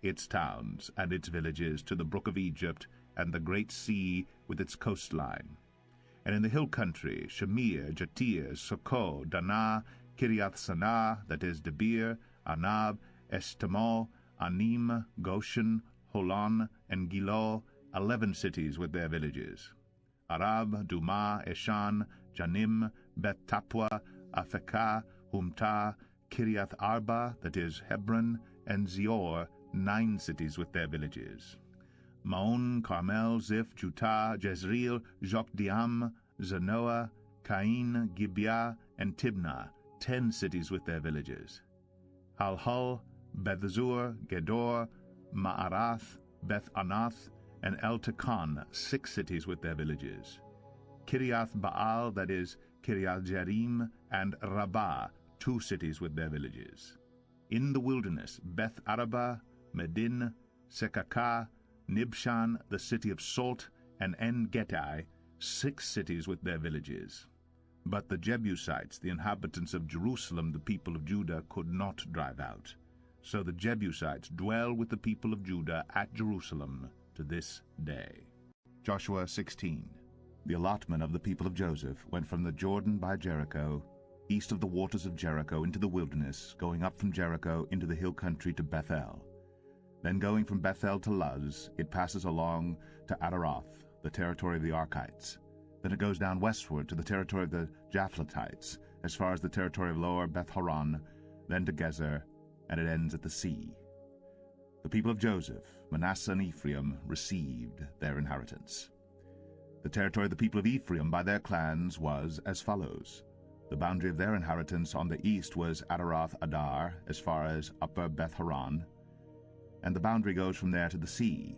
its towns, and its villages, to the brook of Egypt, and the great sea with its coastline. And in the hill country, Shamir, Jatir, Soko, Danah, Kiriath-Sanah, that is Debir, Anab, Eshtemoh, Anim, Goshen, Holon, and Gilo, 11 cities with their villages. Arab, Dumah, Eshan, Janim, Beth Tapua, Aphekah, Humtah, Kiriath Arba, that is Hebron, and Zior, 9 cities with their villages. Maon, Carmel, Ziph, Jutah, Jezreel, Jokdeam, Zanoah, Cain, Gibeah, and Tibnah, 10 cities with their villages. Halhul, Bethzur, Gedor, Ma'arath, Beth Anath, and El-Tekan, 6 cities with their villages. Kiriath Baal, that is Kiriath Jearim, and Rabbah, 2 cities with their villages. In the wilderness, Beth Araba, Medin, Sekakah, Nibshan, the city of Salt, and En-Gedi, 6 cities with their villages. But the Jebusites, the inhabitants of Jerusalem, the people of Judah, could not drive out. So the Jebusites dwell with the people of Judah at Jerusalem to this day. Joshua 16. The allotment of the people of Joseph went from the Jordan by Jericho, east of the waters of Jericho, into the wilderness, going up from Jericho into the hill country to Bethel. Then going from Bethel to Luz, it passes along to Adaroth, the territory of the Archites. Then it goes down westward to the territory of the Japhletites, as far as the territory of Lower Beth-Horon, then to Gezer, and it ends at the sea. The people of Joseph, Manasseh and Ephraim, received their inheritance. The territory of the people of Ephraim by their clans was as follows. The boundary of their inheritance on the east was Adaroth Adar, as far as Upper Beth-Horon, and the boundary goes from there to the sea.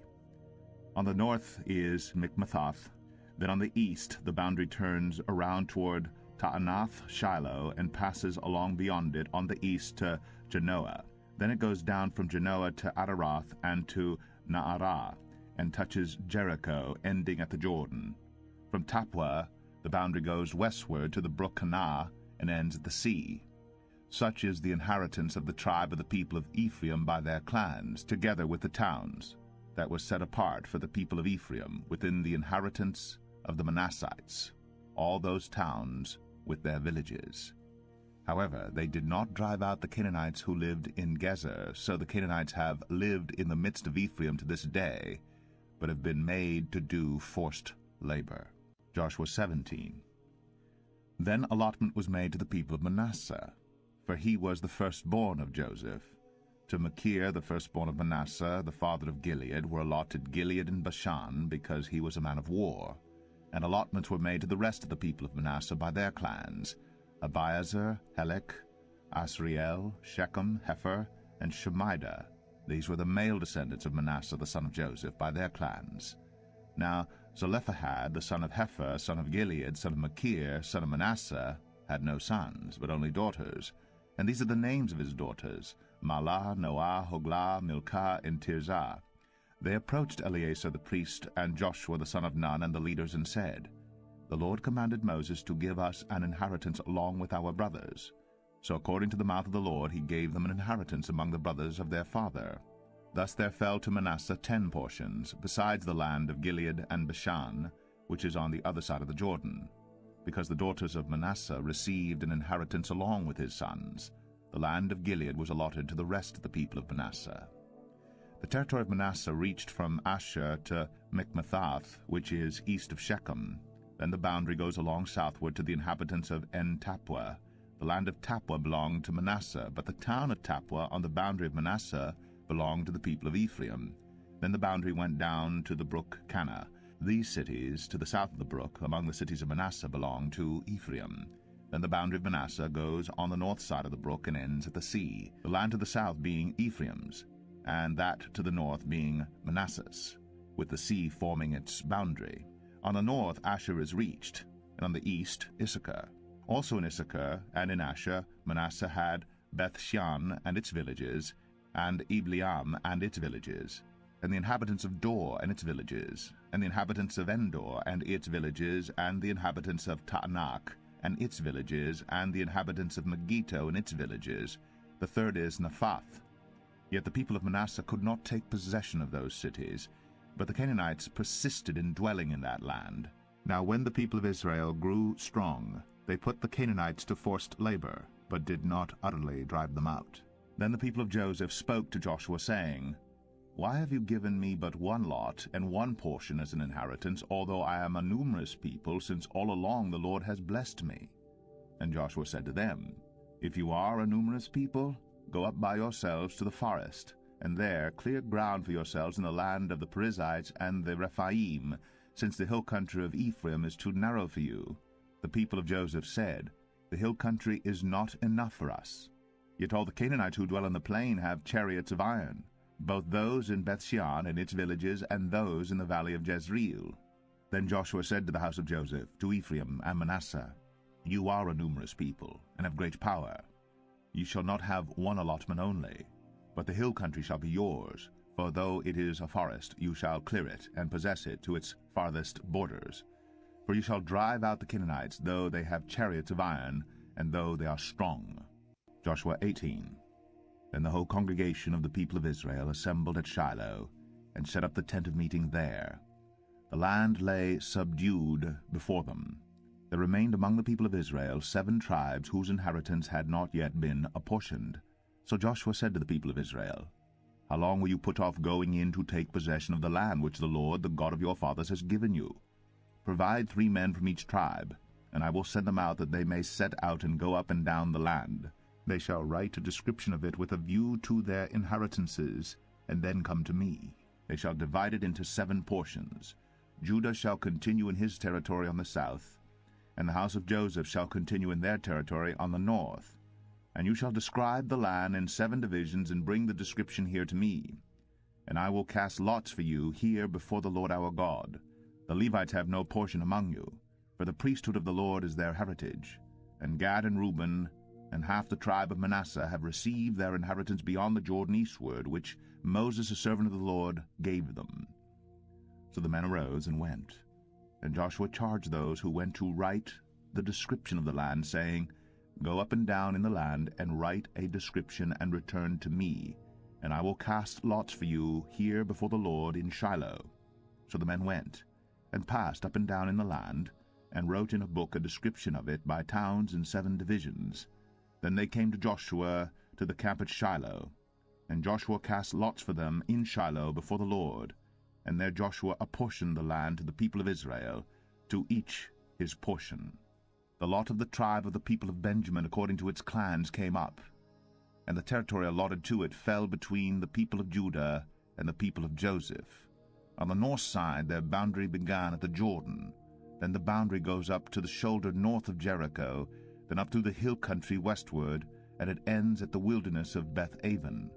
On the north is Mikmethoth. Then on the east the boundary turns around toward Taanath Shiloh and passes along beyond it on the east to Genoa. Then it goes down from Genoa to Adaroth and to Naarah, and touches Jericho, ending at the Jordan. From Tapua the boundary goes westward to the brook Kanah and ends at the sea. Such is the inheritance of the tribe of the people of Ephraim by their clans, together with the towns that was set apart for the people of Ephraim within the inheritance of the Manassites, all those towns with their villages. However, they did not drive out the Canaanites who lived in Gezer, so the Canaanites have lived in the midst of Ephraim to this day, but have been made to do forced labor. Joshua 17. Then allotment was made to the people of Manasseh, for he was the firstborn of Joseph. To Machir, the firstborn of Manasseh, the father of Gilead, were allotted Gilead and Bashan, because he was a man of war. And allotments were made to the rest of the people of Manasseh by their clans, Abiezer, Helek, Asriel, Shechem, Hepher, and Shemida. These were the male descendants of Manasseh the son of Joseph by their clans. Now Zelophehad, the son of Hepher, son of Gilead, son of Machir, son of Manasseh, had no sons, but only daughters. And these are the names of his daughters, Mahlah, Noah, Hoglah, Milcah, and Tirzah. They approached Eleazar the priest and Joshua the son of Nun and the leaders and said, The Lord commanded Moses to give us an inheritance along with our brothers. So according to the mouth of the Lord he gave them an inheritance among the brothers of their father. Thus there fell to Manasseh 10 portions, besides the land of Gilead and Bashan, which is on the other side of the Jordan, because the daughters of Manasseh received an inheritance along with his sons. The land of Gilead was allotted to the rest of the people of Manasseh. The territory of Manasseh reached from Asher to Mikmethoth, which is east of Shechem. Then the boundary goes along southward to the inhabitants of En-Tapua. The land of Tapua belonged to Manasseh, but the town of Tapua on the boundary of Manasseh belonged to the people of Ephraim. Then the boundary went down to the brook Kanah. These cities, to the south of the brook, among the cities of Manasseh, belonged to Ephraim. Then the boundary of Manasseh goes on the north side of the brook and ends at the sea, the land to the south being Ephraim's, and that to the north being Manasseh's, with the sea forming its boundary. On the north Asher is reached, and on the east Issachar. Also in Issachar and in Asher Manasseh had Beth-Shean and its villages, and Ibleam and its villages, and the inhabitants of Dor and its villages, and the inhabitants of Endor and its villages, and the inhabitants of Taanach and its villages, and the inhabitants of Megiddo and its villages. The third is Naphath. Yet the people of Manasseh could not take possession of those cities, but the Canaanites persisted in dwelling in that land. Now when the people of Israel grew strong, they put the Canaanites to forced labor, but did not utterly drive them out. Then the people of Joseph spoke to Joshua, saying, Why have you given me but one lot and one portion as an inheritance, although I am a numerous people, since all along the Lord has blessed me? And Joshua said to them, If you are a numerous people, go up by yourselves to the forest, and there clear ground for yourselves in the land of the Perizzites and the Rephaim, since the hill country of Ephraim is too narrow for you. The people of Joseph said, The hill country is not enough for us. Yet all the Canaanites who dwell in the plain have chariots of iron, both those in Bethshean and its villages, and those in the valley of Jezreel. Then Joshua said to the house of Joseph, to Ephraim and Manasseh, You are a numerous people, and have great power. You shall not have one allotment only, but the hill country shall be yours, for though it is a forest, you shall clear it, and possess it to its farthest borders. For you shall drive out the Canaanites, though they have chariots of iron, and though they are strong. Joshua 18. Then the whole congregation of the people of Israel assembled at Shiloh, and set up the tent of meeting there. The land lay subdued before them. There remained among the people of Israel 7 tribes whose inheritance had not yet been apportioned. So Joshua said to the people of Israel, How long will you put off going in to take possession of the land which the Lord, the God of your fathers, has given you? Provide 3 men from each tribe, and I will send them out that they may set out and go up and down the land. They shall write a description of it with a view to their inheritances, and then come to me. They shall divide it into 7 portions. Judah shall continue in his territory on the south, and the house of Joseph shall continue in their territory on the north. And you shall describe the land in 7 divisions, and bring the description here to me. And I will cast lots for you here before the Lord our God. The Levites have no portion among you, for the priesthood of the Lord is their heritage. And Gad and Reuben and half the tribe of Manasseh have received their inheritance beyond the Jordan eastward, which Moses, the servant of the Lord, gave them. So the men arose and went. And Joshua charged those who went to write the description of the land, saying, Go up and down in the land, and write a description, and return to me, and I will cast lots for you here before the Lord in Shiloh. So the men went, and passed up and down in the land, and wrote in a book a description of it by towns in 7 divisions. Then they came to Joshua to the camp at Shiloh, and Joshua cast lots for them in Shiloh before the Lord. And there Joshua apportioned the land to the people of Israel, to each his portion. The lot of the tribe of the people of Benjamin according to its clans came up, and the territory allotted to it fell between the people of Judah and the people of Joseph. On the north side their boundary began at the Jordan. Then the boundary goes up to the shoulder north of Jericho, then up through the hill country westward, and it ends at the wilderness of Beth-aven.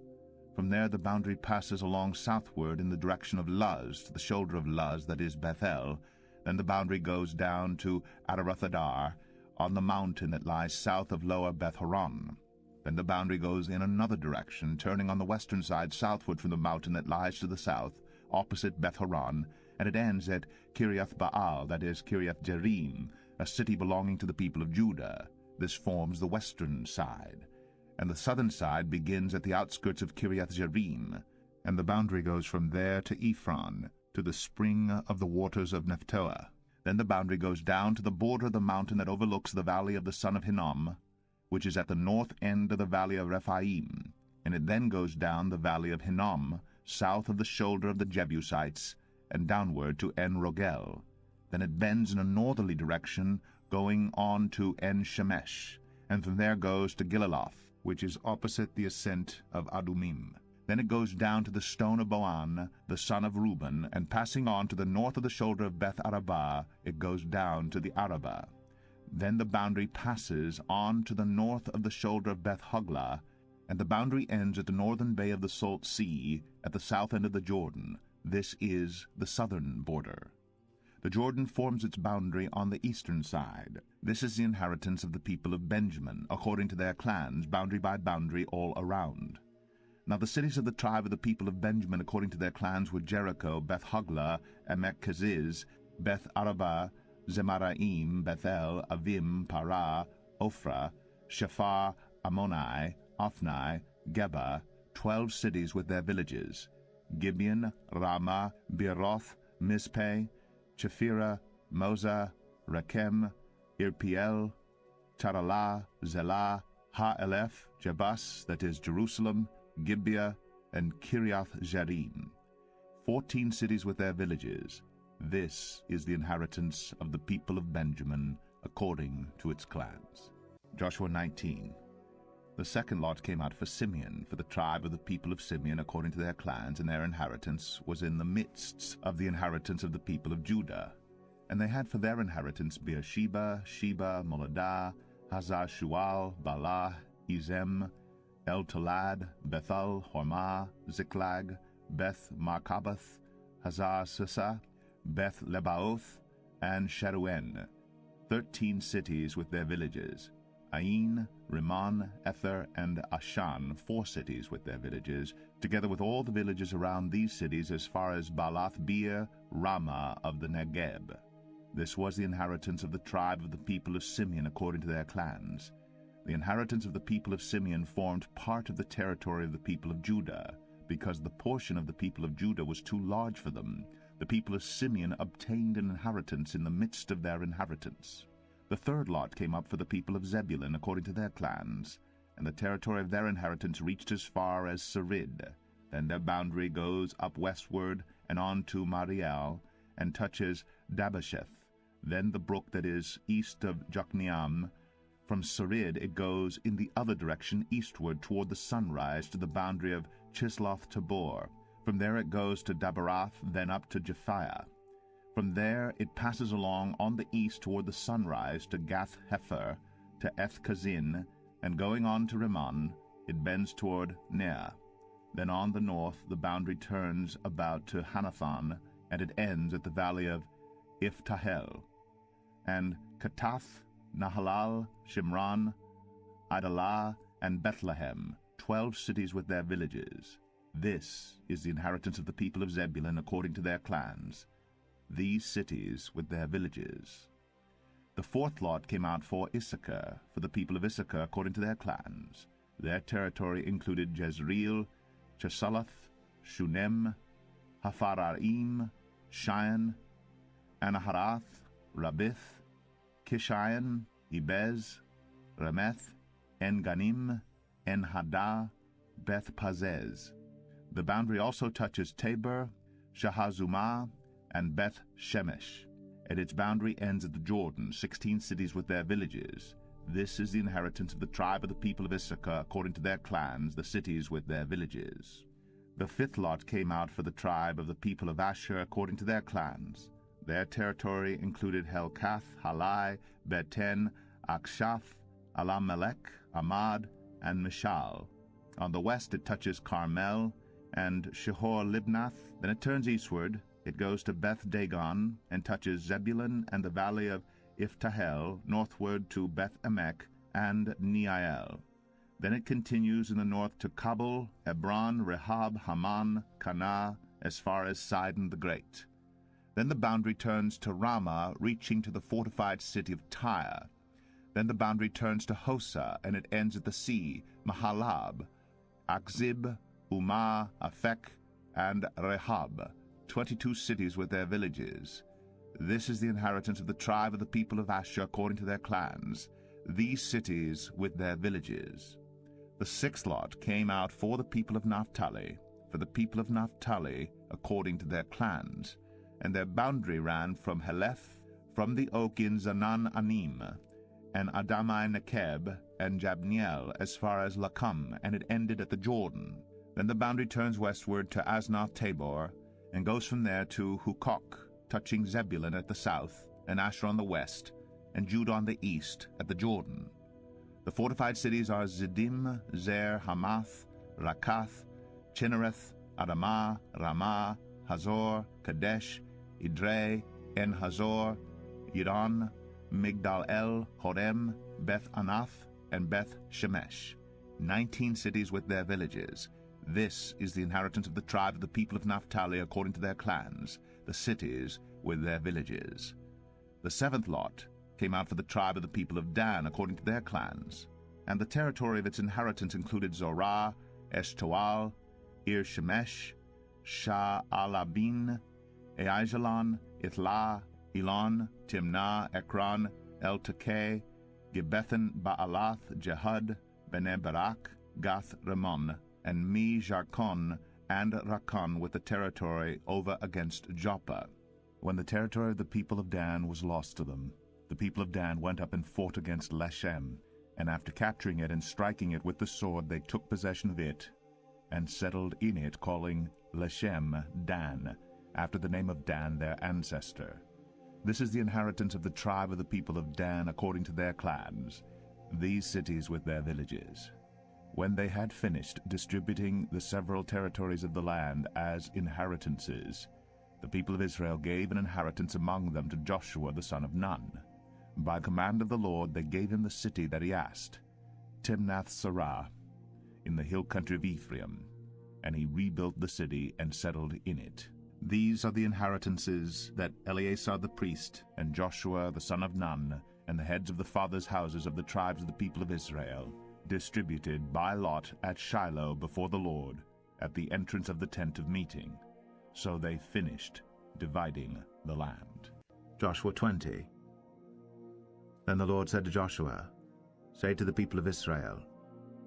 From there the boundary passes along southward in the direction of Luz, to the shoulder of Luz, that is Bethel. Then the boundary goes down to Adarothadar, on the mountain that lies south of Lower Beth-horon. Then the boundary goes in another direction, turning on the western side southward from the mountain that lies to the south, opposite Beth-horon, and it ends at Kiriath-baal, that is Kiriath-jearim, a city belonging to the people of Judah. This forms the western side. And the southern side begins at the outskirts of Kiriath-jearim, and the boundary goes from there to Ephron, to the spring of the waters of Nephtoah. Then the boundary goes down to the border of the mountain that overlooks the valley of the son of Hinnom, which is at the north end of the valley of Rephaim, and it then goes down the valley of Hinnom, south of the shoulder of the Jebusites, and downward to En-rogel. Then it bends in a northerly direction, going on to En-shemesh, and from there goes to Gilaloth, which is opposite the ascent of Adumim. Then it goes down to the stone of Boan, the son of Reuben, and passing on to the north of the shoulder of Beth-arabah, it goes down to the Arabah. Then the boundary passes on to the north of the shoulder of Beth-hoglah, and the boundary ends at the northern bay of the Salt Sea, at the south end of the Jordan. This is the southern border. The Jordan forms its boundary on the eastern side. This is the inheritance of the people of Benjamin, according to their clans, boundary by boundary all around. Now the cities of the tribe of the people of Benjamin according to their clans were Jericho, Beth-hoglah, Emek-keziz, Beth-arabah, Zemaraim, Bethel, Avim, Parah, Ophrah, Shephar, Ammoni, Ophni, Geba, 12 cities with their villages: Gibeon, Ramah, Beeroth, Mizpeh, Chephirah, Moza, Rechem, Irpiel, Taralah, Zelah, Ha-Eleph, Jebus, that is Jerusalem, Gibeah, and Kiriath-Jearim. 14 cities with their villages. This is the inheritance of the people of Benjamin, according to its clans. Joshua 19. The second lot came out for Simeon, for the tribe of the people of Simeon, according to their clans, and their inheritance was in the midst of the inheritance of the people of Judah. And they had for their inheritance Beersheba, Sheba, Moladah, Hazar-Shual, Balah, Ezem, El-Tolad, Bethel, Hormah, Ziklag, Beth-Markaboth, Hazar-Susa, Beth-Lebaoth, and Sharuhen, 13 cities with their villages. Ain, Rimmon, Ether, and Ashan, 4 cities with their villages, together with all the villages around these cities as far as Baalath-beer, Ramah of the Negeb. This was the inheritance of the tribe of the people of Simeon according to their clans. The inheritance of the people of Simeon formed part of the territory of the people of Judah. Because the portion of the people of Judah was too large for them, the people of Simeon obtained an inheritance in the midst of their inheritance. The third lot came up for the people of Zebulun according to their clans, and the territory of their inheritance reached as far as Sarid. Then their boundary goes up westward and on to Mariel, and touches Dabbesheth. Then the brook that is east of Jokneam. From Sarid it goes in the other direction eastward toward the sunrise to the boundary of Chisloth-Tabor. From there it goes to Daberath, then up to Japhiah. From there it passes along on the east toward the sunrise to Gath-Hepher, to Eth-Kazin, and going on to Rimmon, it bends toward Nea. Then on the north the boundary turns about to Hanathon, and it ends at the valley of Iftahel. And Katath, Nahalal, Shimron, Idalah, and Bethlehem, 12 cities with their villages. This is the inheritance of the people of Zebulun according to their clans. These cities with their villages. The fourth lot came out for Issachar, for the people of Issachar according to their clans. Their territory included Jezreel, Chesulloth, Shunem, Hapharaim, Shion, Anaharath, Rabith, Kishion, Ibez, Remeth, En-Ganim, En-Haddah, Beth-Pazez. The boundary also touches Tabor, Shahazumah, and Beth-Shemesh. And its boundary ends at the Jordan, 16 cities with their villages. This is the inheritance of the tribe of the people of Issachar according to their clans, the cities with their villages. The fifth lot came out for the tribe of the people of Asher according to their clans. Their territory included Helkath, Halai, Beten, Akshaph, Alamelech, Amad, and Mishal. On the west it touches Carmel and Shihor-Libnath. Then it turns eastward. It goes to Beth-Dagon and touches Zebulun and the valley of Iftahel, northward to Beth-Emek and Neiel. Then it continues in the north to Kabul, Hebron, Rehob, Haman, Cana, as far as Sidon the Great. Then the boundary turns to Ramah, reaching to the fortified city of Tyre. Then the boundary turns to Hosa, and it ends at the sea, Mahalab, Akzib, Umah, Afek, and Rehob, 22 cities with their villages. This is the inheritance of the tribe of the people of Asher according to their clans, these cities with their villages. The sixth lot came out for the people of Naphtali, for the people of Naphtali according to their clans, and their boundary ran from Heleth, from the oak in Zanan-Anim, and Adamai-Nekeb, and Jabneel, as far as Lakum, and it ended at the Jordan. Then the boundary turns westward to Asnath-Tabor, and goes from there to Hukok, touching Zebulun at the south, and Asher on the west, and Judah on the east, at the Jordan. The fortified cities are Ziddim, Zer, Hamath, Rakath, Chinnereth, Adamah, Ramah, Hazor, Kadesh, Idrei, En-Hazor, Yidon, Migdal-El, Horem, Beth-Anath, and Beth-Shemesh, 19 cities with their villages. This is the inheritance of the tribe of the people of Naphtali according to their clans, the cities with their villages. The seventh lot came out for the tribe of the people of Dan according to their clans, and the territory of its inheritance included Zorah, Eshtaol, Ir-Shemesh, Sha'alabin, Aijalon, Ithlah, Elon, Timnah, Ekron, El-Takeh, Gibbethon, Baalath, Jehud, Bene Barak, Gath Rimmon, and Me Jarkon, and Rakon with the territory over against Joppa. When the territory of the people of Dan was lost to them, the people of Dan went up and fought against Leshem, and after capturing it and striking it with the sword, they took possession of it, and settled in it, calling Leshem Dan, after the name of Dan their ancestor. This is the inheritance of the tribe of the people of Dan according to their clans, these cities with their villages. When they had finished distributing the several territories of the land as inheritances, the people of Israel gave an inheritance among them to Joshua the son of Nun. By command of the Lord they gave him the city that he asked, Timnath-Serah, in the hill country of Ephraim, and he rebuilt the city and settled in it. These are the inheritances that Eleazar the priest, and Joshua the son of Nun, and the heads of the fathers' houses of the tribes of the people of Israel, distributed by lot at Shiloh before the Lord, at the entrance of the tent of meeting. So they finished dividing the land. Joshua 20. Then the Lord said to Joshua, Say to the people of Israel,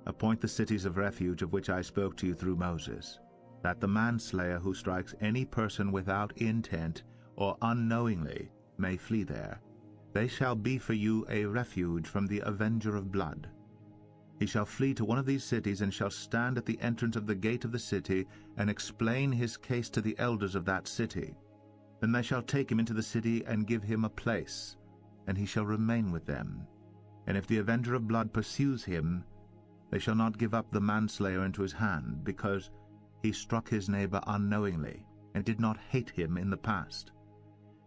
Appoint the cities of refuge of which I spoke to you through Moses, that the manslayer who strikes any person without intent or unknowingly may flee there. They shall be for you a refuge from the avenger of blood. He shall flee to one of these cities, and shall stand at the entrance of the gate of the city, and explain his case to the elders of that city. Then they shall take him into the city, and give him a place, and he shall remain with them. And if the avenger of blood pursues him, they shall not give up the manslayer into his hand, because he struck his neighbor unknowingly, and did not hate him in the past.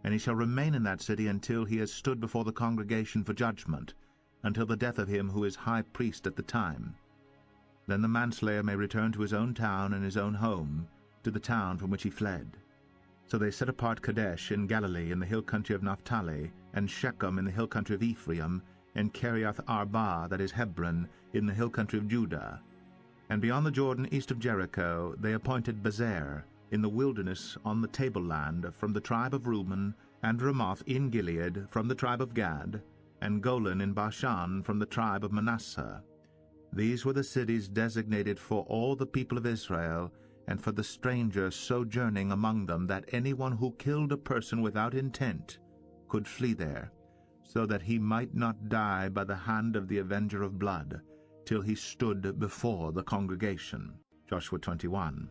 And he shall remain in that city until he has stood before the congregation for judgment, until the death of him who is high priest at the time. Then the manslayer may return to his own town and his own home, to the town from which he fled. So they set apart Kadesh in Galilee in the hill country of Naphtali, and Shechem in the hill country of Ephraim, and Kiriath Arba, that is Hebron, in the hill country of Judah. And beyond the Jordan east of Jericho they appointed Bezer, in the wilderness on the tableland, from the tribe of Reuben, and Ramoth in Gilead from the tribe of Gad, and Golan in Bashan from the tribe of Manasseh. These were the cities designated for all the people of Israel, and for the stranger sojourning among them, that anyone who killed a person without intent could flee there, so that he might not die by the hand of the avenger of blood, till he stood before the congregation. Joshua 21.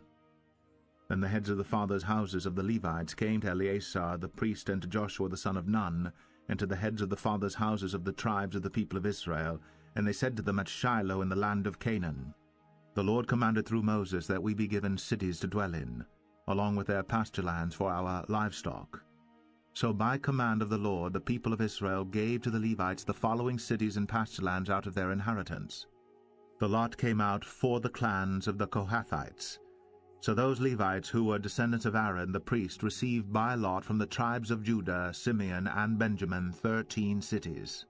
Then the heads of the fathers' houses of the Levites came to Eleazar the priest, and to Joshua the son of Nun, and to the heads of the fathers' houses of the tribes of the people of Israel, and they said to them at Shiloh in the land of Canaan, The Lord commanded through Moses that we be given cities to dwell in, along with their pasture lands for our livestock. So by command of the Lord the people of Israel gave to the Levites the following cities and pasture lands out of their inheritance. The lot came out for the clans of the Kohathites. So those Levites who were descendants of Aaron the priest received by lot from the tribes of Judah, Simeon, and Benjamin 13 cities.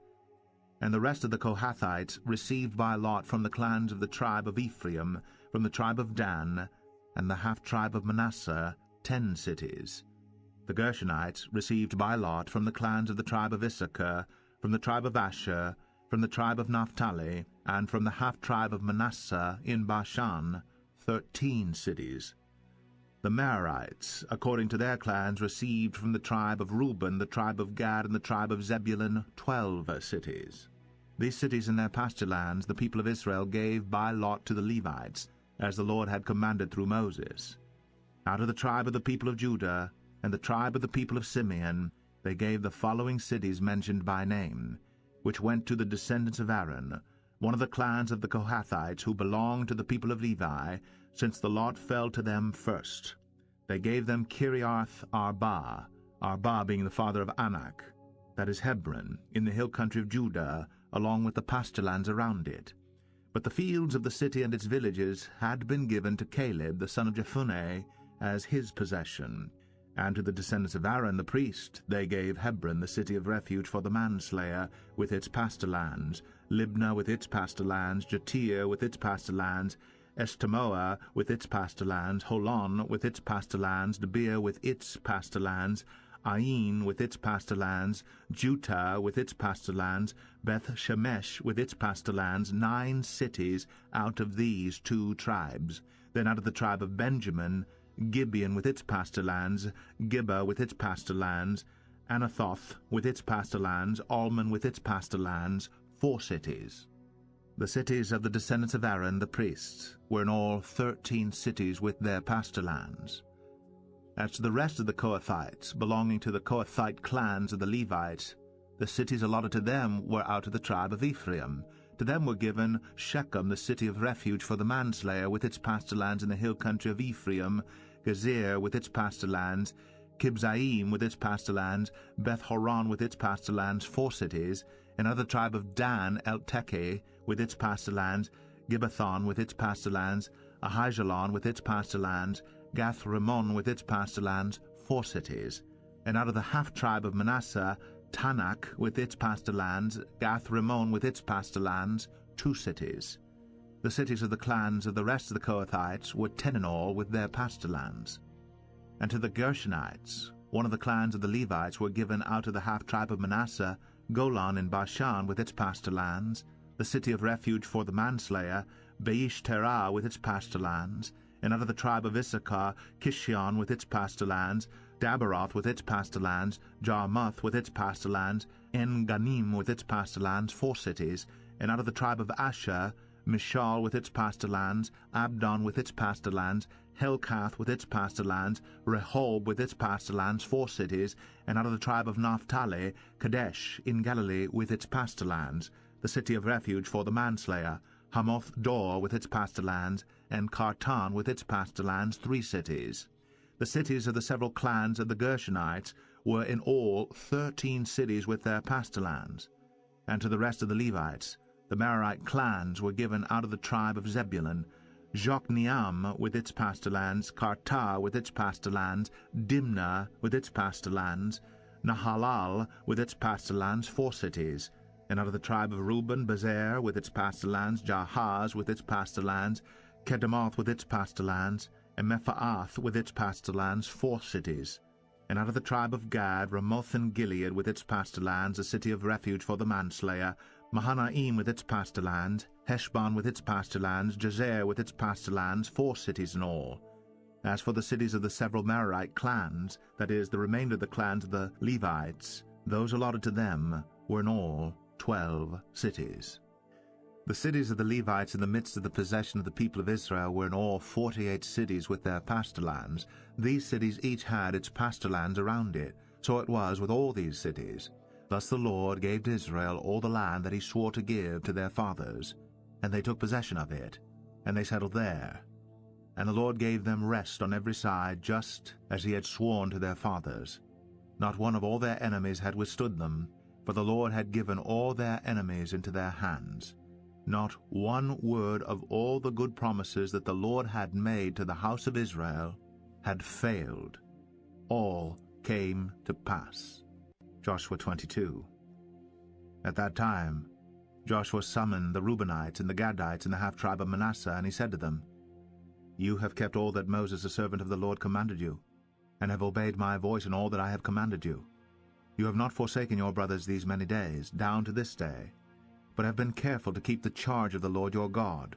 And the rest of the Kohathites received by lot from the clans of the tribe of Ephraim, from the tribe of Dan, and the half-tribe of Manasseh 10 cities. The Gershonites received by lot from the clans of the tribe of Issachar, from the tribe of Asher, from the tribe of Naphtali, and from the half-tribe of Manasseh in Bashan 13 cities. The Merarites, according to their clans, received from the tribe of Reuben, the tribe of Gad, and the tribe of Zebulun 12 cities. These cities and their pasture lands the people of Israel gave by lot to the Levites, as the Lord had commanded through Moses. Out of the tribe of the people of Judah and the tribe of the people of Simeon they gave the following cities mentioned by name, which went to the descendants of Aaron, one of the clans of the Kohathites who belonged to the people of Levi, since the lot fell to them first. They gave them Kiriath Arba, Arba being the father of Anak, that is Hebron, in the hill country of Judah, along with the pasture lands around it. But the fields of the city and its villages had been given to Caleb the son of Jephunneh as his possession. And to the descendants of Aaron the priest they gave Hebron, the city of refuge for the manslayer, with its pasture lands, Libnah with its pasture lands, Jattir with its pasture lands, Estemoa with its pasture lands, Holon with its pasture lands, Debir with its pasture lands, Ain with its pasture lands, Juttah with its pasture lands, Beth Shemesh with its pasture lands, 9 cities out of these 2 tribes. Then out of the tribe of Benjamin, Gibeon with its pasture lands, Gibbah with its pasture lands, Anathoth with its pasture lands, Almon with its pasture lands, 4 cities. The cities of the descendants of Aaron the priests were in all 13 cities with their pasture lands. As to the rest of the Kohathites, belonging to the Kohathite clans of the Levites, the cities allotted to them were out of the tribe of Ephraim. To them were given Shechem, the city of refuge for the manslayer, with its pasture lands in the hill country of Ephraim, Gezer with its pasture lands, Kibzaim with its pasture lands, Beth-horon with its pasture lands, 4 cities, and of the tribe of Dan, El-Tekeh with its pasture lands, Gibbethon with its pasture lands, Ahijalon with its pasture lands, Gath-Rimmon with its pasture lands, 4 cities. And out of the half-tribe of Manasseh, Tanakh with its pasture lands, Gath-Rimmon with its pasture lands, 2 cities. The cities of the clans of the rest of the Kohathites were 10 in all with their pasture lands. And to the Gershonites, one of the clans of the Levites, were given out of the half-tribe of Manasseh, Golan in Bashan with its pasture lands, the city of refuge for the manslayer, Beish Terah with its pasture lands, and out of the tribe of Issachar, Kishion with its pasture lands, Daberoth with its pasture lands, Jarmuth with its pasture lands, En-Ganim with its pasture lands, 4 cities, and out of the tribe of Asher, Mishal with its pasture lands, Abdon with its pasture lands, Helkath with its pasture lands, Rehob with its pasture lands, 4 cities, and out of the tribe of Naphtali, Kadesh in Galilee with its pasture lands, the city of refuge for the manslayer, Hamoth-Dor with its pasture lands, and Kartan with its pasture lands, 3 cities. The cities of the several clans of the Gershonites were in all 13 cities with their pasture lands. And to the rest of the Levites, the Merarite clans were given out of the tribe of Zebulun, Jokneam with its pasture lands, Kartah with its pasture lands, Dimnah with its pasture lands, Nahalal with its pasture lands, 4 cities. And out of the tribe of Reuben, Bezer with its pasture lands, Jahaz with its pasture lands, Kedemoth with its pasture lands, and Mephaath with its pasture lands, 4 cities. And out of the tribe of Gad, Ramoth and Gilead with its pasture lands, a city of refuge for the manslayer, Mahanaim with its pasture lands, Heshbon with its pasture lands, Jazer with its pasture lands, 4 cities in all. As for the cities of the several Merarite clans, that is, the remainder of the clans of the Levites, those allotted to them were in all 12 cities. The cities of the Levites in the midst of the possession of the people of Israel were in all 48 cities with their pasture lands. These cities each had its pasture lands around it. So it was with all these cities. Thus the Lord gave to Israel all the land that he swore to give to their fathers, and they took possession of it, and they settled there. And the Lord gave them rest on every side, just as he had sworn to their fathers. Not one of all their enemies had withstood them, for the Lord had given all their enemies into their hands. Not one word of all the good promises that the Lord had made to the house of Israel had failed. All came to pass. Joshua 22. At that time Joshua summoned the Reubenites and the Gadites and the half-tribe of Manasseh, and he said to them, You have kept all that Moses the servant of the Lord commanded you, and have obeyed my voice in all that I have commanded you. You have not forsaken your brothers these many days, down to this day, but have been careful to keep the charge of the Lord your God.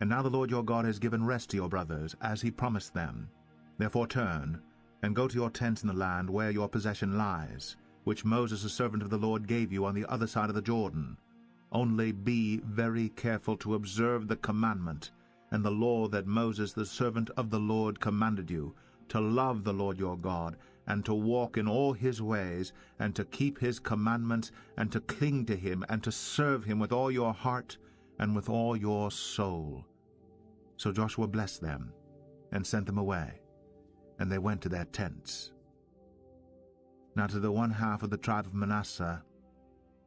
And now the Lord your God has given rest to your brothers, as he promised them. Therefore turn, and go to your tents in the land where your possession lies, which Moses the servant of the Lord gave you on the other side of the Jordan. Only be very careful to observe the commandment and the law that Moses the servant of the Lord commanded you, to love the Lord your God, and to walk in all his ways, and to keep his commandments, and to cling to him, and to serve him with all your heart and with all your soul. So Joshua blessed them, and sent them away, and they went to their tents. Now to the one half of the tribe of Manasseh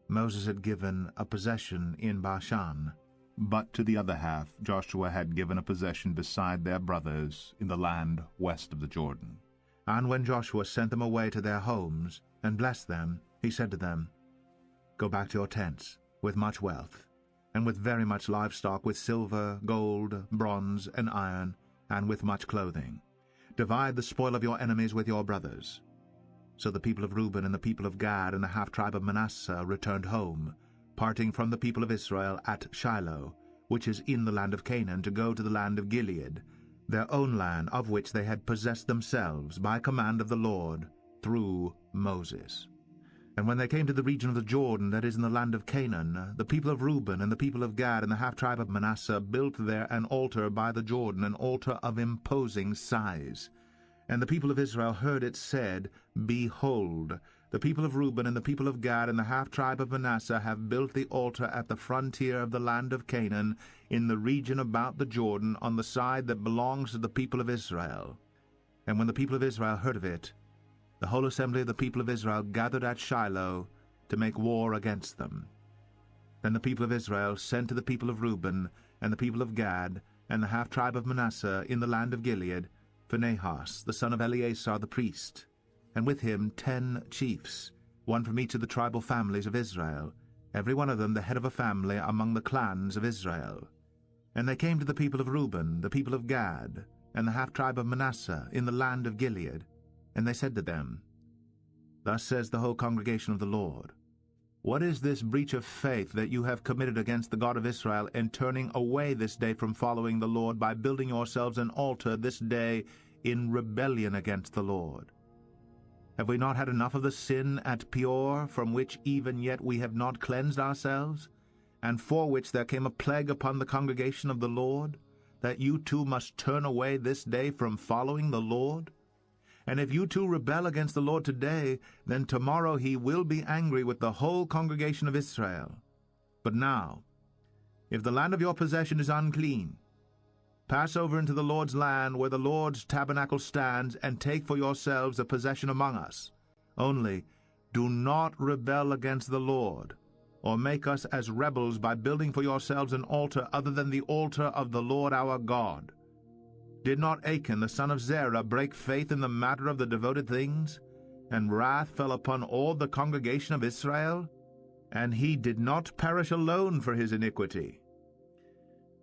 Moses had given a possession in Bashan, but to the other half Joshua had given a possession beside their brothers in the land west of the Jordan. And when Joshua sent them away to their homes, and blessed them, he said to them, Go back to your tents with much wealth, and with very much livestock, with silver, gold, bronze, and iron, and with much clothing. Divide the spoil of your enemies with your brothers. So the people of Reuben and the people of Gad and the half-tribe of Manasseh returned home, parting from the people of Israel at Shiloh, which is in the land of Canaan, to go to the land of Gilead, their own land, of which they had possessed themselves by command of the Lord through Moses. And when they came to the region of the Jordan that is in the land of Canaan, the people of Reuben and the people of Gad and the half-tribe of Manasseh built there an altar by the Jordan, an altar of imposing size. And the people of Israel heard it said, Behold, the people of Reuben and the people of Gad and the half-tribe of Manasseh have built the altar at the frontier of the land of Canaan, in the region about the Jordan, on the side that belongs to the people of Israel. And when the people of Israel heard of it, the whole assembly of the people of Israel gathered at Shiloh to make war against them. Then the people of Israel sent to the people of Reuben and the people of Gad and the half-tribe of Manasseh in the land of Gilead, Phinehas, the son of Eleazar the priest, and with him 10 chiefs, one from each of the tribal families of Israel, every one of them the head of a family among the clans of Israel. And they came to the people of Reuben, the people of Gad, and the half-tribe of Manasseh in the land of Gilead, and they said to them, Thus says the whole congregation of the Lord, What is this breach of faith that you have committed against the God of Israel in turning away this day from following the Lord by building yourselves an altar this day in rebellion against the Lord? Have we not had enough of the sin at Peor, from which even yet we have not cleansed ourselves, and for which there came a plague upon the congregation of the Lord, that you too must turn away this day from following the Lord? And if you too rebel against the Lord today, then tomorrow he will be angry with the whole congregation of Israel. But now, if the land of your possession is unclean, pass over into the Lord's land where the Lord's tabernacle stands, and take for yourselves a possession among us. Only do not rebel against the Lord, or make us as rebels by building for yourselves an altar other than the altar of the Lord our God. Did not Achan the son of Zerah break faith in the matter of the devoted things? And wrath fell upon all the congregation of Israel? And he did not perish alone for his iniquity.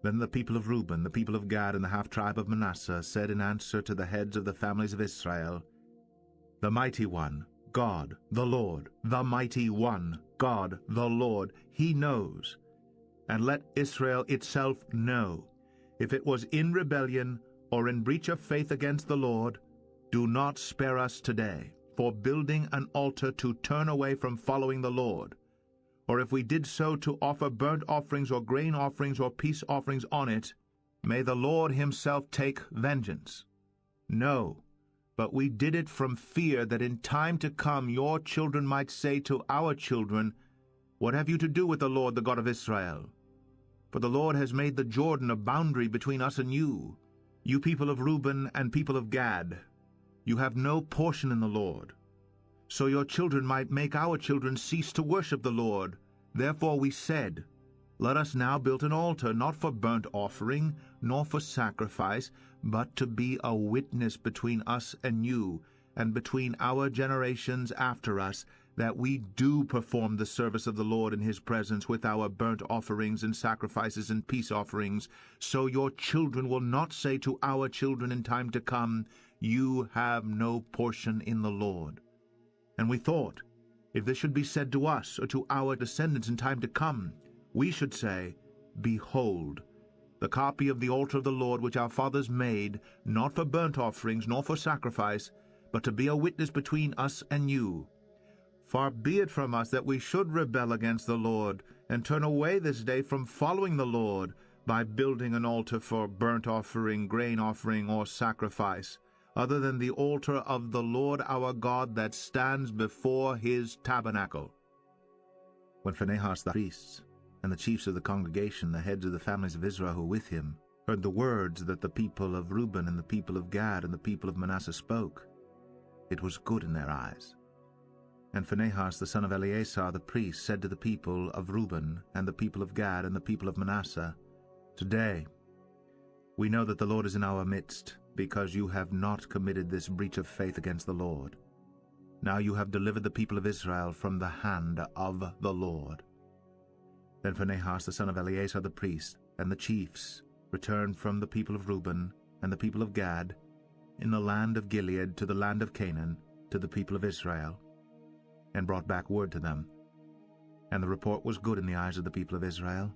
Then the people of Reuben, the people of Gad, and the half-tribe of Manasseh said in answer to the heads of the families of Israel, The mighty one, God, the Lord, the mighty one, God, the Lord, he knows. And let Israel itself know, if it was in rebellion or in breach of faith against the Lord, do not spare us today for building an altar to turn away from following the Lord. Or if we did so to offer burnt offerings or grain offerings or peace offerings on it, may the Lord himself take vengeance. No, but we did it from fear that in time to come your children might say to our children, What have you to do with the Lord, the God of Israel? For the Lord has made the Jordan a boundary between us and you. You people of Reuben and people of Gad, you have no portion in the Lord. So your children might make our children cease to worship the Lord. Therefore we said, Let us now build an altar, not for burnt offering, nor for sacrifice, but to be a witness between us and you, and between our generations after us, that we do perform the service of the Lord in his presence with our burnt offerings and sacrifices and peace offerings, so your children will not say to our children in time to come, You have no portion in the Lord. And we thought, if this should be said to us or to our descendants in time to come, we should say, Behold, the copy of the altar of the Lord which our fathers made, not for burnt offerings nor for sacrifice, but to be a witness between us and you. Far be it from us that we should rebel against the Lord, and turn away this day from following the Lord, by building an altar for burnt offering, grain offering, or sacrifice, other than the altar of the Lord our God that stands before his tabernacle. When Phinehas the priest, and the chiefs of the congregation, the heads of the families of Israel who were with him, heard the words that the people of Reuben and the people of Gad and the people of Manasseh spoke, it was good in their eyes. And Phinehas the son of Eleazar the priest said to the people of Reuben and the people of Gad and the people of Manasseh, Today we know that the Lord is in our midst, because you have not committed this breach of faith against the Lord. Now you have delivered the people of Israel from the hand of the Lord. Then Phinehas the son of Eleazar the priest, and the chiefs, returned from the people of Reuben and the people of Gad, in the land of Gilead to the land of Canaan, to the people of Israel, and brought back word to them. And the report was good in the eyes of the people of Israel.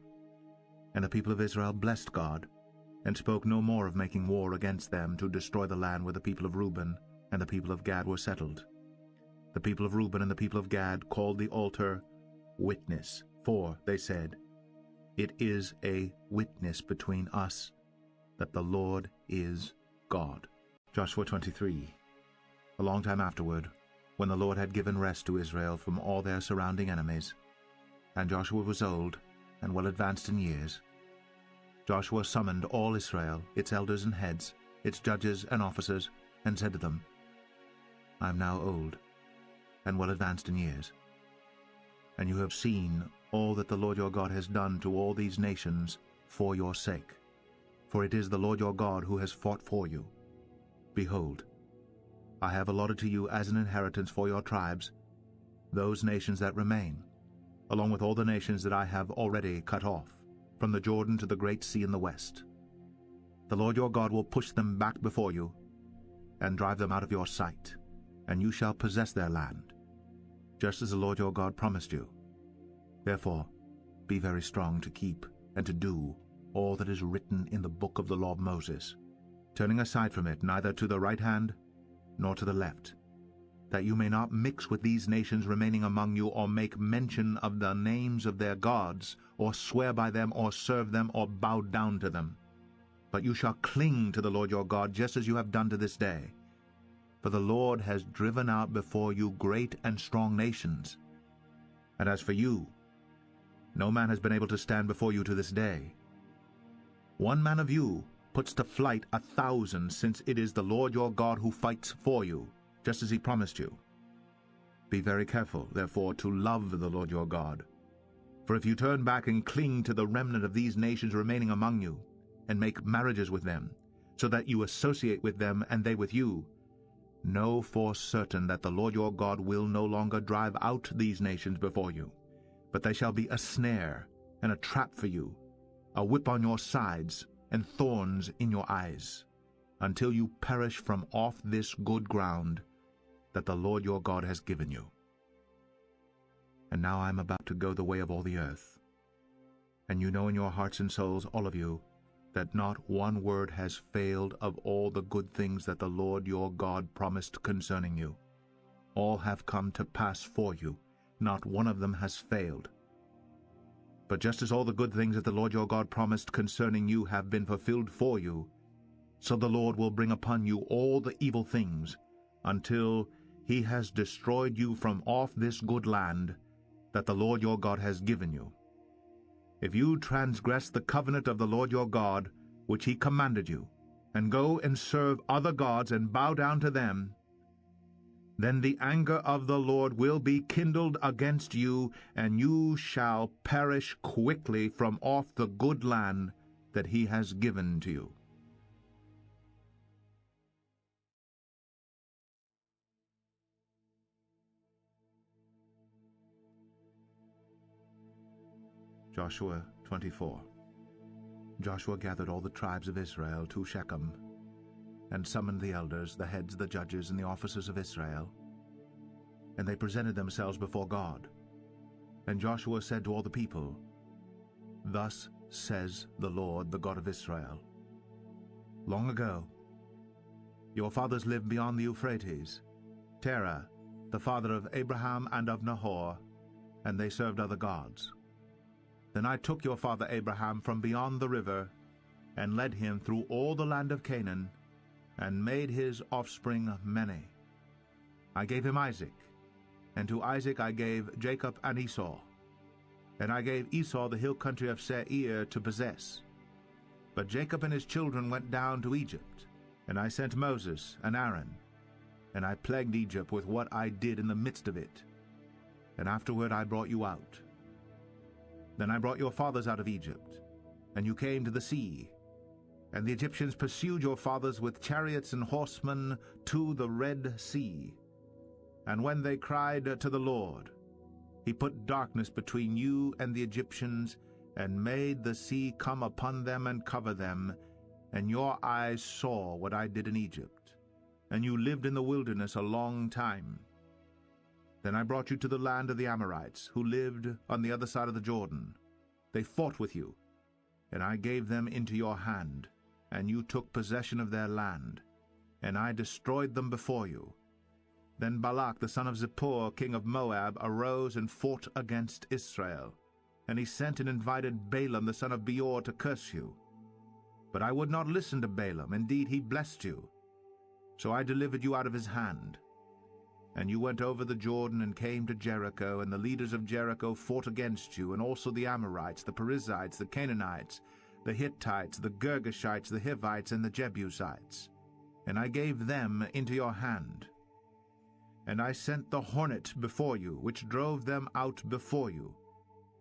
And the people of Israel blessed God, and spoke no more of making war against them to destroy the land where the people of Reuben and the people of Gad were settled. The people of Reuben and the people of Gad called the altar Witness, for, they said, it is a witness between us that the Lord is God. Joshua 23. A long time afterward, when the Lord had given rest to Israel from all their surrounding enemies, and Joshua was old and well advanced in years, Joshua summoned all Israel, its elders and heads, its judges and officers, and said to them, I am now old and well advanced in years, and you have seen all that the Lord your God has done to all these nations for your sake. For it is the Lord your God who has fought for you. Behold, I have allotted to you as an inheritance for your tribes those nations that remain, along with all the nations that I have already cut off, from the Jordan to the great sea in the west. The Lord your God will push them back before you, and drive them out of your sight, and you shall possess their land, just as the Lord your God promised you. Therefore, be very strong to keep and to do all that is written in the book of the law of Moses, turning aside from it neither to the right hand nor to the left, that you may not mix with these nations remaining among you, or make mention of the names of their gods, or swear by them, or serve them, or bow down to them. But you shall cling to the Lord your God, just as you have done to this day. For the Lord has driven out before you great and strong nations. And as for you, no man has been able to stand before you to this day. One man of you puts to flight 1,000, since it is the Lord your God who fights for you, just as he promised you. Be very careful, therefore, to love the Lord your God. For if you turn back and cling to the remnant of these nations remaining among you, and make marriages with them, so that you associate with them and they with you, know for certain that the Lord your God will no longer drive out these nations before you, but they shall be a snare and a trap for you, a whip on your sides, and thorns in your eyes, until you perish from off this good ground that the Lord your God has given you. And now I am about to go the way of all the earth. And you know in your hearts and souls, all of you, that not one word has failed of all the good things that the Lord your God promised concerning you. All have come to pass for you, not one of them has failed. But just as all the good things that the Lord your God promised concerning you have been fulfilled for you, so the Lord will bring upon you all the evil things, until he has destroyed you from off this good land that the Lord your God has given you. If you transgress the covenant of the Lord your God, which he commanded you, and go and serve other gods and bow down to them, then the anger of the Lord will be kindled against you, and you shall perish quickly from off the good land that he has given to you. Joshua 24. Joshua gathered all the tribes of Israel to Shechem, and summoned the elders, the heads, the judges, and the officers of Israel. And they presented themselves before God. And Joshua said to all the people, Thus says the Lord, the God of Israel, Long ago, your fathers lived beyond the Euphrates, Terah, the father of Abraham and of Nahor, and they served other gods. Then I took your father Abraham from beyond the river, and led him through all the land of Canaan, and made his offspring many. I gave him Isaac, and to Isaac I gave Jacob and Esau. And I gave Esau the hill country of Seir to possess. But Jacob and his children went down to Egypt, and I sent Moses and Aaron, and I plagued Egypt with what I did in the midst of it. And afterward I brought you out. Then I brought your fathers out of Egypt, and you came to the sea. And the Egyptians pursued your fathers with chariots and horsemen to the Red Sea. And when they cried to the Lord, He put darkness between you and the Egyptians, and made the sea come upon them and cover them, and your eyes saw what I did in Egypt, and you lived in the wilderness a long time. Then I brought you to the land of the Amorites, who lived on the other side of the Jordan. They fought with you, and I gave them into your hand, and you took possession of their land, and I destroyed them before you. Then Balak the son of Zippor, king of Moab, arose and fought against Israel, and he sent and invited Balaam the son of Beor to curse you. But I would not listen to Balaam. Indeed, he blessed you. So I delivered you out of his hand. And you went over the Jordan and came to Jericho, and the leaders of Jericho fought against you, and also the Amorites, the Perizzites, the Canaanites, the Hittites, the Girgashites, the Hivites, and the Jebusites. And I gave them into your hand. And I sent the hornet before you, which drove them out before you,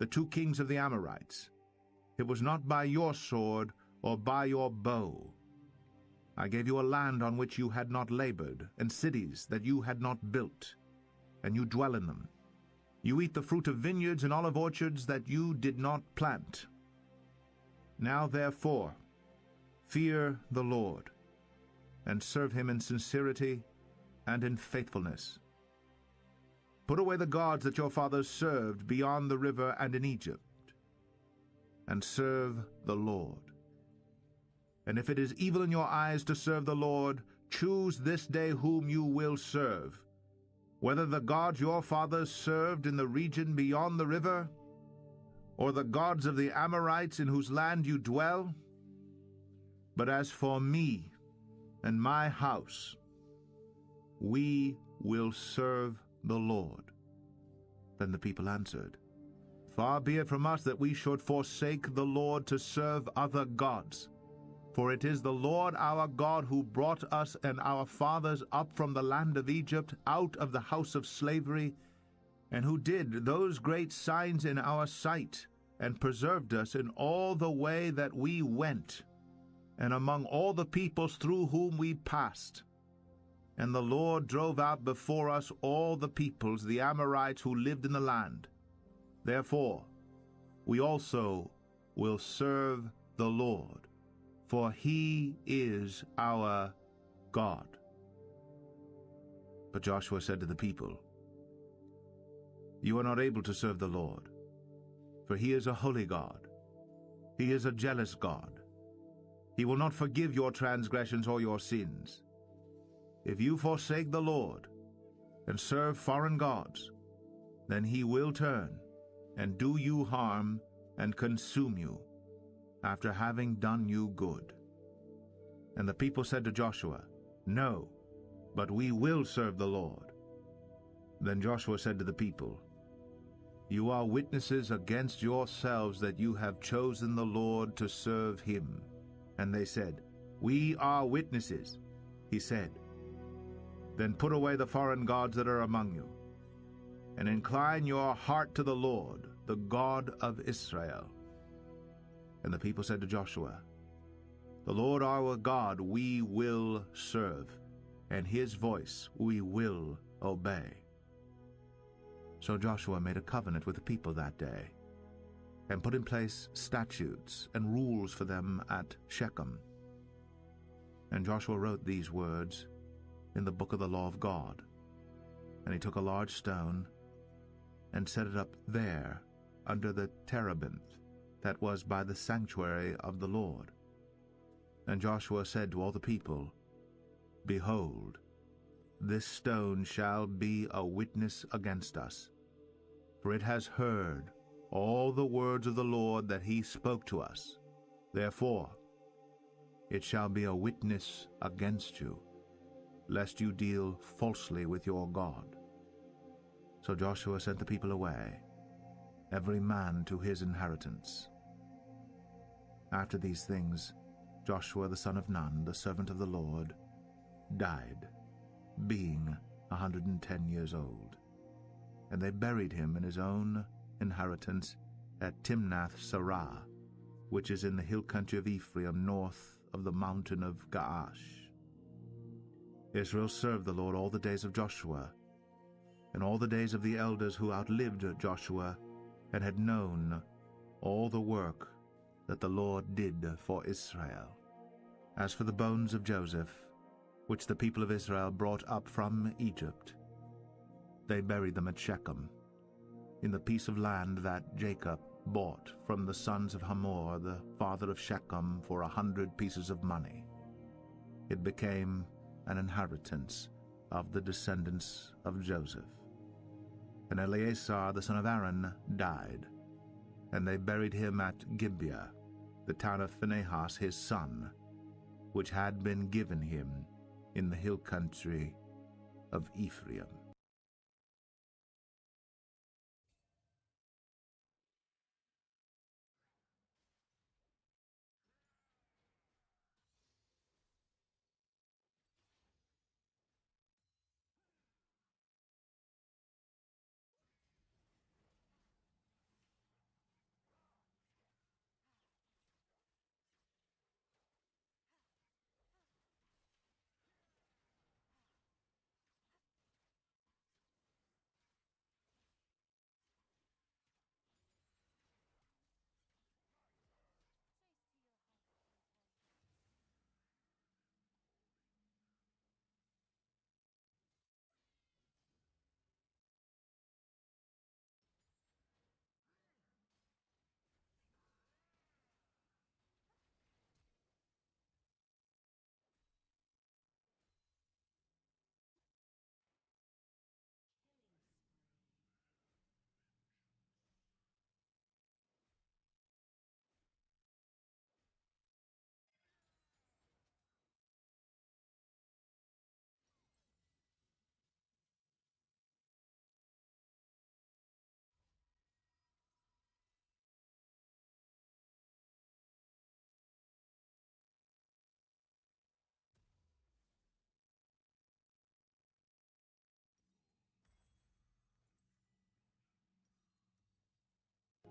the 2 kings of the Amorites. It was not by your sword or by your bow. I gave you a land on which you had not labored, and cities that you had not built, and you dwell in them. You eat the fruit of vineyards and olive orchards that you did not plant. Now therefore, fear the Lord, and serve him in sincerity and in faithfulness. Put away the gods that your fathers served beyond the river and in Egypt, and serve the Lord. And if it is evil in your eyes to serve the Lord, choose this day whom you will serve, whether the gods your fathers served in the region beyond the river, or the gods of the Amorites in whose land you dwell. But as for me and my house, we will serve the Lord. Then the people answered, Far be it from us that we should forsake the Lord to serve other gods. For it is the Lord our God who brought us and our fathers up from the land of Egypt, out of the house of slavery, and who did those great signs in our sight, and preserved us in all the way that we went, and among all the peoples through whom we passed. And the Lord drove out before us all the peoples, the Amorites who lived in the land. Therefore we also will serve the Lord, for he is our God. But Joshua said to the people, You are not able to serve the Lord, for he is a holy God. He is a jealous God. He will not forgive your transgressions or your sins. If you forsake the Lord and serve foreign gods, then he will turn and do you harm and consume you, after having done you good. And the people said to Joshua, No, but we will serve the Lord. Then Joshua said to the people, You are witnesses against yourselves that you have chosen the Lord to serve him. And they said, We are witnesses. He said, Then put away the foreign gods that are among you, and incline your heart to the Lord, the God of Israel. And the people said to Joshua, The Lord our God we will serve, and his voice we will obey. So Joshua made a covenant with the people that day, and put in place statutes and rules for them at Shechem. And Joshua wrote these words in the book of the law of God. And he took a large stone and set it up there under the terebinth that was by the sanctuary of the Lord. And Joshua said to all the people, Behold, this stone shall be a witness against us, for it has heard all the words of the Lord that he spoke to us. Therefore it shall be a witness against you, lest you deal falsely with your God. So Joshua sent the people away, every man to his inheritance. After these things, Joshua the son of Nun, the servant of the Lord, died, being 110 years old. And they buried him in his own inheritance at Timnath-Serah, which is in the hill country of Ephraim, north of the mountain of Gaash. Israel served the Lord all the days of Joshua, and all the days of the elders who outlived Joshua, and had known all the work that the Lord did for Israel. As for the bones of Joseph, which the people of Israel brought up from Egypt, they buried them at Shechem, in the piece of land that Jacob bought from the sons of Hamor, the father of Shechem, for 100 pieces of money. It became an inheritance of the descendants of Joseph. And Eleazar the son of Aaron died, and they buried him at Gibeah, the town of Phinehas his son, which had been given him in the hill country of Ephraim.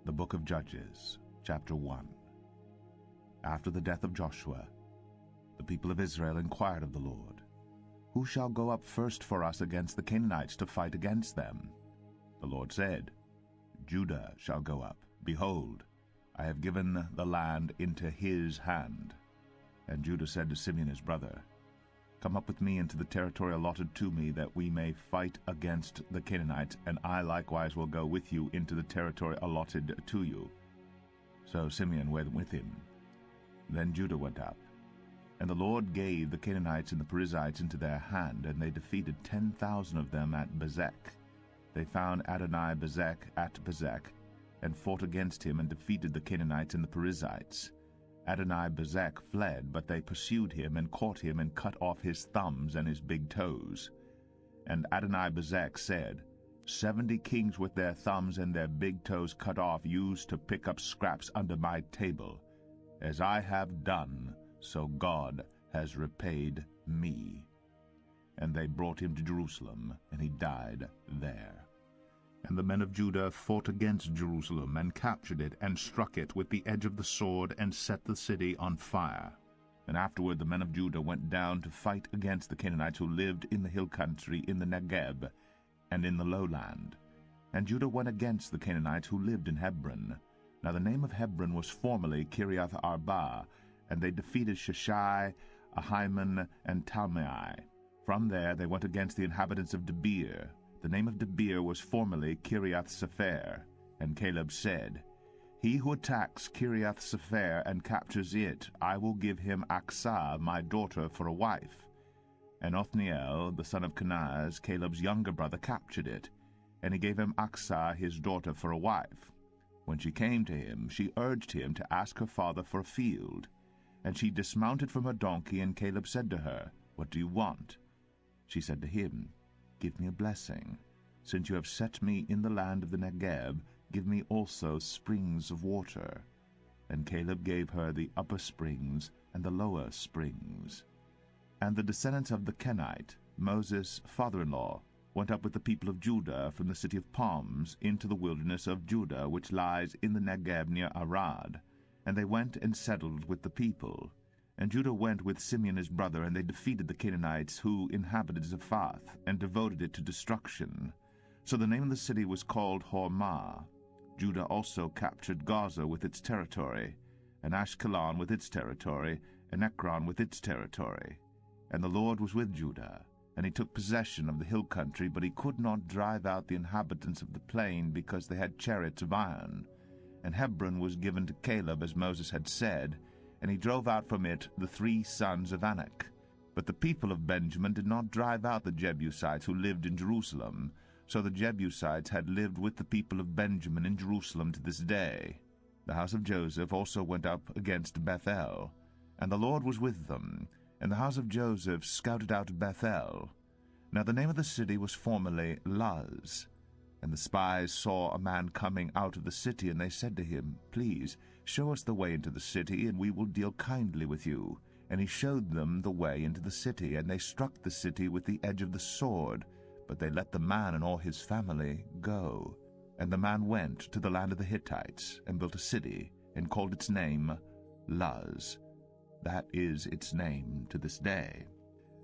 The Book of Judges, chapter 1. After the death of Joshua, the people of Israel inquired of the Lord, "Who shall go up first for us against the Canaanites to fight against them?" The Lord said, "Judah shall go up. Behold, I have given the land into his hand." And Judah said to Simeon his brother, "Come up with me into the territory allotted to me, that we may fight against the Canaanites, and I likewise will go with you into the territory allotted to you." So Simeon went with him. Then Judah went up. And the Lord gave the Canaanites and the Perizzites into their hand, and they defeated 10,000 of them at Bezek. They found Adoni-Bezek at Bezek, and fought against him, and defeated the Canaanites and the Perizzites. Adoni-Bezek fled, but they pursued him, and caught him, and cut off his thumbs and his big toes. And Adoni-Bezek said, 70 kings with their thumbs and their big toes cut off used to pick up scraps under my table. As I have done, so God has repaid me. And they brought him to Jerusalem, and he died there. And the men of Judah fought against Jerusalem, and captured it, and struck it with the edge of the sword, and set the city on fire. And afterward the men of Judah went down to fight against the Canaanites who lived in the hill country, in the Negeb, and in the lowland. And Judah went against the Canaanites who lived in Hebron. Now the name of Hebron was formerly Kiriath Arba, and they defeated Sheshai, Ahiman, and Talmai. From there they went against the inhabitants of Debir. The name of Debir was formerly Kiriath-Sepher. And Caleb said, "He who attacks Kiriath-Sepher and captures it, I will give him Aksah, my daughter, for a wife." And Othniel, the son of Kenaz, Caleb's younger brother, captured it, and he gave him Aksah his daughter for a wife. When she came to him, she urged him to ask her father for a field. And she dismounted from her donkey, and Caleb said to her, "What do you want?" She said to him, "Give me a blessing. Since you have set me in the land of the Negeb, give me also springs of water." And Caleb gave her the upper springs and the lower springs. And the descendants of the Kenite, Moses' father-in-law, went up with the people of Judah from the city of palms into the wilderness of Judah, which lies in the Negeb near Arad. And they went and settled with the people. And Judah went with Simeon his brother, and they defeated the Canaanites who inhabited Zaphath, and devoted it to destruction. So the name of the city was called Hormah. Judah also captured Gaza with its territory, and Ashkelon with its territory, and Ekron with its territory. And the Lord was with Judah, and he took possession of the hill country, but he could not drive out the inhabitants of the plain, because they had chariots of iron. And Hebron was given to Caleb, as Moses had said, and he drove out from it the 3 sons of Anak. But the people of Benjamin did not drive out the Jebusites who lived in Jerusalem, so the Jebusites had lived with the people of Benjamin in Jerusalem to this day. The house of Joseph also went up against Bethel, and the Lord was with them, and the house of Joseph scouted out Bethel. Now the name of the city was formerly Luz. And the spies saw a man coming out of the city, and they said to him, Please, show us the way into the city, and we will deal kindly with you. And he showed them the way into the city, and they struck the city with the edge of the sword, but they let the man and all his family go. And the man went to the land of the Hittites, and built a city, and called its name Luz. That is its name to this day.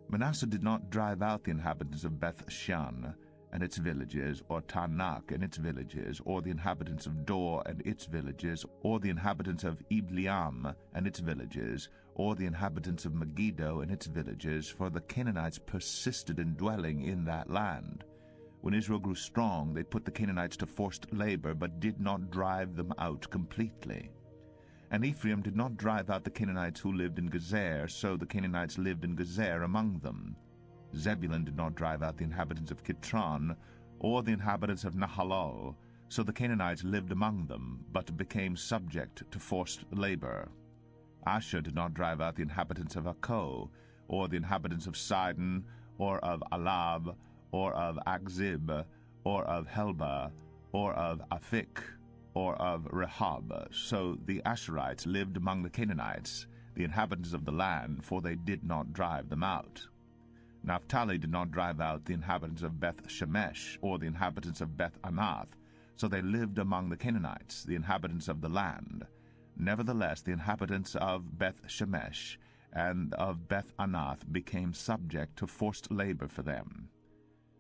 Manasseh did not drive out the inhabitants of Beth-shan and its villages, or Tanakh and its villages, or the inhabitants of Dor and its villages, or the inhabitants of Ibleam and its villages, or the inhabitants of Megiddo and its villages, for the Canaanites persisted in dwelling in that land. When Israel grew strong, they put the Canaanites to forced labor, but did not drive them out completely. And Ephraim did not drive out the Canaanites who lived in Gezer, so the Canaanites lived in Gezer among them. Zebulun did not drive out the inhabitants of Kitron, or the inhabitants of Nahalol, so the Canaanites lived among them, but became subject to forced labor. Asher did not drive out the inhabitants of Akko, or the inhabitants of Sidon, or of Alab, or of Akzib, or of Helba, or of Aphik, or of Rehob. So the Asherites lived among the Canaanites, the inhabitants of the land, for they did not drive them out. Naphtali did not drive out the inhabitants of Beth-Shemesh, or the inhabitants of Beth-Anath, so they lived among the Canaanites, the inhabitants of the land. Nevertheless, the inhabitants of Beth-Shemesh and of Beth-Anath became subject to forced labor for them.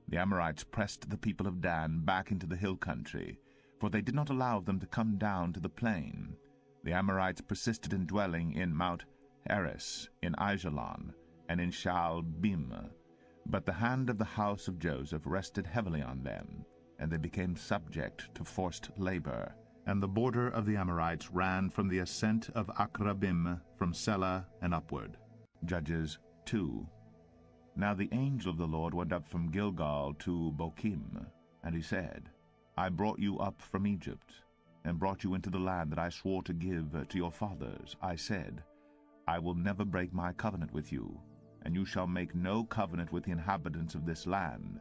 The Amorites pressed the people of Dan back into the hill country, for they did not allow them to come down to the plain. The Amorites persisted in dwelling in Mount Heres, in Aijalon, and in Shaalbim. But the hand of the house of Joseph rested heavily on them, and they became subject to forced labor. And the border of the Amorites ran from the ascent of Akrabim, from Selah and upward. Judges 2. Now the angel of the Lord went up from Gilgal to Bochim, and he said, I brought you up from Egypt, and brought you into the land that I swore to give to your fathers. I said, I will never break my covenant with you, and you shall make no covenant with the inhabitants of this land.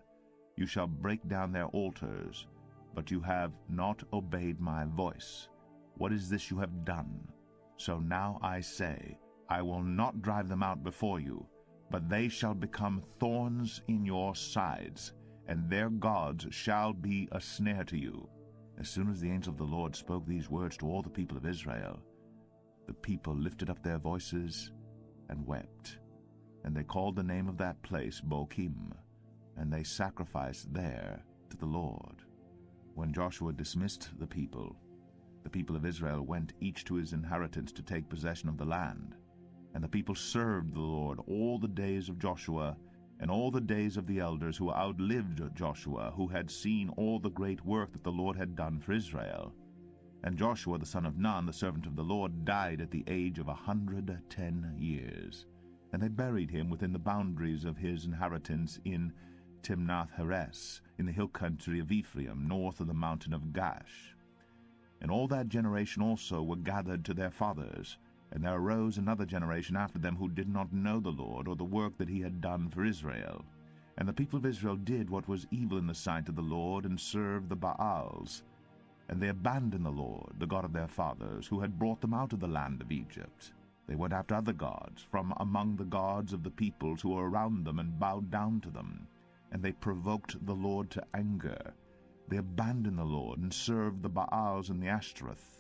You shall break down their altars, but you have not obeyed my voice. What is this you have done? So now I say, I will not drive them out before you, but they shall become thorns in your sides, and their gods shall be a snare to you. As soon as the angel of the Lord spoke these words to all the people of Israel, the people lifted up their voices and wept. And they called the name of that place Bochim, and they sacrificed there to the Lord. When Joshua dismissed the people of Israel went each to his inheritance to take possession of the land. And the people served the Lord all the days of Joshua, and all the days of the elders who outlived Joshua, who had seen all the great work that the Lord had done for Israel. And Joshua the son of Nun, the servant of the Lord, died at the age of 110 years. And they buried him within the boundaries of his inheritance in Timnath-Heres, in the hill country of Ephraim, north of the mountain of Gash. And all that generation also were gathered to their fathers, and there arose another generation after them who did not know the Lord, or the work that he had done for Israel. And the people of Israel did what was evil in the sight of the Lord, and served the Baals. And they abandoned the Lord, the God of their fathers, who had brought them out of the land of Egypt. They went after other gods from among the gods of the peoples who were around them, and bowed down to them. And they provoked the Lord to anger. They abandoned the Lord, and served the Baals and the Ashtoreth.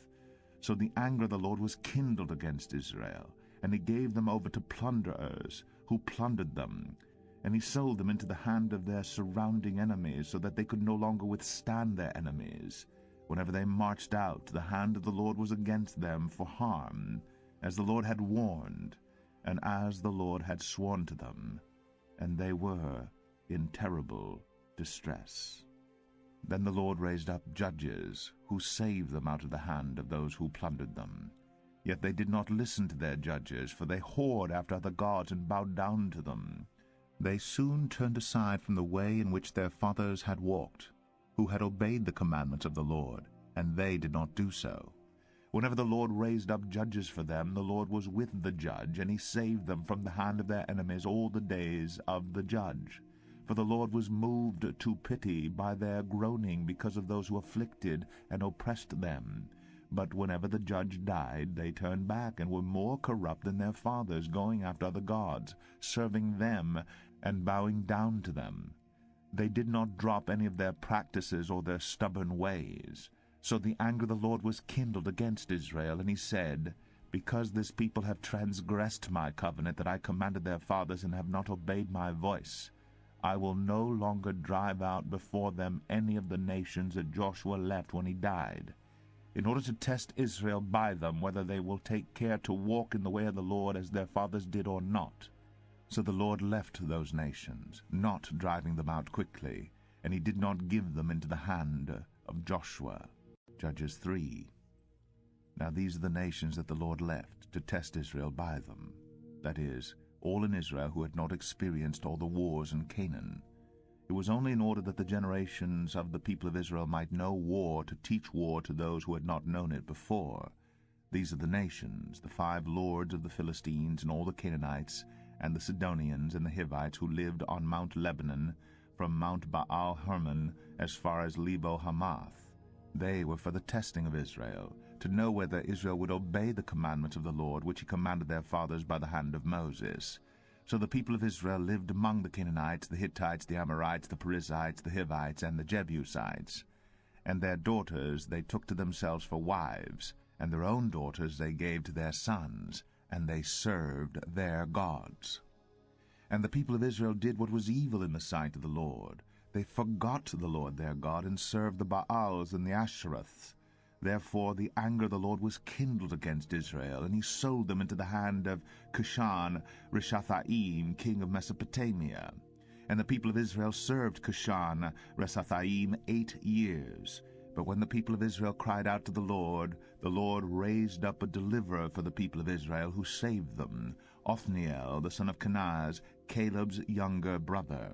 So the anger of the Lord was kindled against Israel, and he gave them over to plunderers, who plundered them. And he sold them into the hand of their surrounding enemies, so that they could no longer withstand their enemies. Whenever they marched out, the hand of the Lord was against them for harm, as the Lord had warned, and as the Lord had sworn to them, and they were in terrible distress. Then the Lord raised up judges, who saved them out of the hand of those who plundered them. Yet they did not listen to their judges, for they whored after other gods and bowed down to them. They soon turned aside from the way in which their fathers had walked, who had obeyed the commandments of the Lord, and they did not do so. Whenever the Lord raised up judges for them, the Lord was with the judge, and he saved them from the hand of their enemies all the days of the judge. For the Lord was moved to pity by their groaning because of those who afflicted and oppressed them. But whenever the judge died, they turned back and were more corrupt than their fathers, going after other gods, serving them and bowing down to them. They did not drop any of their practices or their stubborn ways. So the anger of the Lord was kindled against Israel, and he said, Because this people have transgressed my covenant that I commanded their fathers, and have not obeyed my voice, I will no longer drive out before them any of the nations that Joshua left when he died, in order to test Israel by them, whether they will take care to walk in the way of the Lord as their fathers did or not. So the Lord left those nations, not driving them out quickly, and he did not give them into the hand of Joshua. Judges 3. Now these are the nations that the Lord left, to test Israel by them, that is, all in Israel who had not experienced all the wars in Canaan. It was only in order that the generations of the people of Israel might know war, to teach war to those who had not known it before. These are the nations, the 5 lords of the Philistines, and all the Canaanites, and the Sidonians, and the Hivites, who lived on Mount Lebanon, from Mount Baal-Hermon as far as Lebo-Hamath. They were for the testing of Israel, to know whether Israel would obey the commandments of the Lord, which he commanded their fathers by the hand of Moses. So the people of Israel lived among the Canaanites, the Hittites, the Amorites, the Perizzites, the Hivites, and the Jebusites. And their daughters they took to themselves for wives, and their own daughters they gave to their sons, and they served their gods. And the people of Israel did what was evil in the sight of the Lord. They forgot the Lord their God, and served the Baals and the Ashereths. Therefore the anger of the Lord was kindled against Israel, and he sold them into the hand of Cushan-Rishathaim, king of Mesopotamia. And the people of Israel served Cushan-Rishathaim 8 years. But when the people of Israel cried out to the Lord raised up a deliverer for the people of Israel, who saved them, Othniel, the son of Kenaz, Caleb's younger brother.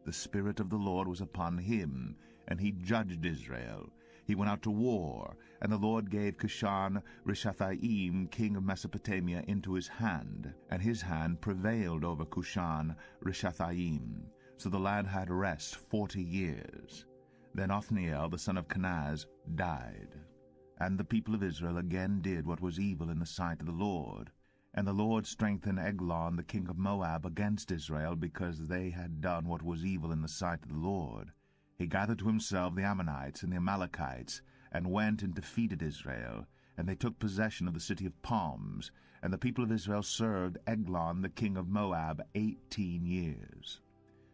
The Spirit of the Lord was upon him, and he judged Israel. He went out to war, and the Lord gave Cushan-Rishathaim, king of Mesopotamia, into his hand, and his hand prevailed over Cushan-Rishathaim. So the land had rest 40 years. Then Othniel, the son of Kenaz, died. And the people of Israel again did what was evil in the sight of the Lord. And the Lord strengthened Eglon, the king of Moab, against Israel, because they had done what was evil in the sight of the Lord. He gathered to himself the Ammonites and the Amalekites, and went and defeated Israel. And they took possession of the city of palms. And the people of Israel served Eglon, the king of Moab, 18 years.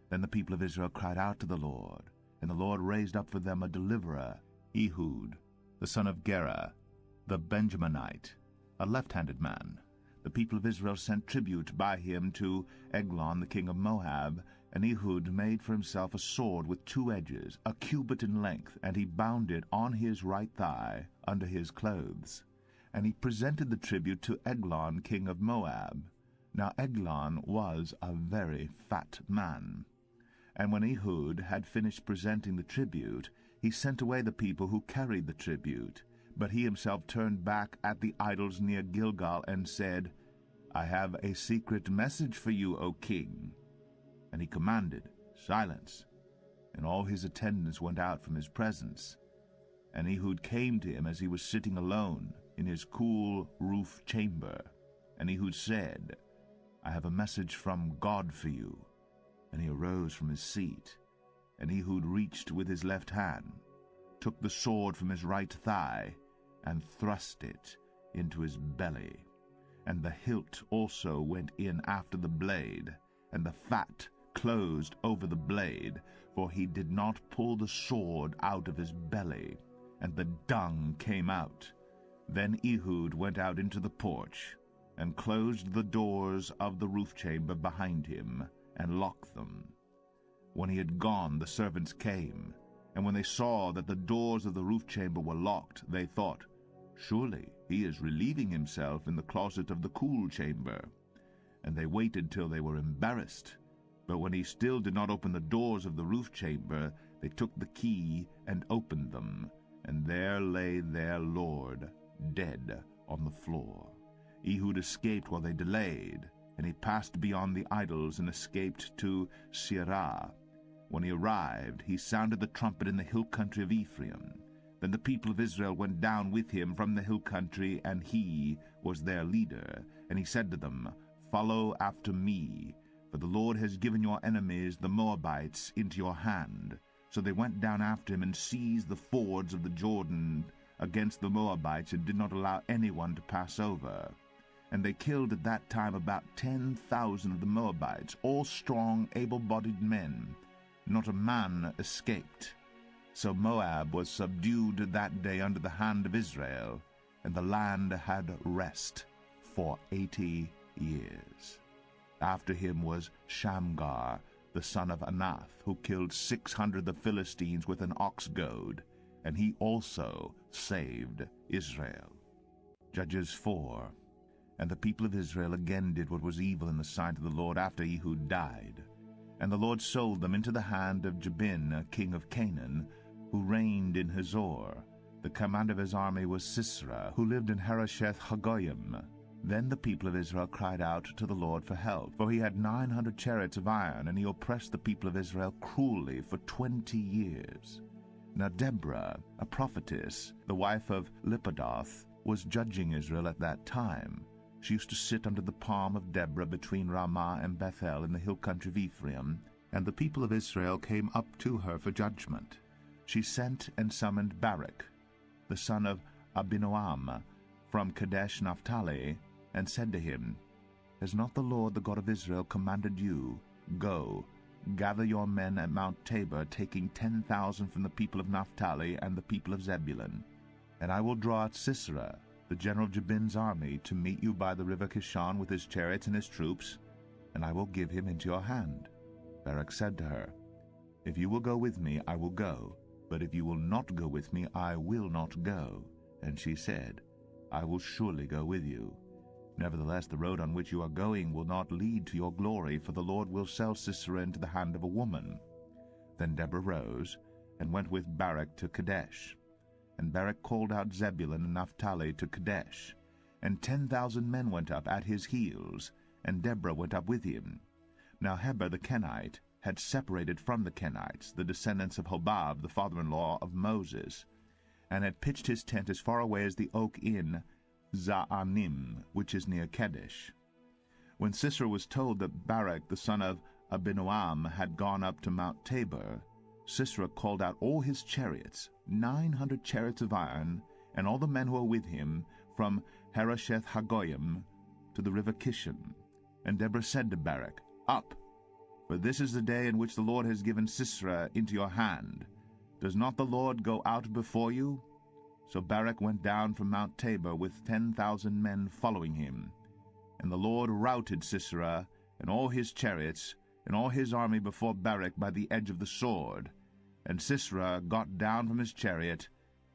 Then the people of Israel cried out to the Lord, and the Lord raised up for them a deliverer, Ehud, the son of Gera, the Benjaminite, a left-handed man. The people of Israel sent tribute by him to Eglon, the king of Moab, and Ehud made for himself a sword with 2 edges, a cubit in length, and he bound it on his right thigh under his clothes. And he presented the tribute to Eglon, king of Moab. Now Eglon was a very fat man. And when Ehud had finished presenting the tribute, he sent away the people who carried the tribute. But he himself turned back at the idols near Gilgal, and said, I have a secret message for you, O king. And he commanded, Silence. And all his attendants went out from his presence. And Ehud came to him as he was sitting alone in his cool roof chamber. And Ehud said, I have a message from God for you. And he arose from his seat. And Ehud reached with his left hand, took the sword from his right thigh, and thrust it into his belly. And the hilt also went in after the blade, and the fat closed over the blade, for he did not pull the sword out of his belly, and the dung came out. Then Ehud went out into the porch, and closed the doors of the roof chamber behind him, and locked them. When he had gone, the servants came, and when they saw that the doors of the roof chamber were locked, they thought, Surely he is relieving himself in the closet of the cool chamber. And they waited till they were embarrassed. But when he still did not open the doors of the roof chamber, they took the key and opened them, and there lay their lord, dead on the floor. Ehud escaped while they delayed, and he passed beyond the idols and escaped to Seirah. When he arrived, he sounded the trumpet in the hill country of Ephraim. Then the people of Israel went down with him from the hill country, and he was their leader. And he said to them, Follow after me, for the Lord has given your enemies, the Moabites, into your hand. So they went down after him and seized the fords of the Jordan against the Moabites, and did not allow anyone to pass over. And they killed at that time about 10,000 of the Moabites, all strong, able-bodied men. Not a man escaped. So Moab was subdued that day under the hand of Israel, and the land had rest for 80 years. After him was Shamgar, the son of Anath, who killed 600 of the Philistines with an ox goad, and he also saved Israel. Judges 4. And the people of Israel again did what was evil in the sight of the Lord after Ehud died. And the Lord sold them into the hand of Jabin, king of Canaan, who reigned in Hazor. The commander of his army was Sisera, who lived in Harosheth Hagoyim. Then the people of Israel cried out to the Lord for help, for he had 900 chariots of iron, and he oppressed the people of Israel cruelly for 20 years. Now Deborah, a prophetess, the wife of Lapidoth, was judging Israel at that time. She used to sit under the palm of Deborah between Ramah and Bethel in the hill country of Ephraim, and the people of Israel came up to her for judgment. She sent and summoned Barak, the son of Abinoam, from Kadesh Naphtali, and said to him, Has not the Lord, the God of Israel, commanded you, Go, gather your men at Mount Tabor, taking 10,000 from the people of Naphtali and the people of Zebulun? And I will draw out Sisera, the general of Jabin's army, to meet you by the river Kishon with his chariots and his troops, and I will give him into your hand. Barak said to her, If you will go with me, I will go, but if you will not go with me, I will not go. And she said, I will surely go with you. Nevertheless, the road on which you are going will not lead to your glory, for the Lord will sell Sisera into the hand of a woman. Then Deborah rose, and went with Barak to Kadesh. And Barak called out Zebulun and Naphtali to Kadesh. And 10,000 men went up at his heels, and Deborah went up with him. Now Heber the Kenite had separated from the Kenites, the descendants of Hobab, the father-in-law of Moses, and had pitched his tent as far away as the oak in Zaanim, which is near Kadesh. When Sisera was told that Barak the son of Abinoam had gone up to Mount Tabor, Sisera called out all his chariots, 900 chariots of iron, and all the men who were with him, from Harosheth Hagoyim to the river Kishon. And Deborah said to Barak, Up, for this is the day in which the Lord has given Sisera into your hand. Does not the Lord go out before you? So Barak went down from Mount Tabor with 10,000 men following him. And the Lord routed Sisera and all his chariots and all his army before Barak by the edge of the sword. And Sisera got down from his chariot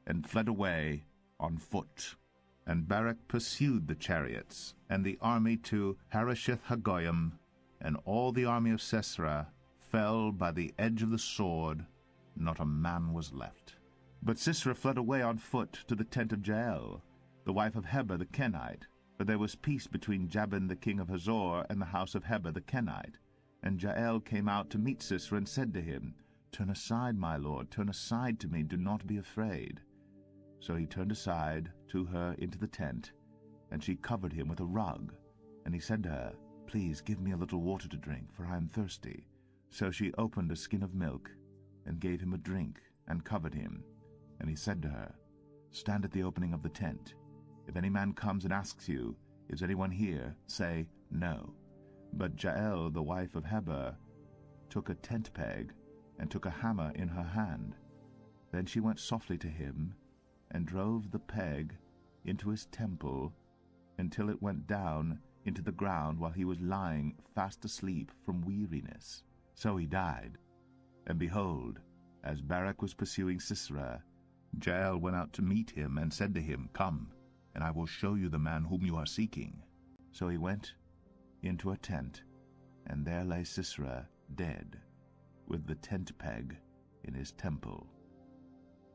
and fled away on foot. And Barak pursued the chariots and the army to Harosheth Hagoyim, and all the army of Sisera fell by the edge of the sword, not a man was left. But Sisera fled away on foot to the tent of Jael, the wife of Heber the Kenite, for there was peace between Jabin the king of Hazor and the house of Heber the Kenite. And Jael came out to meet Sisera and said to him, Turn aside, my lord, turn aside to me, do not be afraid. So he turned aside to her into the tent, and she covered him with a rug. And he said to her, Please give me a little water to drink, for I am thirsty. So she opened a skin of milk, and gave him a drink, and covered him. And he said to her, Stand at the opening of the tent. If any man comes and asks you, Is anyone here? Say, No. But Jael, the wife of Heber, took a tent peg, and took a hammer in her hand. Then she went softly to him, and drove the peg into his temple until it went down into the ground while he was lying fast asleep from weariness. So he died. And behold, as Barak was pursuing Sisera, Jael went out to meet him and said to him, Come, and I will show you the man whom you are seeking. So he went into a tent, and there lay Sisera dead, with the tent peg in his temple.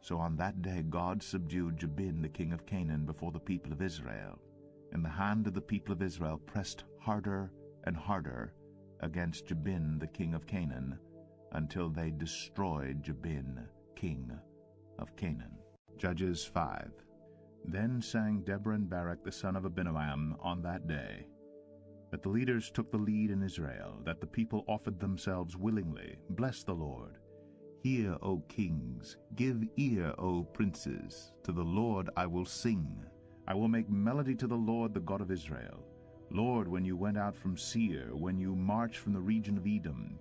So on that day God subdued Jabin the king of Canaan before the people of Israel, and the hand of the people of Israel pressed harder and harder against Jabin the king of Canaan, until they destroyed Jabin king of Canaan. Judges 5. Then sang Deborah and Barak the son of Abinoam on that day, that the leaders took the lead in Israel, that the people offered themselves willingly. Bless the Lord. Hear, O kings, give ear, O princes, to the Lord I will sing. I will make melody to the Lord, the God of Israel. Lord, when you went out from Seir, when you marched from the region of Edom,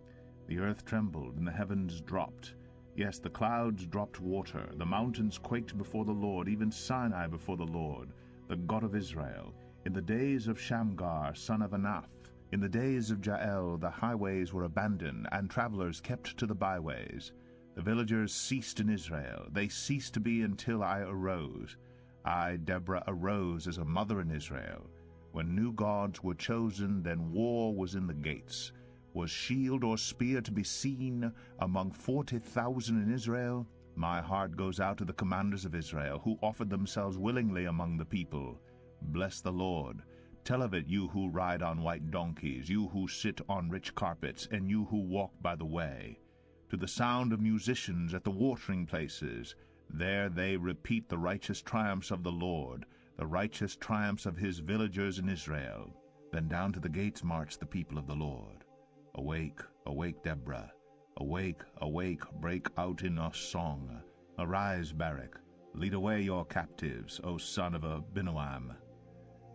the earth trembled and the heavens dropped. Yes, the clouds dropped water, the mountains quaked before the Lord, even Sinai before the Lord, the God of Israel. In the days of Shamgar, son of Anath, in the days of Jael, the highways were abandoned, and travelers kept to the byways. The villagers ceased in Israel. They ceased to be until I arose. I, Deborah, arose as a mother in Israel. When new gods were chosen, then war was in the gates. Was shield or spear to be seen among 40,000 in Israel? My heart goes out to the commanders of Israel, who offered themselves willingly among the people. Bless the Lord. Tell of it, you who ride on white donkeys, you who sit on rich carpets, and you who walk by the way. To the sound of musicians at the watering places, there they repeat the righteous triumphs of the Lord, the righteous triumphs of his villagers in Israel. Then down to the gates marched the people of the Lord. Awake, awake, Deborah. Awake, awake, break out in a song. Arise, Barak. Lead away your captives, O son of Abinoam.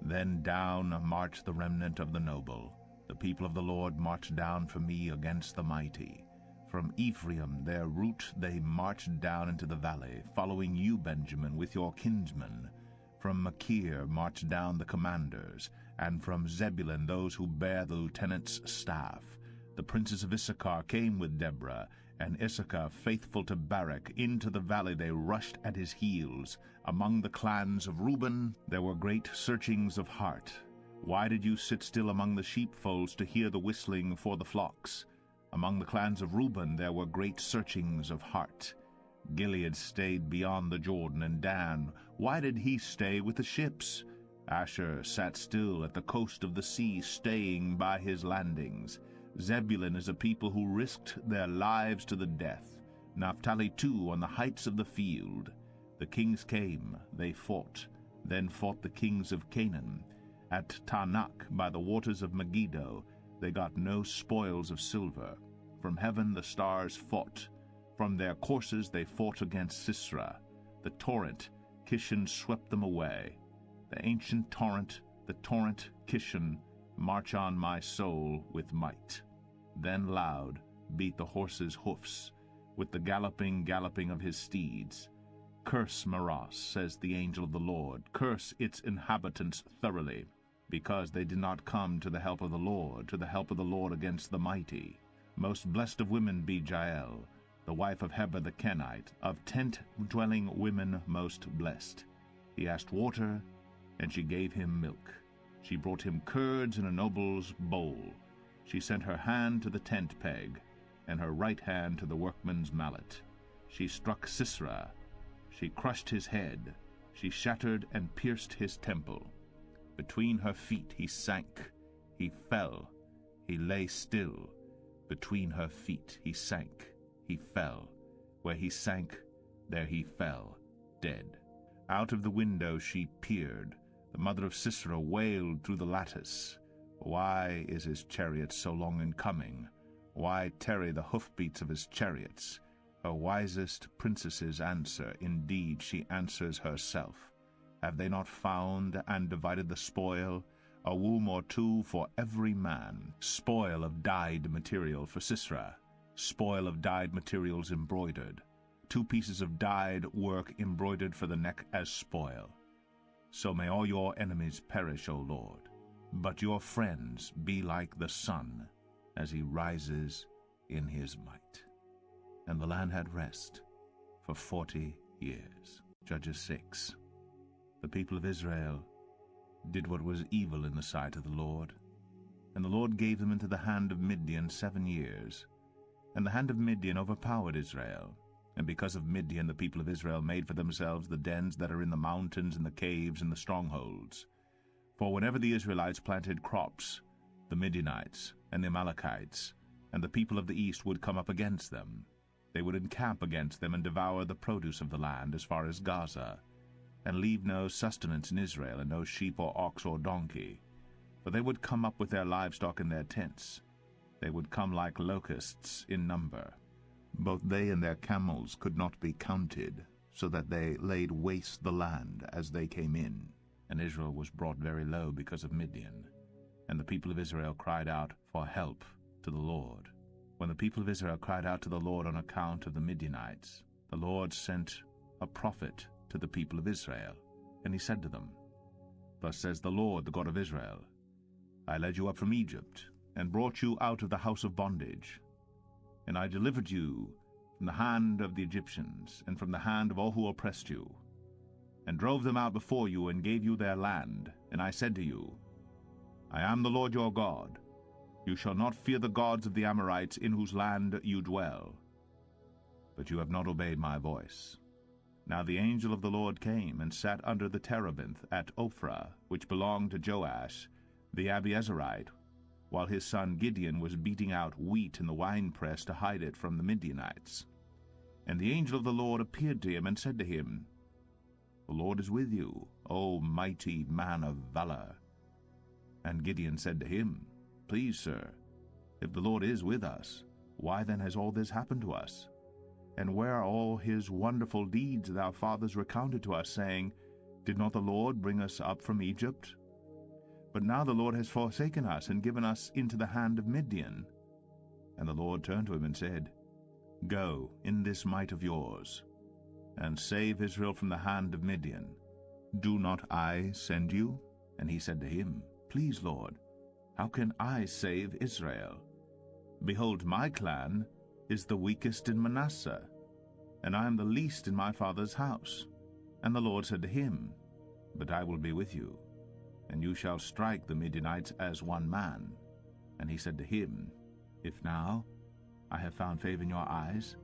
Then down marched the remnant of the noble. The people of the Lord marched down for me against the mighty. From Ephraim, their root, they marched down into the valley, following you, Benjamin, with your kinsmen. From Machir marched down the commanders, and from Zebulun those who bear the lieutenant's staff. The princes of Issachar came with Deborah, and Issachar, faithful to Barak, into the valley they rushed at his heels. Among the clans of Reuben there were great searchings of heart. Why did you sit still among the sheepfolds to hear the whistling for the flocks? Among the clans of Reuben there were great searchings of heart. Gilead stayed beyond the Jordan, and Dan, why did he stay with the ships? Asher sat still at the coast of the sea, staying by his landings. Zebulun is a people who risked their lives to the death. Naphtali too on the heights of the field. The kings came, they fought. Then fought the kings of Canaan. At Tanakh by the waters of Megiddo they got no spoils of silver. From heaven the stars fought. From their courses they fought against Sisera. The torrent Kishon swept them away. The ancient torrent, the torrent Kishon, march on my soul with might. Then loud beat the horses' hoofs, with the galloping of his steeds. Curse Meroz, says the angel of the Lord, curse its inhabitants thoroughly, because they did not come to the help of the Lord against the mighty. Most blessed of women be Jael, the wife of Heber the Kenite, of tent-dwelling women most blessed. He asked water, and she gave him milk. She brought him curds in a noble's bowl. She sent her hand to the tent peg, and her right hand to the workman's mallet. She struck Sisera. She crushed his head. She shattered and pierced his temple. Between her feet he sank. He fell. He lay still. Between her feet he sank. He fell. Where he sank, there he fell, dead. Out of the window she peered. The mother of Sisera wailed through the lattice. Why is his chariot so long in coming? Why tarry the hoofbeats of his chariots? Her wisest princesses answer. Indeed, she answers herself. Have they not found and divided the spoil? A womb or two for every man. Spoil of dyed material for Sisera. spoil of dyed materials embroidered, 2 pieces of dyed work embroidered for the neck as spoil. So may all your enemies perish, O Lord, but your friends be like the sun as he rises in his might. And the land had rest for 40 years. Judges 6. The people of Israel did what was evil in the sight of the Lord, and the Lord gave them into the hand of Midian 7 years. And the hand of Midian overpowered Israel. And because of Midian the people of Israel made for themselves the dens that are in the mountains and the caves and the strongholds. For whenever the Israelites planted crops, the Midianites and the Amalekites and the people of the east would come up against them. They would encamp against them and devour the produce of the land as far as Gaza, and leave no sustenance in Israel, and no sheep or ox or donkey. For they would come up with their livestock in their tents. They would come like locusts in number. Both they and their camels could not be counted, so that they laid waste the land as they came in. And Israel was brought very low because of Midian. And the people of Israel cried out for help to the Lord. When the people of Israel cried out to the Lord on account of the Midianites, the Lord sent a prophet to the people of Israel. And he said to them, Thus says the Lord, the God of Israel, I led you up from Egypt, and brought you out of the house of bondage. And I delivered you from the hand of the Egyptians, and from the hand of all who oppressed you, and drove them out before you, and gave you their land. And I said to you, I am the Lord your God. You shall not fear the gods of the Amorites in whose land you dwell. But you have not obeyed my voice. Now the angel of the Lord came and sat under the terebinth at Ophrah, which belonged to Joash the Abiezerite, while his son Gideon was beating out wheat in the winepress to hide it from the Midianites. And the angel of the Lord appeared to him and said to him, The Lord is with you, O mighty man of valor. And Gideon said to him, Please, sir, if the Lord is with us, why then has all this happened to us? And where are all his wonderful deeds that our fathers recounted to us, saying, Did not the Lord bring us up from Egypt? But now the Lord has forsaken us, and given us into the hand of Midian. And the Lord turned to him and said, Go in this might of yours, and save Israel from the hand of Midian. Do not I send you? And he said to him, Please, Lord, how can I save Israel? Behold, my clan is the weakest in Manasseh, and I am the least in my father's house. And the Lord said to him, But I will be with you, and you shall strike the Midianites as one man. And he said to him, If now I have found favor in your eyes,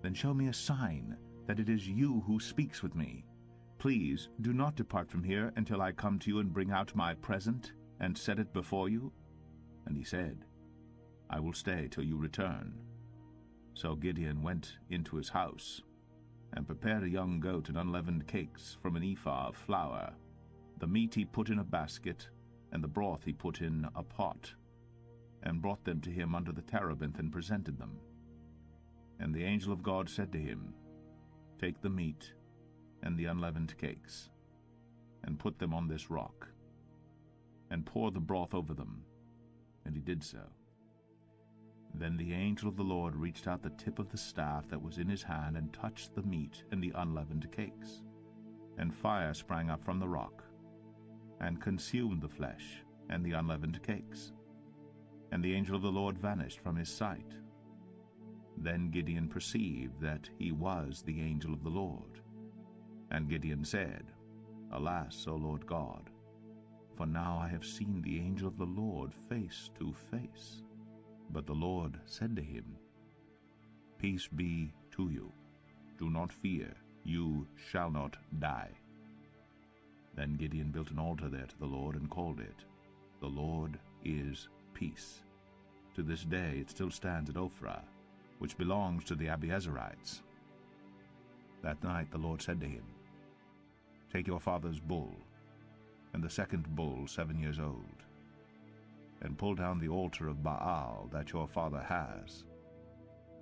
then show me a sign that it is you who speaks with me. Please do not depart from here until I come to you and bring out my present and set it before you. And he said, I will stay till you return. So Gideon went into his house, and prepared a young goat and unleavened cakes from an ephah of flour. The meat he put in a basket, and the broth he put in a pot, and brought them to him under the terebinth, and presented them. And the angel of God said to him, Take the meat and the unleavened cakes, and put them on this rock, and pour the broth over them. And he did so. Then the angel of the Lord reached out the tip of the staff that was in his hand, and touched the meat and the unleavened cakes. And fire sprang up from the rock, and consumed the flesh and the unleavened cakes. And the angel of the Lord vanished from his sight. Then Gideon perceived that he was the angel of the Lord. And Gideon said, Alas, O Lord God, for now I have seen the angel of the Lord face to face. But the Lord said to him, Peace be to you. Do not fear, you shall not die. Then Gideon built an altar there to the Lord, and called it, The Lord is Peace. To this day it still stands at Ophrah, which belongs to the Abiezerites. That night the Lord said to him, Take your father's bull, and the second bull 7 years old, and pull down the altar of Baal that your father has,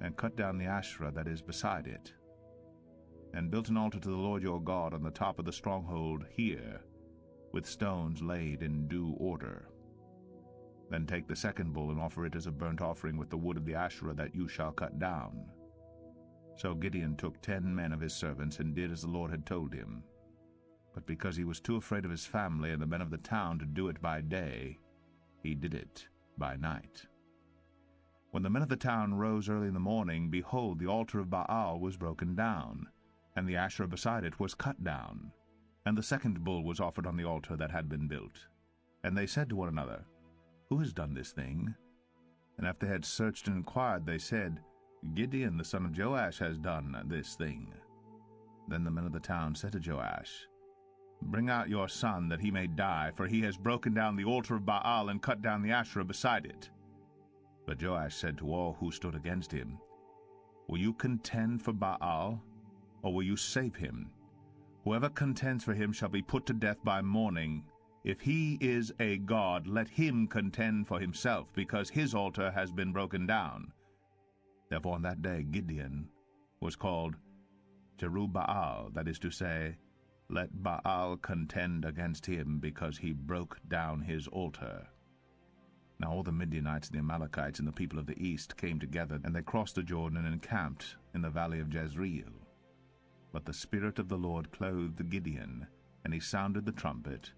and cut down the Asherah that is beside it, and build an altar to the Lord your God on the top of the stronghold here, with stones laid in due order. Then take the second bull and offer it as a burnt offering with the wood of the Asherah that you shall cut down." So Gideon took 10 men of his servants and did as the Lord had told him. But because he was too afraid of his family and the men of the town to do it by day, he did it by night. When the men of the town rose early in the morning, behold, the altar of Baal was broken down, and the Asherah beside it was cut down, and the second bull was offered on the altar that had been built. And they said to one another, "Who has done this thing?" And after they had searched and inquired, they said, "Gideon the son of Joash has done this thing." Then the men of the town said to Joash, "Bring out your son, that he may die, for he has broken down the altar of Baal and cut down the Asherah beside it." But Joash said to all who stood against him, "Will you contend for Baal, or will you save him? Whoever contends for him shall be put to death by morning. If he is a god, let him contend for himself, because his altar has been broken down." Therefore on that day Gideon was called Jerubbaal, that is to say, "Let Baal contend against him, because he broke down his altar." Now all the Midianites and the Amalekites and the people of the east came together, and they crossed the Jordan and encamped in the valley of Jezreel. But the Spirit of the Lord clothed Gideon, and he sounded the trumpet,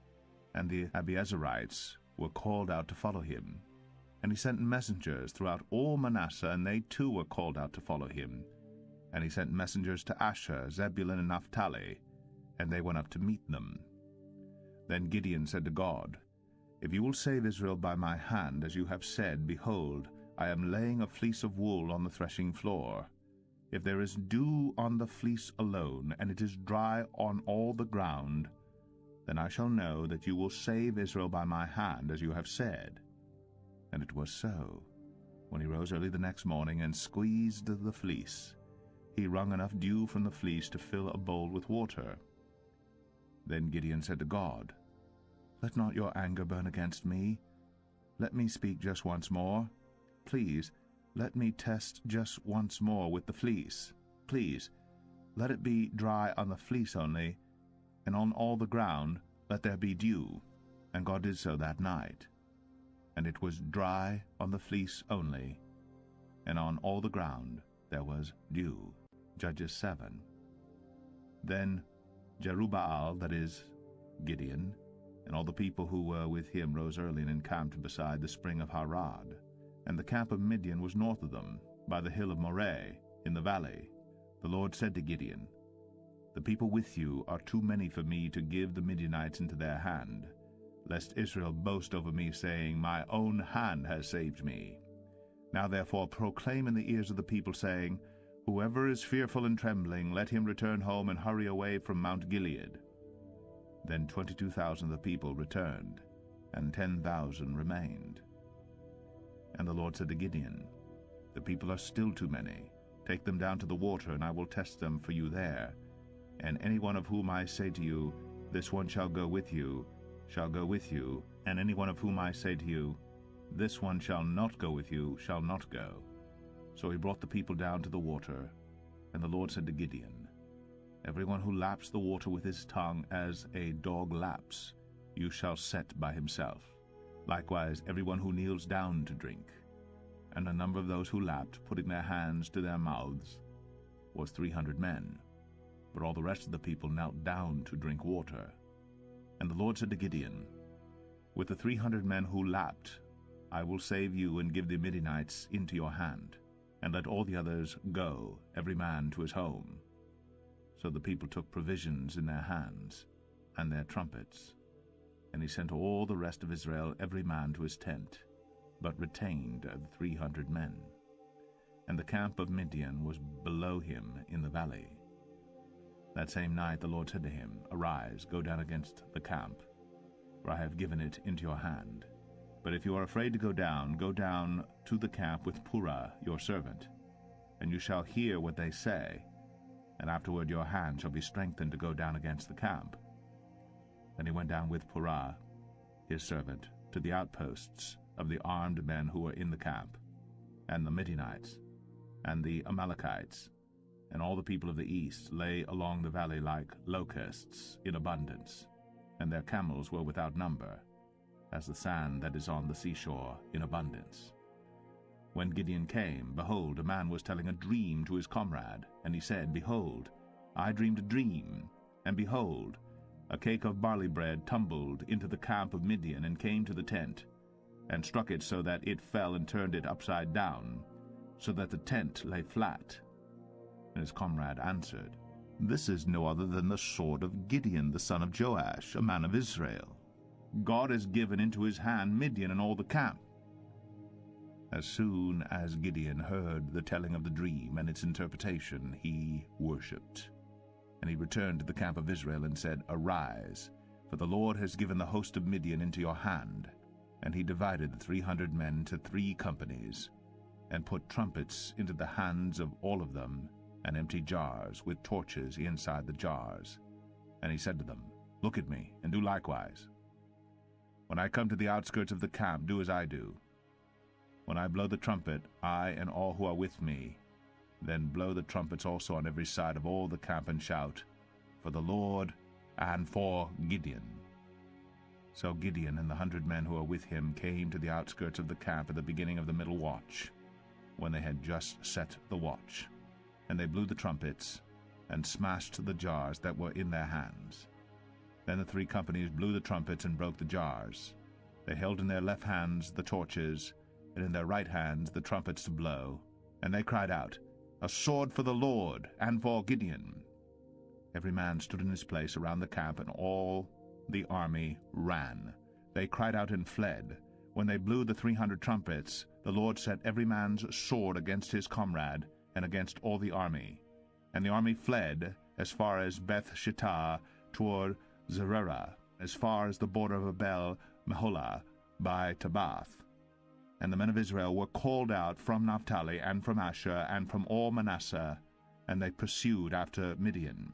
and the Abiezerites were called out to follow him. And he sent messengers throughout all Manasseh, and they too were called out to follow him. And he sent messengers to Asher, Zebulun, and Naphtali, and they went up to meet them. Then Gideon said to God, "If you will save Israel by my hand, as you have said, behold, I am laying a fleece of wool on the threshing floor. If there is dew on the fleece alone, and it is dry on all the ground, then I shall know that you will save Israel by my hand, as you have said." And it was so. When he rose early the next morning and squeezed the fleece, he wrung enough dew from the fleece to fill a bowl with water. Then Gideon said to God, "Let not your anger burn against me. Let me speak just once more. Please, let me test just once more with the fleece. Please, let it be dry on the fleece only, and on all the ground let there be dew." And God did so that night. And it was dry on the fleece only, and on all the ground there was dew. Judges 7. Then Jerubbaal, that is, Gideon, and all the people who were with him rose early and encamped beside the spring of Harod. And the camp of Midian was north of them, by the hill of Moreh, in the valley. The Lord said to Gideon, "The people with you are too many for me to give the Midianites into their hand, lest Israel boast over me, saying, My own hand has saved me. Now therefore proclaim in the ears of the people, saying, Whoever is fearful and trembling, let him return home and hurry away from Mount Gilead." Then 22,000 of the people returned, and 10,000 remained. And the Lord said to Gideon, "The people are still too many. Take them down to the water, and I will test them for you there. And any one of whom I say to you, This one shall go with you, shall go with you, and any one of whom I say to you, This one shall not go with you, shall not go." So he brought the people down to the water, and the Lord said to Gideon, "Everyone who laps the water with his tongue as a dog laps, you shall set by himself. Likewise everyone who kneels down to drink." And the number of those who lapped, putting their hands to their mouths, was 300 men. But all the rest of the people knelt down to drink water. And the Lord said to Gideon, "With the 300 men who lapped, I will save you and give the Midianites into your hand. And let all the others go, every man to his home." So the people took provisions in their hands, and their trumpets. And he sent all the rest of Israel, every man to his tent, but retained the 300 men. And the camp of Midian was below him in the valley. That same night the Lord said to him, "Arise, go down against the camp, for I have given it into your hand. But if you are afraid to go down to the camp with Purah your servant, and you shall hear what they say, and afterward your hand shall be strengthened to go down against the camp." Then he went down with Purah his servant to the outposts of the armed men who were in the camp, and the Midianites, and the Amalekites, and all the people of the east lay along the valley like locusts in abundance, and their camels were without number. as the sand that is on the seashore in abundance. When Gideon came, behold, a man was telling a dream to his comrade, and he said, Behold, I dreamed a dream, and behold, a cake of barley bread tumbled into the camp of Midian and came to the tent, and struck it so that it fell and turned it upside down, so that the tent lay flat. And his comrade answered, This is no other than the sword of Gideon the son of Joash, a man of Israel. God has given into his hand Midian and all the camp. As soon as Gideon heard the telling of the dream and its interpretation, he worshipped. And he returned to the camp of Israel and said, Arise, for the Lord has given the host of Midian into your hand. And he divided the 300 men into 3 companies, and put trumpets into the hands of all of them, and empty jars with torches inside the jars. And he said to them, Look at me, and do likewise. When I come to the outskirts of the camp, do as I do. When I blow the trumpet, I and all who are with me, then blow the trumpets also on every side of all the camp, and shout, For the Lord and for Gideon. So Gideon and the 100 men who were with him came to the outskirts of the camp at the beginning of the middle watch, when they had just set the watch. And they blew the trumpets, and smashed the jars that were in their hands. Then the 3 companies blew the trumpets and broke the jars. They held in their left hands the torches, and in their right hands the trumpets to blow. And they cried out, A sword for the Lord, and for Gideon. Every man stood in his place around the camp, and all the army ran. They cried out and fled. When they blew the 300 trumpets, the Lord set every man's sword against his comrade, and against all the army. And the army fled as far as Beth-shittah toward Zererah, as far as the border of Abel-meholah by Tabbath. And the men of Israel were called out from Naphtali, and from Asher, and from all Manasseh, and they pursued after Midian.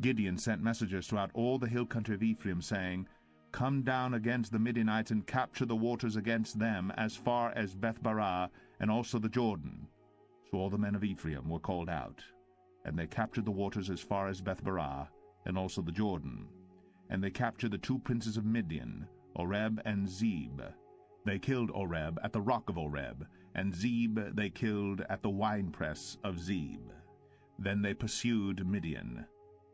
Gideon sent messengers throughout all the hill country of Ephraim, saying, Come down against the Midianites, and capture the waters against them, as far as Beth-barah, and also the Jordan. So all the men of Ephraim were called out, and they captured the waters as far as Beth-barah, and also the Jordan. And they captured the 2 princes of Midian, Oreb and Zeb. They killed Oreb at the rock of Oreb, and Zeb they killed at the winepress of Zeb. Then they pursued Midian,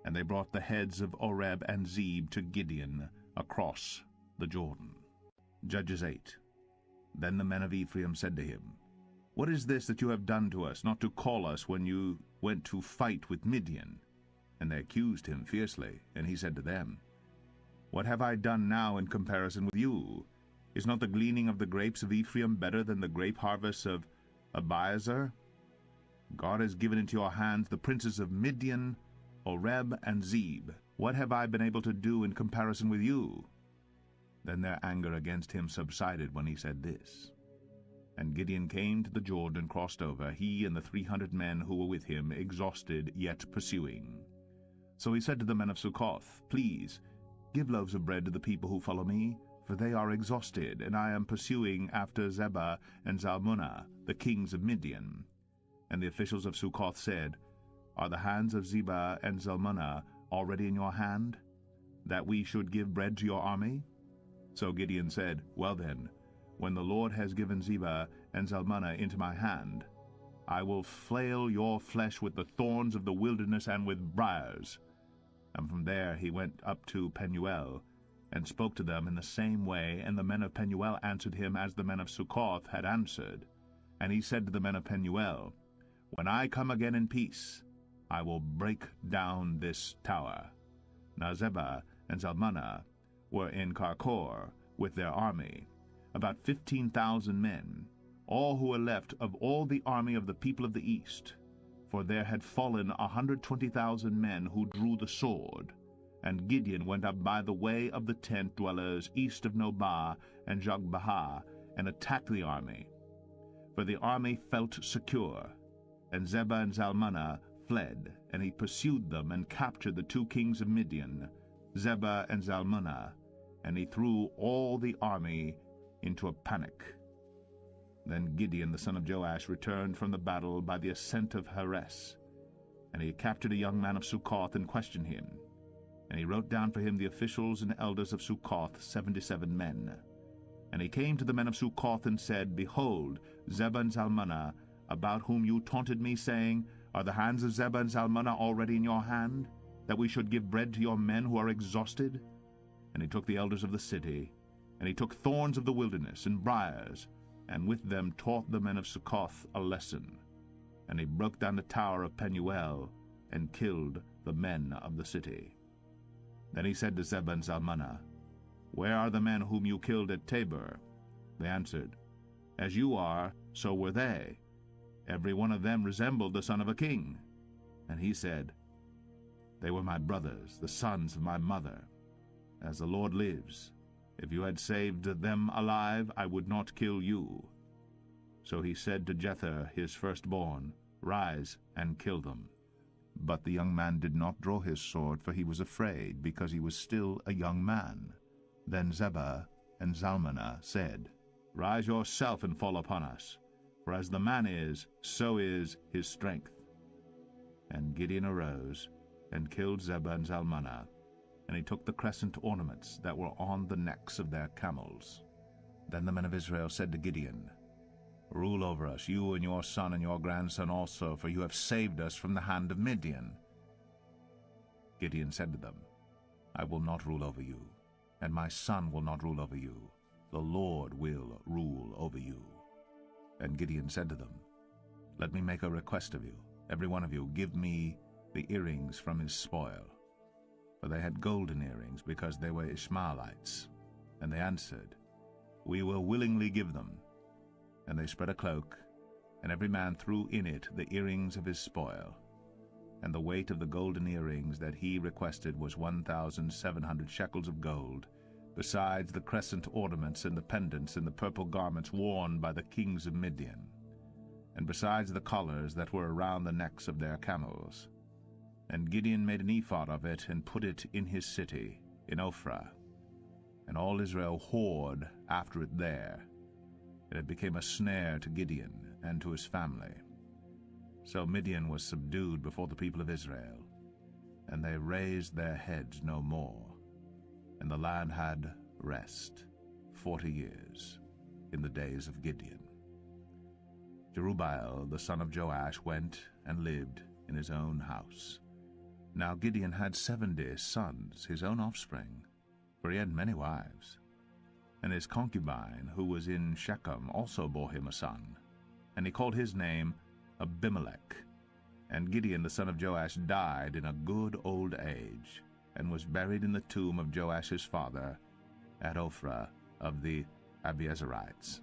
and they brought the heads of Oreb and Zeb to Gideon across the Jordan. Judges 8. Then the men of Ephraim said to him, What is this that you have done to us, not to call us when you went to fight with Midian? And they accused him fiercely, and he said to them, What have I done now in comparison with you? Is not the gleaning of the grapes of Ephraim better than the grape harvests of Abiezer? God has given into your hands the princes of Midian, Oreb and Zeb. What have I been able to do in comparison with you? Then their anger against him subsided when he said this. And Gideon came to the Jordan and crossed over, he and the 300 men who were with him, exhausted yet pursuing. So he said to the men of Succoth, Please, give loaves of bread to the people who follow me, for they are exhausted, and I am pursuing after Zebah and Zalmunna, the kings of Midian. And the officials of Succoth said, Are the hands of Zebah and Zalmunna already in your hand, that we should give bread to your army? So Gideon said, Well then, when the Lord has given Zebah and Zalmunna into my hand, I will flail your flesh with the thorns of the wilderness and with briars. And from there he went up to Penuel, and spoke to them in the same way, and the men of Penuel answered him as the men of Succoth had answered. And he said to the men of Penuel, When I come again in peace, I will break down this tower. Now Zebah and Zalmunna were in Karkor with their army, about 15,000 men, all who were left of all the army of the people of the east. For there had fallen 120,000 men who drew the sword. And Gideon went up by the way of the tent dwellers east of Nobah and Jogbehah, and attacked the army. For the army felt secure, and Zebah and Zalmunna fled, and he pursued them and captured the 2 kings of Midian, Zebah and Zalmunna, and he threw all the army into a panic. Then Gideon the son of Joash returned from the battle by the ascent of Heres, and he captured a young man of Succoth and questioned him. And he wrote down for him the officials and elders of Succoth, 77 men. And he came to the men of Succoth and said, Behold, Zebah and Zalmunna, about whom you taunted me, saying, Are the hands of Zebah and Zalmunna already in your hand, that we should give bread to your men who are exhausted? And he took the elders of the city, and he took thorns of the wilderness and briars, and with them taught the men of Succoth a lesson. And he broke down the tower of Penuel, and killed the men of the city. Then he said to Zebah and Zalmunna, Where are the men whom you killed at Tabor? They answered, As you are, so were they. Every one of them resembled the son of a king. And he said, They were my brothers, the sons of my mother. As the Lord lives, if you had saved them alive, I would not kill you. So he said to Jether, his firstborn, Rise and kill them. But the young man did not draw his sword, for he was afraid, because he was still a young man. Then Zebah and Zalmunna said, Rise yourself and fall upon us, for as the man is, so is his strength. And Gideon arose and killed Zebah and Zalmunna, and he took the crescent ornaments that were on the necks of their camels. Then the men of Israel said to Gideon, Rule over us, you and your son and your grandson also, for you have saved us from the hand of Midian. Gideon said to them, I will not rule over you, and my son will not rule over you. The Lord will rule over you. And Gideon said to them, Let me make a request of you. Every one of you give me the earrings from his spoil. For they had golden earrings, because they were Ishmaelites. And they answered, We will willingly give them. And they spread a cloak, and every man threw in it the earrings of his spoil. And the weight of the golden earrings that he requested was 1,700 shekels of gold, besides the crescent ornaments and the pendants and the purple garments worn by the kings of Midian, and besides the collars that were around the necks of their camels. And Gideon made an ephod of it, and put it in his city, in Ophrah. And all Israel whored after it there, and it became a snare to Gideon and to his family. So Midian was subdued before the people of Israel, and they raised their heads no more. And the land had rest 40 years in the days of Gideon. Jerubbaal the son of Joash went and lived in his own house. Now Gideon had 70 sons, his own offspring, for he had many wives. And his concubine, who was in Shechem, also bore him a son, and he called his name Abimelech. And Gideon the son of Joash died in a good old age, and was buried in the tomb of Joash his father, at Ophrah of the Abiezerites.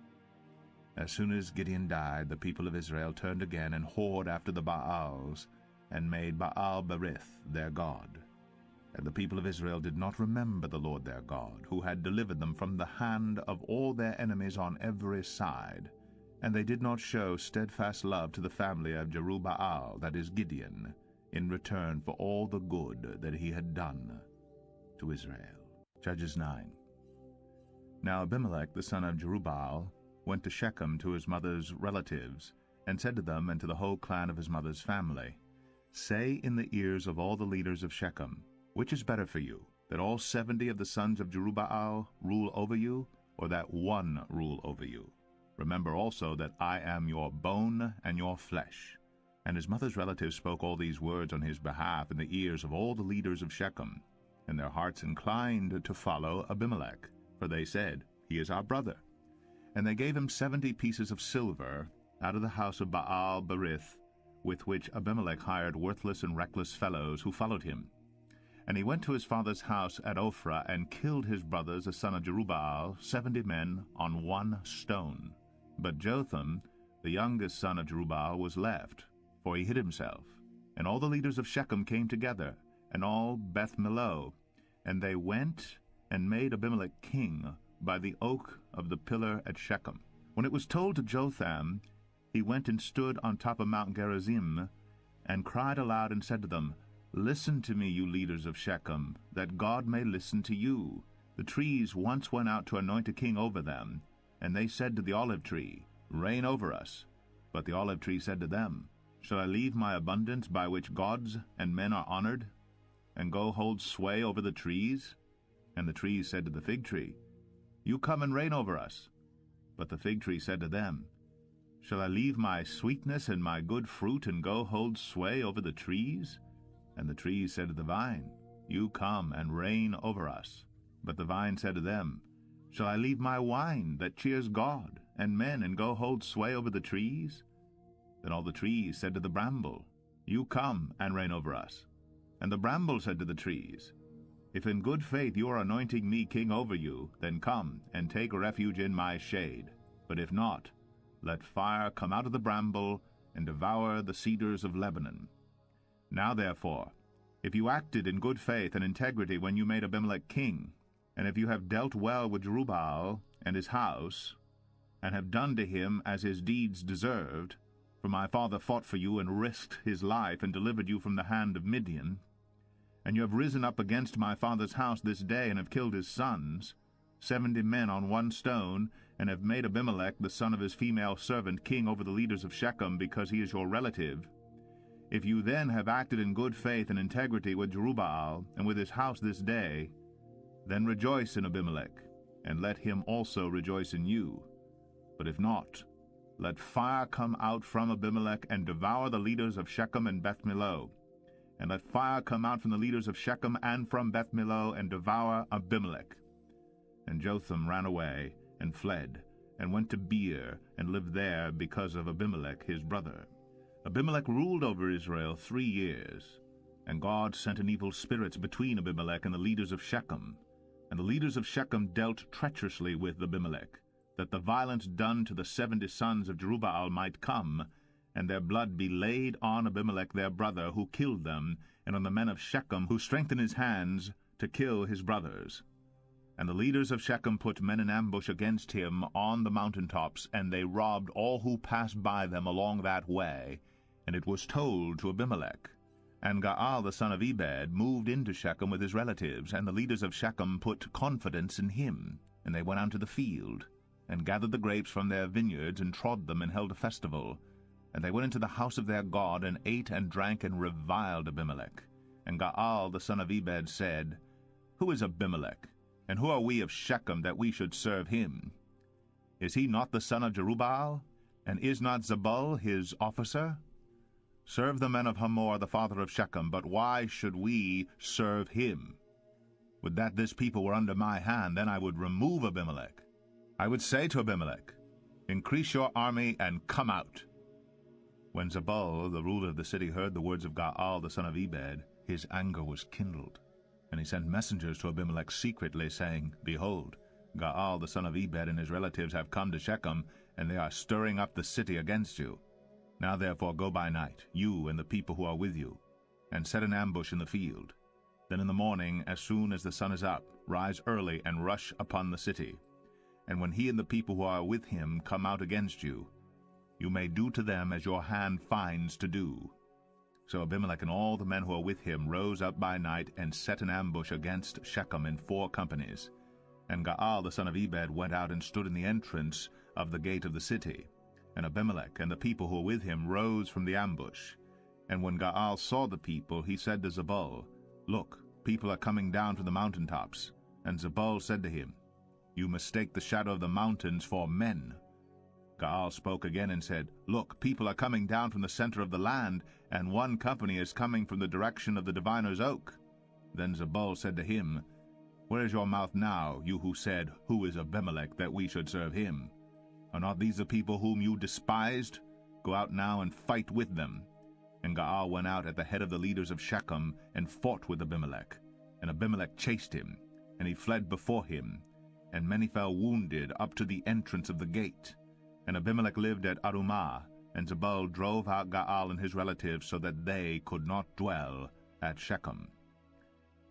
As soon as Gideon died, the people of Israel turned again and whored after the Baals, and made Baal-berith their god. And the people of Israel did not remember the Lord their God, who had delivered them from the hand of all their enemies on every side. And they did not show steadfast love to the family of Jerubbaal, that is Gideon, in return for all the good that he had done to Israel. Judges 9. Now Abimelech the son of Jerubbaal went to Shechem to his mother's relatives, and said to them and to the whole clan of his mother's family, Say in the ears of all the leaders of Shechem, Which is better for you, that all 70 of the sons of Jerubbaal rule over you, or that one rule over you? Remember also that I am your bone and your flesh. And his mother's relatives spoke all these words on his behalf in the ears of all the leaders of Shechem. And their hearts inclined to follow Abimelech, for they said, He is our brother. And they gave him 70 pieces of silver out of the house of Baal-berith, with which Abimelech hired worthless and reckless fellows who followed him. And he went to his father's house at Ophrah, and killed his brothers, the son of Jerubbaal, 70 men on one stone. But Jotham, the youngest son of Jerubbaal, was left, for he hid himself. And all the leaders of Shechem came together, and all Beth-Millo, and they went and made Abimelech king by the oak of the pillar at Shechem. When it was told to Jotham, he went and stood on top of Mount Gerizim, and cried aloud and said to them, Listen to me, you leaders of Shechem, that God may listen to you. The trees once went out to anoint a king over them, and they said to the olive tree, Reign over us. But the olive tree said to them, Shall I leave my abundance by which gods and men are honored, and go hold sway over the trees? And the trees said to the fig tree, You come and reign over us. But the fig tree said to them, Shall I leave my sweetness and my good fruit and go hold sway over the trees? And the trees said to the vine, You come and reign over us. But the vine said to them, Shall I leave my wine that cheers God and men and go hold sway over the trees? Then all the trees said to the bramble, You come and reign over us. And the bramble said to the trees, If in good faith you are anointing me king over you, then come and take refuge in my shade. But if not, let fire come out of the bramble and devour the cedars of Lebanon. Now therefore, if you acted in good faith and integrity when you made Abimelech king, and if you have dealt well with Jerubbaal and his house, and have done to him as his deeds deserved, for my father fought for you and risked his life and delivered you from the hand of Midian, and you have risen up against my father's house this day and have killed his sons, 70 men on one stone, and have made Abimelech, the son of his female servant, king over the leaders of Shechem, because he is your relative. If you then have acted in good faith and integrity with Jerubbaal and with his house this day, then rejoice in Abimelech, and let him also rejoice in you. But if not, let fire come out from Abimelech and devour the leaders of Shechem and Beth-Millo. And let fire come out from the leaders of Shechem and from Beth-Millo and devour Abimelech. And Jotham ran away and fled, and went to Beer, and lived there because of Abimelech his brother. Abimelech ruled over Israel 3 years. And God sent an evil spirit between Abimelech and the leaders of Shechem. And the leaders of Shechem dealt treacherously with Abimelech, that the violence done to the 70 sons of Jerubbaal might come, and their blood be laid on Abimelech their brother, who killed them, and on the men of Shechem, who strengthened his hands to kill his brothers. And the leaders of Shechem put men in ambush against him on the mountaintops, and they robbed all who passed by them along that way. And it was told to Abimelech. And Gaal the son of Ebed moved into Shechem with his relatives, and the leaders of Shechem put confidence in him. And they went out to the field, and gathered the grapes from their vineyards, and trod them, and held a festival. And they went into the house of their God, and ate and drank, and reviled Abimelech. And Gaal the son of Ebed said, Who is Abimelech? And who are we of Shechem, that we should serve him? Is he not the son of Jerubbaal? And is not Zebul his officer? Serve the men of Hamor the father of Shechem, but why should we serve him? Would that this people were under my hand, then I would remove Abimelech. I would say to Abimelech, Increase your army, and come out. When Zebul, the ruler of the city, heard the words of Gaal the son of Ebed, his anger was kindled. And he sent messengers to Abimelech secretly, saying, Behold, Gaal the son of Ebed and his relatives have come to Shechem, and they are stirring up the city against you. Now therefore go by night, you and the people who are with you, and set an ambush in the field. Then in the morning, as soon as the sun is up, rise early and rush upon the city. And when he and the people who are with him come out against you, you may do to them as your hand finds to do. So Abimelech and all the men who are with him rose up by night and set an ambush against Shechem in 4 companies. And Gaal the son of Ebed went out and stood in the entrance of the gate of the city. And Abimelech and the people who were with him rose from the ambush. And when Gaal saw the people, he said to Zebul, Look, people are coming down from the mountaintops. And Zebul said to him, You mistake the shadow of the mountains for men. Gaal spoke again and said, Look, people are coming down from the center of the land, and one company is coming from the direction of the diviner's oak. Then Zebul said to him, Where is your mouth now, you who said, Who is Abimelech, that we should serve him? Are not these the people whom you despised? Go out now and fight with them. And Gaal went out at the head of the leaders of Shechem, and fought with Abimelech. And Abimelech chased him, and he fled before him. And many fell wounded up to the entrance of the gate. And Abimelech lived at Arumah, and Zebul drove out Gaal and his relatives, so that they could not dwell at Shechem.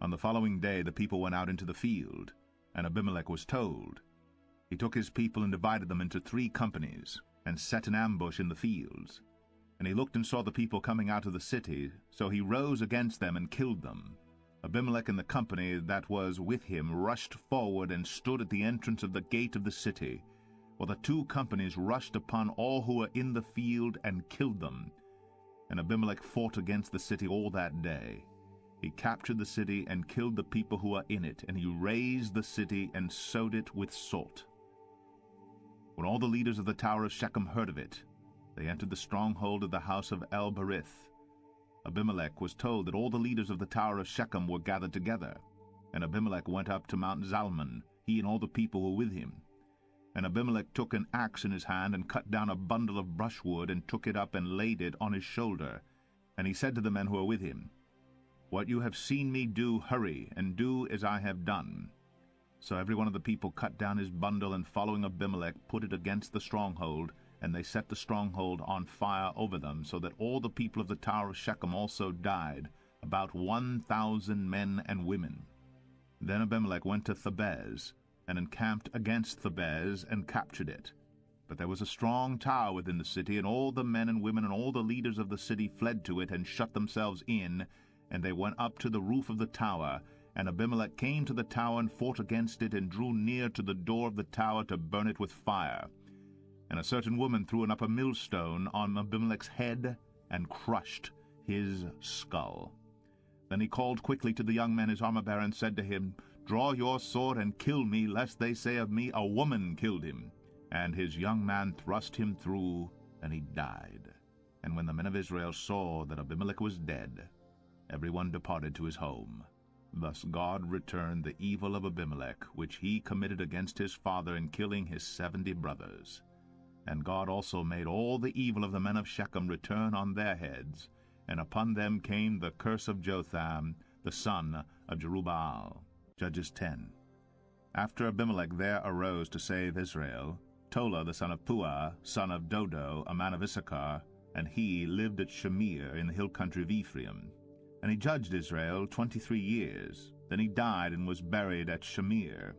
On the following day the people went out into the field, and Abimelech was told. He took his people and divided them into 3 companies, and set an ambush in the fields. And he looked and saw the people coming out of the city, so he rose against them and killed them. Abimelech and the company that was with him rushed forward and stood at the entrance of the gate of the city, while the 2 companies rushed upon all who were in the field and killed them. And Abimelech fought against the city all that day. He captured the city and killed the people who are in it, and he razed the city and sowed it with salt. When all the leaders of the tower of Shechem heard of it, they entered the stronghold of the house of El-Berith. Abimelech was told that all the leaders of the tower of Shechem were gathered together. And Abimelech went up to Mount Zalmon, he and all the people were with him. And Abimelech took an axe in his hand and cut down a bundle of brushwood and took it up and laid it on his shoulder. And he said to the men who were with him, "What you have seen me do, hurry, and do as I have done." So every one of the people cut down his bundle, and following Abimelech put it against the stronghold, and they set the stronghold on fire over them, so that all the people of the tower of Shechem also died, about 1,000 men and women. Then Abimelech went to Thebez, and encamped against Thebez, and captured it. But there was a strong tower within the city, and all the men and women and all the leaders of the city fled to it, and shut themselves in, and they went up to the roof of the tower. And Abimelech came to the tower and fought against it, and drew near to the door of the tower to burn it with fire. And a certain woman threw an upper millstone on Abimelech's head, and crushed his skull. Then he called quickly to the young man his armor-bearer, and said to him, "Draw your sword and kill me, lest they say of me, a woman killed him." And his young man thrust him through, and he died. And when the men of Israel saw that Abimelech was dead, every one departed to his home. Thus God returned the evil of Abimelech, which he committed against his father in killing his 70 brothers. And God also made all the evil of the men of Shechem return on their heads, and upon them came the curse of Jotham, the son of Jerubbaal. Judges 10. After Abimelech there arose to save Israel, Tola the son of Puah, son of Dodo, a man of Issachar, and he lived at Shamir in the hill country of Ephraim. And he judged Israel 23 years. Then he died and was buried at Shamir.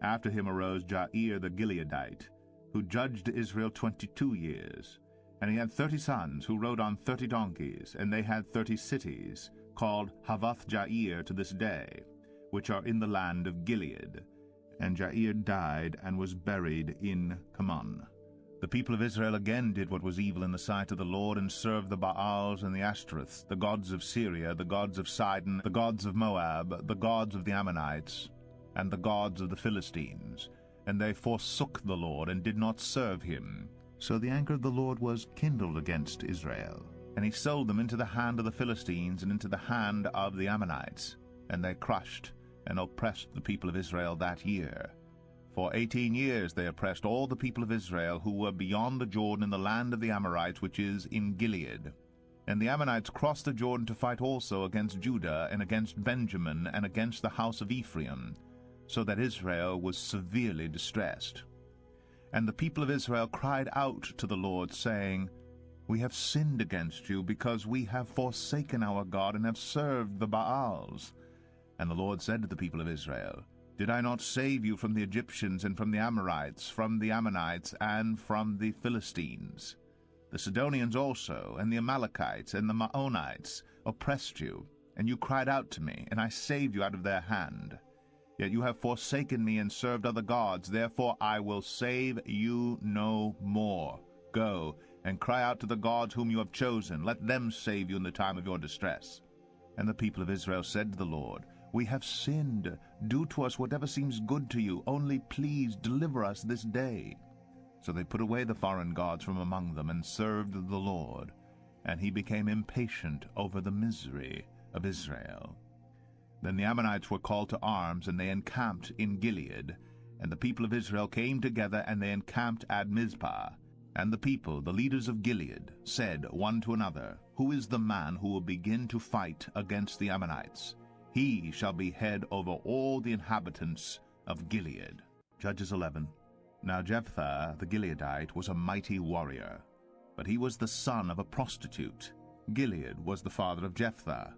After him arose Jair the Gileadite, who judged Israel 22 years. And he had 30 sons, who rode on 30 donkeys, and they had 30 cities, called Havoth-Jair to this day, which are in the land of Gilead. And Jair died and was buried in Kaman. The people of Israel again did what was evil in the sight of the Lord, and served the Baals and the Ashtoreths, the gods of Syria, the gods of Sidon, the gods of Moab, the gods of the Ammonites, and the gods of the Philistines. And they forsook the Lord, and did not serve him. So the anger of the Lord was kindled against Israel. And he sold them into the hand of the Philistines, and into the hand of the Ammonites. And they crushed and oppressed the people of Israel that year. For 18 years they oppressed all the people of Israel who were beyond the Jordan in the land of the Amorites, which is in Gilead. And the Ammonites crossed the Jordan to fight also against Judah, and against Benjamin, and against the house of Ephraim, so that Israel was severely distressed. And the people of Israel cried out to the Lord, saying, "We have sinned against you, because we have forsaken our God, and have served the Baals." And the Lord said to the people of Israel, "Did I not save you from the Egyptians, and from the Amorites, from the Ammonites, and from the Philistines? The Sidonians also, and the Amalekites, and the Maonites oppressed you, and you cried out to me, and I saved you out of their hand. Yet you have forsaken me and served other gods, therefore I will save you no more. Go, and cry out to the gods whom you have chosen. Let them save you in the time of your distress." And the people of Israel said to the Lord, "We have sinned. Do to us whatever seems good to you. Only please deliver us this day." So they put away the foreign gods from among them, and served the Lord. And he became impatient over the misery of Israel. Then the Ammonites were called to arms, and they encamped in Gilead. And the people of Israel came together, and they encamped at Mizpah. And the people, the leaders of Gilead, said one to another, "Who is the man who will begin to fight against the Ammonites? He shall be head over all the inhabitants of Gilead." Judges 11. Now Jephthah the Gileadite was a mighty warrior, but he was the son of a prostitute. Gilead was the father of Jephthah,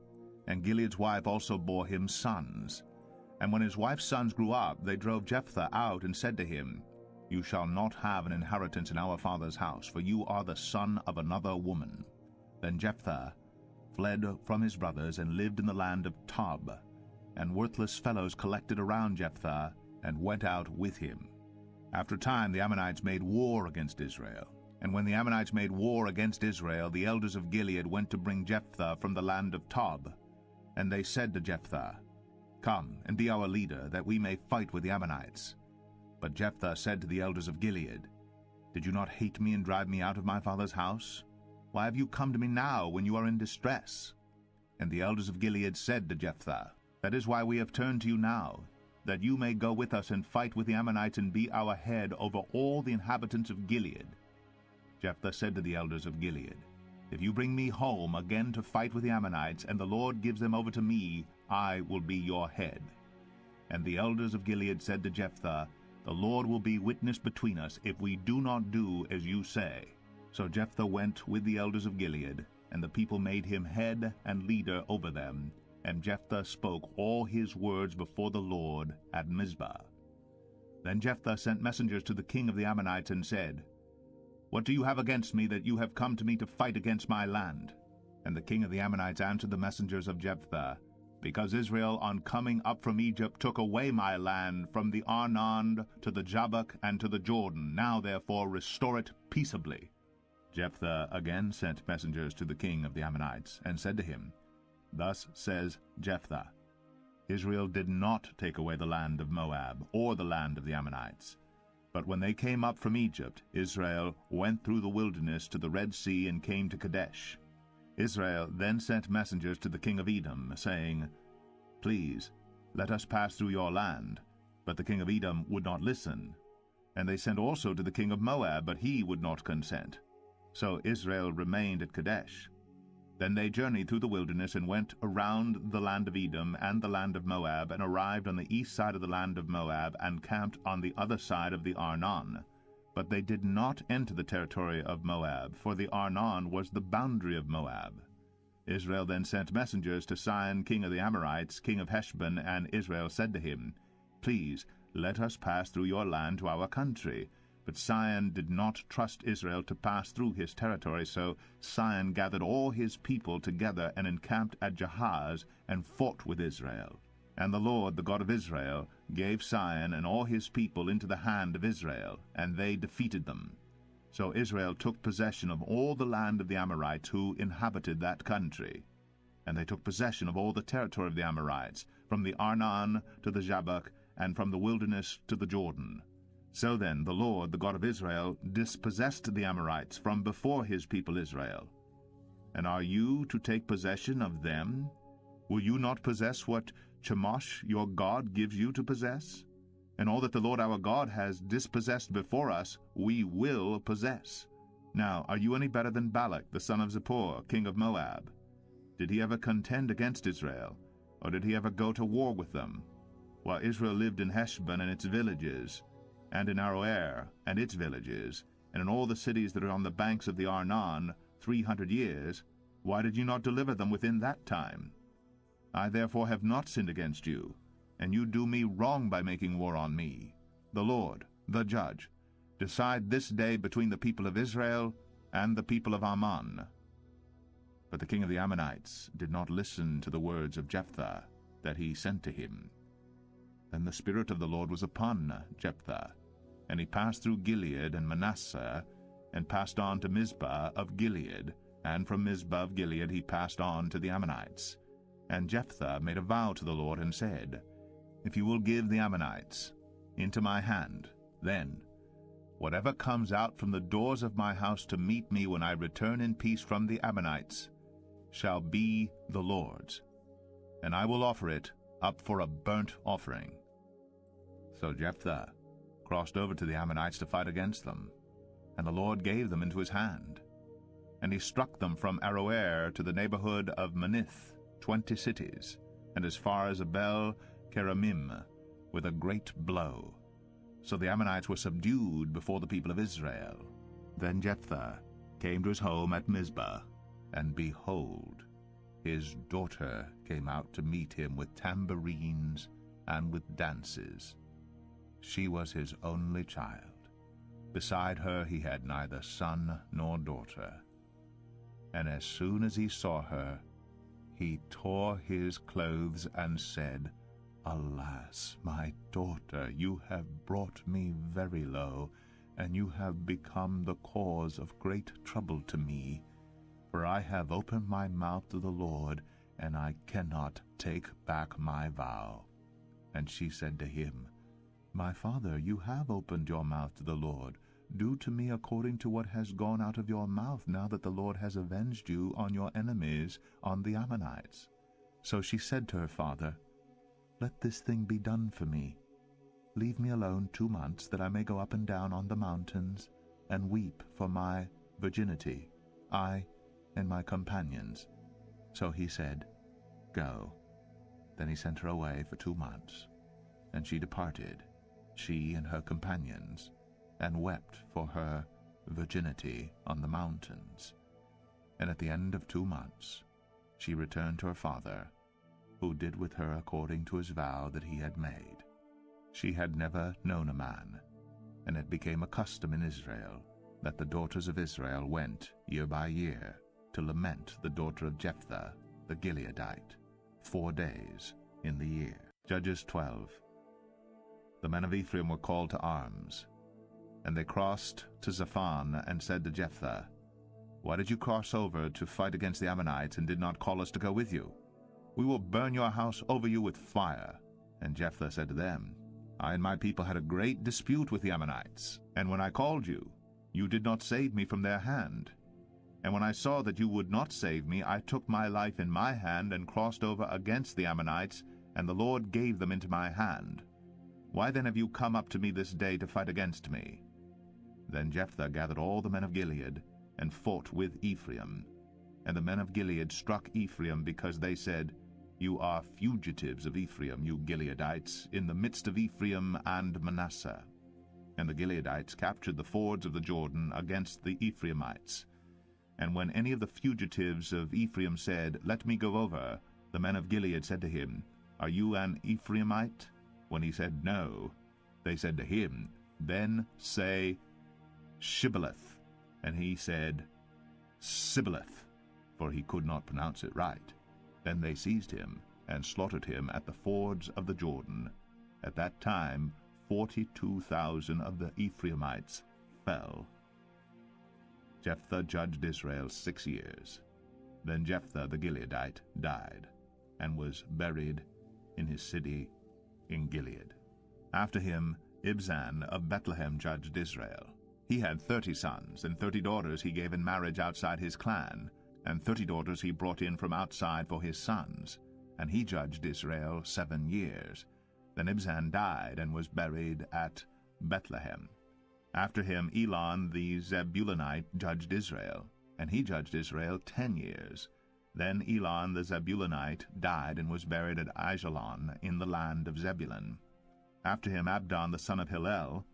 and Gilead's wife also bore him sons. And when his wife's sons grew up, they drove Jephthah out, and said to him, "You shall not have an inheritance in our father's house, for you are the son of another woman." Then Jephthah fled from his brothers, and lived in the land of Tob. And worthless fellows collected around Jephthah, and went out with him. After a time the Ammonites made war against Israel. And when the Ammonites made war against Israel, the elders of Gilead went to bring Jephthah from the land of Tob. And they said to Jephthah, Come and be our leader, that we may fight with the Ammonites. But Jephthah said to the elders of Gilead, Did you not hate me and drive me out of my father's house? Why have you come to me now when you are in distress? And the elders of Gilead said to Jephthah, That is why we have turned to you now, that you may go with us and fight with the Ammonites and be our head over all the inhabitants of Gilead. Jephthah said to the elders of Gilead, If you bring me home again to fight with the Ammonites, and the Lord gives them over to me, I will be your head. And the elders of Gilead said to Jephthah, The Lord will be witness between us if we do not do as you say. So Jephthah went with the elders of Gilead, and the people made him head and leader over them. And Jephthah spoke all his words before the Lord at Mizpah. Then Jephthah sent messengers to the king of the Ammonites and said, What do you have against me, that you have come to me to fight against my land? And the king of the Ammonites answered the messengers of Jephthah, Because Israel on coming up from Egypt took away my land from the Arnon to the Jabbok and to the Jordan. Now therefore restore it peaceably. Jephthah again sent messengers to the king of the Ammonites, and said to him, Thus says Jephthah, Israel did not take away the land of Moab, or the land of the Ammonites. But when they came up from Egypt, Israel went through the wilderness to the Red Sea and came to Kadesh. Israel then sent messengers to the king of Edom, saying, Please, let us pass through your land. But the king of Edom would not listen. And they sent also to the king of Moab, but he would not consent. So Israel remained at Kadesh. Then they journeyed through the wilderness and went around the land of Edom and the land of Moab, and arrived on the east side of the land of Moab, and camped on the other side of the Arnon. But they did not enter the territory of Moab, for the Arnon was the boundary of Moab. Israel then sent messengers to Sihon king of the Amorites, king of Heshbon, and Israel said to him, Please, let us pass through your land to our country. But Sihon did not trust Israel to pass through his territory, so Sihon gathered all his people together and encamped at Jahaz and fought with Israel. And the Lord, the God of Israel, gave Sihon and all his people into the hand of Israel, and they defeated them. So Israel took possession of all the land of the Amorites who inhabited that country. And they took possession of all the territory of the Amorites, from the Arnon to the Jabbok, and from the wilderness to the Jordan. So then the Lord, the God of Israel, dispossessed the Amorites from before his people Israel. And are you to take possession of them? Will you not possess what Chemosh your God gives you to possess? And all that the Lord our God has dispossessed before us, we will possess. Now are you any better than Balak, the son of Zippor, king of Moab? Did he ever contend against Israel, or did he ever go to war with them? While Israel lived in Heshbon and its villages, and in Aroer and its villages, and in all the cities that are on the banks of the Arnon, 300 years, why did you not deliver them within that time? I therefore have not sinned against you, and you do me wrong by making war on me. The Lord, the judge, decide this day between the people of Israel and the people of Ammon. But the king of the Ammonites did not listen to the words of Jephthah that he sent to him. Then the Spirit of the Lord was upon Jephthah, and he passed through Gilead and Manasseh, and passed on to Mizpah of Gilead, and from Mizpah of Gilead he passed on to the Ammonites. And Jephthah made a vow to the Lord, and said, If you will give the Ammonites into my hand, then whatever comes out from the doors of my house to meet me when I return in peace from the Ammonites shall be the Lord's, and I will offer it up for a burnt offering. So Jephthah crossed over to the Ammonites to fight against them, and the Lord gave them into his hand. And he struck them from Aroer to the neighborhood of Manith, 20 cities, and as far as Abel Keramim, with a great blow. So the Ammonites were subdued before the people of Israel. Then Jephthah came to his home at Mizpah, and behold, his daughter came out to meet him with tambourines and with dances. She was his only child. Beside her he had neither son nor daughter. And as soon as he saw her, he tore his clothes and said, Alas, my daughter, you have brought me very low, and you have become the cause of great trouble to me. For I have opened my mouth to the Lord, and I cannot take back my vow. And she said to him, My father, you have opened your mouth to the Lord. Do to me according to what has gone out of your mouth, now that the Lord has avenged you on your enemies, on the Ammonites. So she said to her father, Let this thing be done for me. Leave me alone 2 months, that I may go up and down on the mountains, and weep for my virginity, I and my companions. So he said, Go. Then he sent her away for 2 months. And she departed, she and her companions, and wept for her virginity on the mountains. And at the end of 2 months she returned to her father, who did with her according to his vow that he had made. She had never known a man, and it became a custom in Israel that the daughters of Israel went year by year to lament the daughter of Jephthah the Gileadite 4 days in the year. Judges 12. The men of Ephraim were called to arms, and they crossed to Zaphon and said to Jephthah, Why did you cross over to fight against the Ammonites and did not call us to go with you? We will burn your house over you with fire. And Jephthah said to them, I and my people had a great dispute with the Ammonites, and when I called you, you did not save me from their hand. And when I saw that you would not save me, I took my life in my hand and crossed over against the Ammonites, and the Lord gave them into my hand. Why then have you come up to me this day to fight against me? Then Jephthah gathered all the men of Gilead, and fought with Ephraim. And the men of Gilead struck Ephraim, because they said, You are fugitives of Ephraim, you Gileadites, in the midst of Ephraim and Manasseh. And the Gileadites captured the fords of the Jordan against the Ephraimites. And when any of the fugitives of Ephraim said, Let me go over, the men of Gilead said to him, Are you an Ephraimite? When he said, No, they said to him, Then say, Shibboleth. And he said, Sibboleth, for he could not pronounce it right. Then they seized him, and slaughtered him at the fords of the Jordan. At that time 42,000 of the Ephraimites fell. Jephthah judged Israel 6 years. Then Jephthah the Gileadite died, and was buried in his city in Gilead. After him Ibzan of Bethlehem judged Israel. He had 30 sons, and 30 daughters he gave in marriage outside his clan, and 30 daughters he brought in from outside for his sons. And he judged Israel 7 years. Then Ibzan died, and was buried at Bethlehem. After him Elon the Zebulunite judged Israel, and he judged Israel 10 years. Then Elon the Zebulunite died, and was buried at Aijalon in the land of Zebulun. After him Abdon the son of Hillel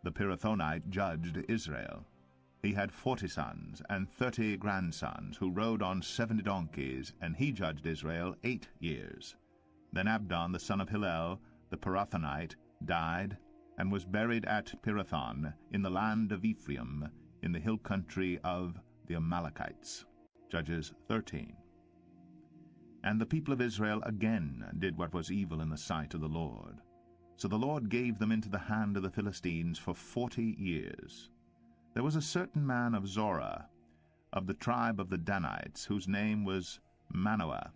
the Pirathonite judged Israel. He had 40 sons and 30 grandsons, who rode on 70 donkeys, and he judged Israel 8 years. Then Abdon the son of Hillel the Pirathonite died, and was buried at Pirathon in the land of Ephraim, in the hill country of the Amalekites. Judges 13. And the people of Israel again did what was evil in the sight of the Lord. So the Lord gave them into the hand of the Philistines for 40 years. There was a certain man of Zorah, of the tribe of the Danites, whose name was Manoah,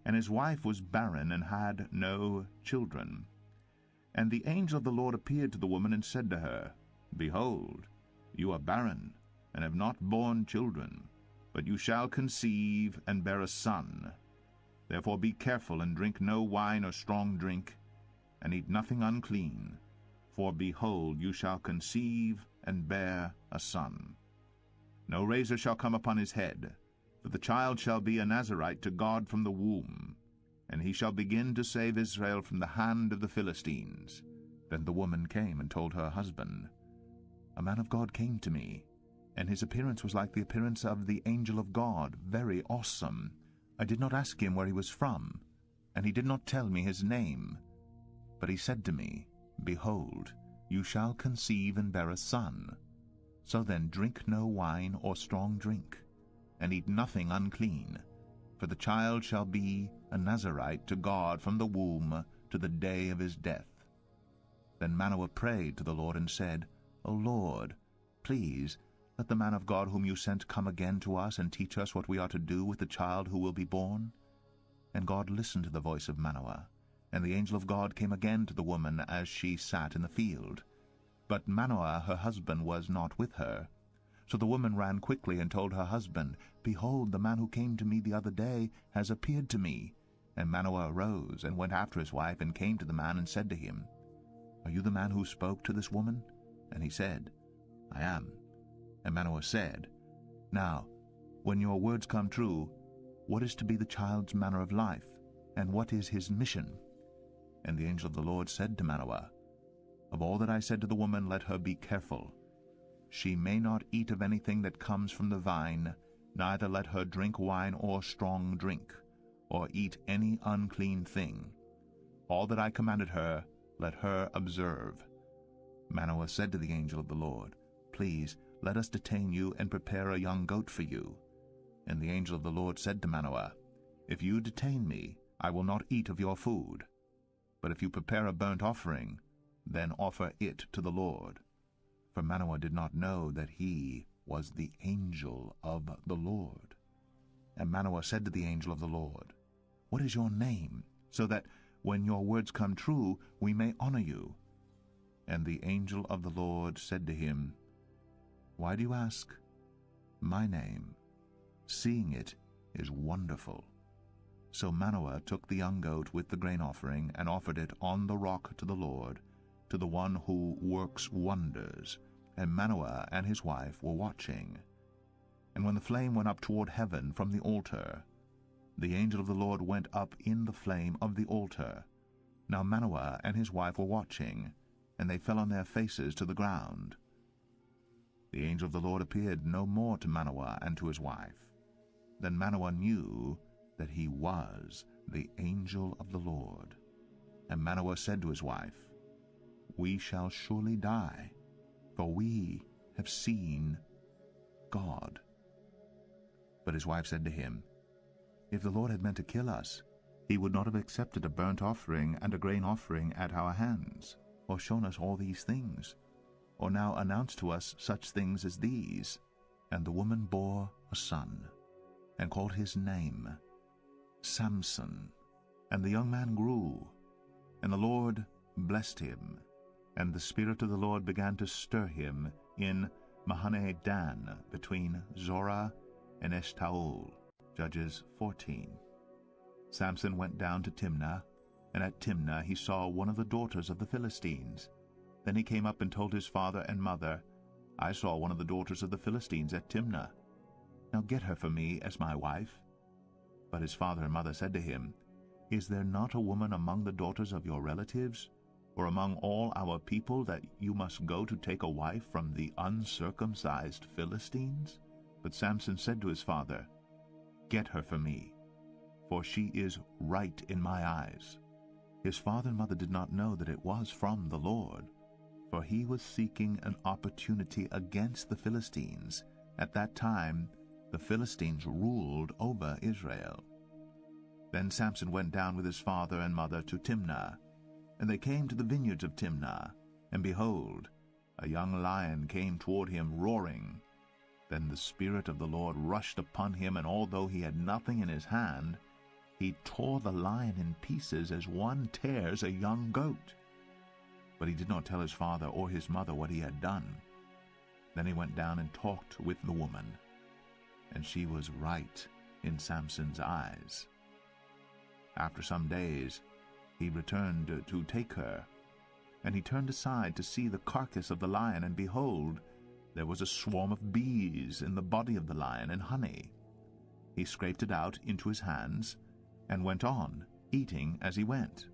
and his wife was barren and had no children. And the angel of the Lord appeared to the woman and said to her, Behold, you are barren, and have not borne children, but you shall conceive and bear a son. Therefore be careful, and drink no wine or strong drink, and eat nothing unclean, for behold, you shall conceive and bear a son. No razor shall come upon his head, for the child shall be a Nazarite to God from the womb, and he shall begin to save Israel from the hand of the Philistines. Then the woman came and told her husband, A man of God came to me, and his appearance was like the appearance of the angel of God, very awesome. I did not ask him where he was from, and he did not tell me his name. But he said to me, Behold, you shall conceive and bear a son. So then drink no wine or strong drink, and eat nothing unclean, for the child shall be a Nazarite to God from the womb to the day of his death. Then Manoah prayed to the Lord and said, O Lord, please let the man of God whom you sent come again to us and teach us what we are to do with the child who will be born. And God listened to the voice of Manoah. And the angel of God came again to the woman as she sat in the field. But Manoah her husband was not with her. So the woman ran quickly and told her husband, Behold, the man who came to me the other day has appeared to me. And Manoah arose and went after his wife, and came to the man and said to him, Are you the man who spoke to this woman? And he said, I am. And Manoah said, Now, when your words come true, what is to be the child's manner of life, and what is his mission? And the angel of the Lord said to Manoah, Of all that I said to the woman, let her be careful. She may not eat of anything that comes from the vine, neither let her drink wine or strong drink, or eat any unclean thing. All that I commanded her, let her observe. Manoah said to the angel of the Lord, Please, let us detain you and prepare a young goat for you. And the angel of the Lord said to Manoah, If you detain me, I will not eat of your food. But if you prepare a burnt offering, then offer it to the Lord. For Manoah did not know that he was the angel of the Lord. And Manoah said to the angel of the Lord, What is your name, so that when your words come true, we may honor you? And the angel of the Lord said to him, Why do you ask my name? Seeing it is wonderful. So Manoah took the young goat with the grain offering, and offered it on the rock to the Lord, to the one who works wonders. And Manoah and his wife were watching. And when the flame went up toward heaven from the altar, the angel of the Lord went up in the flame of the altar. Now Manoah and his wife were watching, and they fell on their faces to the ground. The angel of the Lord appeared no more to Manoah and to his wife. Then Manoah knew that he was the angel of the Lord. And Manoah said to his wife, We shall surely die, for we have seen God. But his wife said to him, If the Lord had meant to kill us, he would not have accepted a burnt offering and a grain offering at our hands, or shown us all these things, or now announced to us such things as these. And the woman bore a son, and called his name Samson. And the young man grew, and the Lord blessed him. And the Spirit of the Lord began to stir him in Mahane Dan, between Zorah and Eshtaol. Judges 14. Samson went down to Timnah, and at Timnah he saw one of the daughters of the Philistines. Then he came up and told his father and mother, I saw one of the daughters of the Philistines at Timnah. Now get her for me as my wife. But his father and mother said to him, Is there not a woman among the daughters of your relatives, or among all our people, that you must go to take a wife from the uncircumcised Philistines? But Samson said to his father, Get her for me, for she is right in my eyes. His father and mother did not know that it was from the Lord, for he was seeking an opportunity against the Philistines. At that time the Philistines ruled over Israel. Then Samson went down with his father and mother to Timnah. And they came to the vineyards of Timnah, and behold, a young lion came toward him roaring. Then the Spirit of the Lord rushed upon him, and although he had nothing in his hand, he tore the lion in pieces as one tears a young goat. But he did not tell his father or his mother what he had done. Then he went down and talked with the woman, and she was right in Samson's eyes. After some days he returned to take her, and he turned aside to see the carcass of the lion, and behold, there was a swarm of bees in the body of the lion, and honey. He scraped it out into his hands, and went on, eating as he went.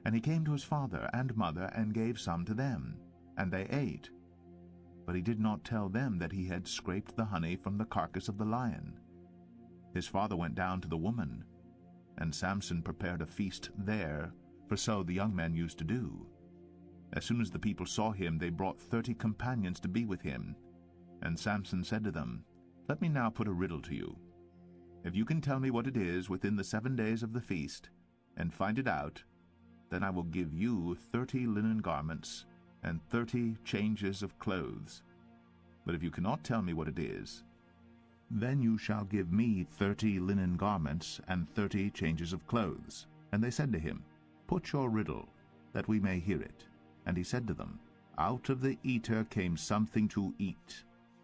And he came to his father and mother, and gave some to them, and they ate. But he did not tell them that he had scraped the honey from the carcass of the lion. His father went down to the woman, and Samson prepared a feast there, for so the young men used to do. As soon as the people saw him, they brought 30 companions to be with him. And Samson said to them, Let me now put a riddle to you. If you can tell me what it is within the 7 days of the feast, and find it out, then I will give you 30 linen garments and 30 changes of clothes. But if you cannot tell me what it is, Then you shall give me 30 linen garments and 30 changes of clothes. And they said to him, Put your riddle, that we may hear it. And he said to them, Out of the eater came something to eat.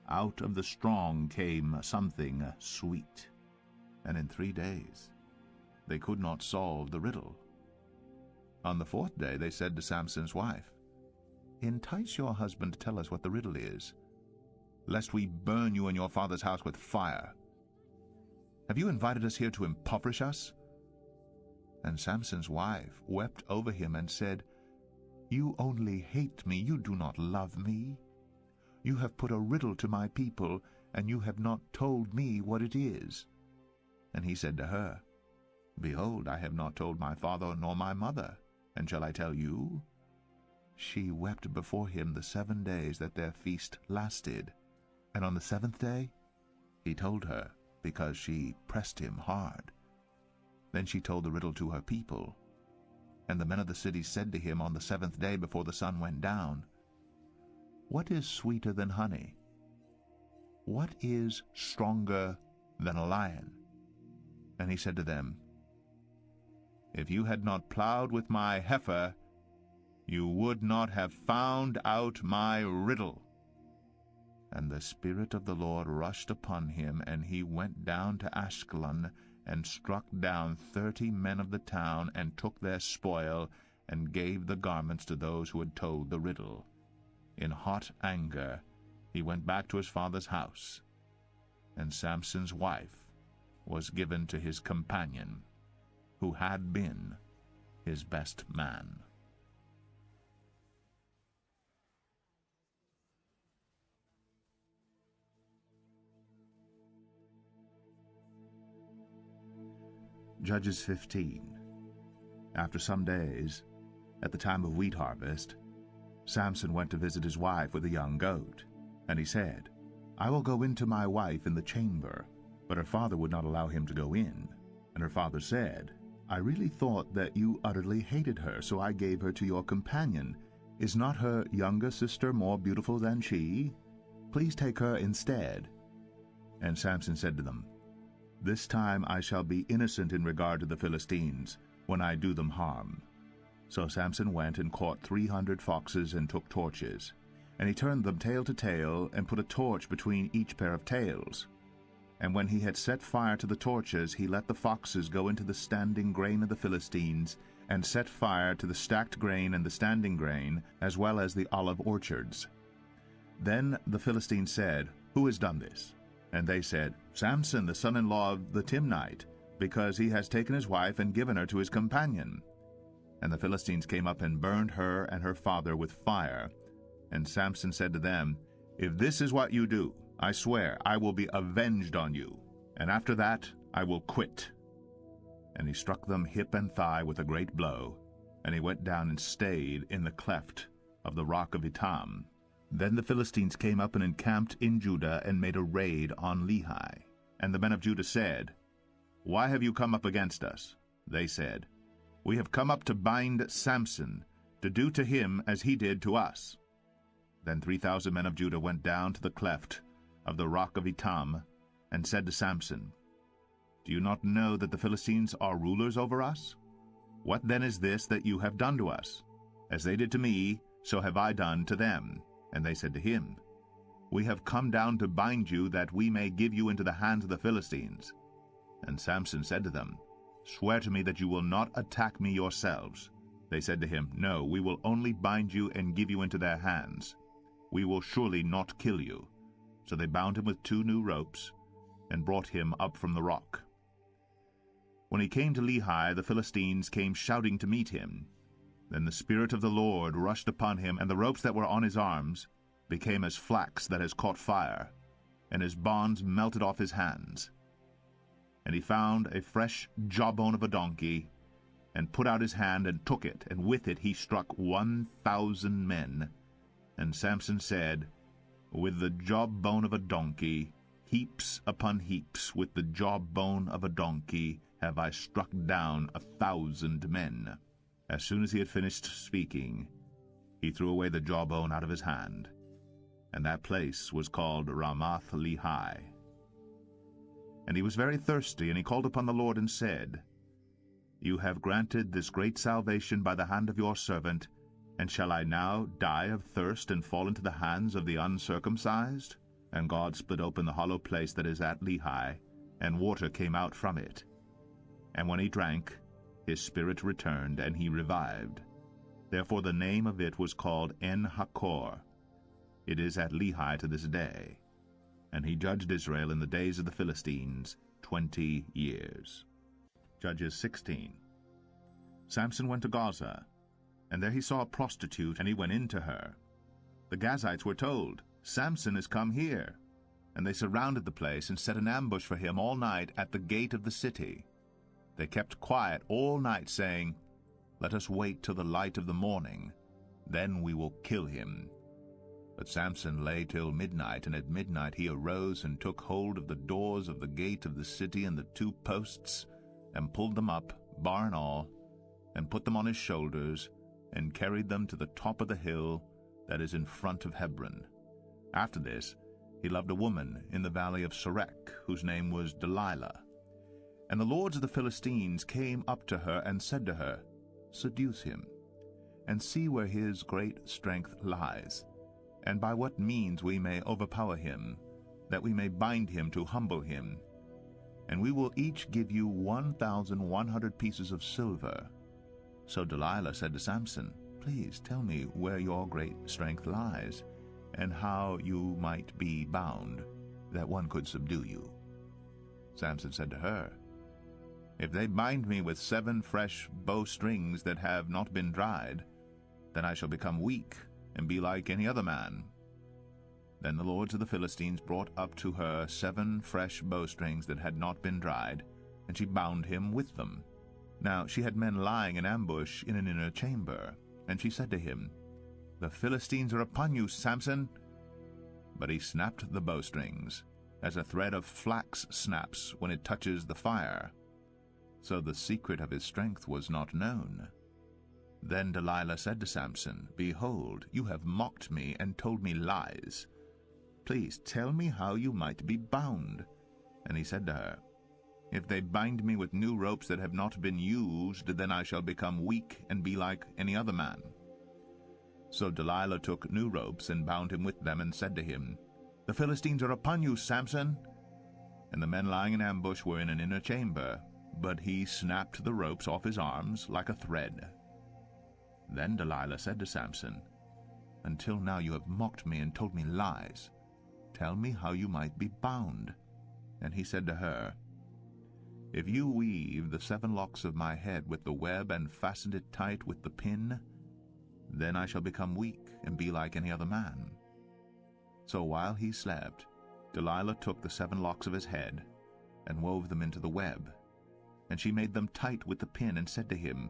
Out of the strong came something sweet. And in 3 days they could not solve the riddle. On the 4th day they said to Samson's wife, Entice your husband to tell us what the riddle is, lest we burn you and your father's house with fire. Have you invited us here to impoverish us? And Samson's wife wept over him and said, You only hate me, you do not love me. You have put a riddle to my people, and you have not told me what it is. And he said to her, Behold, I have not told my father nor my mother, and shall I tell you? She wept before him the 7 days that their feast lasted, and on the 7th day he told her, because she pressed him hard. Then she told the riddle to her people, and the men of the city said to him on the 7th day before the sun went down, What is sweeter than honey? What is stronger than a lion? And he said to them, If you had not plowed with my heifer, you would not have found out my riddle. And the Spirit of the Lord rushed upon him, and he went down to Ashkelon, and struck down 30 men of the town, and took their spoil, and gave the garments to those who had told the riddle. In hot anger he went back to his father's house, and Samson's wife was given to his companion, who had been his best man. Judges 15. After some days, at the time of wheat harvest, Samson went to visit his wife with a young goat. And he said, I will go in to my wife in the chamber. But her father would not allow him to go in. And her father said, I really thought that you utterly hated her, so I gave her to your companion. Is not her younger sister more beautiful than she? Please take her instead. And Samson said to them, This time I shall be innocent in regard to the Philistines, when I do them harm. So Samson went and caught 300 foxes and took torches. And he turned them tail to tail, and put a torch between each pair of tails. And when he had set fire to the torches, he let the foxes go into the standing grain of the Philistines, and set fire to the stacked grain and the standing grain, as well as the olive orchards. Then the Philistines said, Who has done this? And they said, Samson, the son-in-law of the Timnite, because he has taken his wife and given her to his companion. And the Philistines came up and burned her and her father with fire. And Samson said to them, If this is what you do, I swear I will be avenged on you, and after that I will quit. And he struck them hip and thigh with a great blow, and he went down and stayed in the cleft of the rock of Etam. Then the Philistines came up and encamped in Judah, and made a raid on Lehi. And the men of Judah said, Why have you come up against us? They said, We have come up to bind Samson, to do to him as he did to us. Then 3,000 men of Judah went down to the cleft of the rock of Etam, and said to Samson, Do you not know that the Philistines are rulers over us? What then is this that you have done to us? As they did to me, so have I done to them. And they said to him, We have come down to bind you, that we may give you into the hands of the Philistines. And Samson said to them, Swear to me that you will not attack me yourselves. They said to him, No, we will only bind you and give you into their hands. We will surely not kill you. So they bound him with 2 new ropes, and brought him up from the rock. When he came to Lehi, the Philistines came shouting to meet him. Then the Spirit of the Lord rushed upon him, and the ropes that were on his arms became as flax that has caught fire, and his bonds melted off his hands. And he found a fresh jawbone of a donkey, and put out his hand and took it, and with it he struck 1,000 men. And Samson said, With the jawbone of a donkey, heaps upon heaps, with the jawbone of a donkey, have I struck down 1,000 men. As soon as he had finished speaking, he threw away the jawbone out of his hand, and that place was called Ramath Lehi. And he was very thirsty, and he called upon the Lord and said, You have granted this great salvation by the hand of your servant, and shall I now die of thirst and fall into the hands of the uncircumcised? And God split open the hollow place that is at Lehi, and water came out from it. And when he drank, his spirit returned, and he revived. Therefore the name of it was called En-Hakkore. It is at Lehi to this day. And he judged Israel in the days of the Philistines 20 years. Judges 16. Samson went to Gaza, and there he saw a prostitute, and he went in to her. The Gazites were told, Samson is come here. And they surrounded the place and set an ambush for him all night at the gate of the city. They kept quiet all night, saying, Let us wait till the light of the morning, then we will kill him. But Samson lay till midnight, and at midnight he arose and took hold of the doors of the gate of the city and the 2 posts, and pulled them up, bar and all, and put them on his shoulders, and carried them to the top of the hill that is in front of Hebron. After this he loved a woman in the valley of Sorek, whose name was Delilah. And the lords of the Philistines came up to her and said to her, Seduce him, and see where his great strength lies, and by what means we may overpower him, that we may bind him to humble him. And we will each give you 1,100 pieces of silver. So Delilah said to Samson, Please tell me where your great strength lies, and how you might be bound, that one could subdue you. Samson said to her, If they bind me with 7 fresh bowstrings that have not been dried, then I shall become weak, and be like any other man. Then the lords of the Philistines brought up to her 7 fresh bowstrings that had not been dried, and she bound him with them. Now she had men lying in ambush in an inner chamber, and she said to him, The Philistines are upon you, Samson. But he snapped the bowstrings, as a thread of flax snaps when it touches the fire. So the secret of his strength was not known. Then Delilah said to Samson, Behold, you have mocked me and told me lies. Please tell me how you might be bound. And he said to her, If they bind me with new ropes that have not been used, then I shall become weak and be like any other man. So Delilah took new ropes and bound him with them, and said to him, The Philistines are upon you, Samson. And the men lying in ambush were in an inner chamber, but he snapped the ropes off his arms like a thread. Then Delilah said to Samson, Until now you have mocked me and told me lies. Tell me how you might be bound. And he said to her, If you weave the 7 locks of my head with the web and fasten it tight with the pin, then I shall become weak and be like any other man. So while he slept, Delilah took the 7 locks of his head and wove them into the web. And she made them tight with the pin and said to him,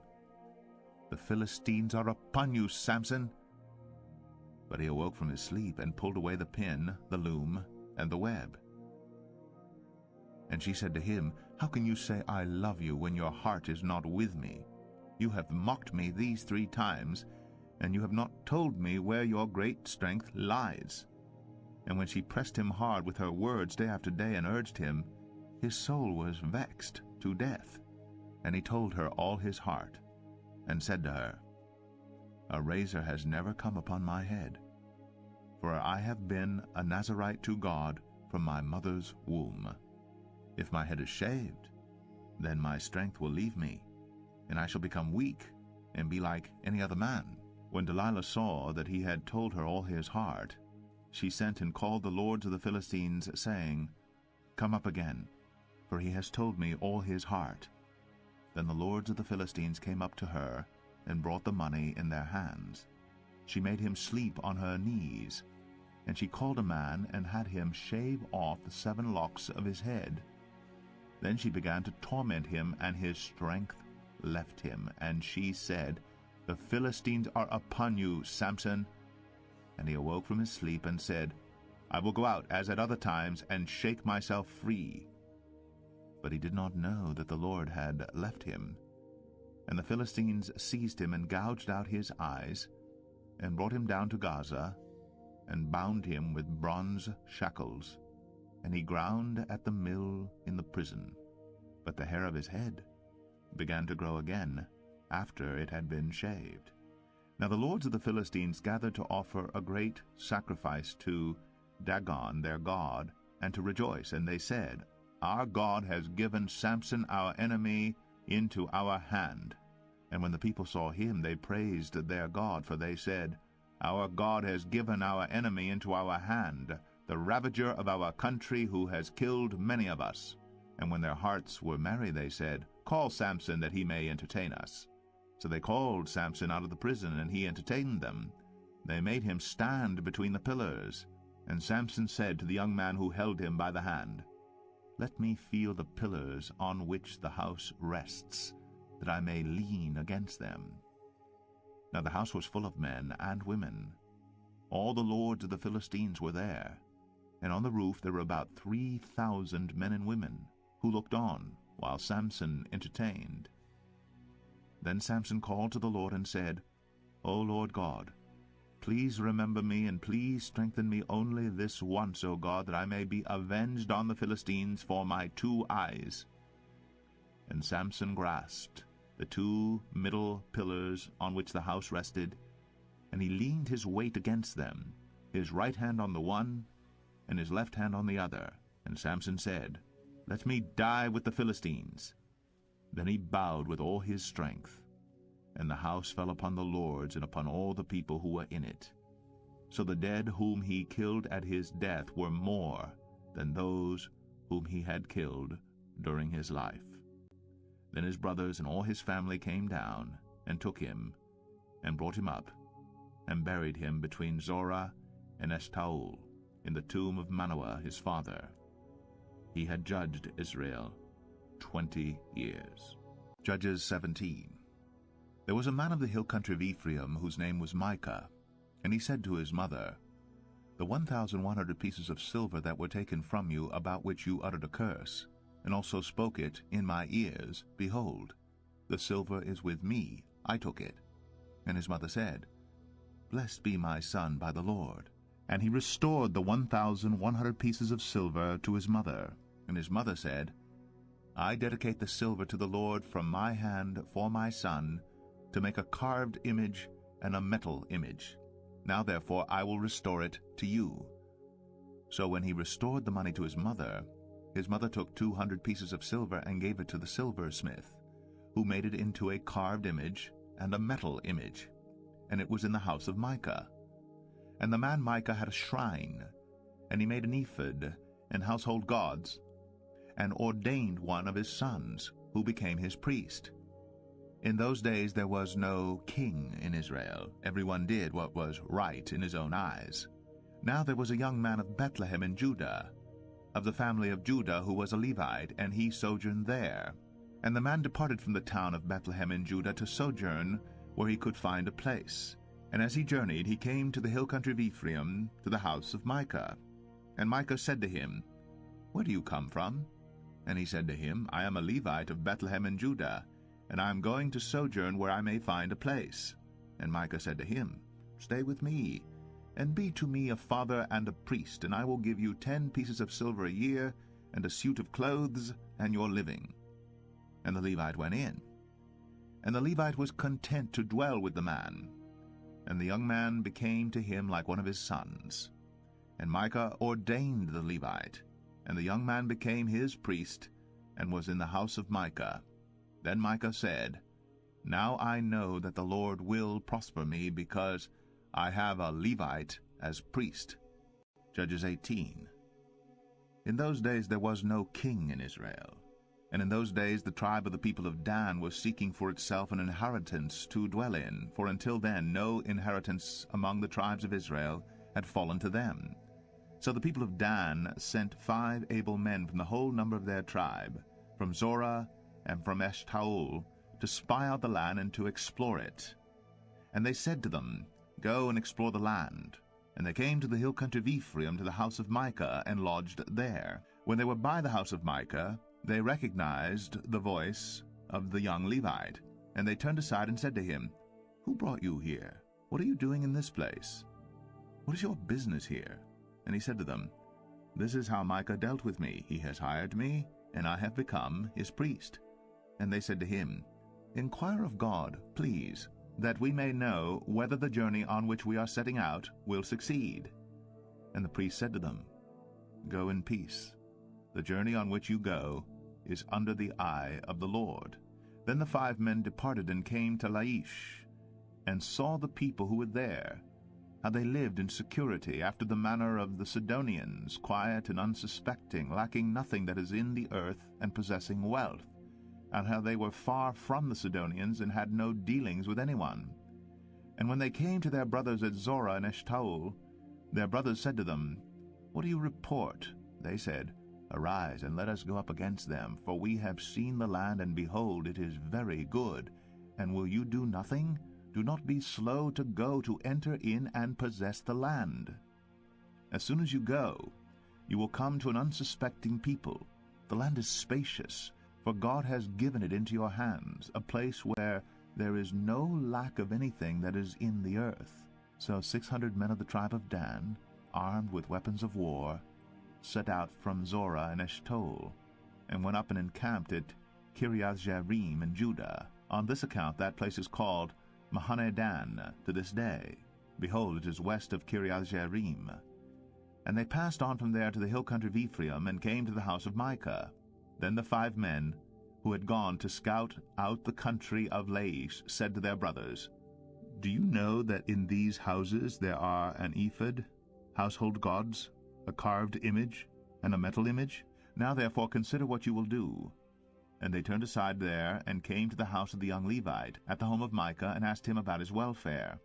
The Philistines are upon you, Samson. But he awoke from his sleep and pulled away the pin, the loom, and the web. And she said to him, How can you say, I love you, when your heart is not with me? You have mocked me these 3 times, and you have not told me where your great strength lies. And when she pressed him hard with her words day after day and urged him, his soul was vexed to death. And he told her all his heart, and said to her, A razor has never come upon my head, for I have been a Nazirite to God from my mother's womb. If my head is shaved, then my strength will leave me, and I shall become weak and be like any other man. When Delilah saw that he had told her all his heart, she sent and called the lords of the Philistines, saying, Come up again, for he has told me all his heart. Then the lords of the Philistines came up to her, and brought the money in their hands. She made him sleep on her knees, and she called a man and had him shave off the 7 locks of his head. Then she began to torment him, and his strength left him. And she said, The Philistines are upon you, Samson. And he awoke from his sleep and said, I will go out as at other times and shake myself free. But he did not know that the Lord had left him. And the Philistines seized him and gouged out his eyes, and brought him down to Gaza, and bound him with bronze shackles. and he ground at the mill in the prison. But the hair of his head began to grow again after it had been shaved. Now the lords of the Philistines gathered to offer a great sacrifice to Dagon their god, and to rejoice. And they said, Our God has given Samson our enemy into our hand. And when the people saw him, they praised their God, for they said, Our God has given our enemy into our hand, the ravager of our country, who has killed many of us. And when their hearts were merry, they said, Call Samson, that he may entertain us. So they called Samson out of the prison, and he entertained them. They made him stand between the pillars. And Samson said to the young man who held him by the hand, Let me feel the pillars on which the house rests, that I may lean against them. Now the house was full of men and women. All the lords of the Philistines were there, and on the roof there were about 3,000 men and women, who looked on while Samson entertained. Then Samson called to the Lord and said, O Lord God, please remember me, and please strengthen me only this once, O God, that I may be avenged on the Philistines for my 2 eyes. And Samson grasped the 2 middle pillars on which the house rested, and he leaned his weight against them, his right hand on the one, and his left hand on the other. And Samson said, Let me die with the Philistines. Then he bowed with all his strength, and the house fell upon the lords and upon all the people who were in it. So the dead whom he killed at his death were more than those whom he had killed during his life. Then his brothers and all his family came down, and took him, and brought him up, and buried him between Zorah and Eshtaol, in the tomb of Manoah his father. He had judged Israel 20 years. Judges 17. There was a man of the hill country of Ephraim, whose name was Micah, and he said to his mother, The 1,100 pieces of silver that were taken from you, about which you uttered a curse, and also spoke it in my ears, behold, the silver is with me, I took it. And his mother said, Blessed be my son by the Lord. And he restored the 1,100 pieces of silver to his mother. And his mother said, I dedicate the silver to the Lord from my hand for my son, to make a carved image and a metal image. Now therefore I will restore it to you. So when he restored the money to his mother took 200 pieces of silver and gave it to the silversmith, who made it into a carved image and a metal image, and it was in the house of Micah. And the man Micah had a shrine, and he made an ephod and household gods, and ordained one of his sons, who became his priest. In those days there was no king in Israel. Everyone did what was right in his own eyes. Now there was a young man of Bethlehem in Judah, of the family of Judah, who was a Levite, and he sojourned there. And the man departed from the town of Bethlehem in Judah to sojourn where he could find a place. And as he journeyed, he came to the hill country of Ephraim, to the house of Micah. And Micah said to him, Where do you come from? And he said to him, I am a Levite of Bethlehem in Judah, and I am going to sojourn where I may find a place. And Micah said to him, Stay with me, and be to me a father and a priest, and I will give you 10 pieces of silver a year, and a suit of clothes, and your living. And the Levite went in. And the Levite was content to dwell with the man, and the young man became to him like one of his sons. And Micah ordained the Levite, and the young man became his priest, and was in the house of Micah. Then Micah said, Now I know that the Lord will prosper me, because I have a Levite as priest. Judges 18. In those days there was no king in Israel. And in those days the tribe of the people of Dan was seeking for itself an inheritance to dwell in, for until then no inheritance among the tribes of Israel had fallen to them. So the people of Dan sent 5 able men from the whole number of their tribe, from Zorah and from Eshtaol, to spy out the land and to explore it. And they said to them, Go and explore the land. And they came to the hill country of Ephraim, to the house of Micah, and lodged there. When they were by the house of Micah, they recognized the voice of the young Levite. And they turned aside and said to him, Who brought you here? What are you doing in this place? What is your business here? And he said to them, This is how Micah dealt with me. He has hired me, and I have become his priest. And they said to him, Inquire of God, please, that we may know whether the journey on which we are setting out will succeed. And the priest said to them, Go in peace. The journey on which you go is under the eye of the Lord. Then the 5 men departed and came to Laish, and saw the people who were there, how they lived in security after the manner of the Sidonians, quiet and unsuspecting, lacking nothing that is in the earth, and possessing wealth, and how they were far from the Sidonians, and had no dealings with anyone. And when they came to their brothers at Zorah and Eshtaol, their brothers said to them, What do you report? They said, Arise, and let us go up against them, for we have seen the land, and behold, it is very good. And will you do nothing? Do not be slow to go to enter in and possess the land. As soon as you go, you will come to an unsuspecting people. The land is spacious, for God has given it into your hands, a place where there is no lack of anything that is in the earth. So 600 men of the tribe of Dan, armed with weapons of war, set out from Zorah and Eshtaol, and went up and encamped at Kiriath-Jearim in Judah. On this account that place is called Mahane Dan to this day. Behold, it is west of Kiriath-Jearim. And they passed on from there to the hill country of Ephraim, and came to the house of Micah. Then the 5 men who had gone to scout out the country of Laish said to their brothers, Do you know that in these houses there are an ephod, household gods, a carved image, and a metal image? Now therefore consider what you will do. And they turned aside there, and came to the house of the young Levite, at the home of Micah, and asked him about his welfare.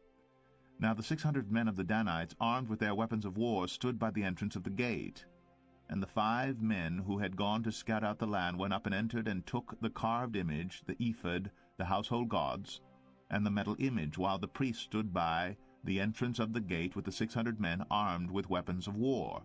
Now the 600 men of the Danites, armed with their weapons of war, stood by the entrance of the gate. And the 5 men who had gone to scout out the land went up and entered, and took the carved image, the ephod, the household gods, and the metal image, while the priest stood by the entrance of the gate with the 600 men armed with weapons of war.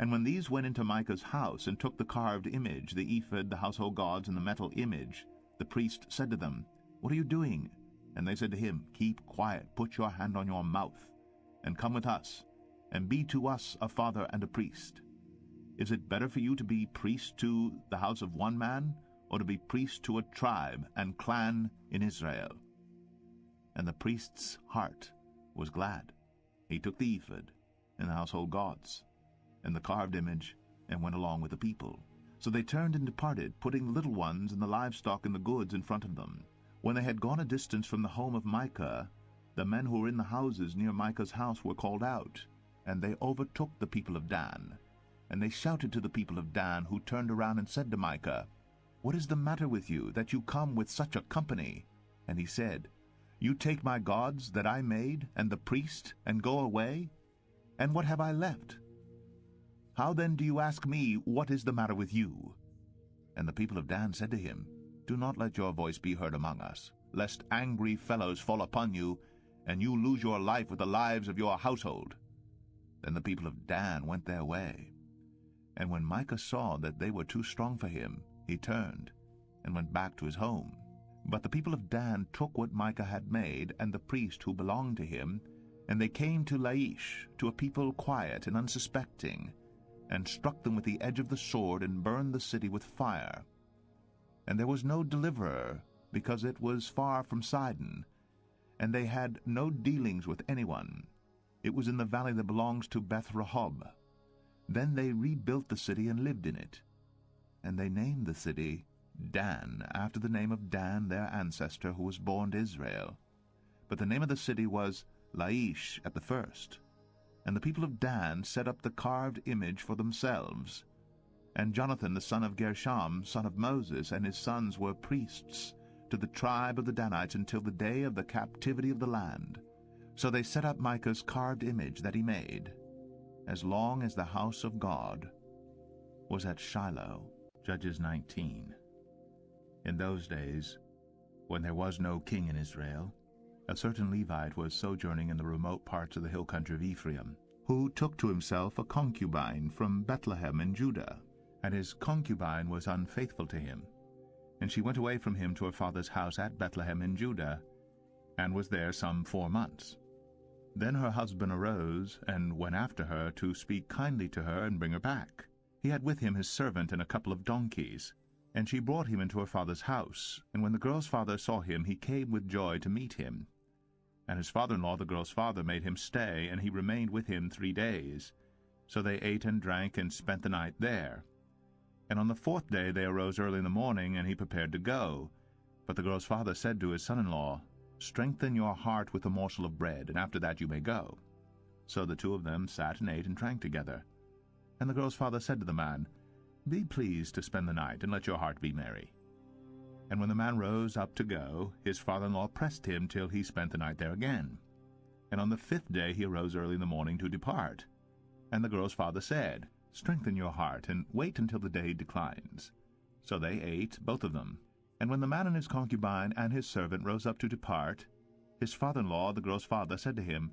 And when these went into Micah's house, and took the carved image, the ephod, the household gods, and the metal image, the priest said to them, What are you doing? And they said to him, Keep quiet, put your hand on your mouth, and come with us, and be to us a father and a priest. Is it better for you to be priest to the house of one man, or to be priest to a tribe and clan in Israel? And the priest's heart was glad. He took the ephod and the household gods and the carved image, and went along with the people. So they turned and departed, putting the little ones and the livestock and the goods in front of them. When they had gone a distance from the home of Micah, the men who were in the houses near Micah's house were called out, and they overtook the people of Dan. And they shouted to the people of Dan, who turned around and said to Micah, What is the matter with you, that you come with such a company? And he said, You take my gods that I made, and the priest, and go away? And what have I left? How then do you ask me, What is the matter with you? And the people of Dan said to him, Do not let your voice be heard among us, lest angry fellows fall upon you, and you lose your life with the lives of your household. Then the people of Dan went their way. And when Micah saw that they were too strong for him, he turned, and went back to his home. But the people of Dan took what Micah had made, and the priest who belonged to him, and they came to Laish, to a people quiet and unsuspecting, and struck them with the edge of the sword, and burned the city with fire. And there was no deliverer, because it was far from Sidon, and they had no dealings with anyone. It was in the valley that belongs to Beth-Rehob. Then they rebuilt the city and lived in it. And they named the city Dan, after the name of Dan their ancestor, who was born to Israel. But the name of the city was Laish at the first. And the people of Dan set up the carved image for themselves. And Jonathan the son of Gershom, son of Moses, and his sons were priests to the tribe of the Danites until the day of the captivity of the land. So they set up Micah's carved image that he made, as long as the house of God was at Shiloh. Judges 19. In those days, when there was no king in Israel, a certain Levite was sojourning in the remote parts of the hill country of Ephraim, who took to himself a concubine from Bethlehem in Judah. And his concubine was unfaithful to him. And she went away from him to her father's house at Bethlehem in Judah, and was there some 4 months. Then her husband arose, and went after her to speak kindly to her and bring her back. He had with him his servant and a couple of donkeys. And she brought him into her father's house. And when the girl's father saw him, he came with joy to meet him. And his father-in-law, the girl's father, made him stay, and he remained with him 3 days. So they ate and drank and spent the night there. And on the 4th day they arose early in the morning, and he prepared to go. But the girl's father said to his son-in-law, "Strengthen your heart with a morsel of bread, and after that you may go." So the two of them sat and ate and drank together. And the girl's father said to the man, "Be pleased to spend the night, and let your heart be merry." And when the man rose up to go, his father-in-law pressed him till he spent the night there again. And on the 5th day he arose early in the morning to depart. And the girl's father said, "Strengthen your heart, and wait until the day declines." So they ate, both of them. And when the man and his concubine and his servant rose up to depart, his father-in-law, the girl's father, said to him,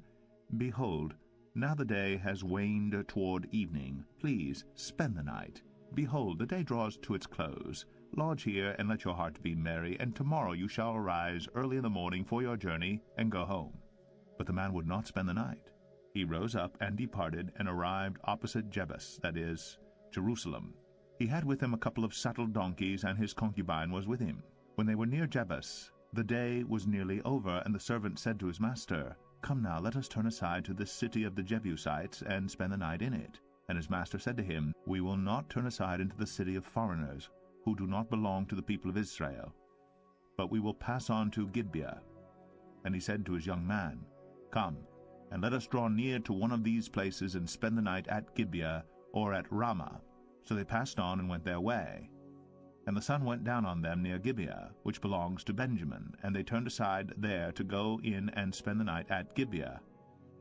"Behold, now the day has waned toward evening. Please spend the night. Behold, the day draws to its close. Lodge here, and let your heart be merry, and tomorrow you shall arise early in the morning for your journey, and go home." But the man would not spend the night. He rose up and departed, and arrived opposite Jebus, that is, Jerusalem. He had with him a couple of saddled donkeys, and his concubine was with him. When they were near Jebus, the day was nearly over, and the servant said to his master, "Come now, let us turn aside to this city of the Jebusites, and spend the night in it." And his master said to him, "We will not turn aside into the city of foreigners, who do not belong to the people of Israel, but we will pass on to Gibeah." And he said to his young man, "Come, and let us draw near to one of these places, and spend the night at Gibeah or at Ramah." So they passed on and went their way. And the sun went down on them near Gibeah, which belongs to Benjamin, and they turned aside there to go in and spend the night at Gibeah.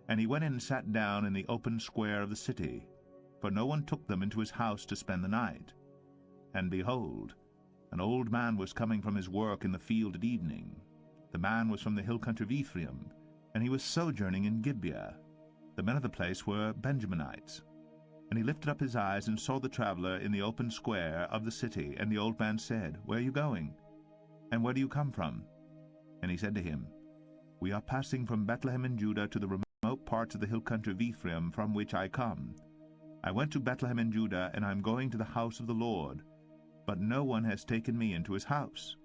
And he went in and sat down in the open square of the city, for no one took them into his house to spend the night. And behold, an old man was coming from his work in the field at evening. The man was from the hill country of Ephraim, and he was sojourning in Gibeah. The men of the place were Benjaminites. And he lifted up his eyes and saw the traveler in the open square of the city. And the old man said, "Where are you going? And where do you come from?" And he said to him, "We are passing from Bethlehem in Judah to the remote parts of the hill country of Ephraim, from which I come. I went to Bethlehem in Judah, and I am going to the house of the Lord. But no one has taken me into his house.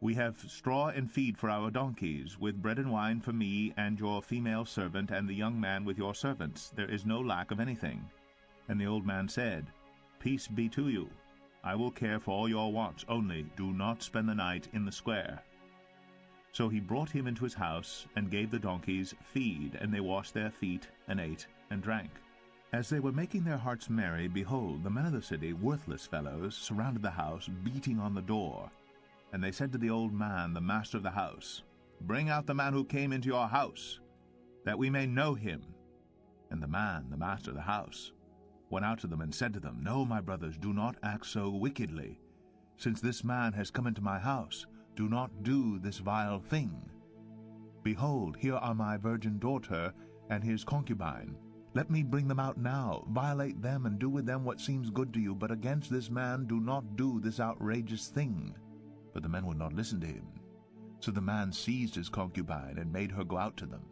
We have straw and feed for our donkeys, with bread and wine for me and your female servant and the young man with your servants. There is no lack of anything." And the old man said, "Peace be to you. I will care for all your wants, only do not spend the night in the square." So he brought him into his house, and gave the donkeys feed, and they washed their feet, and ate, and drank. As they were making their hearts merry, behold, the men of the city, worthless fellows, surrounded the house, beating on the door. And they said to the old man, the master of the house, "Bring out the man who came into your house, that we may know him." And the man, the master of the house, went out to them and said to them, "No, my brothers, do not act so wickedly. Since this man has come into my house, do not do this vile thing. Behold, here are my virgin daughter and his concubine. Let me bring them out now, violate them, and do with them what seems good to you, but against this man do not do this outrageous thing." But the men would not listen to him. So the man seized his concubine and made her go out to them.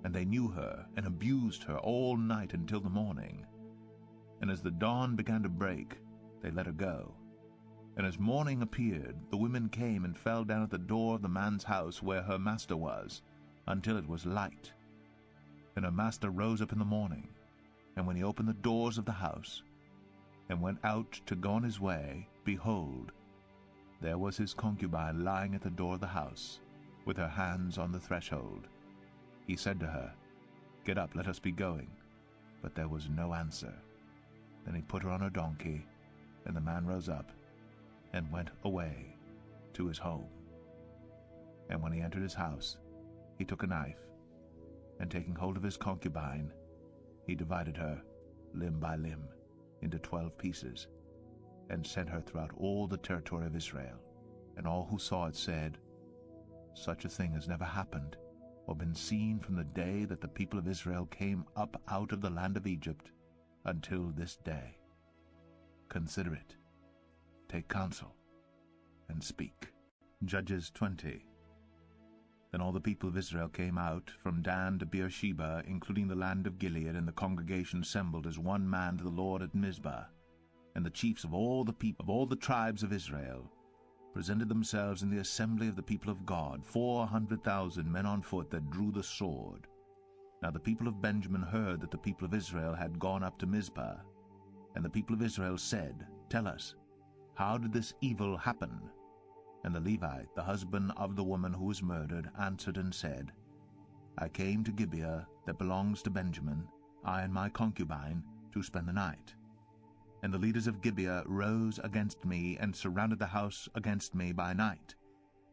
And they knew her and abused her all night until the morning. And as the dawn began to break, they let her go. And as morning appeared, the women came and fell down at the door of the man's house where her master was, until it was light. And her master rose up in the morning, and when he opened the doors of the house, and went out to go on his way, behold, there was his concubine lying at the door of the house, with her hands on the threshold. He said to her, "Get up, let us be going." But there was no answer. Then he put her on her donkey, and the man rose up, and went away to his home. And when he entered his house, he took a knife, and taking hold of his concubine, he divided her, limb by limb, into 12 pieces, and sent her throughout all the territory of Israel. And all who saw it said, "Such a thing has never happened, or been seen from the day that the people of Israel came up out of the land of Egypt until this day. Consider it, take counsel, and speak." Judges 20. Then all the people of Israel came out from Dan to Beersheba, including the land of Gilead, and the congregation assembled as one man to the Lord at Mizpah. And the chiefs of all the people of all the tribes of Israel presented themselves in the assembly of the people of God, 400,000 men on foot that drew the sword. Now the people of Benjamin heard that the people of Israel had gone up to Mizpah. And the people of Israel said, Tell us, how did this evil happen? And the Levite, the husband of the woman who was murdered, answered and said, I came to Gibeah that belongs to Benjamin, I and my concubine, to spend the night. And the leaders of Gibeah rose against me and surrounded the house against me by night.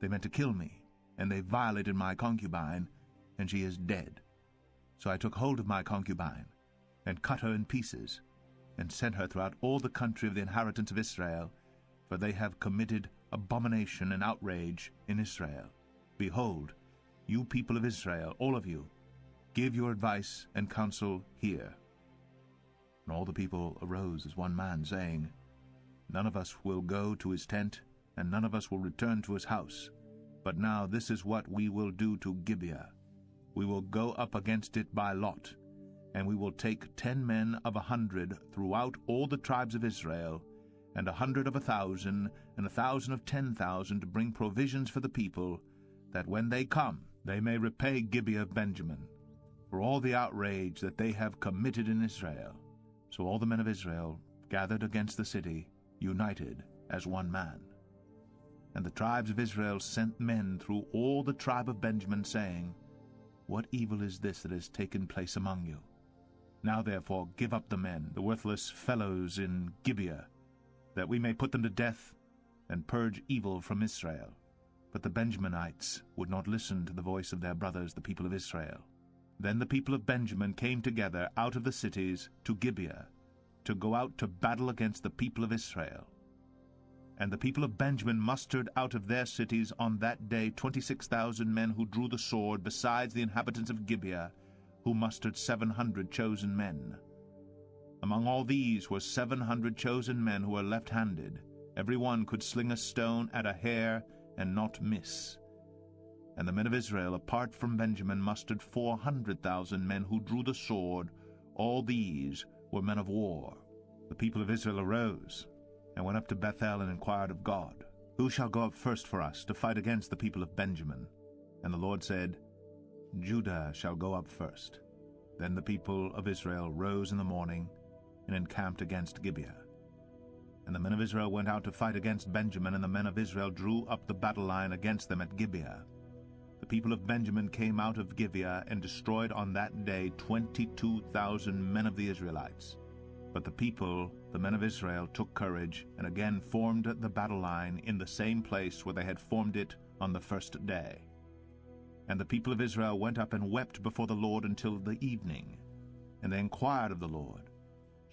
They meant to kill me, and they violated my concubine, and she is dead. So I took hold of my concubine, and cut her in pieces, and sent her throughout all the country of the inhabitants of Israel, for they have committed abomination and outrage in Israel. Behold, you people of Israel, all of you, give your advice and counsel here. And all the people arose as one man, saying, None of us will go to his tent, and none of us will return to his house. But now this is what we will do to Gibeah. We will go up against it by lot, and we will take 10 men of 100 throughout all the tribes of Israel, and 100 of 1,000, and 1,000 of 10,000, to bring provisions for the people, that when they come they may repay Gibeah of Benjamin for all the outrage that they have committed in Israel. So all the men of Israel gathered against the city, united as one man. And the tribes of Israel sent men through all the tribe of Benjamin, saying, What evil is this that has taken place among you? Now therefore give up the men, the worthless fellows in Gibeah, that we may put them to death, and purge evil from Israel. But the Benjaminites would not listen to the voice of their brothers, the people of Israel. Then the people of Benjamin came together out of the cities to Gibeah, to go out to battle against the people of Israel. And the people of Benjamin mustered out of their cities on that day 26,000 men who drew the sword, besides the inhabitants of Gibeah, who mustered 700 chosen men. Among all these were 700 chosen men who were left-handed. Every one could sling a stone at a hair and not miss. And the men of Israel, apart from Benjamin, mustered 400,000 men who drew the sword. All these were men of war. The people of Israel arose and went up to Bethel and inquired of God, Who shall go up first for us to fight against the people of Benjamin? And the Lord said, Judah shall go up first. Then the people of Israel rose in the morning and encamped against Gibeah. And the men of Israel went out to fight against Benjamin, and the men of Israel drew up the battle line against them at Gibeah. The people of Benjamin came out of Gibeah and destroyed on that day 22,000 men of the Israelites. But the people, the men of Israel, took courage and again formed the battle line in the same place where they had formed it on the first day. And the people of Israel went up and wept before the Lord until the evening. And they inquired of the Lord,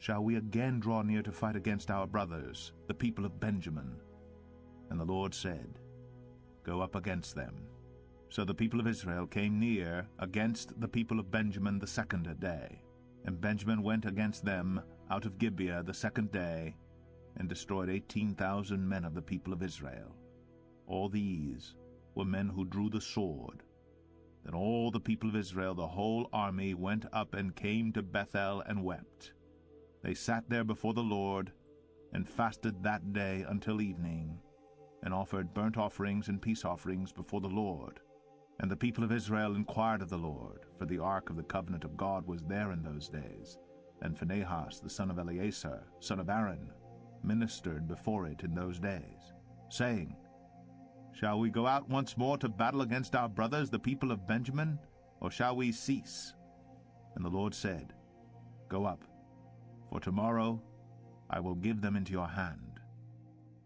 Shall we again draw near to fight against our brothers, the people of Benjamin? And the Lord said, Go up against them. So the people of Israel came near against the people of Benjamin the second day. And Benjamin went against them out of Gibeah the second day, and destroyed 18,000 men of the people of Israel. All these were men who drew the sword. Then all the people of Israel, the whole army, went up and came to Bethel and wept. They sat there before the Lord, and fasted that day until evening, and offered burnt offerings and peace offerings before the Lord. And the people of Israel inquired of the Lord, for the ark of the covenant of God was there in those days, and Phinehas the son of Eleazar, son of Aaron, ministered before it in those days, saying, Shall we go out once more to battle against our brothers, the people of Benjamin, or shall we cease? And the Lord said, Go up, for tomorrow I will give them into your hand.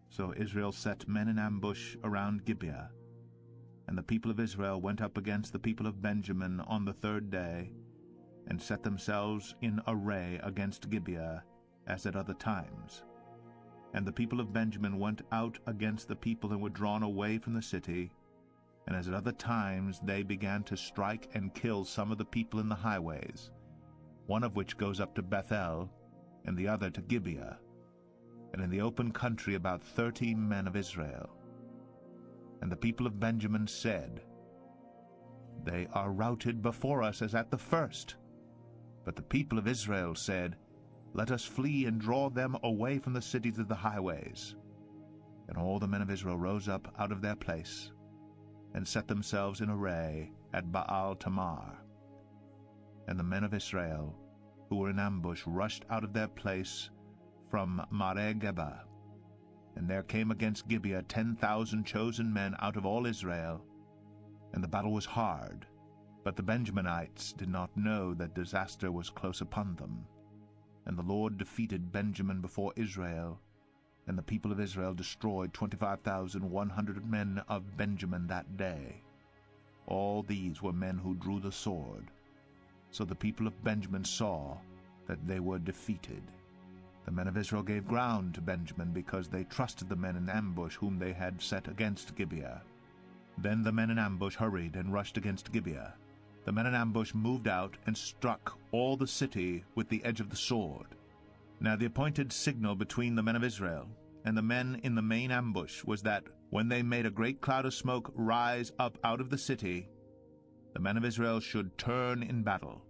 So Israel set men in ambush around Gibeah. And the people of Israel went up against the people of Benjamin on the third day, and set themselves in array against Gibeah, as at other times. And the people of Benjamin went out against the people and were drawn away from the city, and as at other times they began to strike and kill some of the people in the highways, one of which goes up to Bethel, and the other to Gibeah, and in the open country about 30 men of Israel. And the people of Benjamin said, They are routed before us as at the first. But the people of Israel said, Let us flee and draw them away from the cities of the highways. And all the men of Israel rose up out of their place, and set themselves in array at Baal Tamar. And the men of Israel, who were in ambush, rushed out of their place from Mareh Geba. And there came against Gibeah 10,000 chosen men out of all Israel. And the battle was hard, but the Benjaminites did not know that disaster was close upon them. And the Lord defeated Benjamin before Israel, and the people of Israel destroyed 25,100 men of Benjamin that day. All these were men who drew the sword. So the people of Benjamin saw that they were defeated. The men of Israel gave ground to Benjamin, because they trusted the men in ambush whom they had set against Gibeah. Then the men in ambush hurried and rushed against Gibeah. The men in ambush moved out and struck all the city with the edge of the sword. Now the appointed signal between the men of Israel and the men in the main ambush was that, when they made a great cloud of smoke rise up out of the city, the men of Israel should turn in battle.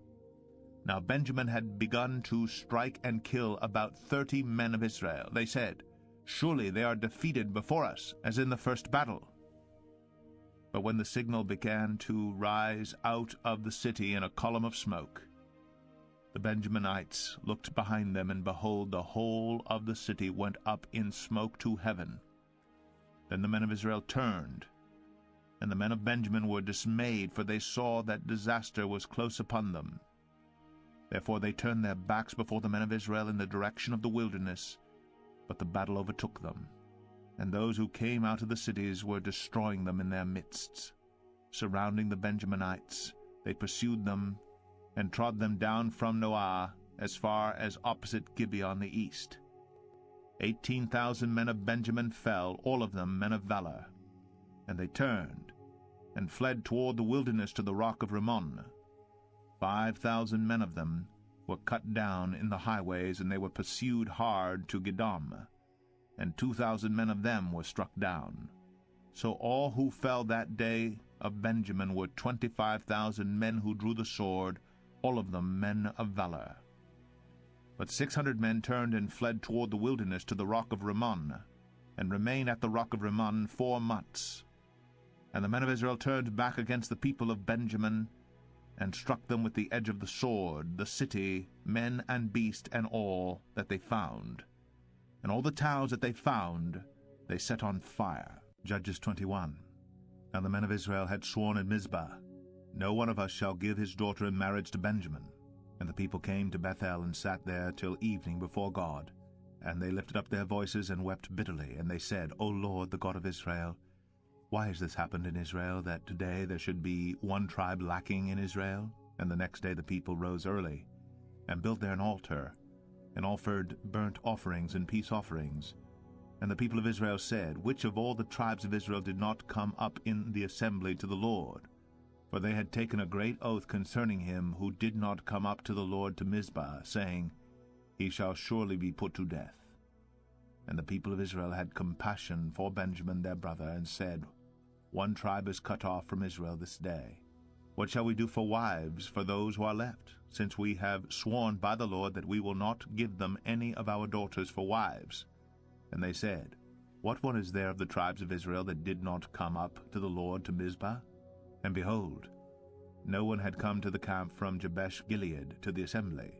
Now Benjamin had begun to strike and kill about 30 men of Israel. They said, Surely they are defeated before us, as in the first battle. But when the signal began to rise out of the city in a column of smoke, the Benjaminites looked behind them, and behold, the whole of the city went up in smoke to heaven. Then the men of Israel turned, and the men of Benjamin were dismayed, for they saw that disaster was close upon them. Therefore they turned their backs before the men of Israel in the direction of the wilderness, but the battle overtook them, and those who came out of the cities were destroying them in their midst. Surrounding the Benjaminites, they pursued them, and trod them down from Noah as far as opposite Gibeah on the east. 18,000 men of Benjamin fell, all of them men of valor. And they turned, and fled toward the wilderness to the rock of Rimmon. 5,000 men of them were cut down in the highways, and they were pursued hard to Gidom, and 2,000 men of them were struck down. So all who fell that day of Benjamin were 25,000 men who drew the sword, all of them men of valor. But 600 men turned and fled toward the wilderness to the rock of Rimmon, and remained at the rock of Rimmon 4 months. And the men of Israel turned back against the people of Benjamin, and struck them with the edge of the sword, the city, men and beast, and all that they found. And all the towns that they found they set on fire. Judges 21. Now the men of Israel had sworn at Mizpah, No one of us shall give his daughter in marriage to Benjamin. And the people came to Bethel and sat there till evening before God. And they lifted up their voices and wept bitterly. And they said, O Lord, the God of Israel, why has this happened in Israel, that today there should be one tribe lacking in Israel? And the next day the people rose early, and built there an altar, and offered burnt offerings and peace offerings. And the people of Israel said, Which of all the tribes of Israel did not come up in the assembly to the Lord? For they had taken a great oath concerning him who did not come up to the Lord to Mizpah, saying, He shall surely be put to death. And the people of Israel had compassion for Benjamin their brother, and said, One tribe is cut off from Israel this day. What shall we do for wives for those who are left, since we have sworn by the Lord that we will not give them any of our daughters for wives? And they said, What one is there of the tribes of Israel that did not come up to the Lord to Mizpah? And behold, no one had come to the camp from Jabesh-Gilead to the assembly.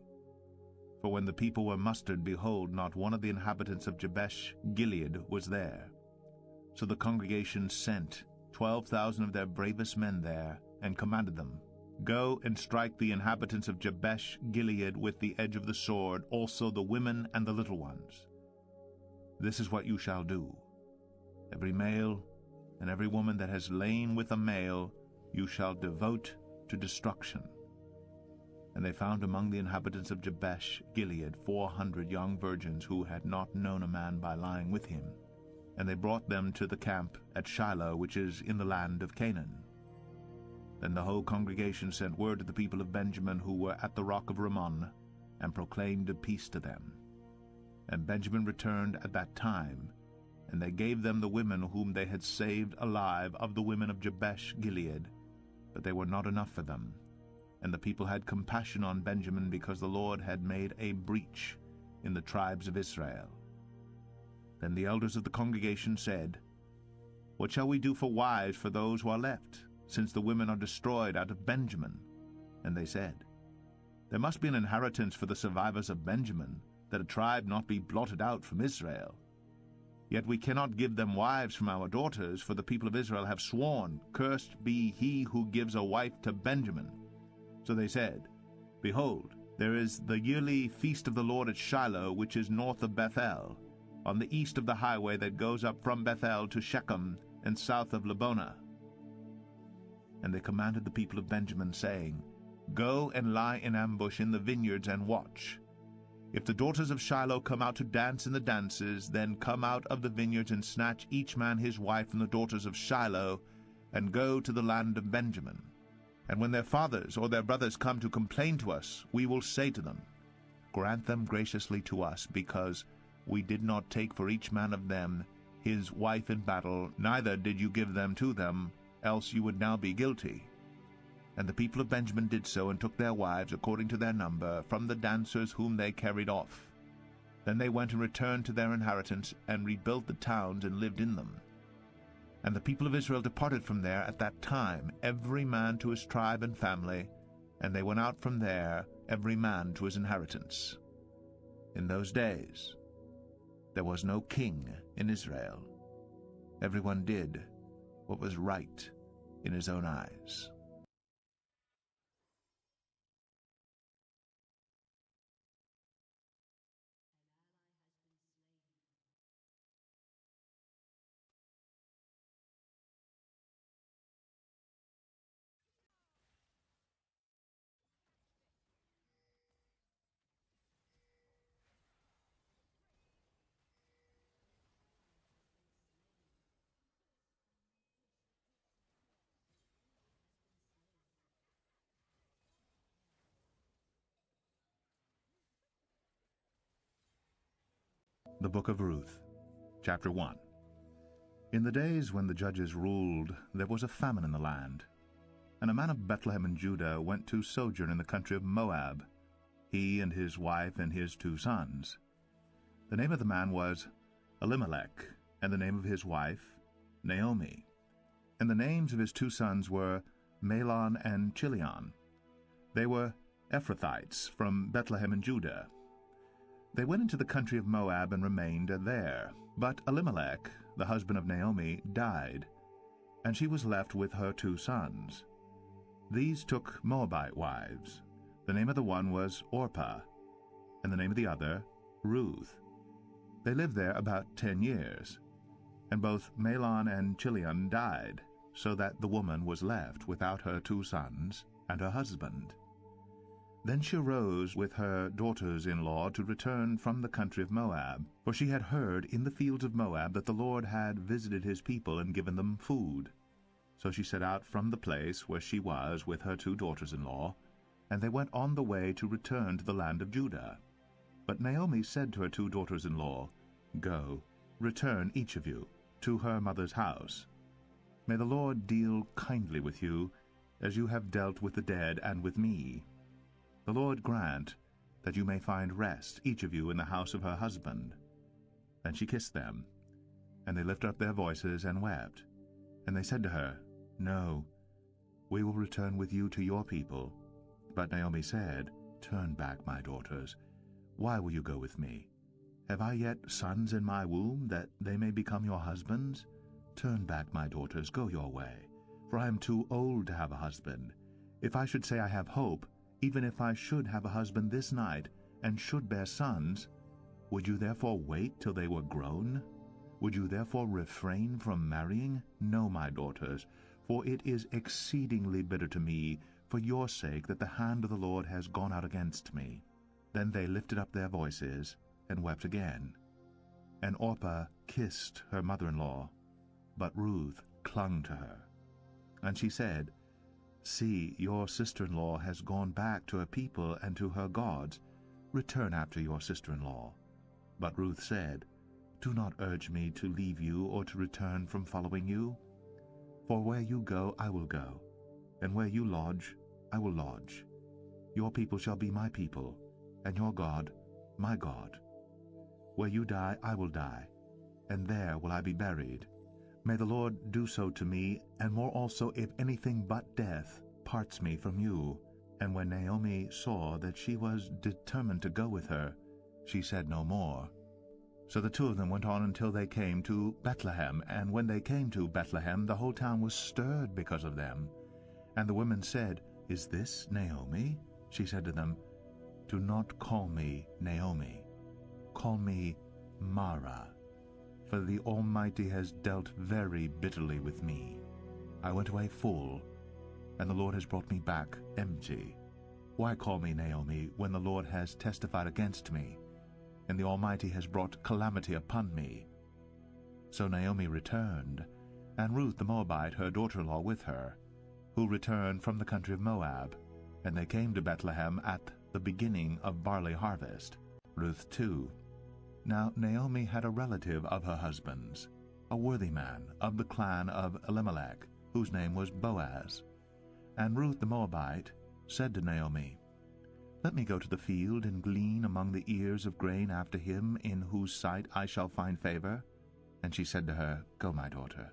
For when the people were mustered, behold, not one of the inhabitants of Jabesh-Gilead was there. So the congregation sent 12,000 of their bravest men there, and commanded them, Go and strike the inhabitants of Jabesh-Gilead with the edge of the sword, also the women and the little ones. This is what you shall do. Every male and every woman that has lain with a male you shall devote to destruction. And they found among the inhabitants of Jabesh-Gilead 400 young virgins who had not known a man by lying with him. And they brought them to the camp at Shiloh, which is in the land of Canaan. Then the whole congregation sent word to the people of Benjamin who were at the rock of Rimmon, and proclaimed peace to them. And Benjamin returned at that time, and they gave them the women whom they had saved alive of the women of Jabesh-Gilead, but they were not enough for them. And the people had compassion on Benjamin, because the Lord had made a breach in the tribes of Israel. Then the elders of the congregation said, "What shall we do for wives for those who are left, since the women are destroyed out of Benjamin?" And they said, "There must be an inheritance for the survivors of Benjamin, that a tribe not be blotted out from Israel. Yet we cannot give them wives from our daughters, for the people of Israel have sworn, 'Cursed be he who gives a wife to Benjamin.' So they said, 'Behold, there is the yearly feast of the Lord at Shiloh, which is north of Bethel, on the east of the highway that goes up from Bethel to Shechem, and south of Lebonah.' And they commanded the people of Benjamin, saying, 'Go and lie in ambush in the vineyards and watch. If the daughters of Shiloh come out to dance in the dances, then come out of the vineyards and snatch each man his wife from the daughters of Shiloh, and go to the land of Benjamin. And when their fathers or their brothers come to complain to us, we will say to them, Grant them graciously to us, because we did not take for each man of them his wife in battle, neither did you give them to them, else you would now be guilty.' And the people of Benjamin did so, and took their wives according to their number from the dancers whom they carried off. Then they went and returned to their inheritance, and rebuilt the towns and lived in them. And the people of Israel departed from there at that time, every man to his tribe and family, and they went out from there, every man to his inheritance. In those days there was no king in Israel. Everyone did what was right in his own eyes." The Book of Ruth, Chapter 1. In the days when the judges ruled, there was a famine in the land. And a man of Bethlehem in Judah went to sojourn in the country of Moab, he and his wife and his 2 sons. The name of the man was Elimelech, and the name of his wife Naomi. And the names of his 2 sons were Mahlon and Chilion. They were Ephrathites from Bethlehem in Judah. They went into the country of Moab and remained there. But Elimelech, the husband of Naomi, died, and she was left with her 2 sons. These took Moabite wives. The name of the one was Orpah, and the name of the other Ruth. They lived there about 10 years. And both Mahlon and Chilion died, so that the woman was left without her 2 sons and her husband. Then she arose with her daughters-in-law to return from the country of Moab, for she had heard in the fields of Moab that the Lord had visited his people and given them food. So she set out from the place where she was with her 2 daughters-in-law, and they went on the way to return to the land of Judah. But Naomi said to her 2 daughters-in-law, "Go, return each of you to her mother's house. May the Lord deal kindly with you, as you have dealt with the dead and with me. The Lord grant that you may find rest, each of you, in the house of her husband." Then she kissed them, and they lifted up their voices and wept. And they said to her, "No, we will return with you to your people." But Naomi said, "Turn back, my daughters. Why will you go with me? Have I yet sons in my womb, that they may become your husbands? Turn back, my daughters, go your way, for I am too old to have a husband. If I should say I have hope, even if I should have a husband this night, and should bear sons, would you therefore wait till they were grown? Would you therefore refrain from marrying? No, my daughters, for it is exceedingly bitter to me, for your sake, that the hand of the Lord has gone out against me." Then they lifted up their voices and wept again. And Orpah kissed her mother-in-law, but Ruth clung to her. And she said, "See, your sister-in-law has gone back to her people and to her gods. Return after your sister-in-law." But Ruth said, "Do not urge me to leave you or to return from following you. For where you go, I will go, and where you lodge, I will lodge. Your people shall be my people, and your God, my God. Where you die, I will die, and there will I be buried. May the Lord do so to me, and more also, if anything but death parts me from you." And when Naomi saw that she was determined to go with her, she said no more. So the two of them went on until they came to Bethlehem. And when they came to Bethlehem, the whole town was stirred because of them. And the women said, "Is this Naomi?" She said to them, "Do not call me Naomi. Call me Mara, for the Almighty has dealt very bitterly with me. I went away full, and the Lord has brought me back empty. Why call me Naomi, when the Lord has testified against me, and the Almighty has brought calamity upon me?" So Naomi returned, and Ruth the Moabite, her daughter-in-law, with her, who returned from the country of Moab, and they came to Bethlehem at the beginning of barley harvest. Ruth 2. Now Naomi had a relative of her husband's, a worthy man of the clan of Elimelech, whose name was Boaz. And Ruth the Moabite said to Naomi, "Let me go to the field and glean among the ears of grain after him in whose sight I shall find favor." And she said to her, "Go, my daughter."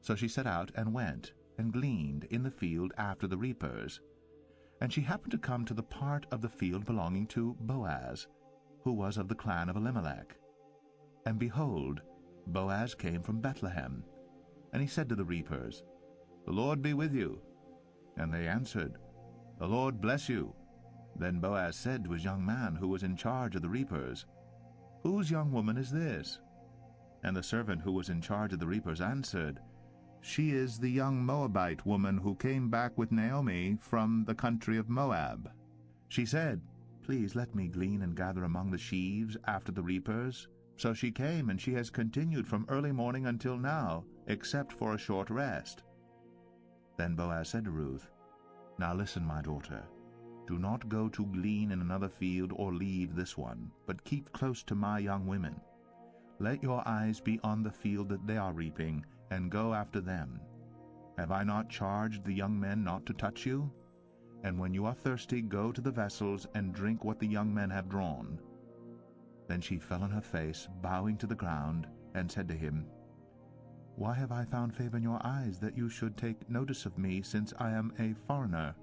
So she set out and went, and gleaned in the field after the reapers. And she happened to come to the part of the field belonging to Boaz, who was of the clan of Elimelech. And behold, Boaz came from Bethlehem. And he said to the reapers, "The Lord be with you." And they answered, "The Lord bless you." Then Boaz said to his young man who was in charge of the reapers, "Whose young woman is this?" And the servant who was in charge of the reapers answered, "She is the young Moabite woman who came back with Naomi from the country of Moab. She said, 'Please let me glean and gather among the sheaves after the reapers.' So she came, and she has continued from early morning until now, except for a short rest." Then Boaz said to Ruth, "Now listen, my daughter. Do not go to glean in another field or leave this one, but keep close to my young women. Let your eyes be on the field that they are reaping, and go after them. Have I not charged the young men not to touch you? And when you are thirsty, go to the vessels and drink what the young men have drawn." Then she fell on her face, bowing to the ground, and said to him, "Why have I found favor in your eyes, that you should take notice of me, since I am a foreigner?"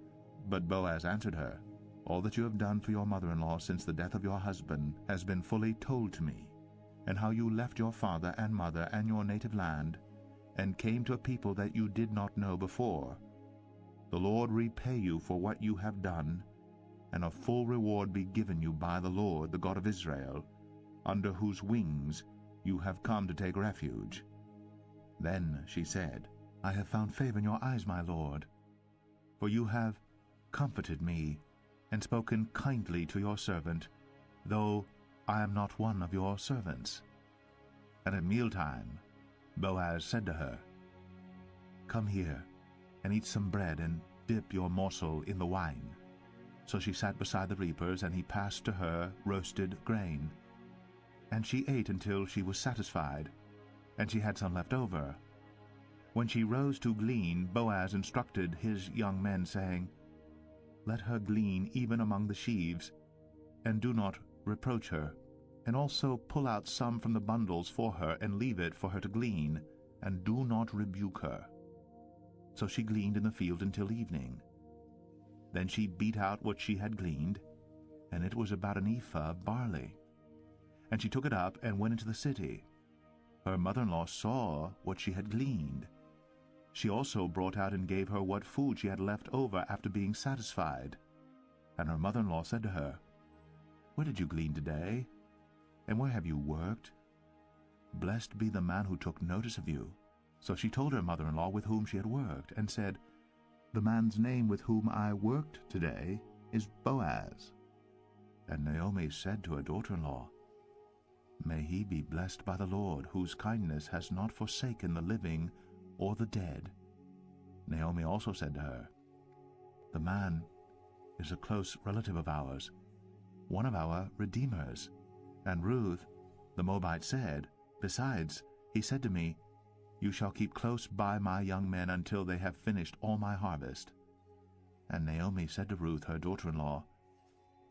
But Boaz answered her, "All that you have done for your mother-in-law since the death of your husband has been fully told to me, and how you left your father and mother and your native land, and came to a people that you did not know before. The Lord repay you for what you have done, and a full reward be given you by the Lord, the God of Israel, under whose wings you have come to take refuge." Then she said, "I have found favor in your eyes, my lord, for you have comforted me, and spoken kindly to your servant, though I am not one of your servants." And at mealtime Boaz said to her, "Come here, and eat some bread, and dip your morsel in the wine." So she sat beside the reapers, and he passed to her roasted grain. And she ate until she was satisfied, and she had some left over. When she rose to glean, Boaz instructed his young men, saying, "Let her glean even among the sheaves, and do not reproach her. And also pull out some from the bundles for her, and leave it for her to glean, and do not rebuke her." So she gleaned in the field until evening. Then she beat out what she had gleaned, and it was about an ephah of barley. And she took it up and went into the city. Her mother-in-law saw what she had gleaned. She also brought out and gave her what food she had left over after being satisfied. And her mother-in-law said to her, "Where did you glean today? And where have you worked? Blessed be the man who took notice of you." So she told her mother-in-law with whom she had worked, and said, "The man's name with whom I worked today is Boaz." And Naomi said to her daughter-in-law, "May he be blessed by the Lord, whose kindness has not forsaken the living or the dead." Naomi also said to her, "The man is a close relative of ours, one of our redeemers." And Ruth the Moabite said, "Besides, he said to me, 'You shall keep close by my young men until they have finished all my harvest.'" And Naomi said to Ruth, her daughter-in-law,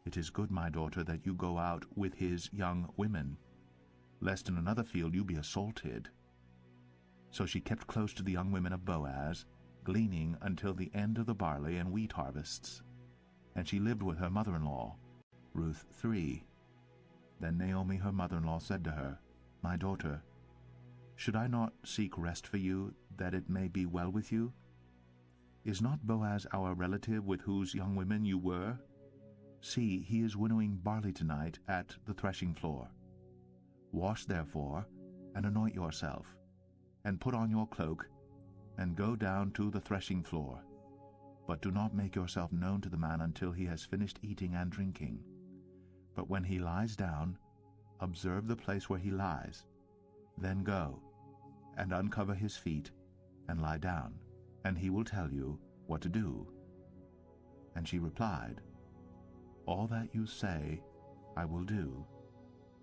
"It is good, my daughter, that you go out with his young women, lest in another field you be assaulted." So she kept close to the young women of Boaz, gleaning until the end of the barley and wheat harvests. And she lived with her mother-in-law. Ruth 3. Then Naomi her mother-in-law said to her, "My daughter, should I not seek rest for you, that it may be well with you? Is not Boaz our relative with whose young women you were? See, he is winnowing barley tonight at the threshing floor. Wash therefore, and anoint yourself, and put on your cloak, and go down to the threshing floor. But do not make yourself known to the man until he has finished eating and drinking. But when he lies down, observe the place where he lies. Then go, and uncover his feet, and lie down, and he will tell you what to do." And she replied, "All that you say I will do."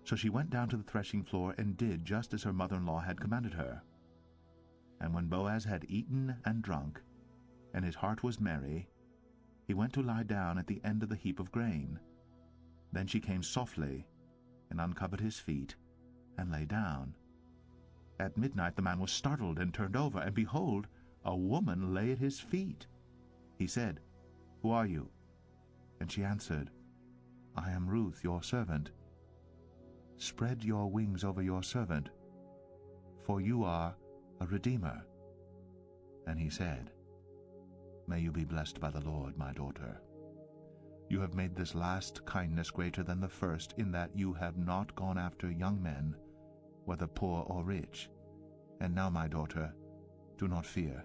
So she went down to the threshing floor and did just as her mother-in-law had commanded her. And when Boaz had eaten and drunk, and his heart was merry, he went to lie down at the end of the heap of grain. Then she came softly, and uncovered his feet, and lay down. At midnight the man was startled, and turned over, and behold, a woman lay at his feet. He said, "Who are you?" And she answered, "I am Ruth, your servant. Spread your wings over your servant, for you are a redeemer." And he said, "May you be blessed by the Lord, my daughter. You have made this last kindness greater than the first, in that you have not gone after young men, whether poor or rich. And now, my daughter, do not fear.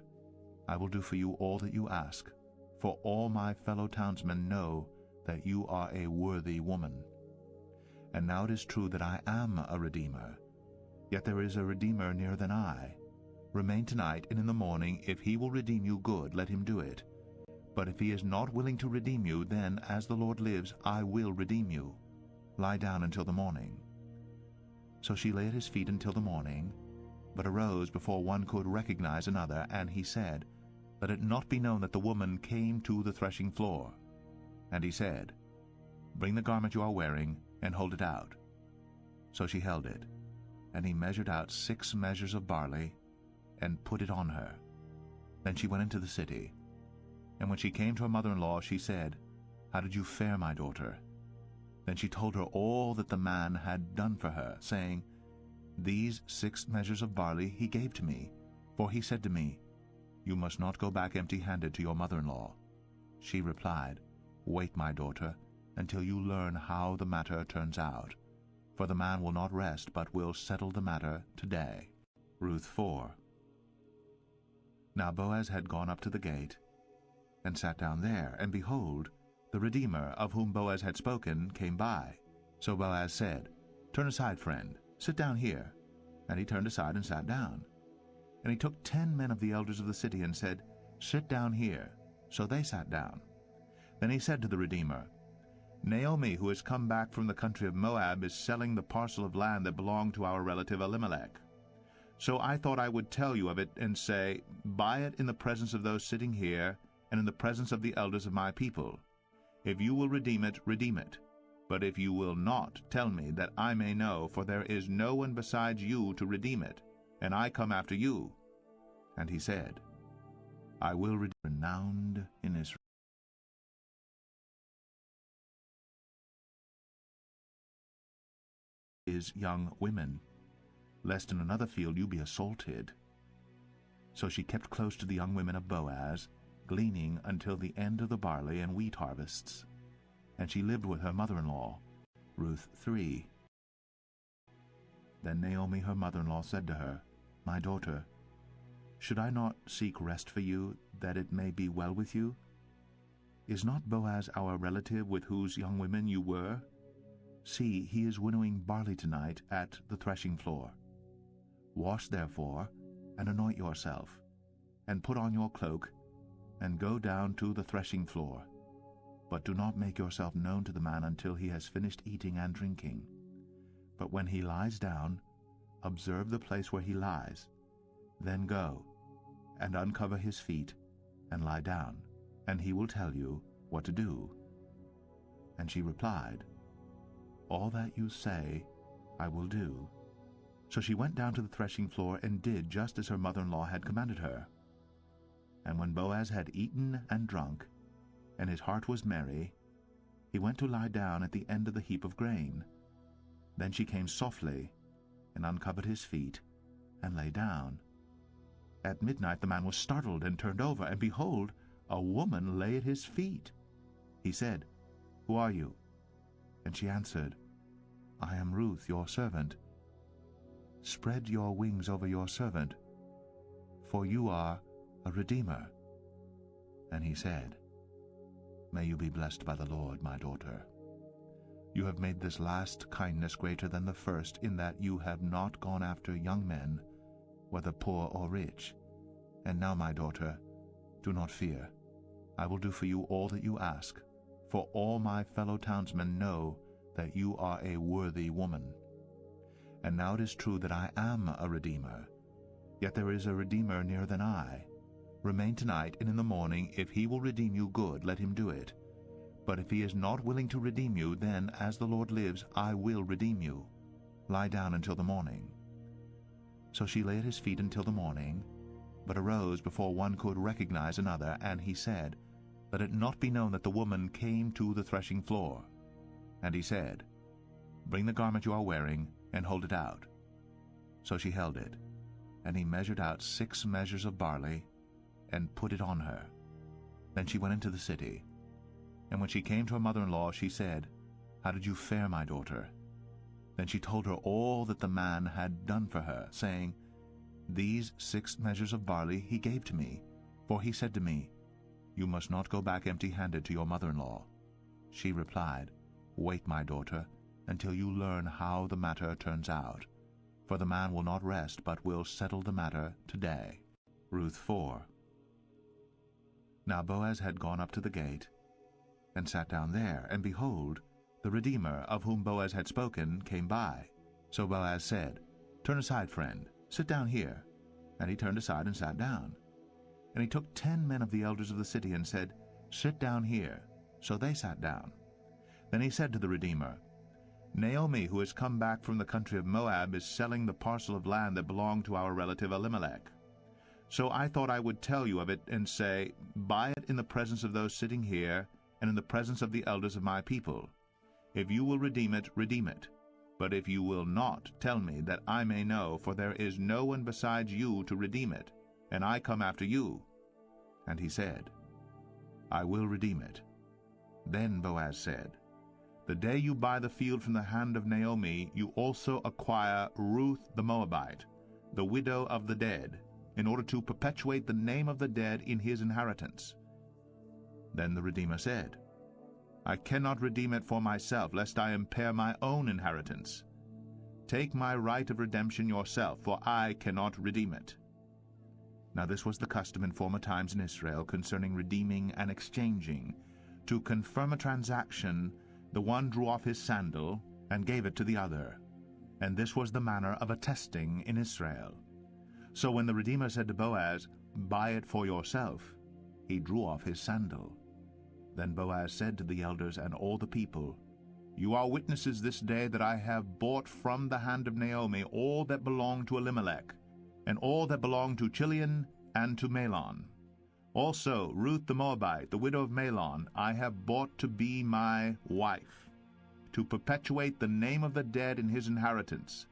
I will do for you all that you ask, for all my fellow townsmen know that you are a worthy woman. And now it is true that I am a redeemer, yet there is a redeemer nearer than I. Remain tonight, and in the morning, if he will redeem you, good, let him do it. But if he is not willing to redeem you, then, as the Lord lives, I will redeem you. Lie down until the morning." So she lay at his feet until the morning, but arose before one could recognize another, and he said, "Let it not be known that the woman came to the threshing floor." And he said, "Bring the garment you are wearing, and hold it out." So she held it, and he measured out 6 measures of barley, and put it on her. Then she went into the city. And when she came to her mother-in-law, she said, "How did you fare, my daughter?" Then she told her all that the man had done for her, saying, "These 6 measures of barley he gave to me, for he said to me, 'You must not go back empty-handed to your mother-in-law.' She replied, 'Wait, my daughter, until you learn how the matter turns out, for the man will not rest, but will settle the matter today.'" Ruth 4. Now Boaz had gone up to the gate, and sat down there, and behold, the Redeemer, of whom Boaz had spoken, came by. So Boaz said, "Turn aside, friend, sit down here." And he turned aside and sat down. And he took 10 men of the elders of the city, and said, "Sit down here." So they sat down. Then he said to the Redeemer, "Naomi, who has come back from the country of Moab, is selling the parcel of land that belonged to our relative Elimelech. So I thought I would tell you of it, and say, buy it in the presence of those sitting here, and in the presence of the elders of my people. If you will redeem it, redeem it. But if you will not, tell me, that I may know, for there is no one besides you to redeem it, and I come after you." And he said, "I will redeem." Renowned in Israel. His young women, lest in another field you be assaulted. So she kept close to the young women of Boaz, gleaning until the end of the barley and wheat harvests. And she lived with her mother-in-law. Ruth 3. Then Naomi her mother-in-law said to her, "My daughter, should I not seek rest for you, that it may be well with you? Is not Boaz our relative with whose young women you were? See, he is winnowing barley tonight at the threshing floor. Wash therefore, and anoint yourself, and put on your cloak, and go down to the threshing floor. But do not make yourself known to the man until he has finished eating and drinking. But when he lies down, observe the place where he lies. Then go, and uncover his feet, and lie down, and he will tell you what to do." And she replied, "All that you say I will do." So she went down to the threshing floor and did just as her mother-in-law had commanded her. And when Boaz had eaten and drunk, and his heart was merry, he went to lie down at the end of the heap of grain. Then she came softly and uncovered his feet and lay down. At midnight the man was startled and turned over, and behold, a woman lay at his feet. He said, "Who are you?" And she answered, "I am Ruth, your servant. Spread your wings over your servant, for you are a redeemer." And he said, "May you be blessed by the Lord, my daughter. You have made this last kindness greater than the first, in that you have not gone after young men, whether poor or rich. And now, my daughter, do not fear. I will do for you all that you ask, for all my fellow townsmen know that you are a worthy woman. And now it is true that I am a redeemer, yet there is a redeemer nearer than I. Remain tonight, and in the morning, if he will redeem you, good, let him do it. But if he is not willing to redeem you, then, as the Lord lives, I will redeem you. Lie down until the morning." So she lay at his feet until the morning, but arose before one could recognize another, and he said, "Let it not be known that the woman came to the threshing floor." And he said, "Bring the garment you are wearing, and hold it out." So she held it, and he measured out 6 measures of barley, and put it on her. Then she went into the city. And when she came to her mother-in-law, she said, "How did you fare, my daughter?" Then she told her all that the man had done for her, saying, "These 6 measures of barley he gave to me, for he said to me, 'You must not go back empty-handed to your mother-in-law.' She replied, 'Wait, my daughter, until you learn how the matter turns out, for the man will not rest, but will settle the matter today." Ruth 4. Now Boaz had gone up to the gate, and sat down there, and behold, the Redeemer, of whom Boaz had spoken, came by. So Boaz said, "Turn aside, friend, sit down here." And he turned aside and sat down. And he took 10 men of the elders of the city, and said, "Sit down here." So they sat down. Then he said to the Redeemer, "Naomi, who has come back from the country of Moab, is selling the parcel of land that belonged to our relative Elimelech. So I thought I would tell you of it, and say, buy it in the presence of those sitting here, and in the presence of the elders of my people. If you will redeem it, redeem it. But if you will not, tell me, that I may know, for there is no one besides you to redeem it, and I come after you." And he said, "I will redeem it." Then Boaz said, "The day you buy the field from the hand of Naomi, you also acquire Ruth the Moabite, the widow of the dead, in order to perpetuate the name of the dead in his inheritance." Then the Redeemer said, "I cannot redeem it for myself, lest I impair my own inheritance. Take my right of redemption yourself, for I cannot redeem it." Now this was the custom in former times in Israel concerning redeeming and exchanging. To confirm a transaction, the one drew off his sandal and gave it to the other. And this was the manner of attesting in Israel. So when the Redeemer said to Boaz, "Buy it for yourself," he drew off his sandal. Then Boaz said to the elders and all the people, "You are witnesses this day that I have bought from the hand of Naomi all that belonged to Elimelech, and all that belonged to Chilion and to Mahlon. Also Ruth the Moabite, the widow of Mahlon, I have bought to be my wife, to perpetuate the name of the dead in his inheritance,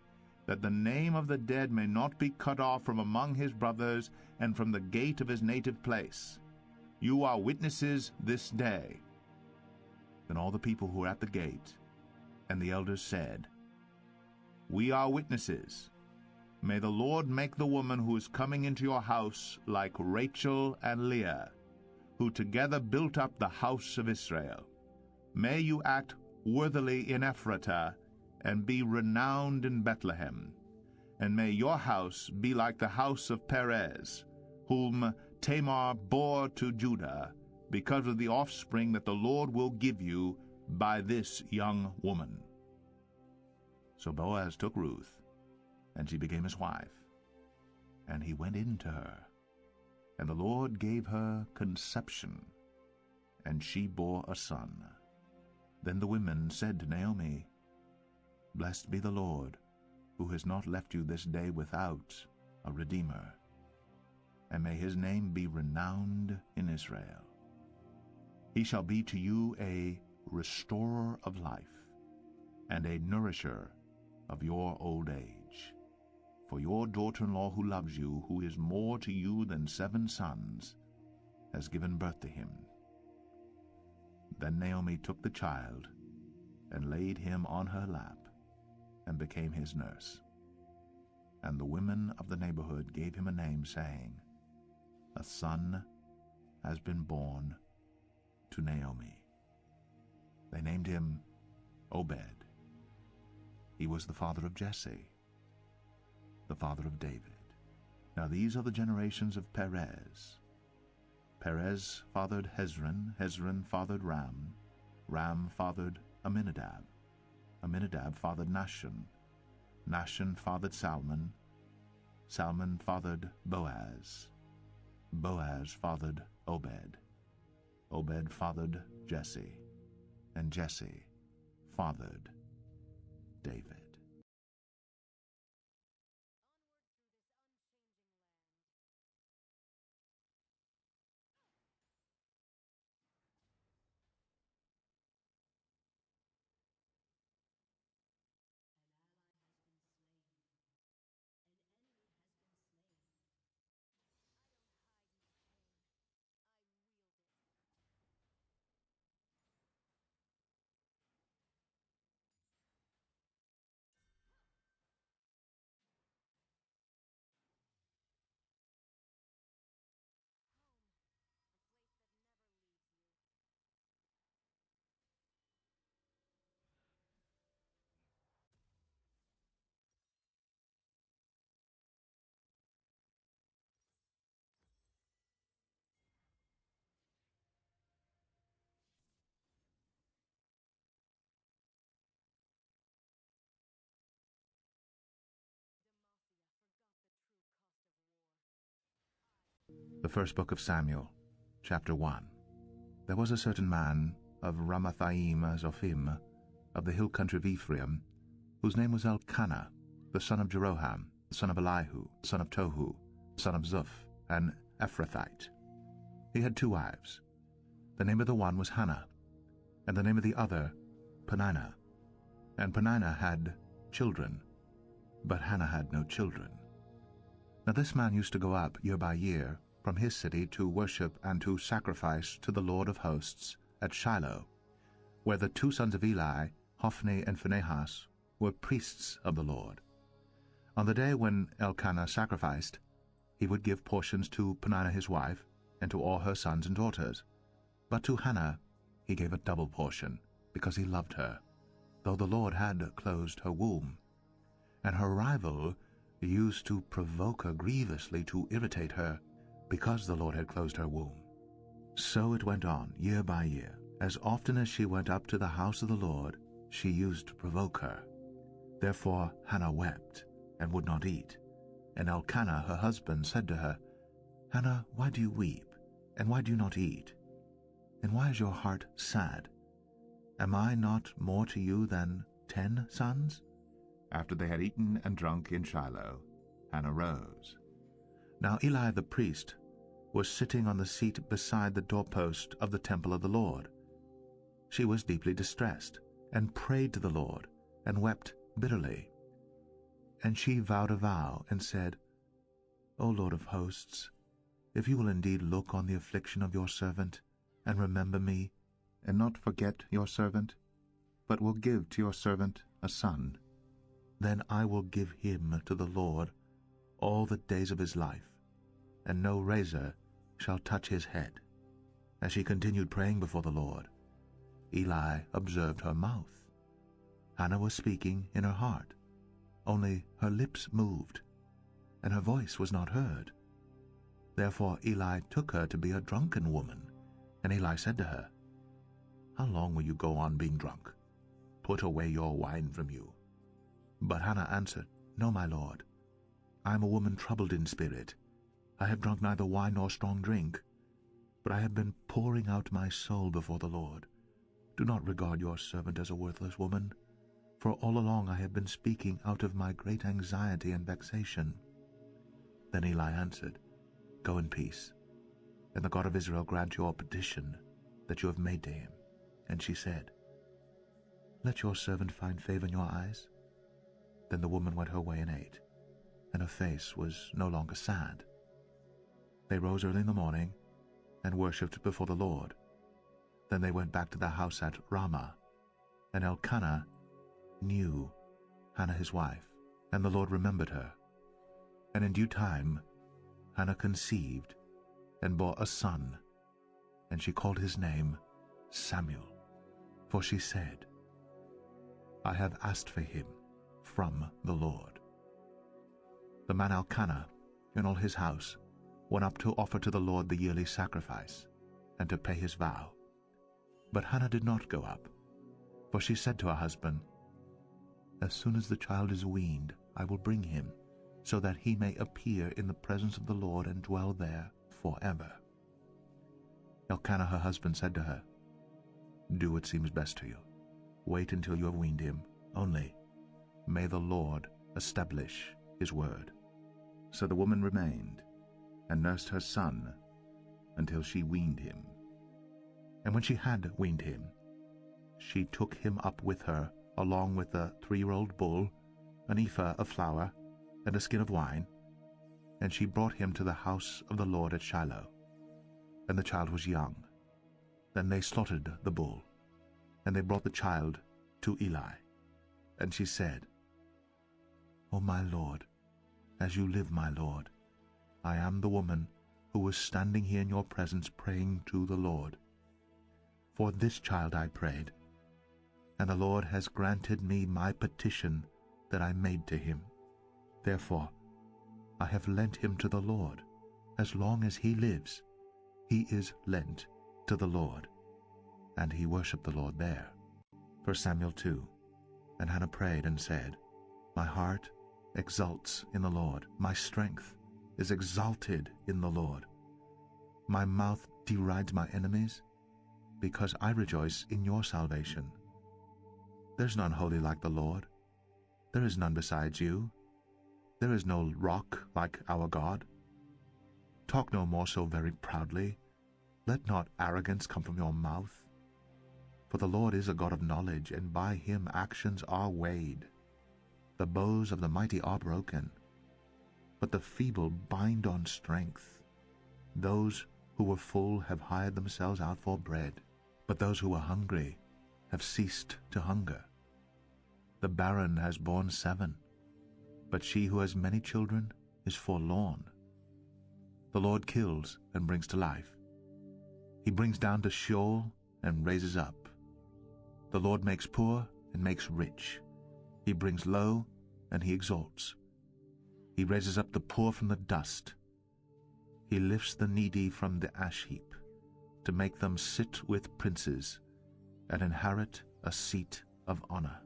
that the name of the dead may not be cut off from among his brothers and from the gate of his native place. You are witnesses this day." Then all the people who were at the gate and the elders said, "We are witnesses. May the Lord make the woman who is coming into your house like Rachel and Leah, who together built up the house of Israel. May you act worthily in Ephratah, and be renowned in Bethlehem. And may your house be like the house of Perez, whom Tamar bore to Judah, because of the offspring that the Lord will give you by this young woman." So Boaz took Ruth, and she became his wife, and he went in to her, and the Lord gave her conception, and she bore a son. Then the women said to Naomi, Blessed be the Lord, who has not left you this day without a redeemer, and may his name be renowned in Israel. He shall be to you a restorer of life, and a nourisher of your old age. For your daughter-in-law who loves you, who is more to you than 7 sons, has given birth to him. Then Naomi took the child, and laid him on her lap, and became his nurse. And the women of the neighborhood gave him a name, saying, A son has been born to Naomi. They named him Obed. He was the father of Jesse, the father of David. Now these are the generations of Perez. Perez fathered Hezron, Hezron fathered Ram, Ram fathered Amminadab, Amminadab fathered Nahshon, Nahshon fathered Salmon, Salmon fathered Boaz, Boaz fathered Obed, Obed fathered Jesse, and Jesse fathered David. The first book of Samuel, chapter 1. There was a certain man of Ramathaim Zophim, of the hill country of Ephraim, whose name was Elkanah, the son of Jeroham, the son of Elihu, son of Tohu, son of Zuph, an Ephrathite. He had 2 wives. The name of the one was Hannah, and the name of the other Peninnah. And Peninnah had children, but Hannah had no children. Now this man used to go up year by year from his city to worship and to sacrifice to the Lord of hosts at Shiloh, where the 2 sons of Eli, Hophni and Phinehas, were priests of the Lord. On the day when Elkanah sacrificed, he would give portions to Peninnah his wife, and to all her sons and daughters. But to Hannah he gave a double portion, because he loved her, though the Lord had closed her womb. And her rival used to provoke her grievously to irritate her, because the Lord had closed her womb. So it went on, year by year. As often as she went up to the house of the Lord, she used to provoke her. Therefore Hannah wept, and would not eat. And Elkanah her husband said to her, Hannah, why do you weep, and why do you not eat? And why is your heart sad? Am I not more to you than 10 sons? After they had eaten and drunk in Shiloh, Hannah rose. Now Eli the priest was sitting on the seat beside the doorpost of the temple of the Lord. She was deeply distressed, and prayed to the Lord, and wept bitterly. And she vowed a vow, and said, O Lord of hosts, if you will indeed look on the affliction of your servant, and remember me, and not forget your servant, but will give to your servant a son, then I will give him to the Lord all the days of his life, and no razor shall touch his head. As she continued praying before the Lord, Eli observed her mouth. Hannah was speaking in her heart, only her lips moved, and her voice was not heard. Therefore Eli took her to be a drunken woman, and Eli said to her, How long will you go on being drunk? Put away your wine from you. But Hannah answered, No, my lord. I am a woman troubled in spirit. I have drunk neither wine nor strong drink. but I have been pouring out my soul before the Lord. Do not regard your servant as a worthless woman, for all along I have been speaking out of my great anxiety and vexation." Then Eli answered, "Go in peace, and the God of Israel grant your petition that you have made to him." And she said, "Let your servant find favor in your eyes." Then the woman went her way and ate, and her face was no longer sad. They rose early in the morning and worshipped before the Lord. Then they went back to their house at Ramah, and Elkanah knew Hannah his wife, and the Lord remembered her. And in due time Hannah conceived and bore a son, and she called his name Samuel, for she said, "I have asked for him from the Lord." The man Elkanah and all his house went up to offer to the Lord the yearly sacrifice, and to pay his vow. But Hannah did not go up, for she said to her husband, "As soon as the child is weaned, I will bring him, so that he may appear in the presence of the Lord and dwell there forever." Elkanah her husband said to her, "Do what seems best to you. Wait until you have weaned him. Only may the Lord establish his word." So the woman remained, and nursed her son until she weaned him. And when she had weaned him, she took him up with her, along with a 3-year-old bull, an ephah of flour, and a skin of wine, and she brought him to the house of the Lord at Shiloh. And the child was young. Then they slaughtered the bull, and they brought the child to Eli. And she said, "O my Lord, as you live, my Lord, I am the woman who was standing here in your presence praying to the Lord. For this child I prayed, and the Lord has granted me my petition that I made to him. Therefore I have lent him to the Lord. As long as he lives, he is lent to the Lord." And he worshipped the Lord there. 1 Samuel 2. And Hannah prayed and said, "My heart exults in the Lord. My strength is exalted in the Lord. My mouth derides my enemies, because I rejoice in your salvation. There is none holy like the Lord. There is none besides you. There is no rock like our God. Talk no more so very proudly. Let not arrogance come from your mouth. For the Lord is a God of knowledge, and by him actions are weighed. The bows of the mighty are broken, but the feeble bind on strength. Those who were full have hired themselves out for bread, but those who were hungry have ceased to hunger. The barren has borne 7, but she who has many children is forlorn. The Lord kills and brings to life. He brings down to Sheol and raises up. The Lord makes poor and makes rich. He brings low and he exalts. He raises up the poor from the dust. He lifts the needy from the ash heap, to make them sit with princes and inherit a seat of honor.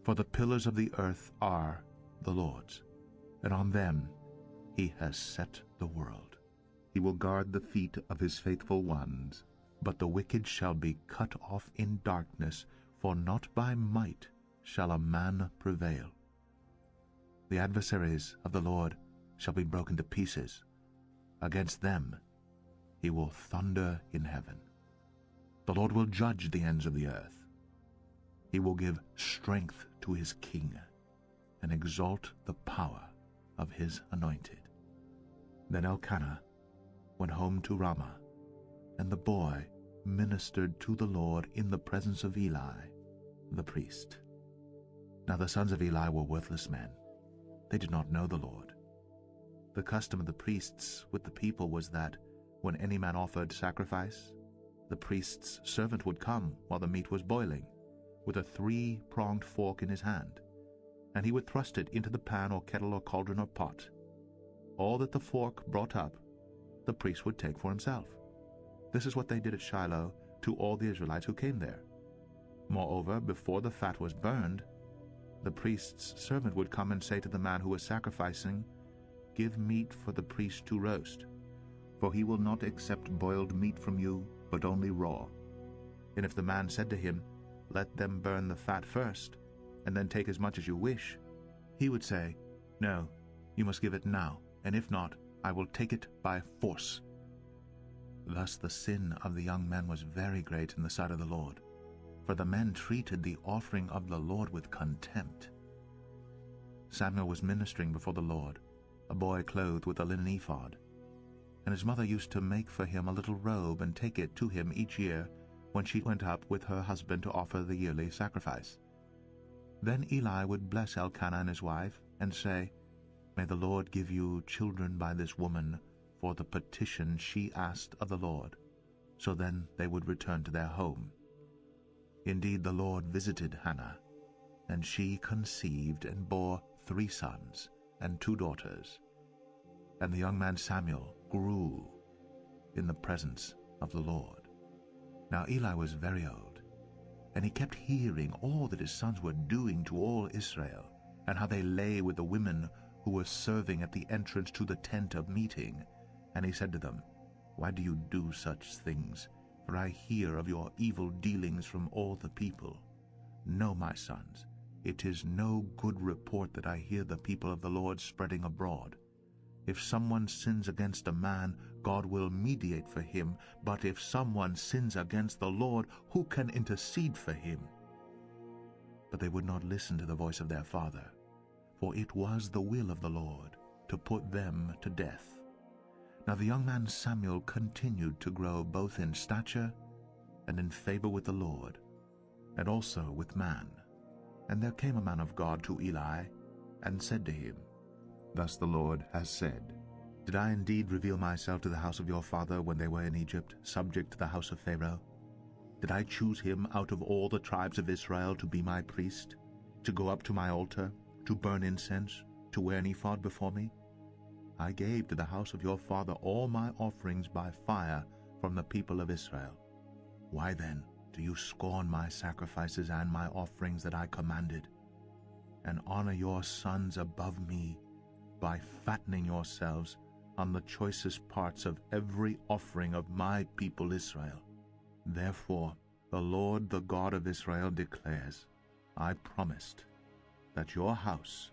For the pillars of the earth are the Lord's, and on them he has set the world. He will guard the feet of his faithful ones. But the wicked shall be cut off in darkness, for not by might shall a man prevail. The adversaries of the Lord shall be broken to pieces. Against them he will thunder in heaven. The Lord will judge the ends of the earth. He will give strength to his king, and exalt the power of his anointed. Then Elkanah went home to Ramah, and the boy ministered to the Lord in the presence of Eli, the priest. Now the sons of Eli were worthless men. They did not know the Lord. The custom of the priests with the people was that when any man offered sacrifice, the priest's servant would come while the meat was boiling, with a 3-pronged fork in his hand, and he would thrust it into the pan or kettle or cauldron or pot. All that the fork brought up, the priest would take for himself. This is what they did at Shiloh to all the Israelites who came there. Moreover, before the fat was burned, the priest's servant would come and say to the man who was sacrificing, "Give meat for the priest to roast." For he will not accept boiled meat from you, but only raw. And if the man said to him, Let them burn the fat first, and then take as much as you wish, he would say, No, you must give it now, and if not, I will take it by force. Thus the sin of the young men was very great in the sight of the Lord, for the men treated the offering of the Lord with contempt. Samuel was ministering before the Lord, a boy clothed with a linen ephod, and his mother used to make for him a little robe and take it to him each year when she went up with her husband to offer the yearly sacrifice. Then Eli would bless Elkanah and his wife, and say, May the Lord give you children by this woman, for the petition she asked of the Lord. So then they would return to their home. Indeed, the Lord visited Hannah, and she conceived and bore 3 sons and 2 daughters. And the young man Samuel grew in the presence of the Lord. Now Eli was very old, and he kept hearing all that his sons were doing to all Israel, and how they lay with the women who were serving at the entrance to the tent of meeting. And he said to them, Why do you do such things? For I hear of your evil dealings from all the people. No, my sons, it is no good report that I hear the people of the Lord spreading abroad. If someone sins against a man, God will mediate for him. But if someone sins against the Lord, who can intercede for him? But they would not listen to the voice of their father, for it was the will of the Lord to put them to death. Now the young man Samuel continued to grow both in stature and in favor with the Lord, and also with man. And there came a man of God to Eli, and said to him, Thus the Lord has said, Did I indeed reveal myself to the house of your father when they were in Egypt, subject to the house of Pharaoh? Did I choose him out of all the tribes of Israel to be my priest, to go up to my altar, to burn incense, to wear an ephod before me? I gave to the house of your father all my offerings by fire from the people of Israel. Why then do you scorn my sacrifices and my offerings that I commanded, and honor your sons above me by fattening yourselves on the choicest parts of every offering of my people Israel? Therefore the Lord, the God of Israel, declares, I promised that your house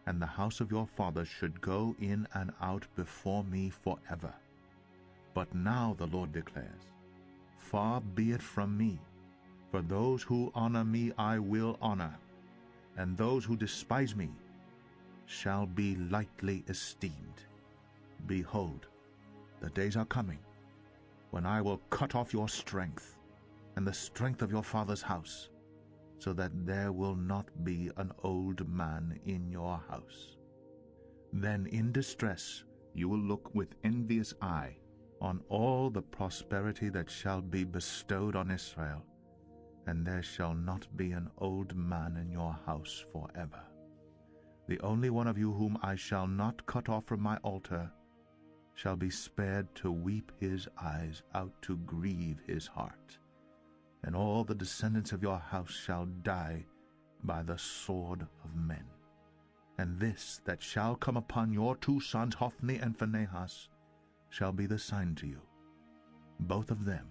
and the house of your fathers should go in and out before me forever. But now the Lord declares, Far be it from me, for those who honor me I will honor, and those who despise me shall be lightly esteemed. Behold, the days are coming, when I will cut off your strength, and the strength of your father's house, so that there will not be an old man in your house. Then in distress you will look with envious eye on all the prosperity that shall be bestowed on Israel, and there shall not be an old man in your house forever. The only one of you whom I shall not cut off from my altar shall be spared to weep his eyes out, to grieve his heart. And all the descendants of your house shall die by the sword of men. And this that shall come upon your 2 sons, Hophni and Phinehas, shall be the sign to you. Both of them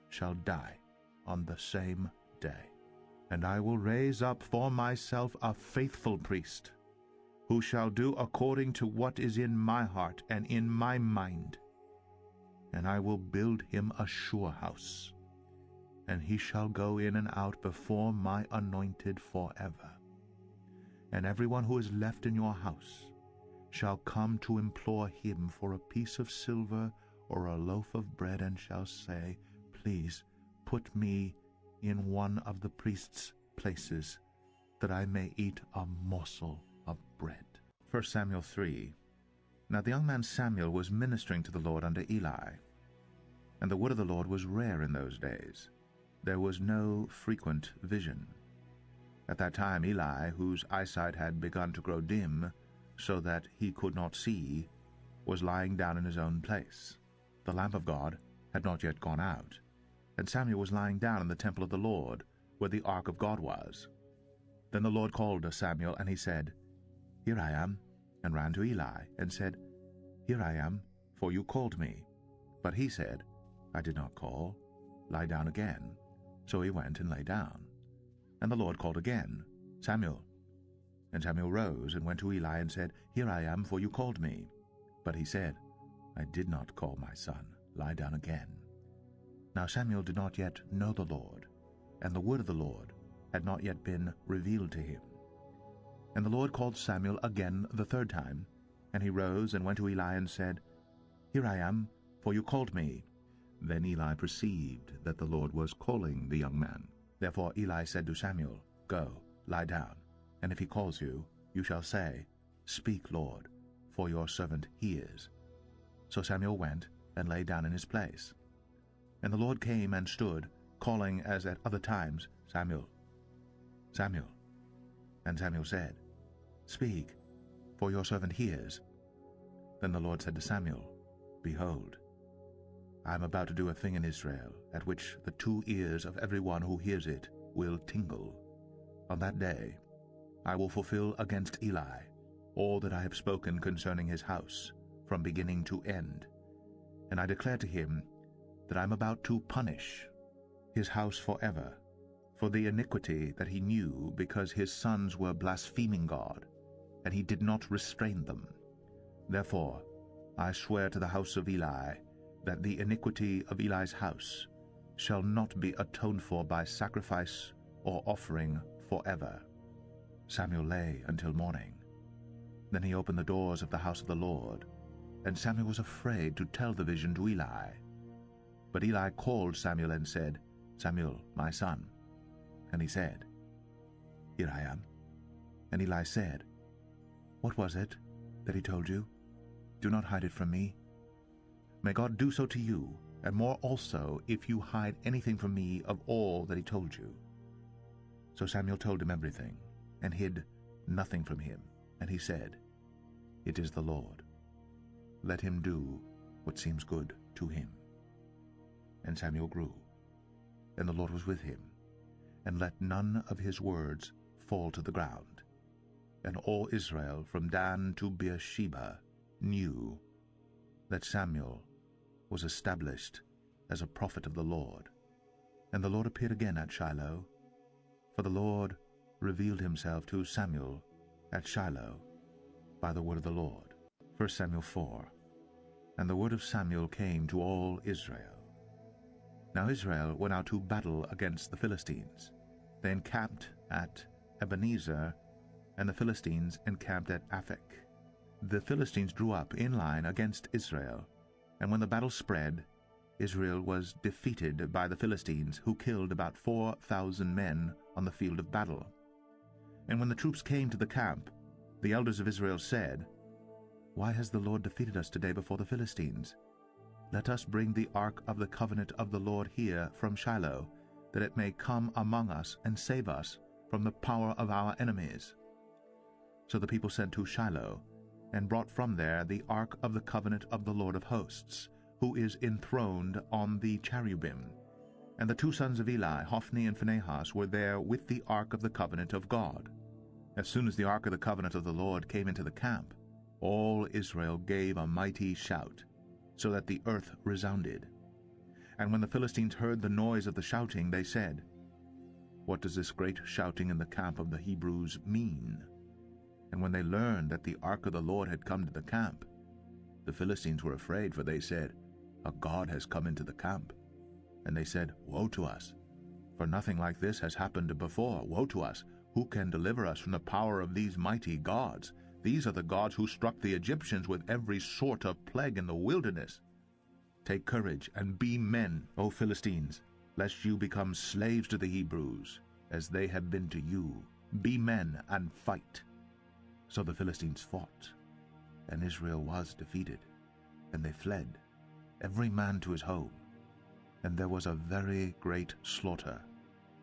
shall die on the same day. And I will raise up for myself a faithful priest, who shall do according to what is in my heart and in my mind. And I will build him a sure house, and he shall go in and out before my anointed forever. And everyone who is left in your house shall come to implore him for a piece of silver or a loaf of bread, and shall say, Please put me in one of the priest's places, that I may eat a morsel of bread. 1 Samuel 3. Now the young man Samuel was ministering to the Lord under Eli, and the word of the Lord was rare in those days. There was no frequent vision. At that time Eli, whose eyesight had begun to grow dim, so that he could not see, was lying down in his own place. The lamp of God had not yet gone out, and Samuel was lying down in the temple of the Lord, where the ark of God was. Then the Lord called to Samuel, and he said, Here I am, and ran to Eli, and said, Here I am, for you called me. But he said, I did not call. Lie down again. So he went and lay down. And the Lord called again, Samuel. And Samuel rose and went to Eli and said, Here I am, for you called me. But he said, I did not call, my son. Lie down again. Now Samuel did not yet know the Lord, and the word of the Lord had not yet been revealed to him. And the Lord called Samuel again the third time, and he rose and went to Eli and said, Here I am, for you called me. Then Eli perceived that the Lord was calling the young man. Therefore Eli said to Samuel, Go, lie down, and if he calls you, you shall say, Speak, Lord, for your servant hears. So Samuel went and lay down in his place. And the Lord came and stood, calling as at other times, Samuel, Samuel. And Samuel said, Speak, for your servant hears. Then the Lord said to Samuel, Behold, I am about to do a thing in Israel, at which the 2 ears of every one who hears it will tingle. On that day I will fulfill against Eli all that I have spoken concerning his house, from beginning to end. And I declare to him that I am about to punish his house forever, for the iniquity that he knew, because his sons were blaspheming God, and he did not restrain them. Therefore I swear to the house of Eli that the iniquity of Eli's house shall not be atoned for by sacrifice or offering forever. Samuel lay until morning. Then he opened the doors of the house of the Lord, and Samuel was afraid to tell the vision to Eli. But Eli called Samuel and said, Samuel, my son. And he said, Here I am. And Eli said, What was it that he told you? Do not hide it from me. May God do so to you, and more also, if you hide anything from me of all that he told you. So Samuel told him everything, and hid nothing from him. And he said, It is the Lord. Let him do what seems good to him. And Samuel grew, and the Lord was with him, and let none of his words fall to the ground. And all Israel from Dan to Beersheba knew that Samuel was established as a prophet of the Lord. And the Lord appeared again at Shiloh, for the Lord revealed himself to Samuel at Shiloh by the word of the Lord. 1 Samuel 4. And the word of Samuel came to all Israel. Now Israel went out to battle against the Philistines. They encamped at Ebenezer, and the Philistines encamped at Aphek. The Philistines drew up in line against Israel, and when the battle spread, Israel was defeated by the Philistines, who killed about 4,000 men on the field of battle. And when the troops came to the camp, the elders of Israel said, Why has the Lord defeated us today before the Philistines? Let us bring the ark of the covenant of the Lord here from Shiloh, that it may come among us and save us from the power of our enemies. So the people sent to Shiloh, and brought from there the ark of the covenant of the Lord of hosts, who is enthroned on the cherubim. And the 2 sons of Eli, Hophni and Phinehas, were there with the ark of the covenant of God. As soon as the ark of the covenant of the Lord came into the camp, all Israel gave a mighty shout, so that the earth resounded. And when the Philistines heard the noise of the shouting, they said, What does this great shouting in the camp of the Hebrews mean? And when they learned that the ark of the Lord had come to the camp, the Philistines were afraid, for they said, A god has come into the camp. And they said, Woe to us! For nothing like this has happened before. Woe to us! Who can deliver us from the power of these mighty gods? These are the gods who struck the Egyptians with every sort of plague in the wilderness. Take courage and be men, O Philistines, lest you become slaves to the Hebrews, as they have been to you. Be men and fight. So the Philistines fought, and Israel was defeated, and they fled, every man to his home. And there was a very great slaughter,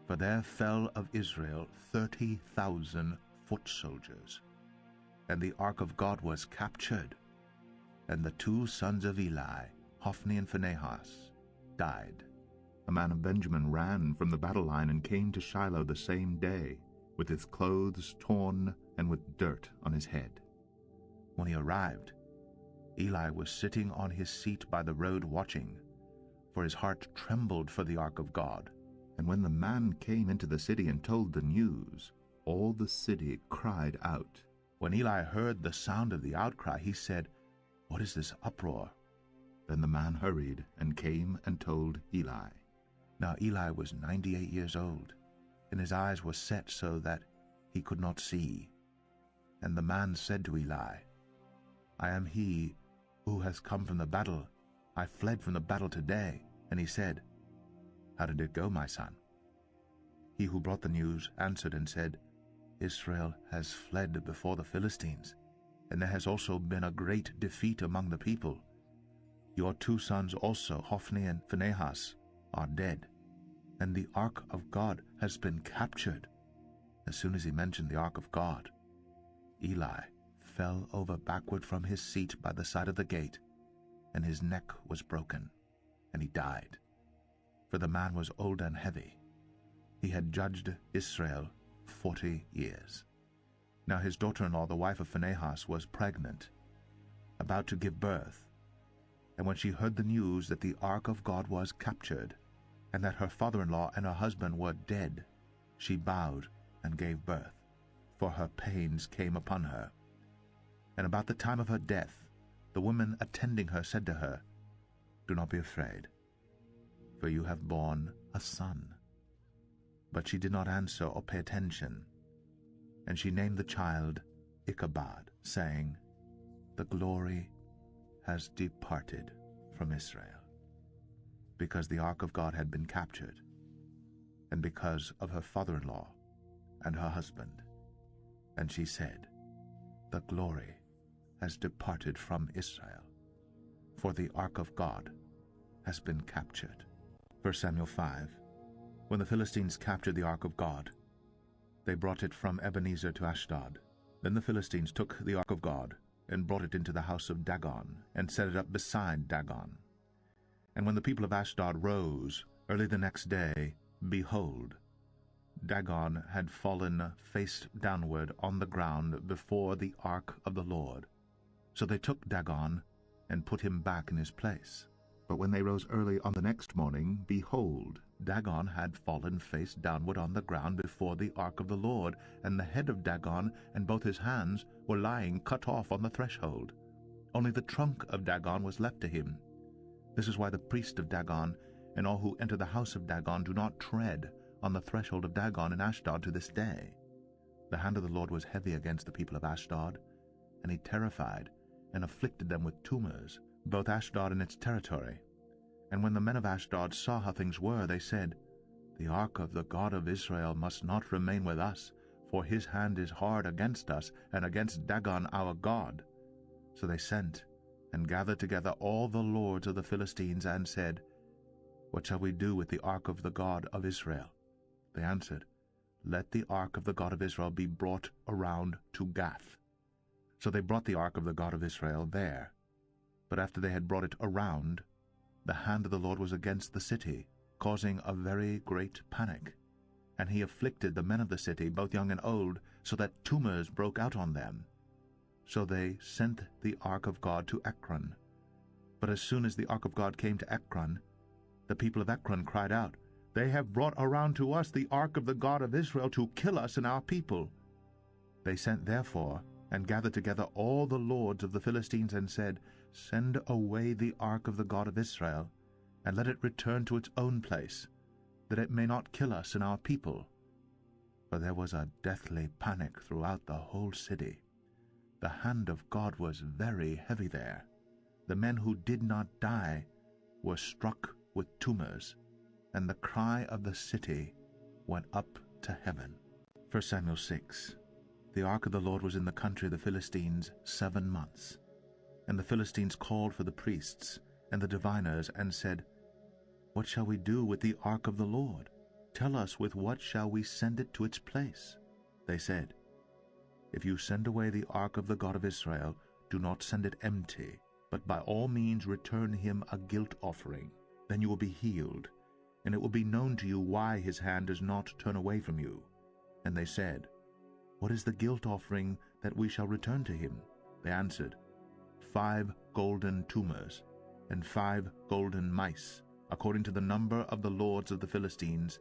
for there fell of Israel 30,000 foot soldiers. And the ark of God was captured, and the 2 sons of Eli, Hophni and Phinehas, died. A man of Benjamin ran from the battle line and came to Shiloh the same day, with his clothes torn and with dirt on his head. When he arrived, Eli was sitting on his seat by the road watching, for his heart trembled for the ark of God. And when the man came into the city and told the news, all the city cried out. When Eli heard the sound of the outcry, he said, "What is this uproar?" Then the man hurried and came and told Eli. Now Eli was 98 years old, and his eyes were set so that he could not see. And the man said to Eli, "I am he who has come from the battle. I fled from the battle today." And he said, "How did it go, my son?" He who brought the news answered and said, "Israel has fled before the Philistines, and there has also been a great defeat among the people. Your 2 sons also, Hophni and Phinehas, are dead, and the ark of God has been captured." As soon as he mentioned the ark of God, Eli fell over backward from his seat by the side of the gate, and his neck was broken, and he died. For the man was old and heavy. He had judged Israel 40 years. Now his daughter-in-law, the wife of Phinehas, was pregnant, about to give birth. And when she heard the news that the ark of God was captured, and that her father-in-law and her husband were dead, she bowed and gave birth, for her pains came upon her. And about the time of her death, the women attending her said to her, "Do not be afraid, for you have borne a son." But she did not answer or pay attention, and she named the child Ichabod, saying, "The glory has departed from Israel," because the ark of God had been captured, and because of her father-in-law and her husband. And she said, "The glory has departed from Israel, for the ark of God has been captured." 1 Samuel 5. When the Philistines captured the ark of God, they brought it from Ebenezer to Ashdod. Then the Philistines took the ark of God and brought it into the house of Dagon, and set it up beside Dagon. And when the people of Ashdod rose early the next day, behold, Dagon had fallen face downward on the ground before the ark of the Lord. So they took Dagon and put him back in his place. But when they rose early on the next morning, behold, Dagon had fallen face downward on the ground before the ark of the Lord, and the head of Dagon and both his hands were lying cut off on the threshold. Only the trunk of Dagon was left to him. This is why the priest of Dagon and all who enter the house of Dagon do not tread on the threshold of Dagon in Ashdod to this day. The hand of the Lord was heavy against the people of Ashdod, and he terrified and afflicted them with tumors, both Ashdod and its territory. And when the men of Ashdod saw how things were, they said, "The ark of the God of Israel must not remain with us, for his hand is hard against us and against Dagon our God." So they sent and gathered together all the lords of the Philistines and said, "What shall we do with the ark of the God of Israel?" They answered, "Let the ark of the God of Israel be brought around to Gath." So they brought the ark of the God of Israel there. But after they had brought it around, the hand of the Lord was against the city, causing a very great panic. And he afflicted the men of the city, both young and old, so that tumors broke out on them. So they sent the ark of God to Ekron. But as soon as the ark of God came to Ekron, the people of Ekron cried out, "They have brought around to us the ark of the God of Israel to kill us and our people." They sent therefore and gathered together all the lords of the Philistines and said, "Send away the ark of the God of Israel, and let it return to its own place, that it may not kill us and our people." For there was a deathly panic throughout the whole city. The hand of God was very heavy there. The men who did not die were struck with tumors, and the cry of the city went up to heaven. 1 Samuel 6. The ark of the Lord was in the country of the Philistines 7 months. And the Philistines called for the priests and the diviners and said, "What shall we do with the ark of the Lord? Tell us, with what shall we send it to its place?" They said, "If you send away the ark of the God of Israel, do not send it empty, but by all means return him a guilt offering. Then you will be healed, and it will be known to you why his hand does not turn away from you." And they said, "What is the guilt offering that we shall return to him?" They answered, 5 golden tumors, and 5 golden mice, according to the number of the lords of the Philistines,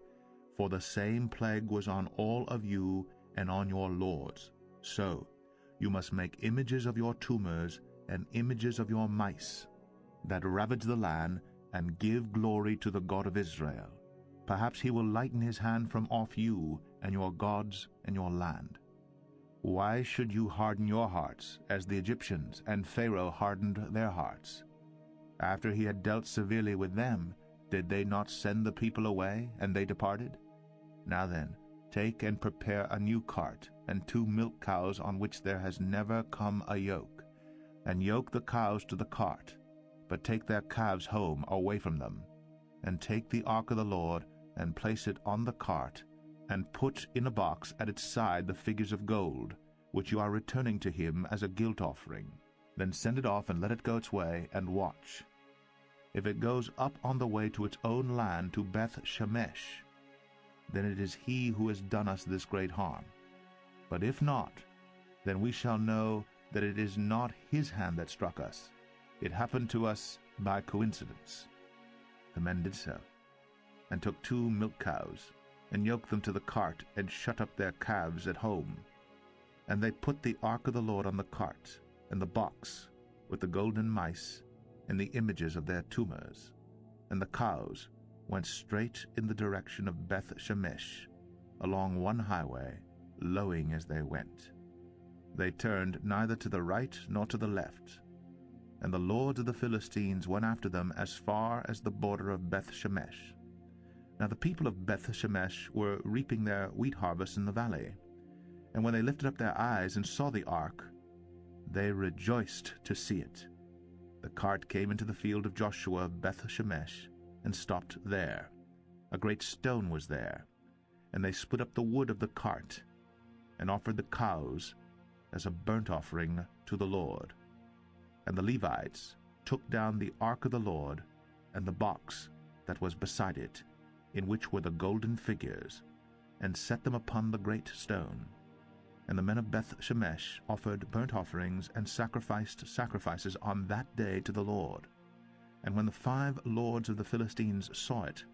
for the same plague was on all of you and on your lords. So you must make images of your tumors and images of your mice, that ravage the land, and give glory to the God of Israel. Perhaps he will lighten his hand from off you and your gods and your land. Why should you harden your hearts, as the Egyptians and Pharaoh hardened their hearts? After he had dealt severely with them, did they not send the people away, and they departed? Now then, take and prepare a new cart, and 2 milk cows on which there has never come a yoke, and yoke the cows to the cart, but take their calves home away from them, and take the ark of the Lord, and place it on the cart, and put in a box at its side the figures of gold, which you are returning to him as a guilt offering. Then send it off and let it go its way, and watch. If it goes up on the way to its own land to Beth Shemesh, then it is he who has done us this great harm. But if not, then we shall know that it is not his hand that struck us. It happened to us by coincidence. The men did so, and took 2 milk cows, and yoked them to the cart, and shut up their calves at home. And they put the ark of the Lord on the cart, and the box, with the golden mice, and the images of their tumors. And the cows went straight in the direction of Beth Shemesh, along one highway, lowing as they went. They turned neither to the right nor to the left. And the lords of the Philistines went after them as far as the border of Beth Shemesh. Now the people of Beth Shemesh were reaping their wheat harvest in the valley. And when they lifted up their eyes and saw the ark, they rejoiced to see it. The cart came into the field of Joshua of Beth Shemesh, and stopped there. A great stone was there, and they split up the wood of the cart, and offered the cows as a burnt offering to the Lord. And the Levites took down the ark of the Lord, and the box that was beside it, in which were the golden figures, and set them upon the great stone. And the men of Beth Shemesh offered burnt offerings and sacrificed sacrifices on that day to the Lord. And when the 5 lords of the Philistines saw it,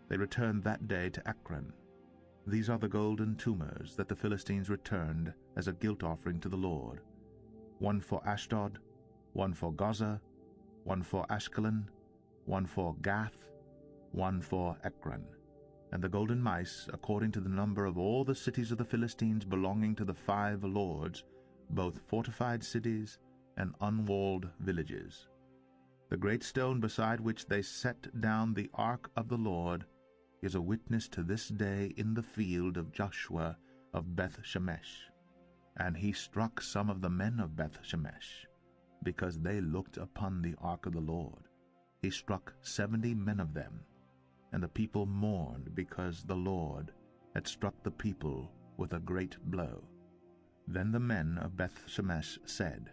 they returned that day to Ekron. These are the golden tumors that the Philistines returned as a guilt offering to the Lord: 1 for Ashdod, 1 for Gaza, 1 for Ashkelon, 1 for Gath, 1 for Ekron. And the golden mice, according to the number of all the cities of the Philistines belonging to the 5 lords, both fortified cities and unwalled villages. The great stone beside which they set down the ark of the Lord is a witness to this day in the field of Joshua of Beth Shemesh. And he struck some of the men of Beth Shemesh, because they looked upon the ark of the Lord. He struck 70 men of them, and the people mourned because the Lord had struck the people with a great blow. Then the men of Beth Shemesh said,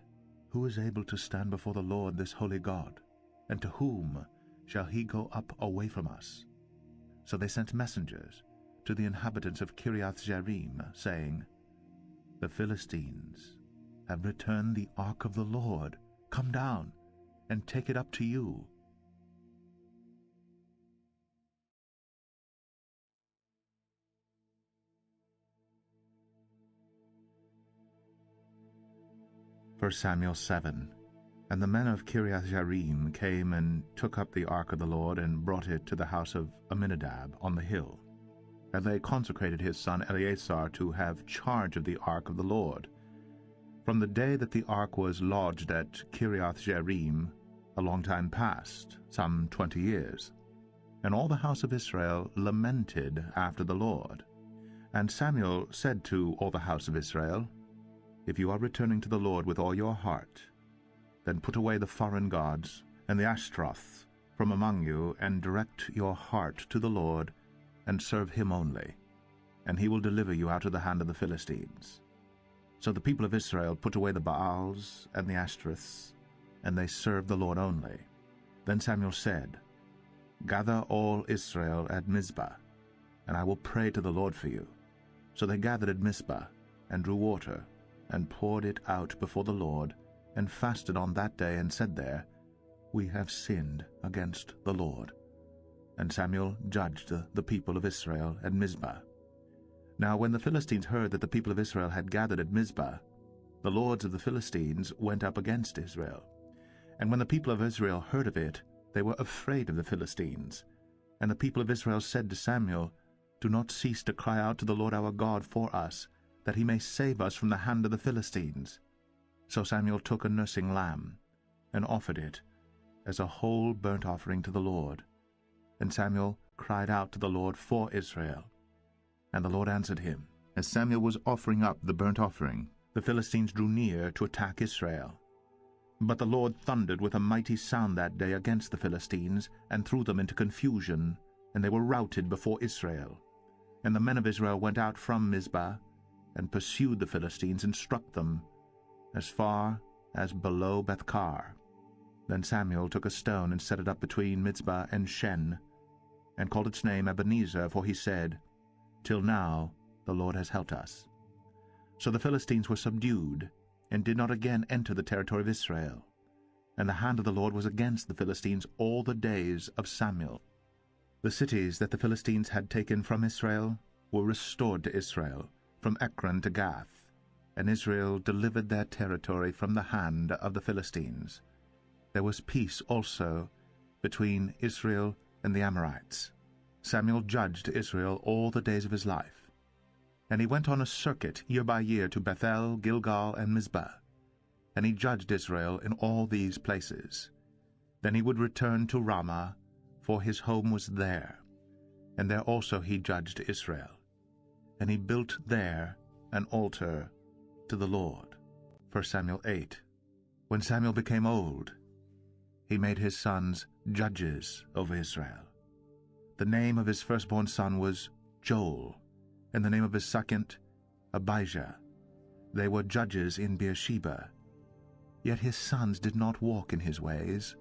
Who is able to stand before the Lord this holy God? And to whom shall he go up away from us? So they sent messengers to the inhabitants of Kiriath-Jearim, saying, The Philistines have returned the ark of the Lord. Come down and take it up to you. First Samuel 7. And the men of Kiriath-Jearim came and took up the ark of the Lord, and brought it to the house of Aminadab on the hill. And they consecrated his son Eleazar to have charge of the ark of the Lord. From the day that the ark was lodged at Kiriath-Jearim, a long time past, some 20 years. And all the house of Israel lamented after the Lord. And Samuel said to all the house of Israel, If you are returning to the Lord with all your heart, then put away the foreign gods and the Ashtaroth from among you, and direct your heart to the Lord, and serve him only, and he will deliver you out of the hand of the Philistines. So the people of Israel put away the Baals and the Ashtoreths, and they served the Lord only. Then Samuel said, Gather all Israel at Mizpah, and I will pray to the Lord for you. So they gathered at Mizpah, and drew water, and poured it out before the Lord, and fasted on that day, and said there, We have sinned against the Lord. And Samuel judged the people of Israel at Mizpah. Now when the Philistines heard that the people of Israel had gathered at Mizpah, the lords of the Philistines went up against Israel. And when the people of Israel heard of it, they were afraid of the Philistines. And the people of Israel said to Samuel, Do not cease to cry out to the Lord our God for us, that he may save us from the hand of the Philistines. So Samuel took a nursing lamb, and offered it as a whole burnt offering to the Lord. And Samuel cried out to the Lord for Israel. And the Lord answered him. As Samuel was offering up the burnt offering, The Philistines drew near to attack Israel. But the Lord thundered with a mighty sound that day against the Philistines, and threw them into confusion, and they were routed before Israel. And the men of Israel went out from Mizpah, and pursued the Philistines, and struck them as far as below Bethkar. Then Samuel took a stone and set it up between Mizpah and Shen, and called its name Ebenezer, for he said, Till now the Lord has helped us. So the Philistines were subdued, and did not again enter the territory of Israel. And the hand of the Lord was against the Philistines all the days of Samuel. The cities that the Philistines had taken from Israel were restored to Israel, from Ekron to Gath, and Israel delivered their territory from the hand of the Philistines. There was peace also between Israel and the Amorites. Samuel judged Israel all the days of his life. And he went on a circuit year by year to Bethel, Gilgal, and Mizpah. And he judged Israel in all these places. Then he would return to Ramah, for his home was there. And there also he judged Israel. And he built there an altar to the Lord. 1 Samuel 8. When Samuel became old, he made his sons judges over Israel. The name of his firstborn son was Joel, and the name of his second, Abijah. They were judges in Beersheba. Yet his sons did not walk in his ways,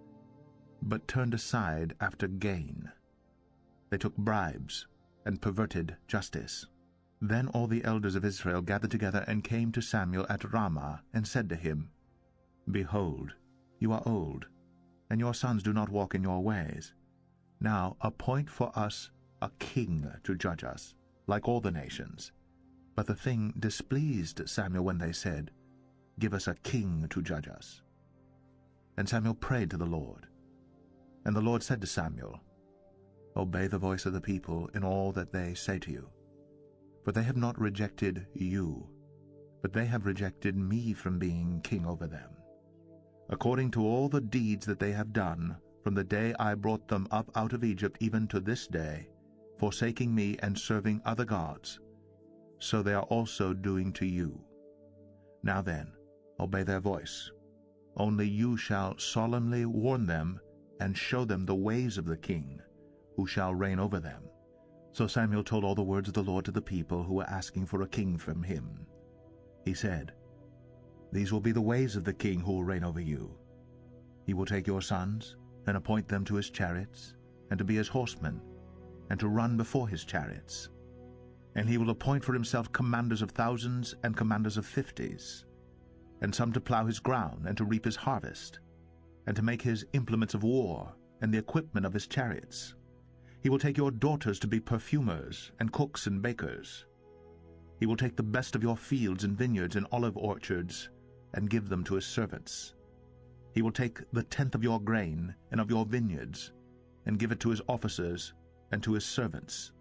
but turned aside after gain. They took bribes and perverted justice. Then all the elders of Israel gathered together and came to Samuel at Ramah, and said to him, Behold, you are old, and your sons do not walk in your ways. Now appoint for us a king to judge us, like all the nations. But the thing displeased Samuel when they said, Give us a king to judge us. And Samuel prayed to the Lord. And the Lord said to Samuel, Obey the voice of the people in all that they say to you. For they have not rejected you, but they have rejected me from being king over them, according to all the deeds that they have done from the day I brought them up out of Egypt even to this day, forsaking me and serving other gods. So they are also doing to you. Now then, obey their voice. Only you shall solemnly warn them and show them the ways of the king, who shall reign over them. So Samuel told all the words of the Lord to the people who were asking for a king from him. He said, These will be the ways of the king who will reign over you. He will take your sons and appoint them to his chariots, and to be his horsemen, and to run before his chariots. And he will appoint for himself commanders of thousands and commanders of 50s, and some to plow his ground and to reap his harvest, and to make his implements of war and the equipment of his chariots. He will take your daughters to be perfumers and cooks and bakers. He will take the best of your fields and vineyards and olive orchards and give them to his servants. He will take the tenth of your grain and of your vineyards and give it to his officers and to his servants.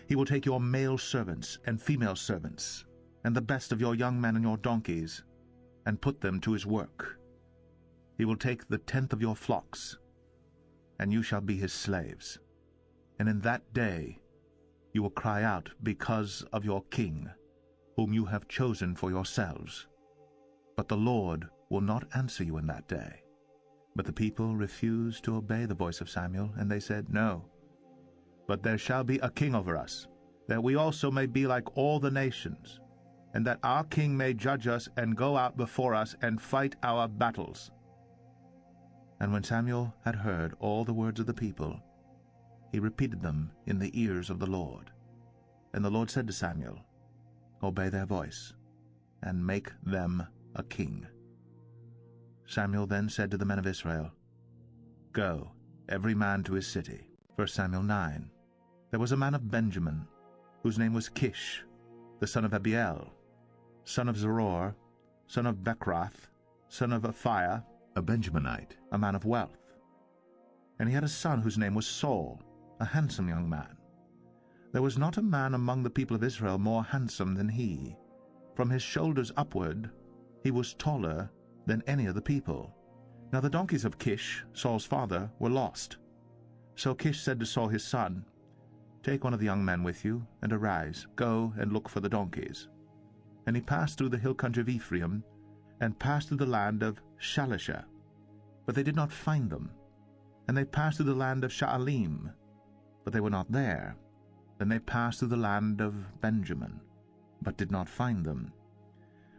He will take your male servants and female servants and the best of your young men and your donkeys and put them to his work. He will take the tenth of your flocks, and you shall be his slaves. And in that day you will cry out because of your king, whom you have chosen for yourselves. But the Lord will not answer you in that day. But the people refused to obey the voice of Samuel, and they said, No, but there shall be a king over us, that we also may be like all the nations, and that our king may judge us and go out before us and fight our battles. And when Samuel had heard all the words of the people, he repeated them in the ears of the Lord. And the Lord said to Samuel, Obey their voice, and make them a king. Samuel then said to the men of Israel, Go, every man to his city. 1 Samuel 9. There was a man of Benjamin, whose name was Kish, the son of Abiel, son of Zeror, son of Bechorath, son of Aphiah, a Benjaminite, a man of wealth. And he had a son whose name was Saul, a handsome young man. There was not a man among the people of Israel more handsome than he. From his shoulders upward he was taller than any of the people. Now the donkeys of Kish, Saul's father, were lost. So Kish said to Saul his son, Take one of the young men with you, and arise, go and look for the donkeys. And he passed through the hill country of Ephraim, and passed through the land of Shalisha. But they did not find them. And they passed through the land of Sha'alim, but they were not there. Then they passed through the land of Benjamin, but did not find them.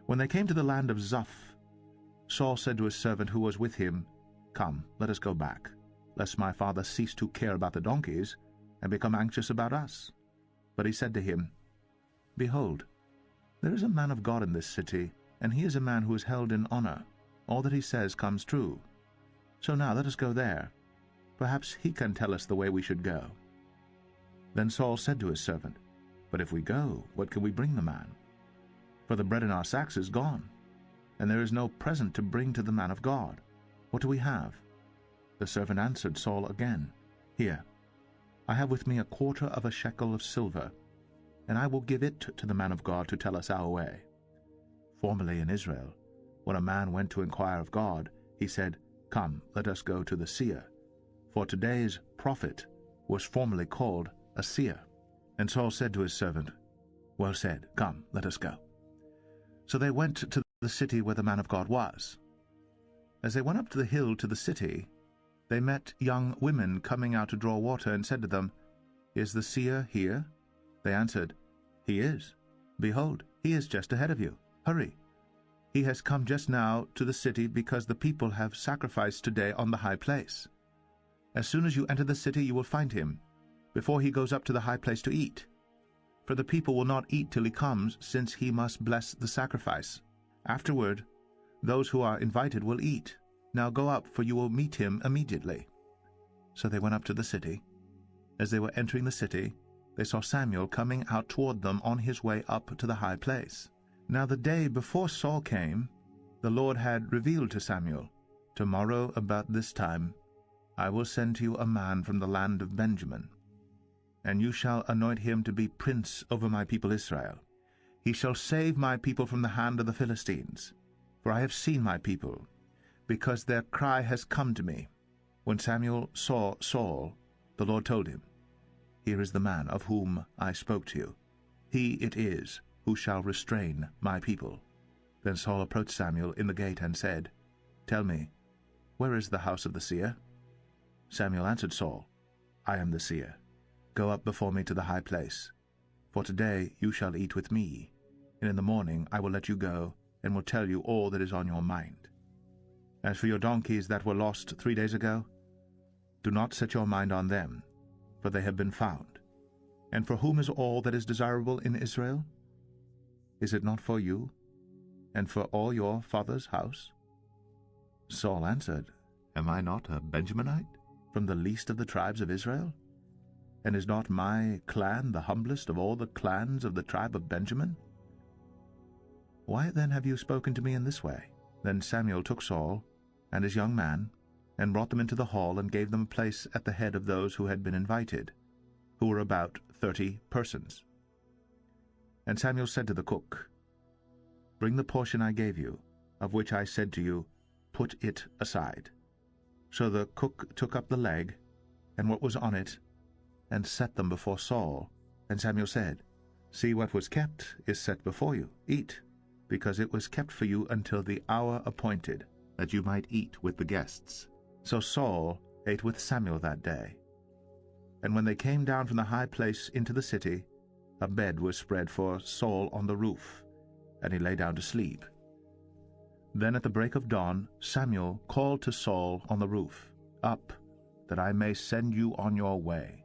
When they came to the land of Zuph, Saul said to his servant who was with him, Come, let us go back, lest my father cease to care about the donkeys, and become anxious about us. But he said to him, Behold, there is a man of God in this city, and he is a man who is held in honor. All that he says comes true. So now let us go there. Perhaps he can tell us the way we should go. Then Saul said to his servant, But if we go, what can we bring the man? For the bread in our sacks is gone, and there is no present to bring to the man of God. What do we have? The servant answered Saul again, Here, I have with me 1/4 of a shekel of silver, and I will give it to the man of God to tell us our way. Formerly in Israel, when a man went to inquire of God, he said, Come, let us go to the seer. For today's prophet was formerly called a seer. And Saul said to his servant, Well said, come, let us go. So they went to the city where the man of God was. As they went up to the hill to the city, they met young women coming out to draw water, and said to them, Is the seer here? They answered, He is. Behold, he is just ahead of you. Hurry. He has come just now to the city, because the people have sacrificed today on the high place. As soon as you enter the city you will find him, before he goes up to the high place to eat. For the people will not eat till he comes, since he must bless the sacrifice. Afterward, those who are invited will eat. Now go up, for you will meet him immediately. So they went up to the city. As they were entering the city, they saw Samuel coming out toward them on his way up to the high place. Now the day before Saul came, the Lord had revealed to Samuel, Tomorrow about this time I will send to you a man from the land of Benjamin, and you shall anoint him to be prince over my people Israel. He shall save my people from the hand of the Philistines, for I have seen my people, because their cry has come to me. When Samuel saw Saul, the Lord told him, Here is the man of whom I spoke to you. He it is who shall restrain my people. Then Saul approached Samuel in the gate and said, Tell me, where is the house of the seer? Samuel answered Saul, I am the seer. Go up before me to the high place. For today you shall eat with me, and in the morning I will let you go, and will tell you all that is on your mind. As for your donkeys that were lost 3 days ago, do not set your mind on them, for they have been found. And for whom is all that is desirable in Israel? Is it not for you, and for all your father's house? Saul answered, Am I not a Benjaminite, from the least of the tribes of Israel? And is not my clan the humblest of all the clans of the tribe of Benjamin? Why then have you spoken to me in this way? Then Samuel took Saul and his young man, and brought them into the hall, and gave them a place at the head of those who had been invited, who were about 30 persons. And Samuel said to the cook, Bring the portion I gave you, of which I said to you, Put it aside. So the cook took up the leg, and what was on it, and set them before Saul. And Samuel said, See, what was kept is set before you. Eat, because it was kept for you until the hour appointed, that you might eat with the guests. So Saul ate with Samuel that day. And when they came down from the high place into the city, a bed was spread for Saul on the roof, and he lay down to sleep. Then at the break of dawn Samuel called to Saul on the roof, Up, that I may send you on your way.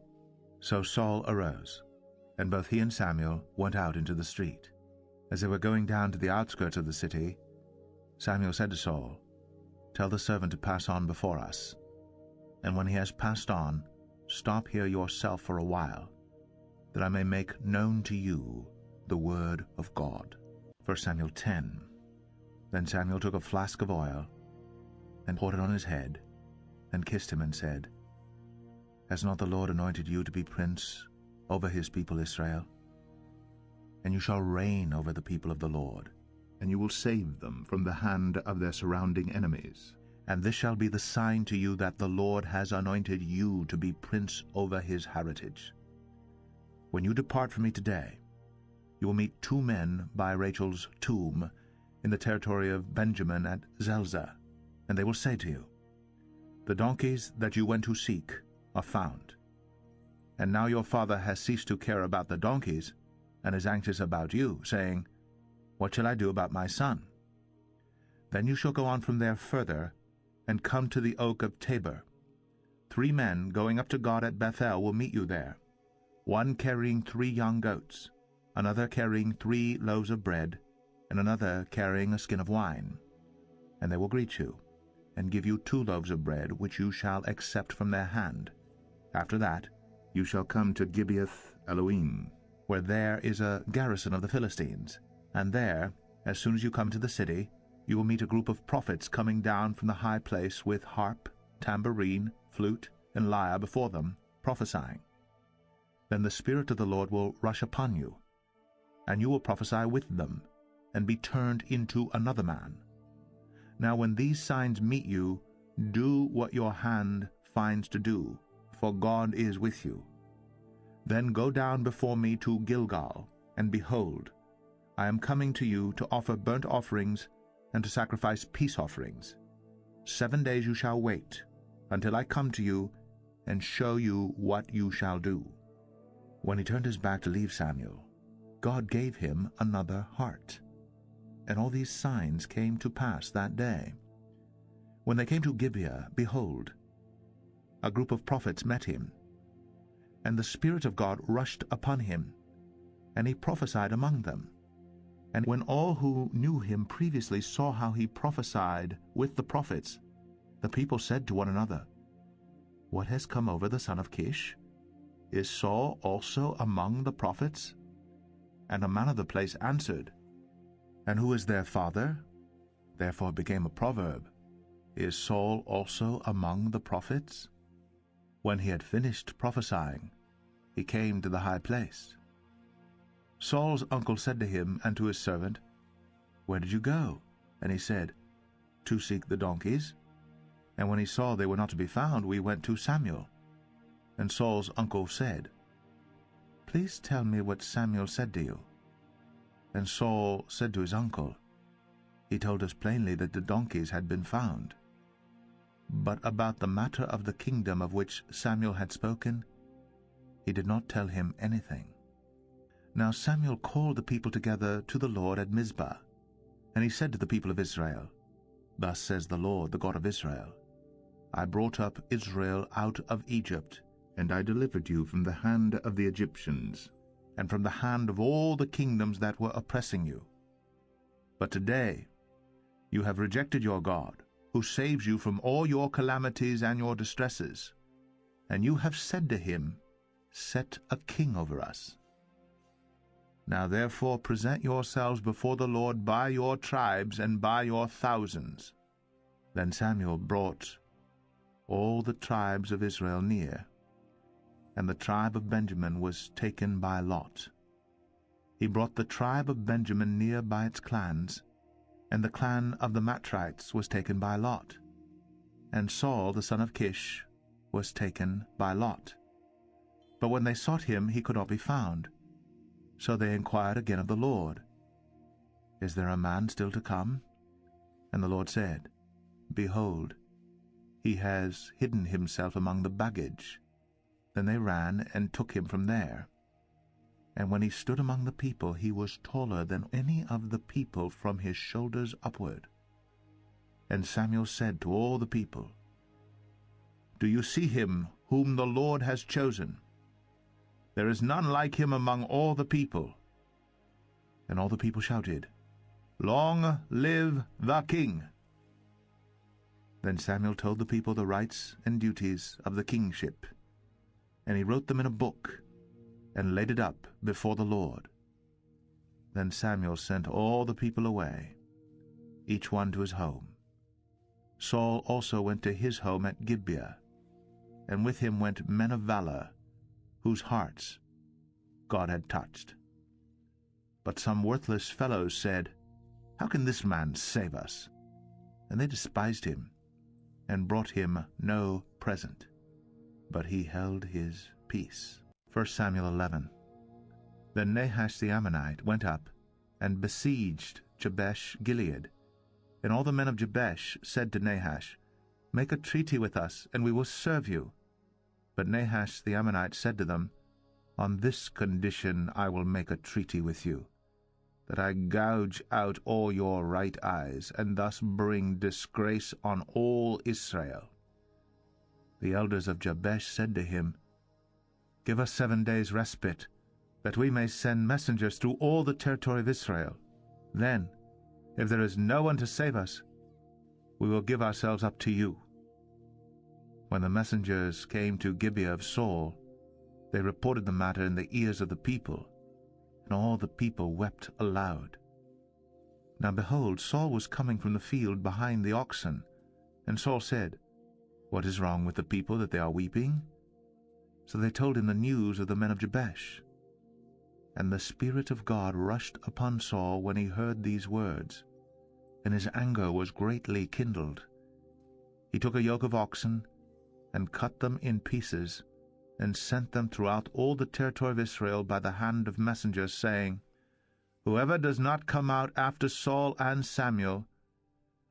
So Saul arose, and both he and Samuel went out into the street. As they were going down to the outskirts of the city, Samuel said to Saul, Tell the servant to pass on before us, and when he has passed on, stop here yourself for a while, that I may make known to you the word of God." 1 Samuel 10. Then Samuel took a flask of oil, and poured it on his head, and kissed him, and said, "Has not the Lord anointed you to be prince over his people Israel? And you shall reign over the people of the Lord, and you will save them from the hand of their surrounding enemies. and this shall be the sign to you that the Lord has anointed you to be prince over his heritage. When you depart from me today, you will meet 2 men by Rachel's tomb in the territory of Benjamin at Zelzah, and they will say to you, 'The donkeys that you went to seek are found.' And now your father has ceased to care about the donkeys, and is anxious about you, saying, 'What shall I do about my son?' Then you shall go on from there further, and come to the oak of Tabor. 3 men going up to God at Bethel will meet you there, one carrying 3 young goats, another carrying 3 loaves of bread, and another carrying a skin of wine. And they will greet you, and give you 2 loaves of bread, which you shall accept from their hand. After that You shall come to Gibeath Elohim, where there is a garrison of the Philistines, and there, as soon as you come to the city, you will meet a group of prophets coming down from the high place with harp, tambourine, flute, and lyre before them, prophesying. Then the Spirit of the Lord will rush upon you, and you will prophesy with them, and be turned into another man. Now when these signs meet you, do what your hand finds to do, for God is with you. Then go down before me to Gilgal, and behold, I am coming to you to offer burnt offerings and to sacrifice peace offerings. 7 days you shall wait, until I come to you and show you what you shall do." When he turned his back to leave Samuel, God gave him another heart. And all these signs came to pass that day. When they came to Gibeah, behold, a group of prophets met him, and the Spirit of God rushed upon him, and he prophesied among them. And when all who knew him previously saw how he prophesied with the prophets, the people said to one another, "What has come over the son of Kish? Is Saul also among the prophets?" And a man of the place answered, "And who is their father?" Therefore it became a proverb, "Is Saul also among the prophets?" When he had finished prophesying, he came to the high place. Saul's uncle said to him and to his servant, "Where did you go?" And he said, "To seek the donkeys. And when he saw they were not to be found, we went to Samuel." And Saul's uncle said, "Please tell me what Samuel said to you." And Saul said to his uncle, "He told us plainly that the donkeys had been found. But about the matter of the kingdom of which Samuel had spoken, he did not tell him anything." Now Samuel called the people together to the Lord at Mizpah, and he said to the people of Israel, "Thus says the Lord, the God of Israel, I brought up Israel out of Egypt, and I delivered you from the hand of the Egyptians, and from the hand of all the kingdoms that were oppressing you. But today you have rejected your God, who saves you from all your calamities and your distresses, and you have said to him, 'Set a king over us.' Now therefore present yourselves before the Lord by your tribes and by your thousands." Then Samuel brought all the tribes of Israel near, and the tribe of Benjamin was taken by lot. He brought the tribe of Benjamin near by its clans, and the clan of the Matrites was taken by lot, and Saul the son of Kish was taken by lot. But when they sought him, he could not be found. So they inquired again of the Lord, "Is there a man still to come?" And the Lord said, "Behold, he has hidden himself among the baggage." Then they ran and took him from there. And when he stood among the people, he was taller than any of the people from his shoulders upward. And Samuel said to all the people, "Do you see him whom the Lord has chosen? There is none like him among all the people." And all the people shouted, "Long live the king!" Then Samuel told the people the rights and duties of the kingship, and he wrote them in a book, and laid it up before the Lord. Then Samuel sent all the people away, each one to his home. Saul also went to his home at Gibeah, and with him went men of valor, whose hearts God had touched. But some worthless fellows said, "How can this man save us?" And they despised him, and brought him no present. But he held his peace. 1 Samuel 11. Then Nahash the Ammonite went up and besieged Jabesh Gilead. And all the men of Jabesh said to Nahash, "Make a treaty with us, and we will serve you." But Nahash the Ammonite said to them, "On this condition I will make a treaty with you, that I gouge out all your right eyes, and thus bring disgrace on all Israel." The elders of Jabesh said to him, "Give us 7 days' respite, that we may send messengers through all the territory of Israel. Then, if there is no one to save us, we will give ourselves up to you." When the messengers came to Gibeah of Saul, they reported the matter in the ears of the people, and all the people wept aloud. Now behold, Saul was coming from the field behind the oxen, and Saul said, "What is wrong with the people that they are weeping?" So they told him the news of the men of Jabesh. And the Spirit of God rushed upon Saul when he heard these words, and his anger was greatly kindled. He took a yoke of oxen, and cut them in pieces, and sent them throughout all the territory of Israel by the hand of messengers, saying, "Whoever does not come out after Saul and Samuel,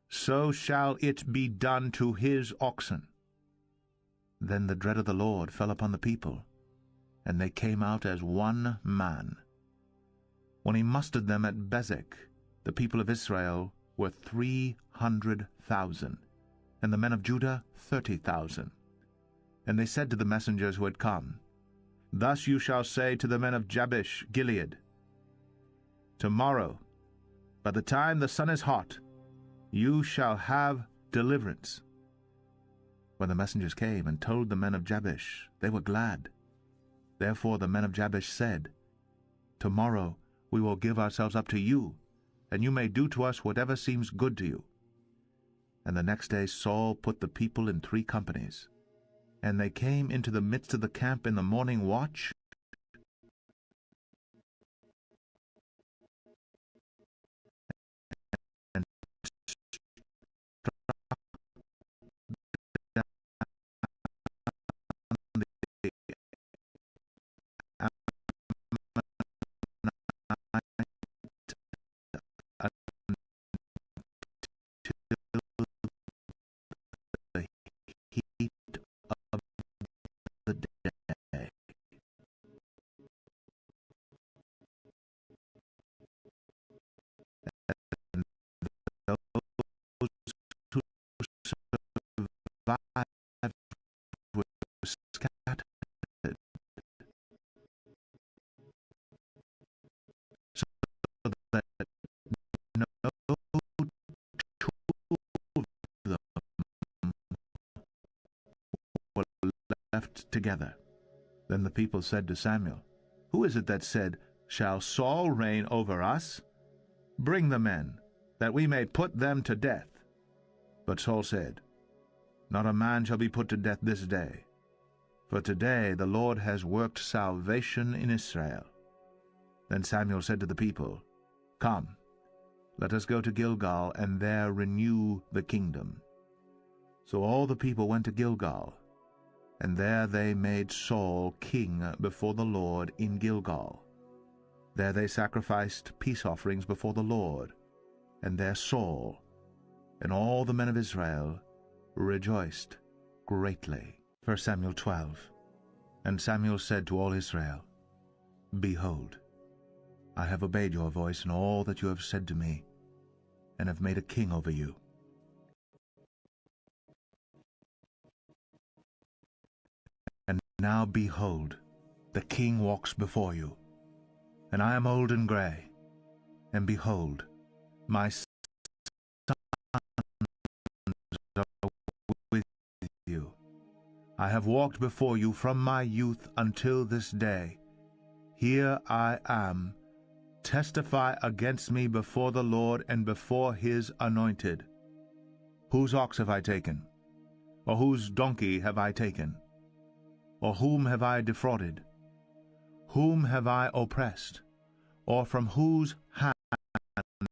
so shall it be done to his oxen." Then the dread of the Lord fell upon the people, and they came out as one man. When he mustered them at Bezek, the people of Israel were 300,000, and the men of Judah 30,000. And they said to the messengers who had come, "Thus you shall say to the men of Jabesh Gilead, Tomorrow, by the time the sun is hot, you shall have deliverance." When the messengers came and told the men of Jabesh, they were glad. Therefore the men of Jabesh said, "Tomorrow we will give ourselves up to you, and you may do to us whatever seems good to you." And the next day Saul put the people in 3 companies, and they came into the midst of the camp in the morning watch, and the heat of the day. And those who survived were scattered, so that no two of them were left together. Then the people said to Samuel, "Who is it that said, 'Shall Saul reign over us?' Bring the men, that we may put them to death." But Saul said, "Not a man shall be put to death this day, for today the Lord has worked salvation in Israel." Then Samuel said to the people, "Come, let us go to Gilgal, and there renew the kingdom." So all the people went to Gilgal, and there they made Saul king before the Lord in Gilgal. There they sacrificed peace offerings before the Lord, and there Saul and all the men of Israel rejoiced greatly. 1 Samuel 12. And Samuel said to all Israel, "Behold, I have obeyed your voice in all that you have said to me, and have made a king over you. And now behold, the king walks before you, and I am old and gray, and behold, my sons are I have walked before you from my youth until this day. Here I am. Testify against me before the Lord and before his anointed. Whose ox have I taken? Or whose donkey have I taken? Or whom have I defrauded? Whom have I oppressed? Or from whose hand have I taken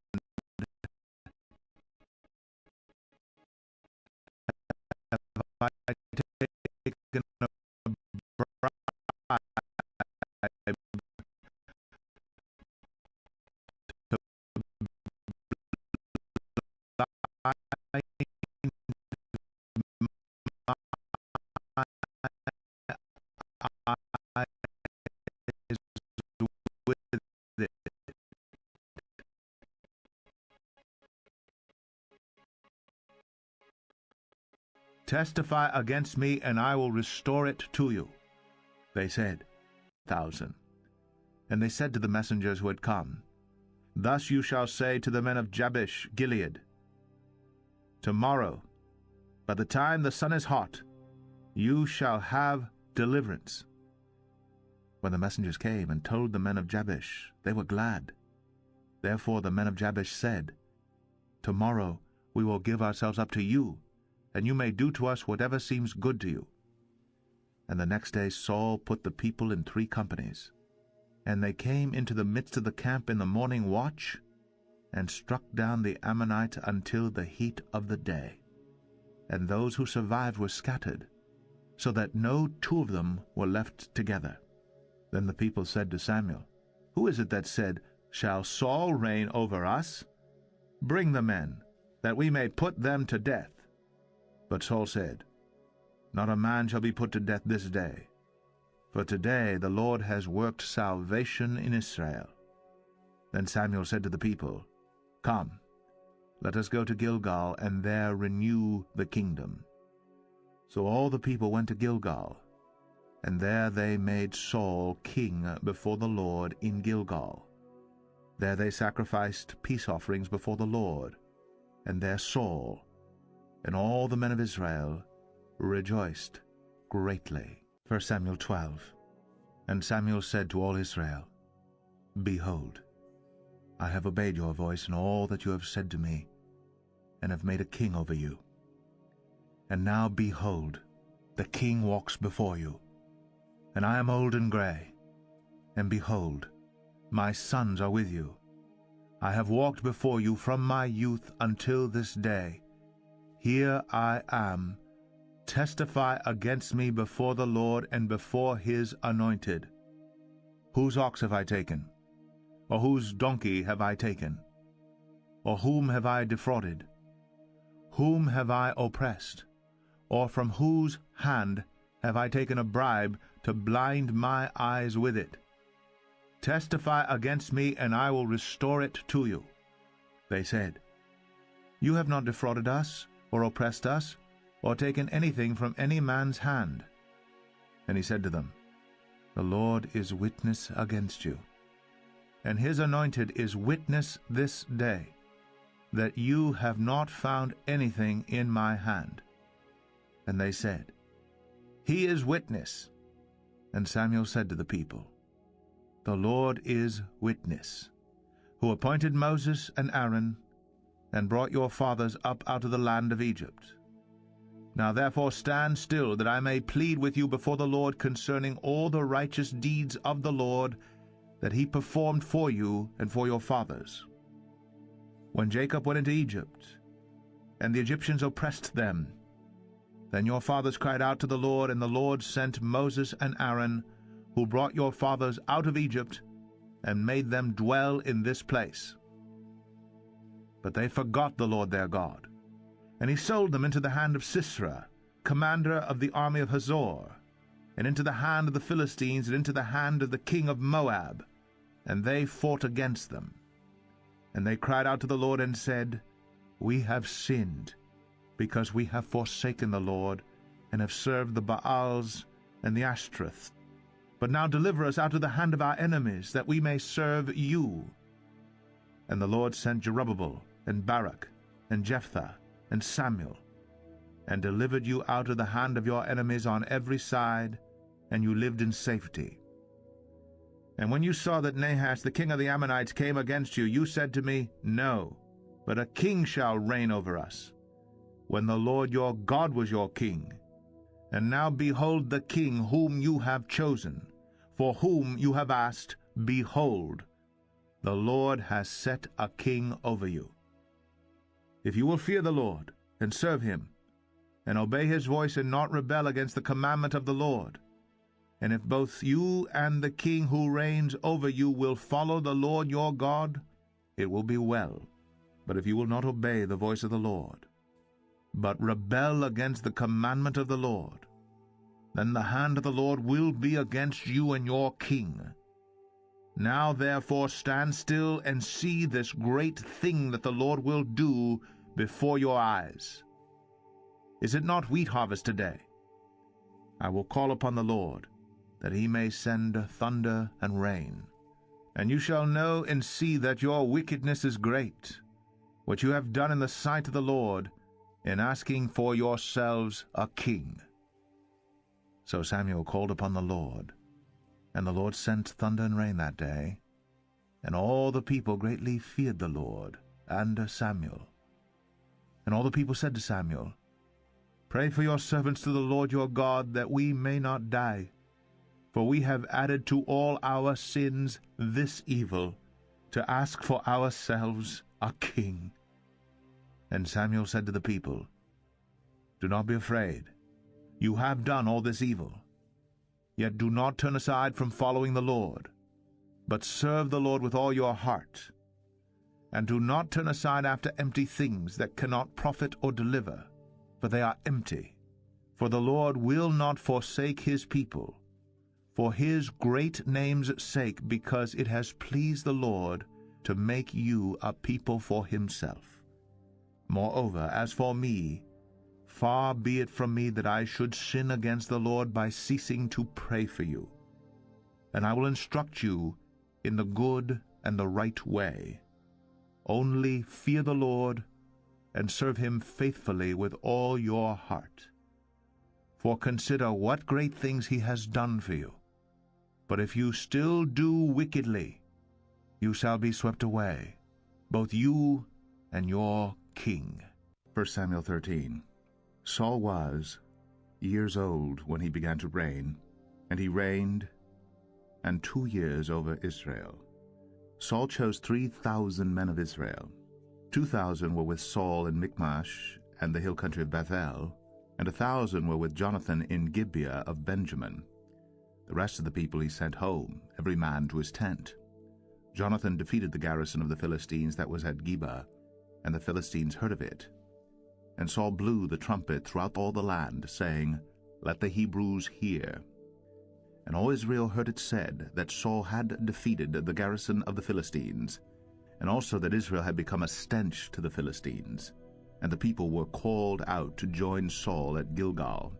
a bribe to blind my eyes with it? Testify against me, and I will restore it to you. They said, 1,000. And they said to the messengers who had come, Thus you shall say to the men of Jabesh Gilead, Tomorrow, by the time the sun is hot, you shall have deliverance. When the messengers came and told the men of Jabesh, they were glad. Therefore the men of Jabesh said, Tomorrow we will give ourselves up to you, and you may do to us whatever seems good to you. And the next day Saul put the people in 3 companies. And they came into the midst of the camp in the morning watch, and struck down the Ammonites until the heat of the day. And those who survived were scattered, so that no 2 of them were left together. Then the people said to Samuel, Who is it that said, Shall Saul reign over us? Bring the men, that we may put them to death. But Saul said, Not a man shall be put to death this day, for today the Lord has worked salvation in Israel. Then Samuel said to the people, Come, let us go to Gilgal, and there renew the kingdom. So all the people went to Gilgal, and there they made Saul king before the Lord in Gilgal. There they sacrificed peace offerings before the Lord, and there Saul and all the men of Israel rejoiced greatly. 1 Samuel 12. And Samuel said to all Israel, Behold, I have obeyed your voice in all that you have said to me, and have made a king over you. And now, behold, the king walks before you, and I am old and gray. And behold, my sons are with you. I have walked before you from my youth until this day. Here I am. Testify against me before the Lord and before his anointed. Whose ox have I taken? Or whose donkey have I taken? Or whom have I defrauded? Whom have I oppressed? Or from whose hand have I taken a bribe to blind my eyes with it? Testify against me, and I will restore it to you. They said, You have not defrauded us, or oppressed us, or taken anything from any man's hand. And he said to them, The Lord is witness against you, and his anointed is witness this day, that you have not found anything in my hand. And they said, He is witness. And Samuel said to the people, The Lord is witness, who appointed Moses and Aaron, and brought your fathers up out of the land of Egypt. Now therefore stand still, that I may plead with you before the Lord concerning all the righteous deeds of the Lord that he performed for you and for your fathers. When Jacob went into Egypt, and the Egyptians oppressed them, then your fathers cried out to the Lord, and the Lord sent Moses and Aaron, who brought your fathers out of Egypt, and made them dwell in this place. But they forgot the Lord their God, and he sold them into the hand of Sisera, commander of the army of Hazor, and into the hand of the Philistines, and into the hand of the king of Moab, and they fought against them. And they cried out to the Lord and said, We have sinned, because we have forsaken the Lord, and have served the Baals and the Ashtoreths. But now deliver us out of the hand of our enemies, that we may serve you. And the Lord sent Jerubbaal, and Barak, and Jephthah, and Samuel. and delivered you out of the hand of your enemies on every side, and you lived in safety. And when you saw that Nahash the king of the Ammonites came against you, you said to me, No, but a king shall reign over us, when the Lord your God was your king. And now behold the king whom you have chosen, for whom you have asked, behold, the Lord has set a king over you. If you will fear the Lord, and serve him, and obey his voice, and not rebel against the commandment of the Lord, and if both you and the king who reigns over you will follow the Lord your God, it will be well. But if you will not obey the voice of the Lord, but rebel against the commandment of the Lord, then the hand of the Lord will be against you and your king. Now therefore stand still and see this great thing that the Lord will do before your eyes. Is it not wheat harvest today? I will call upon the Lord, that he may send thunder and rain. And you shall know and see that your wickedness is great, what you have done in the sight of the Lord, in asking for yourselves a king. So Samuel called upon the Lord, and the Lord sent thunder and rain that day, and all the people greatly feared the Lord and Samuel. And all the people said to Samuel, Pray for your servants to the Lord your God, that we may not die. For we have added to all our sins this evil, to ask for ourselves a king. And Samuel said to the people, Do not be afraid. You have done all this evil. Yet do not turn aside from following the Lord, but serve the Lord with all your heart. And do not turn aside after empty things that cannot profit or deliver, for they are empty. For the Lord will not forsake his people, for his great name's sake, because it has pleased the Lord to make you a people for himself. Moreover, as for me, far be it from me that I should sin against the Lord by ceasing to pray for you. And I will instruct you in the good and the right way. Only fear the Lord, and serve him faithfully with all your heart. For consider what great things he has done for you. But if you still do wickedly, you shall be swept away, both you and your king. 1 Samuel 13. Saul was years old when he began to reign, and he reigned 2 years over Israel. Saul chose 3,000 men of Israel. 2,000 were with Saul in Michmash and the hill country of Bethel, and 1,000 were with Jonathan in Gibeah of Benjamin. The rest of the people he sent home, every man to his tent. Jonathan defeated the garrison of the Philistines that was at Geba, and the Philistines heard of it. And Saul blew the trumpet throughout all the land, saying, Let the Hebrews hear. And all Israel heard it said that Saul had defeated the garrison of the Philistines, and also that Israel had become a stench to the Philistines. And the people were called out to join Saul at Gilgal.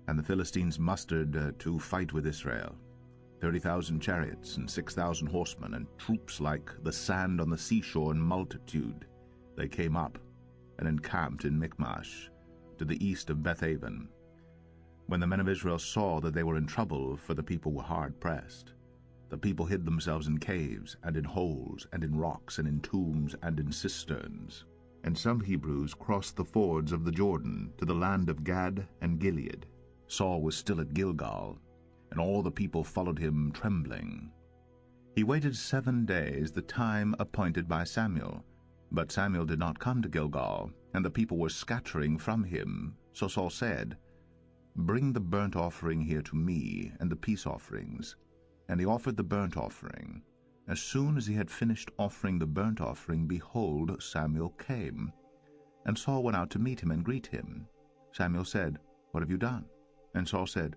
And the Philistines mustered to fight with Israel, 30,000 chariots and 6,000 horsemen, and troops like the sand on the seashore in multitude. They came up and encamped in Michmash, to the east of Bethaven. When the men of Israel saw that they were in trouble, for the people were hard pressed, the people hid themselves in caves, and in holes, and in rocks, and in tombs, and in cisterns. And some Hebrews crossed the fords of the Jordan to the land of Gad and Gilead. Saul was still at Gilgal, and all the people followed him trembling. He waited 7 days, the time appointed by Samuel. But Samuel did not come to Gilgal, and the people were scattering from him. So Saul said, Bring the burnt offering here to me, and the peace offerings. And he offered the burnt offering. As soon as he had finished offering the burnt offering, behold, Samuel came. And Saul went out to meet him and greet him. Samuel said, What have you done? And Saul said,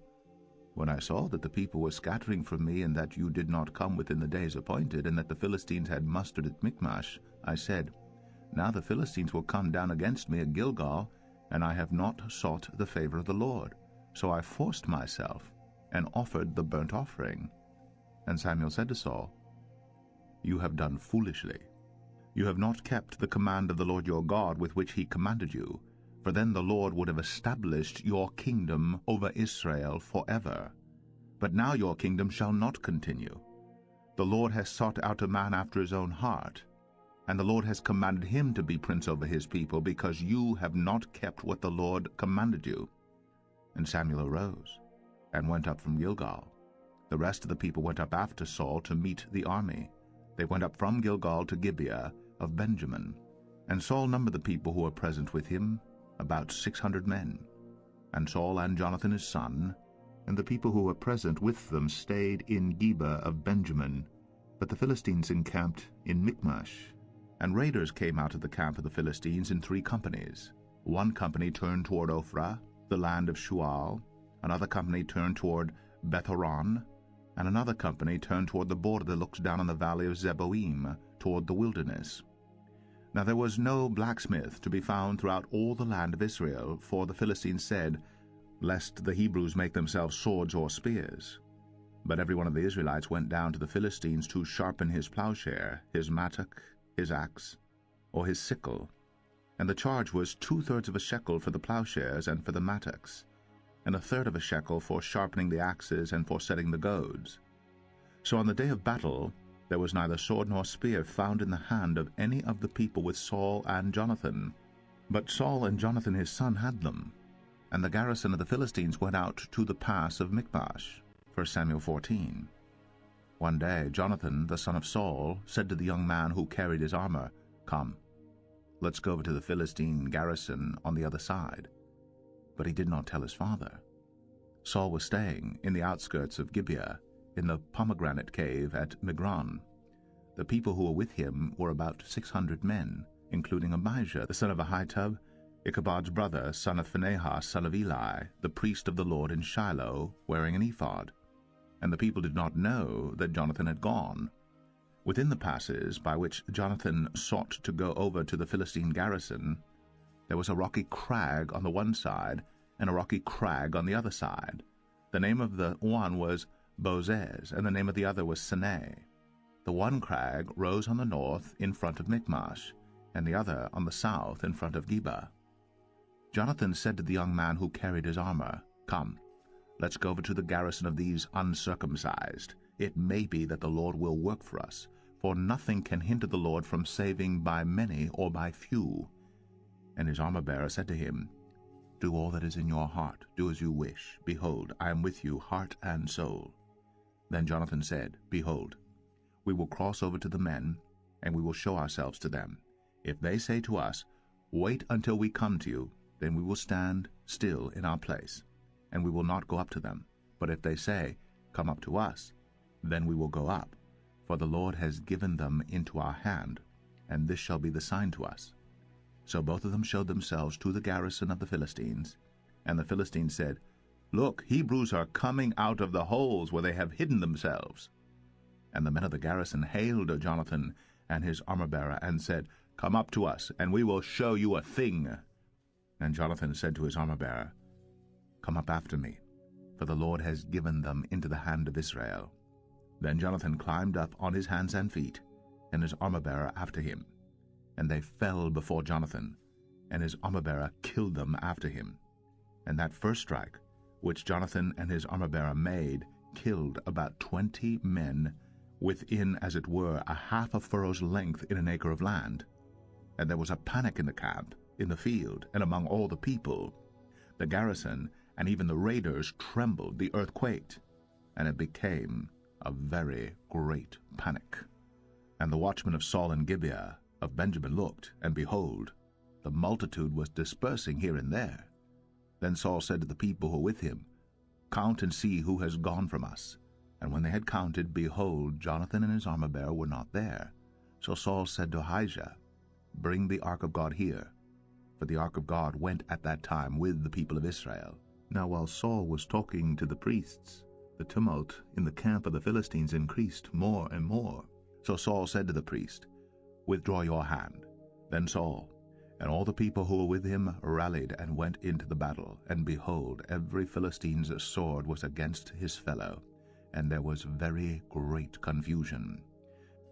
When I saw that the people were scattering from me, and that you did not come within the days appointed, and that the Philistines had mustered at Michmash, I said, Now the Philistines will come down against me at Gilgal, and I have not sought the favor of the Lord. So I forced myself, and offered the burnt offering. And Samuel said to Saul, You have done foolishly. You have not kept the command of the Lord your God with which he commanded you, for then the Lord would have established your kingdom over Israel forever. But now your kingdom shall not continue. The Lord has sought out a man after his own heart, and the Lord has commanded him to be prince over his people, because you have not kept what the Lord commanded you." And Samuel arose and went up from Gilgal. The rest of the people went up after Saul to meet the army. They went up from Gilgal to Gibeah of Benjamin. And Saul numbered the people who were present with him, about 600 men. And Saul and Jonathan his son, and the people who were present with them, stayed in Gibeah of Benjamin, but the Philistines encamped in Michmash. And raiders came out of the camp of the Philistines in 3 companies. One company turned toward Ophrah, the land of Shual, another company turned toward Beth-horon, and another company turned toward the border that looks down on the valley of Zeboim, toward the wilderness. Now there was no blacksmith to be found throughout all the land of Israel, for the Philistines said, "Lest the Hebrews make themselves swords or spears." But every one of the Israelites went down to the Philistines to sharpen his plowshare, his mattock, his axe, or his sickle. And the charge was 2/3 of a shekel for the plowshares and for the mattocks, and 1/3 of a shekel for sharpening the axes and for setting the goads. So on the day of battle there was neither sword nor spear found in the hand of any of the people with Saul and Jonathan. But Saul and Jonathan his son had them. And the garrison of the Philistines went out to the pass of Michmash. 1 Samuel 14. One day Jonathan the son of Saul said to the young man who carried his armor, "Come, let's go over to the Philistine garrison on the other side." But he did not tell his father. Saul was staying in the outskirts of Gibeah, in the pomegranate cave at Migron. The people who were with him were about 600 men, including Abijah the son of Ahitub, Ichabod's brother, son of Phinehas, son of Eli, the priest of the Lord in Shiloh, wearing an ephod. And the people did not know that Jonathan had gone. Within the passes by which Jonathan sought to go over to the Philistine garrison, there was a rocky crag on the one side and a rocky crag on the other side. The name of the one was Bozez, and the name of the other was Sinai. The one crag rose on the north in front of Michmash, and the other on the south in front of Gibeah. Jonathan said to the young man who carried his armor, "Come, let's go over to the garrison of these uncircumcised. It may be that the Lord will work for us, for nothing can hinder the Lord from saving by many or by few." And his armor-bearer said to him, "Do all that is in your heart, do as you wish. Behold, I am with you, heart and soul." Then Jonathan said, "Behold, we will cross over to the men, and we will show ourselves to them. If they say to us, 'Wait until we come to you,' then we will stand still in our place, and we will not go up to them. But if they say, 'Come up to us,' then we will go up, for the Lord has given them into our hand, and this shall be the sign to us." So both of them showed themselves to the garrison of the Philistines. And the Philistines said, "Look, Hebrews are coming out of the holes where they have hidden themselves." And the men of the garrison hailed Jonathan and his armor-bearer, and said, "Come up to us, and we will show you a thing." And Jonathan said to his armor-bearer, "Come up after me, for the Lord has given them into the hand of Israel." Then Jonathan climbed up on his hands and feet, and his armor-bearer after him. And they fell before Jonathan, and his armor-bearer killed them after him. And that first strike, which Jonathan and his armor-bearer made, killed about 20 men, within, as it were, a half a furrow's length in an acre of land. And there was a panic in the camp, in the field, and among all the people. The garrison and even the raiders trembled, the earth quaked, and it became a very great panic. And the watchmen of Saul and Gibeah of Benjamin looked, and behold, the multitude was dispersing here and there. Then Saul said to the people who were with him, "Count and see who has gone from us." And when they had counted, behold, Jonathan and his armor-bearer were not there. So Saul said to Ahijah, "Bring the ark of God here." For the ark of God went at that time with the people of Israel. Now while Saul was talking to the priests, the tumult in the camp of the Philistines increased more and more. So Saul said to the priest, "Withdraw your hand." Then Saul and all the people who were with him rallied and went into the battle. And behold, every Philistine's sword was against his fellow, and there was very great confusion.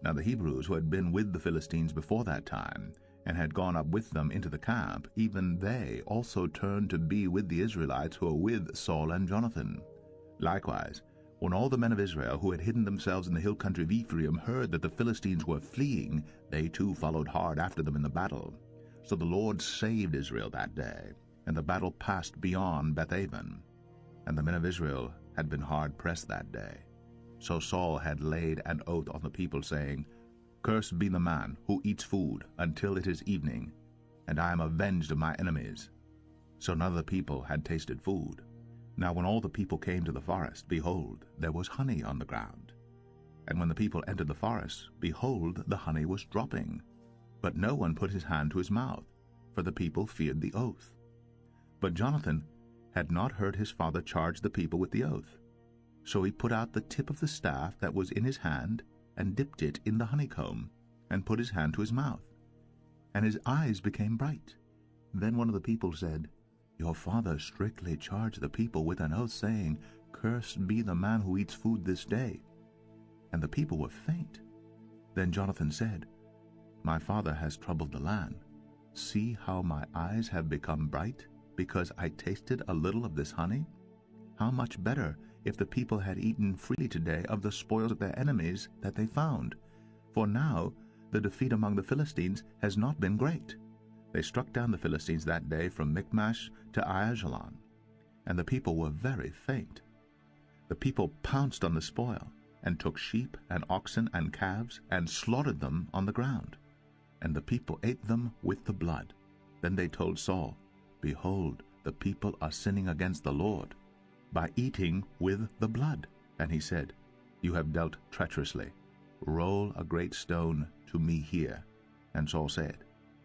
Now the Hebrews who had been with the Philistines before that time, and had gone up with them into the camp, even they also turned to be with the Israelites who were with Saul and Jonathan. Likewise, when all the men of Israel who had hidden themselves in the hill country of Ephraim heard that the Philistines were fleeing, they too followed hard after them in the battle. So the Lord saved Israel that day, and the battle passed beyond Bethaven. And the men of Israel had been hard pressed that day. So Saul had laid an oath on the people, saying, Cursed be the man who eats food until it is evening, and I am avenged of my enemies. So none of the people had tasted food. Now when all the people came to the forest, behold, there was honey on the ground. And when the people entered the forest, behold, the honey was dropping. But no one put his hand to his mouth, for the people feared the oath. But Jonathan had not heard his father charge the people with the oath. So he put out the tip of the staff that was in his hand, and dipped it in the honeycomb, and put his hand to his mouth. And his eyes became bright. Then one of the people said, Your father strictly charged the people with an oath, saying, Cursed be the man who eats food this day. And the people were faint. Then Jonathan said, My father has troubled the land. See how my eyes have become bright, because I tasted a little of this honey? How much better if the people had eaten freely today of the spoils of their enemies that they found. For now the defeat among the Philistines has not been great. They struck down the Philistines that day from Michmash to Aijalon, and the people were very faint. The people pounced on the spoil, and took sheep and oxen and calves, and slaughtered them on the ground. And the people ate them with the blood. Then they told Saul, Behold, the people are sinning against the Lord by eating with the blood. And he said, You have dealt treacherously. Roll a great stone to me here. And Saul said,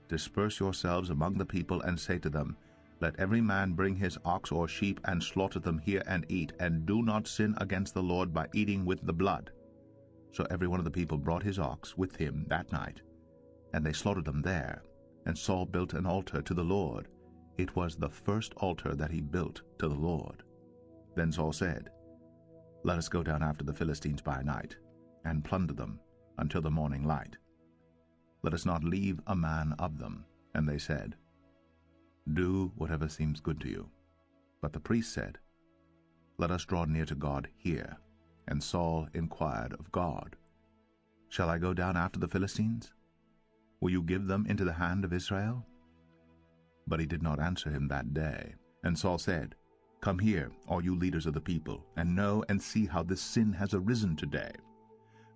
Disperse yourselves among the people, and say to them, Let every man bring his ox or sheep, and slaughter them here and eat, and do not sin against the Lord by eating with the blood. So every one of the people brought his ox with him that night, and they slaughtered them there. And Saul built an altar to the Lord. It was the first altar that he built to the Lord. Then Saul said, Let us go down after the Philistines by night, and plunder them until the morning light. Let us not leave a man of them. And they said, Do whatever seems good to you. But the priest said, Let us draw near to God here. And Saul inquired of God, Shall I go down after the Philistines? Will you give them into the hand of Israel? But he did not answer him that day. And Saul said, Come here, all you leaders of the people, and know and see how this sin has arisen today.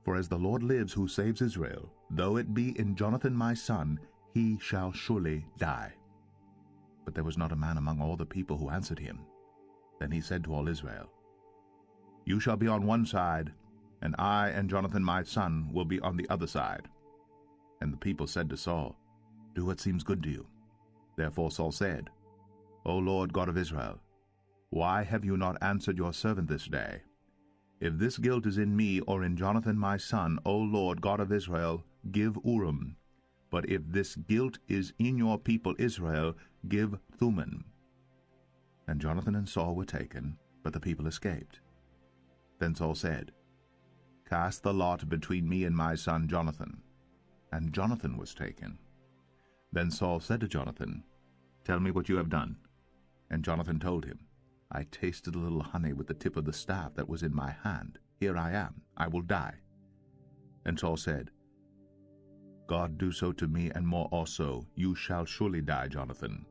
For as the Lord lives who saves Israel, though it be in Jonathan my son, he shall surely die. But there was not a man among all the people who answered him. Then he said to all Israel, You shall be on one side, and I and Jonathan my son will be on the other side. And the people said to Saul, Do what seems good to you. Therefore Saul said, O Lord God of Israel, why have you not answered your servant this day? If this guilt is in me or in Jonathan my son, O Lord God of Israel, give Urim. But if this guilt is in your people Israel, give Thummim. And Jonathan and Saul were taken, but the people escaped. Then Saul said, Cast the lot between me and my son Jonathan. And Jonathan was taken. Then Saul said to Jonathan, Tell me what you have done. And Jonathan told him, I tasted a little honey with the tip of the staff that was in my hand. Here I am. I will die. And Saul said, God do so to me, and more also. You shall surely die, Jonathan.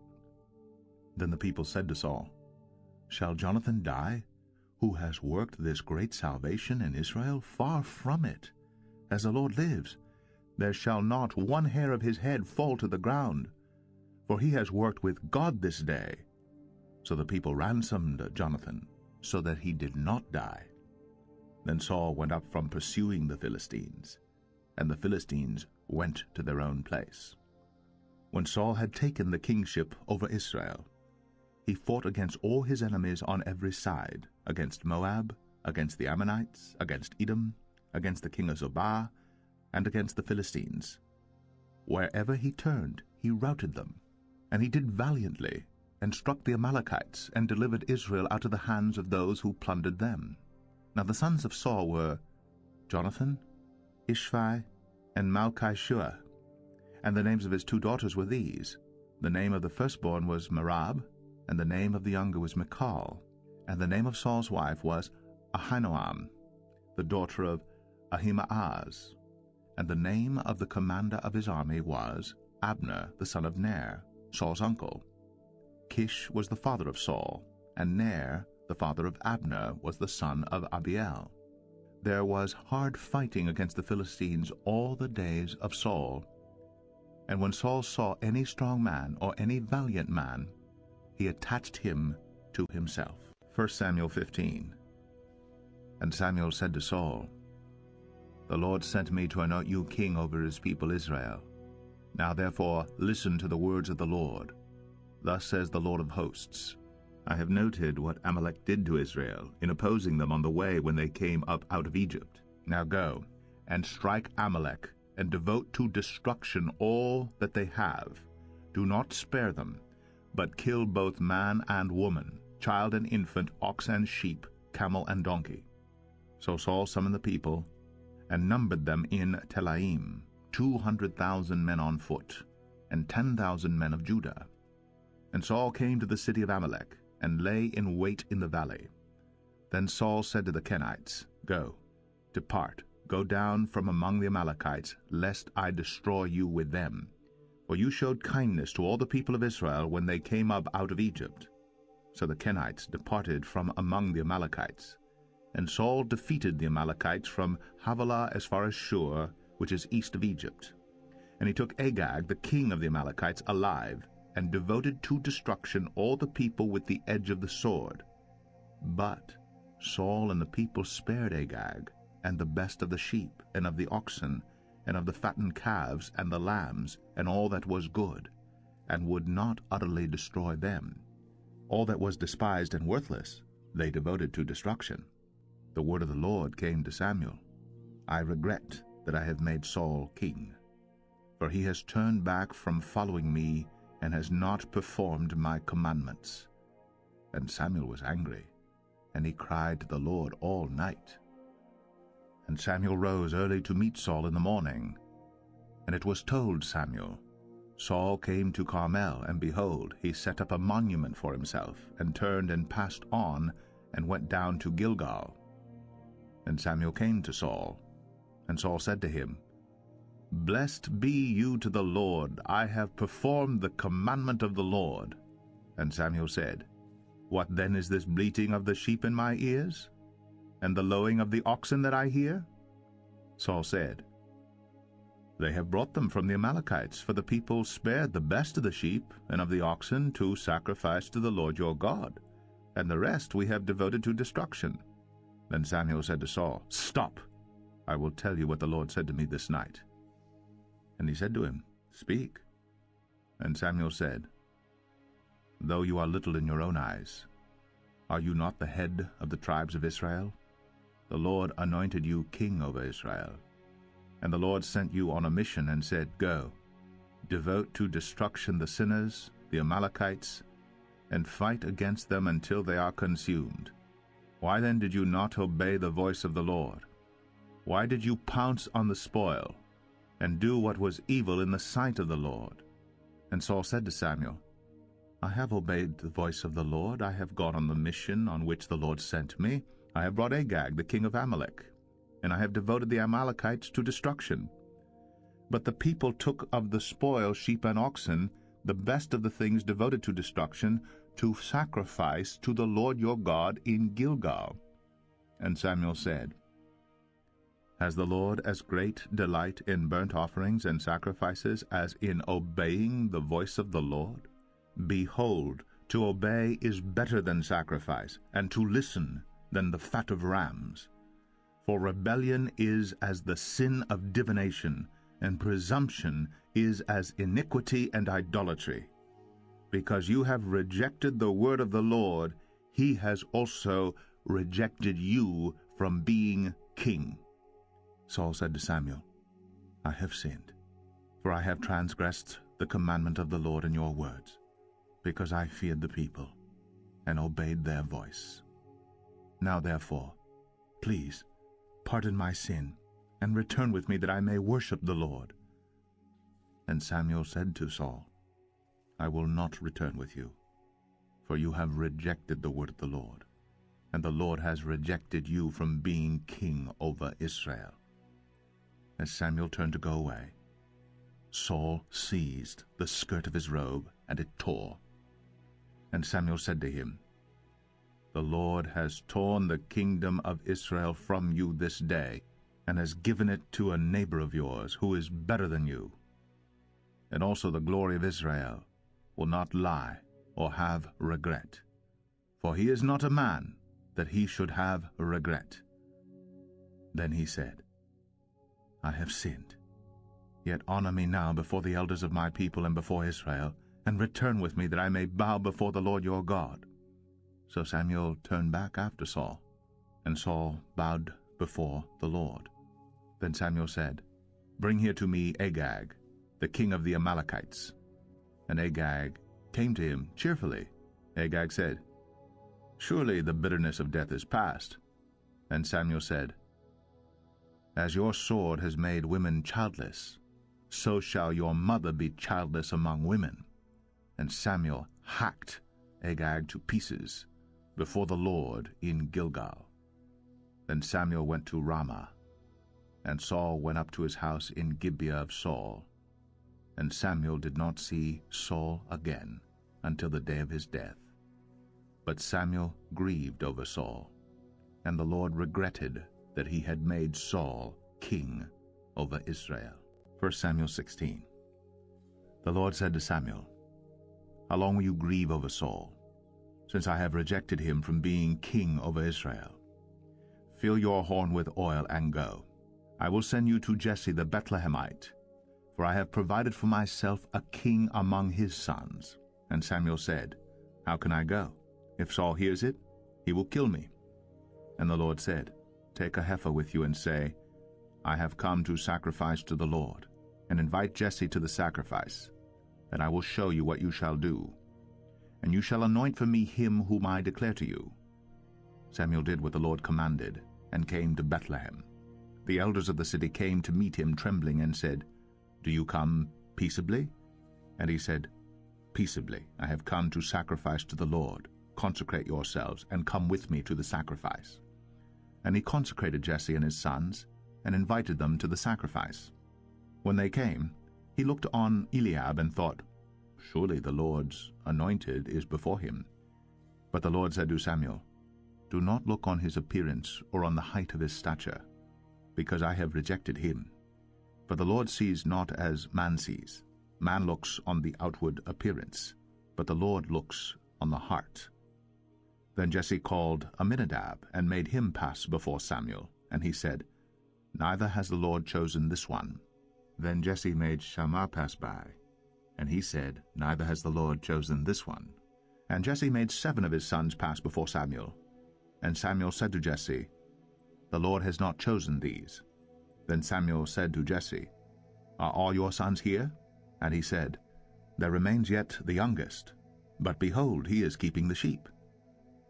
Then the people said to Saul, Shall Jonathan die, who has worked this great salvation in Israel? Far from it. As the Lord lives, there shall not one hair of his head fall to the ground, for he has worked with God this day. So the people ransomed Jonathan, so that he did not die. Then Saul went up from pursuing the Philistines, and the Philistines went to their own place. When Saul had taken the kingship over Israel, he fought against all his enemies on every side, against Moab, against the Ammonites, against Edom, against the king of Zobah, and against the Philistines. Wherever he turned, he routed them, and he did valiantly, and struck the Amalekites, and delivered Israel out of the hands of those who plundered them. Now the sons of Saul were Jonathan, Ishvi, and Malchishua. And the names of his 2 daughters were these. The name of the firstborn was Merab, and the name of the younger was Michal. And the name of Saul's wife was Ahinoam, the daughter of Ahimaaz. And the name of the commander of his army was Abner, the son of Ner, Saul's uncle. Kish was the father of Saul, and Ner, the father of Abner, was the son of Abiel. There was hard fighting against the Philistines all the days of Saul. And when Saul saw any strong man or any valiant man, he attached him to himself. 1 Samuel 15. And Samuel said to Saul, The Lord sent me to anoint you king over his people Israel. Now therefore listen to the words of the Lord. Thus says the Lord of hosts, I have noted what Amalek did to Israel in opposing them on the way when they came up out of Egypt. Now go, and strike Amalek, and devote to destruction all that they have. Do not spare them, but kill both man and woman, child and infant, ox and sheep, camel and donkey. So Saul summoned the people, and numbered them in Telaim, 200,000 men on foot, and 10,000 men of Judah. And Saul came to the city of Amalek, and lay in wait in the valley. Then Saul said to the Kenites, Go, depart, go down from among the Amalekites, lest I destroy you with them. For you showed kindness to all the people of Israel when they came up out of Egypt. So the Kenites departed from among the Amalekites. And Saul defeated the Amalekites from Havilah as far as Shur, which is east of Egypt. And he took Agag, the king of the Amalekites, alive, and devoted to destruction all the people with the edge of the sword. But Saul and the people spared Agag, and the best of the sheep, and of the oxen, and of the fattened calves, and the lambs, and all that was good, and would not utterly destroy them. All that was despised and worthless they devoted to destruction. The word of the Lord came to Samuel, I regret that I have made Saul king, for he has turned back from following me, and has not performed my commandments. And Samuel was angry, and he cried to the Lord all night. And Samuel rose early to meet Saul in the morning. And it was told Samuel, Saul came to Carmel, and behold, he set up a monument for himself, and turned and passed on, and went down to Gilgal. And Samuel came to Saul, and Saul said to him, Blessed be you to the Lord, I have performed the commandment of the Lord. And Samuel said, What then is this bleating of the sheep in my ears, and the lowing of the oxen that I hear? Saul said, They have brought them from the Amalekites, for the people spared the best of the sheep and of the oxen to sacrifice to the Lord your God, and the rest we have devoted to destruction. Then Samuel said to Saul, Stop, I will tell you what the Lord said to me this night. And he said to him, Speak. And Samuel said, Though you are little in your own eyes, are you not the head of the tribes of Israel? The Lord anointed you king over Israel. And the Lord sent you on a mission and said, Go, devote to destruction the sinners, the Amalekites, and fight against them until they are consumed. Why then did you not obey the voice of the Lord? Why did you pounce on the spoil, and do what was evil in the sight of the Lord? And Saul said to Samuel, I have obeyed the voice of the Lord. I have gone on the mission on which the Lord sent me. I have brought Agag, the king of Amalek, and I have devoted the Amalekites to destruction. But the people took of the spoil sheep and oxen, the best of the things devoted to destruction, to sacrifice to the Lord your God in Gilgal. And Samuel said, Has the Lord as great delight in burnt offerings and sacrifices as in obeying the voice of the Lord? Behold, to obey is better than sacrifice, and to listen than the fat of rams. For rebellion is as the sin of divination, and presumption is as iniquity and idolatry. Because you have rejected the word of the Lord, he has also rejected you from being king. Saul said to Samuel, I have sinned, for I have transgressed the commandment of the Lord in your words, because I feared the people, and obeyed their voice. Now therefore, please, pardon my sin, and return with me that I may worship the Lord. And Samuel said to Saul, I will not return with you, for you have rejected the word of the Lord, and the Lord has rejected you from being king over Israel. As Samuel turned to go away, Saul seized the skirt of his robe, and it tore. And Samuel said to him, The Lord has torn the kingdom of Israel from you this day, and has given it to a neighbor of yours, who is better than you. And also the glory of Israel will not lie or have regret. For he is not a man that he should have regret. Then he said, I have sinned. Yet honor me now before the elders of my people and before Israel, and return with me that I may bow before the Lord your God. So Samuel turned back after Saul, and Saul bowed before the Lord. Then Samuel said, Bring here to me Agag, the king of the Amalekites. And Agag came to him cheerfully. Agag said, Surely the bitterness of death is past. And Samuel said, As your sword has made women childless, so shall your mother be childless among women. And Samuel hacked Agag to pieces before the Lord in Gilgal. Then Samuel went to Ramah, and Saul went up to his house in Gibeah of Saul. And Samuel did not see Saul again until the day of his death. But Samuel grieved over Saul, and the Lord regretted that he had made Saul king over Israel. 1 Samuel 16. The Lord said to Samuel, How long will you grieve over Saul, since I have rejected him from being king over Israel? Fill your horn with oil and go. I will send you to Jesse the Bethlehemite, for I have provided for myself a king among his sons. And Samuel said, How can I go? If Saul hears it, he will kill me. And the Lord said, Take a heifer with you and say, I have come to sacrifice to the Lord, and invite Jesse to the sacrifice, and I will show you what you shall do. And you shall anoint for me him whom I declare to you. Samuel did what the Lord commanded, and came to Bethlehem. The elders of the city came to meet him trembling, and said, Do you come peaceably? And he said, Peaceably, I have come to sacrifice to the Lord. Consecrate yourselves, and come with me to the sacrifice. And he consecrated Jesse and his sons, and invited them to the sacrifice. When they came, he looked on Eliab and thought, Surely the Lord's anointed is before him. But the Lord said to Samuel, Do not look on his appearance or on the height of his stature, because I have rejected him. For the Lord sees not as man sees. Man looks on the outward appearance, but the Lord looks on the heart. Then Jesse called Aminadab and made him pass before Samuel, and he said, Neither has the Lord chosen this one. Then Jesse made Shammah pass by, and he said, Neither has the Lord chosen this one. And Jesse made 7 of his sons pass before Samuel. And Samuel said to Jesse, The Lord has not chosen these. Then Samuel said to Jesse, Are all your sons here? And he said, There remains yet the youngest, but behold, he is keeping the sheep.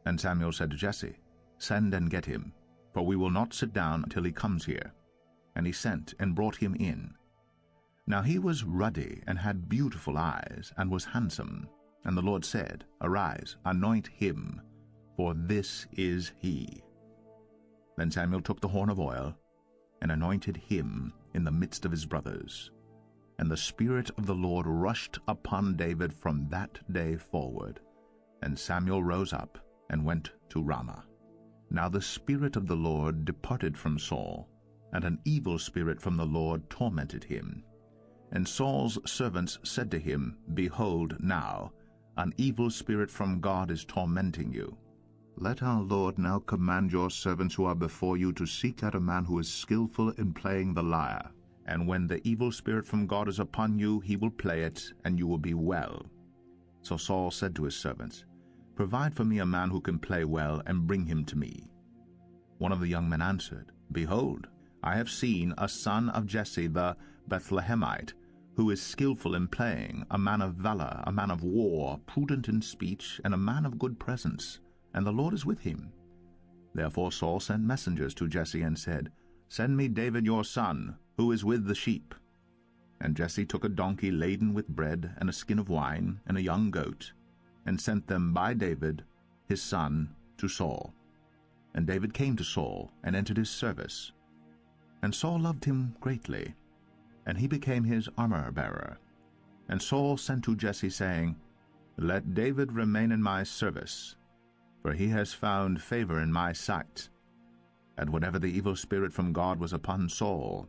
And Samuel said to Jesse, Send and get him, for we will not sit down until he comes here. And he sent and brought him in. Now he was ruddy and had beautiful eyes, and was handsome. And the Lord said, Arise, anoint him, for this is he. Then Samuel took the horn of oil, and anointed him in the midst of his brothers. And the Spirit of the Lord rushed upon David from that day forward. And Samuel rose up, and went to Ramah. Now the Spirit of the Lord departed from Saul, and an evil spirit from the Lord tormented him. And Saul's servants said to him, Behold, now, an evil spirit from God is tormenting you. Let our Lord now command your servants who are before you to seek out a man who is skillful in playing the lyre. And when the evil spirit from God is upon you, he will play it, and you will be well. So Saul said to his servants, Provide for me a man who can play well, and bring him to me. One of the young men answered, Behold, I have seen a son of Jesse the Bethlehemite, who is skillful in playing, a man of valor, a man of war, prudent in speech, and a man of good presence, and the Lord is with him. Therefore Saul sent messengers to Jesse and said, Send me David your son, who is with the sheep. And Jesse took a donkey laden with bread and a skin of wine and a young goat, and sent them by David, his son, to Saul. And David came to Saul and entered his service. And Saul loved him greatly, and he became his armor-bearer. And Saul sent to Jesse, saying, Let David remain in my service, for he has found favor in my sight. And whenever the evil spirit from God was upon Saul,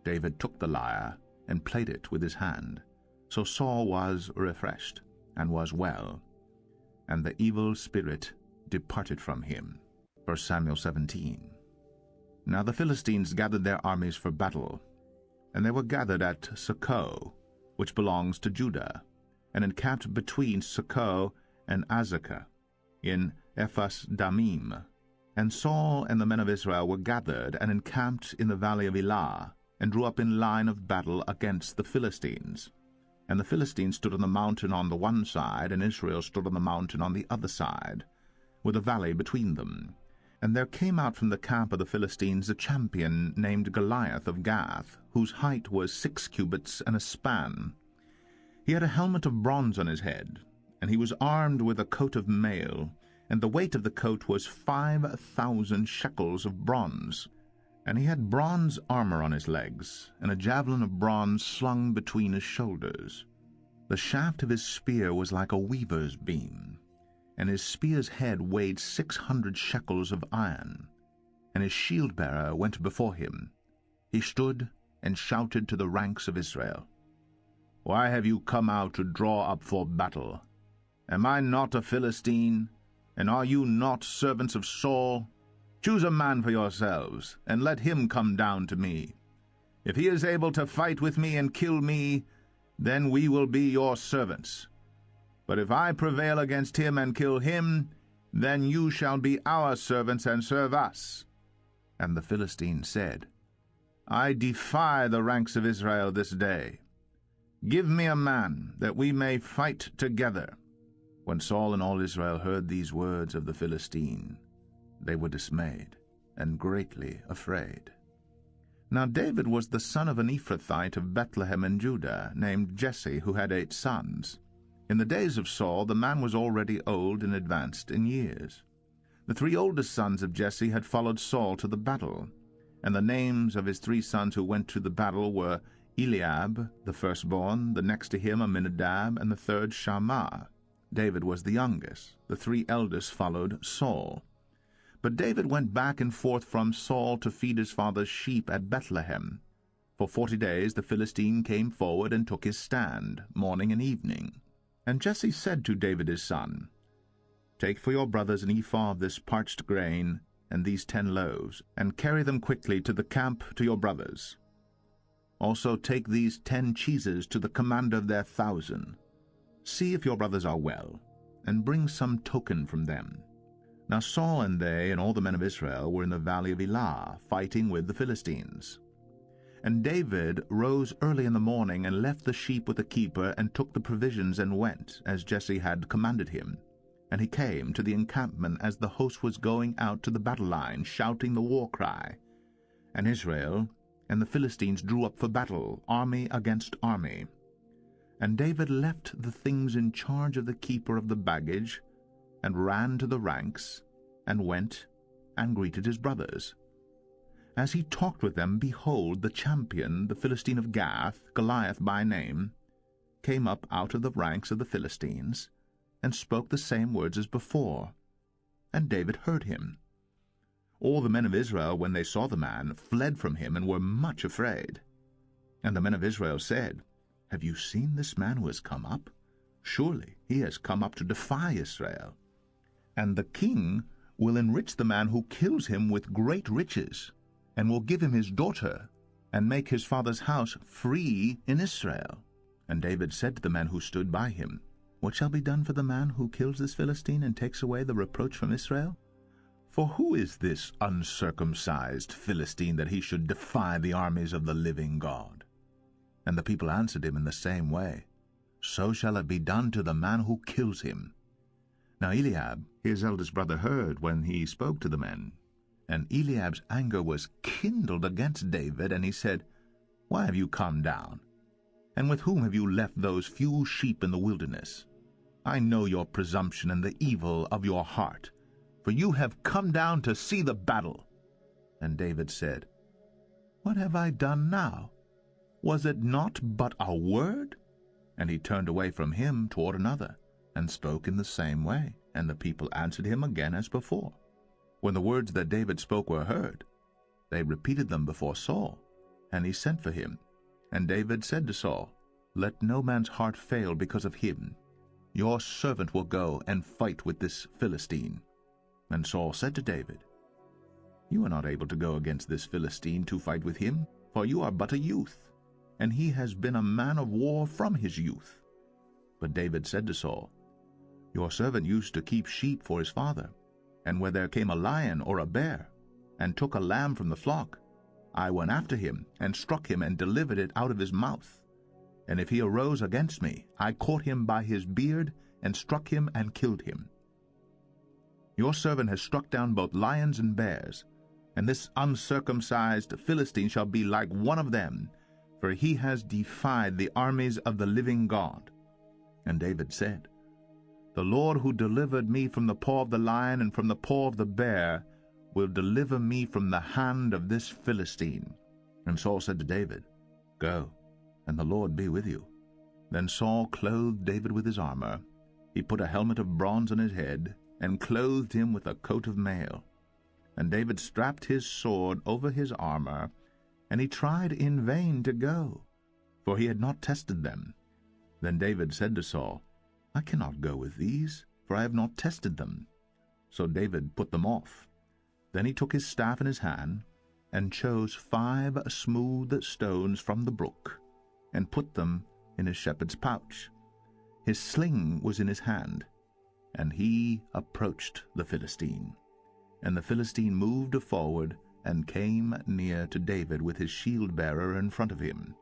David took the lyre and played it with his hand. So Saul was refreshed, and was well, and the evil spirit departed from him. 1 Samuel 17. Now the Philistines gathered their armies for battle, and they were gathered at Socoh, which belongs to Judah, and encamped between Socoh and Azekah, in Ephas-Dammim. And Saul and the men of Israel were gathered and encamped in the valley of Elah, and drew up in line of battle against the Philistines. And the Philistines stood on the mountain on the one side, and Israel stood on the mountain on the other side, with a valley between them. And there came out from the camp of the Philistines a champion named Goliath of Gath, whose height was 6 cubits and a span. He had a helmet of bronze on his head, and he was armed with a coat of mail, and the weight of the coat was 5,000 shekels of bronze. And he had bronze armor on his legs, and a javelin of bronze slung between his shoulders. The shaft of his spear was like a weaver's beam, and his spear's head weighed 600 shekels of iron. And his shield-bearer went before him. He stood and shouted to the ranks of Israel, Why have you come out to draw up for battle? Am I not a Philistine, and are you not servants of Saul? Choose a man for yourselves, and let him come down to me. If he is able to fight with me and kill me, then we will be your servants. But if I prevail against him and kill him, then you shall be our servants and serve us. And the Philistine said, I defy the ranks of Israel this day. Give me a man, that we may fight together. When Saul and all Israel heard these words of the Philistine, they were dismayed, and greatly afraid. Now David was the son of an Ephrathite of Bethlehem in Judah, named Jesse, who had 8 sons. In the days of Saul the man was already old and advanced in years. The 3 oldest sons of Jesse had followed Saul to the battle, and the names of his 3 sons who went to the battle were Eliab, the firstborn, the next to him Aminadab, and the third Shammah. David was the youngest. The 3 eldest followed Saul. But David went back and forth from Saul to feed his father's sheep at Bethlehem. For 40 days the Philistine came forward and took his stand, morning and evening. And Jesse said to David his son, Take for your brothers an ephah of this parched grain, and these 10 loaves, and carry them quickly to the camp to your brothers. Also take these 10 cheeses to the commander of their 1,000. See if your brothers are well, and bring some token from them. Now Saul and they and all the men of Israel were in the valley of Elah, fighting with the Philistines. And David rose early in the morning, and left the sheep with the keeper, and took the provisions, and went, as Jesse had commanded him. And he came to the encampment as the host was going out to the battle line, shouting the war cry. And Israel and the Philistines drew up for battle, army against army. And David left the things in charge of the keeper of the baggage, and ran to the ranks, and went and greeted his brothers. As he talked with them, behold, the champion, the Philistine of Gath, Goliath by name, came up out of the ranks of the Philistines, and spoke the same words as before. And David heard him. All the men of Israel, when they saw the man, fled from him, and were much afraid. And the men of Israel said, Have you seen this man who has come up? Surely he has come up to defy Israel. And the king will enrich the man who kills him with great riches, and will give him his daughter, and make his father's house free in Israel. And David said to the men who stood by him, What shall be done for the man who kills this Philistine and takes away the reproach from Israel? For who is this uncircumcised Philistine that he should defy the armies of the living God? And the people answered him in the same way, So shall it be done to the man who kills him. Now Eliab, his eldest brother, heard when he spoke to the men. And Eliab's anger was kindled against David, and he said, Why have you come down? And with whom have you left those few sheep in the wilderness? I know your presumption and the evil of your heart, for you have come down to see the battle. And David said, What have I done now? Was it not but a word? And he turned away from him toward another, and spoke in the same way. And the people answered him again as before. When the words that David spoke were heard, they repeated them before Saul, and he sent for him. And David said to Saul, Let no man's heart fail because of him. Your servant will go and fight with this Philistine. And Saul said to David, You are not able to go against this Philistine to fight with him, for you are but a youth, and he has been a man of war from his youth. But David said to Saul, Your servant used to keep sheep for his father, and where there came a lion or a bear, and took a lamb from the flock, I went after him, and struck him, and delivered it out of his mouth. And if he arose against me, I caught him by his beard, and struck him, and killed him. Your servant has struck down both lions and bears, and this uncircumcised Philistine shall be like one of them, for he has defied the armies of the living God. And David said, The Lord who delivered me from the paw of the lion and from the paw of the bear will deliver me from the hand of this Philistine. And Saul said to David, Go, and the Lord be with you. Then Saul clothed David with his armor. He put a helmet of bronze on his head, and clothed him with a coat of mail. And David strapped his sword over his armor, and he tried in vain to go, for he had not tested them. Then David said to Saul, I cannot go with these, for I have not tested them. So David put them off. Then he took his staff in his hand, and chose 5 smooth stones from the brook, and put them in his shepherd's pouch. His sling was in his hand, and he approached the Philistine. And the Philistine moved forward, and came near to David with his shield-bearer in front of him.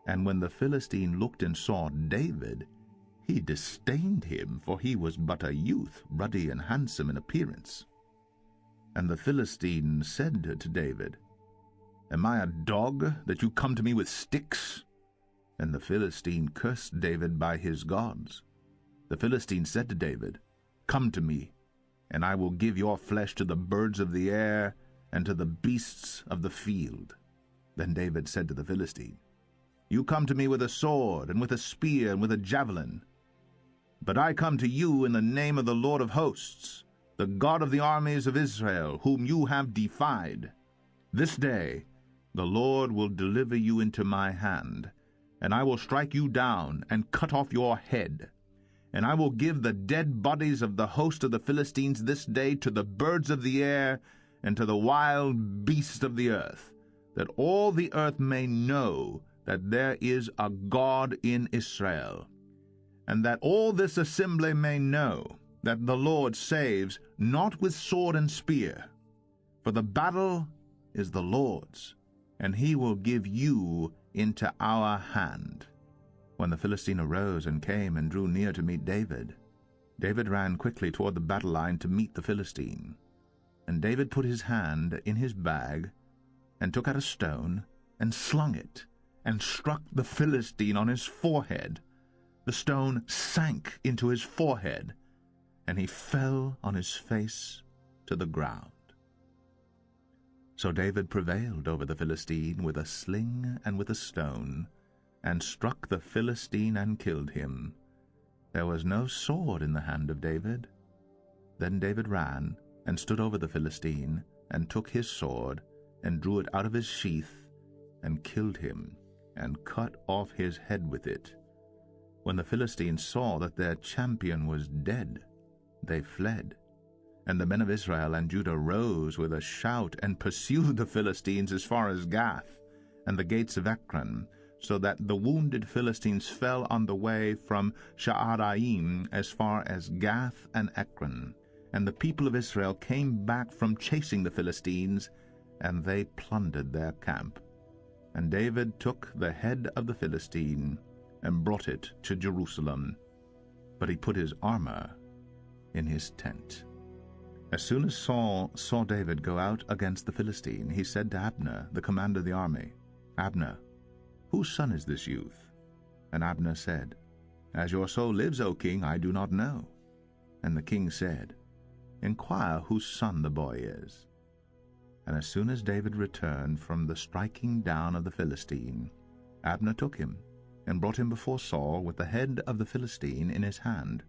And when the Philistine looked and saw David, he disdained him, for he was but a youth, ruddy and handsome in appearance. And the Philistine said to David, Am I a dog, that you come to me with sticks? And the Philistine cursed David by his gods. The Philistine said to David, Come to me, and I will give your flesh to the birds of the air, and to the beasts of the field. Then David said to the Philistine, You come to me with a sword, and with a spear, and with a javelin. But I come to you in the name of the Lord of hosts, the God of the armies of Israel, whom you have defied. This day the Lord will deliver you into my hand, and I will strike you down, and cut off your head. And I will give the dead bodies of the host of the Philistines this day to the birds of the air, and to the wild beasts of the earth, that all the earth may know that there is a God in Israel, and that all this assembly may know that the Lord saves not with sword and spear, for the battle is the Lord's, and he will give you into our hand. When the Philistine arose and came and drew near to meet David, David ran quickly toward the battle line to meet the Philistine. And David put his hand in his bag, and took out a stone, and slung it, and struck the Philistine on his forehead. The stone sank into his forehead, and he fell on his face to the ground. So David prevailed over the Philistine with a sling and with a stone, and struck the Philistine and killed him. There was no sword in the hand of David. Then David ran, and stood over the Philistine, and took his sword, and drew it out of his sheath, and killed him, and cut off his head with it. When the Philistines saw that their champion was dead, they fled. And the men of Israel and Judah rose with a shout, and pursued the Philistines as far as Gath, and the gates of Ekron, so that the wounded Philistines fell on the way from Sha'araim as far as Gath and Ekron. And the people of Israel came back from chasing the Philistines, and they plundered their camp. And David took the head of the Philistine, and brought it to Jerusalem. But he put his armor in his tent. As soon as Saul saw David go out against the Philistine, he said to Abner, the commander of the army, Abner, whose son is this youth? And Abner said, As your soul lives, O king, I do not know. And the king said, Inquire whose son the boy is. And as soon as David returned from the striking down of the Philistine, Abner took him, and brought him before Saul with the head of the Philistine in his hand.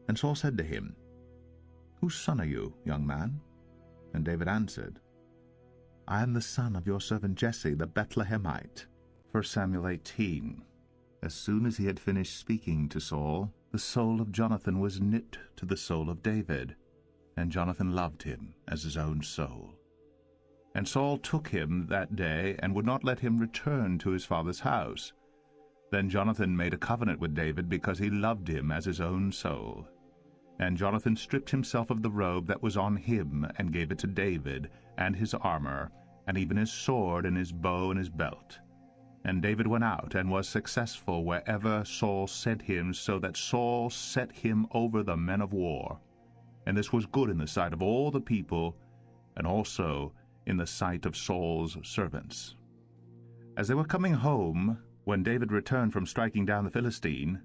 And Saul said to him, Whose son are you, young man? And David answered, I am the son of your servant Jesse the Bethlehemite. 1 Samuel 18. As soon as he had finished speaking to Saul, the soul of Jonathan was knit to the soul of David, and Jonathan loved him as his own soul. And Saul took him that day, and would not let him return to his father's house. Then Jonathan made a covenant with David, because he loved him as his own soul. And Jonathan stripped himself of the robe that was on him, and gave it to David, and his armor, and even his sword, and his bow, and his belt. And David went out, and was successful wherever Saul sent him, so that Saul set him over the men of war. And this was good in the sight of all the people, and also in the sight of Saul's servants. As they were coming home, when David returned from striking down the Philistine,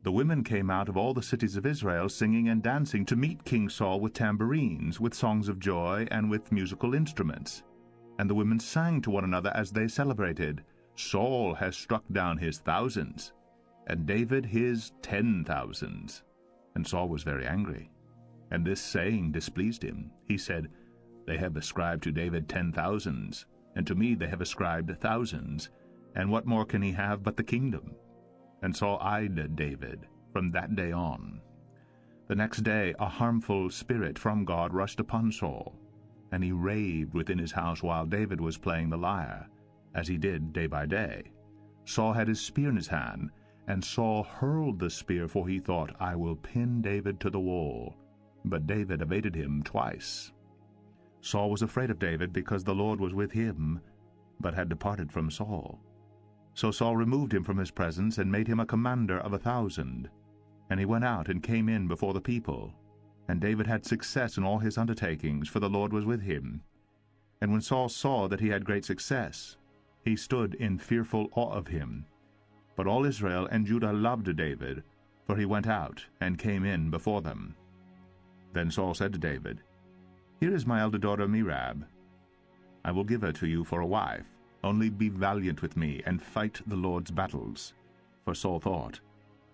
the women came out of all the cities of Israel, singing and dancing, to meet King Saul with tambourines, with songs of joy, and with musical instruments. And the women sang to one another as they celebrated, Saul has struck down his thousands, and David his 10,000s. And Saul was very angry, and this saying displeased him. He said, They have ascribed to David 10,000s, and to me they have ascribed thousands, and what more can he have but the kingdom? And Saul eyed David from that day on. The next day a harmful spirit from God rushed upon Saul, and he raved within his house while David was playing the lyre, as he did day by day. Saul had his spear in his hand, and Saul hurled the spear, for he thought, I will pin David to the wall. But David evaded him twice. Saul was afraid of David, because the Lord was with him, but had departed from Saul. So Saul removed him from his presence, and made him a commander of 1,000. And he went out and came in before the people. And David had success in all his undertakings, for the Lord was with him. And when Saul saw that he had great success, he stood in fearful awe of him. But all Israel and Judah loved David, for he went out and came in before them. Then Saul said to David, Here is my elder daughter Merab. I will give her to you for a wife. Only be valiant with me, and fight the Lord's battles. For Saul thought,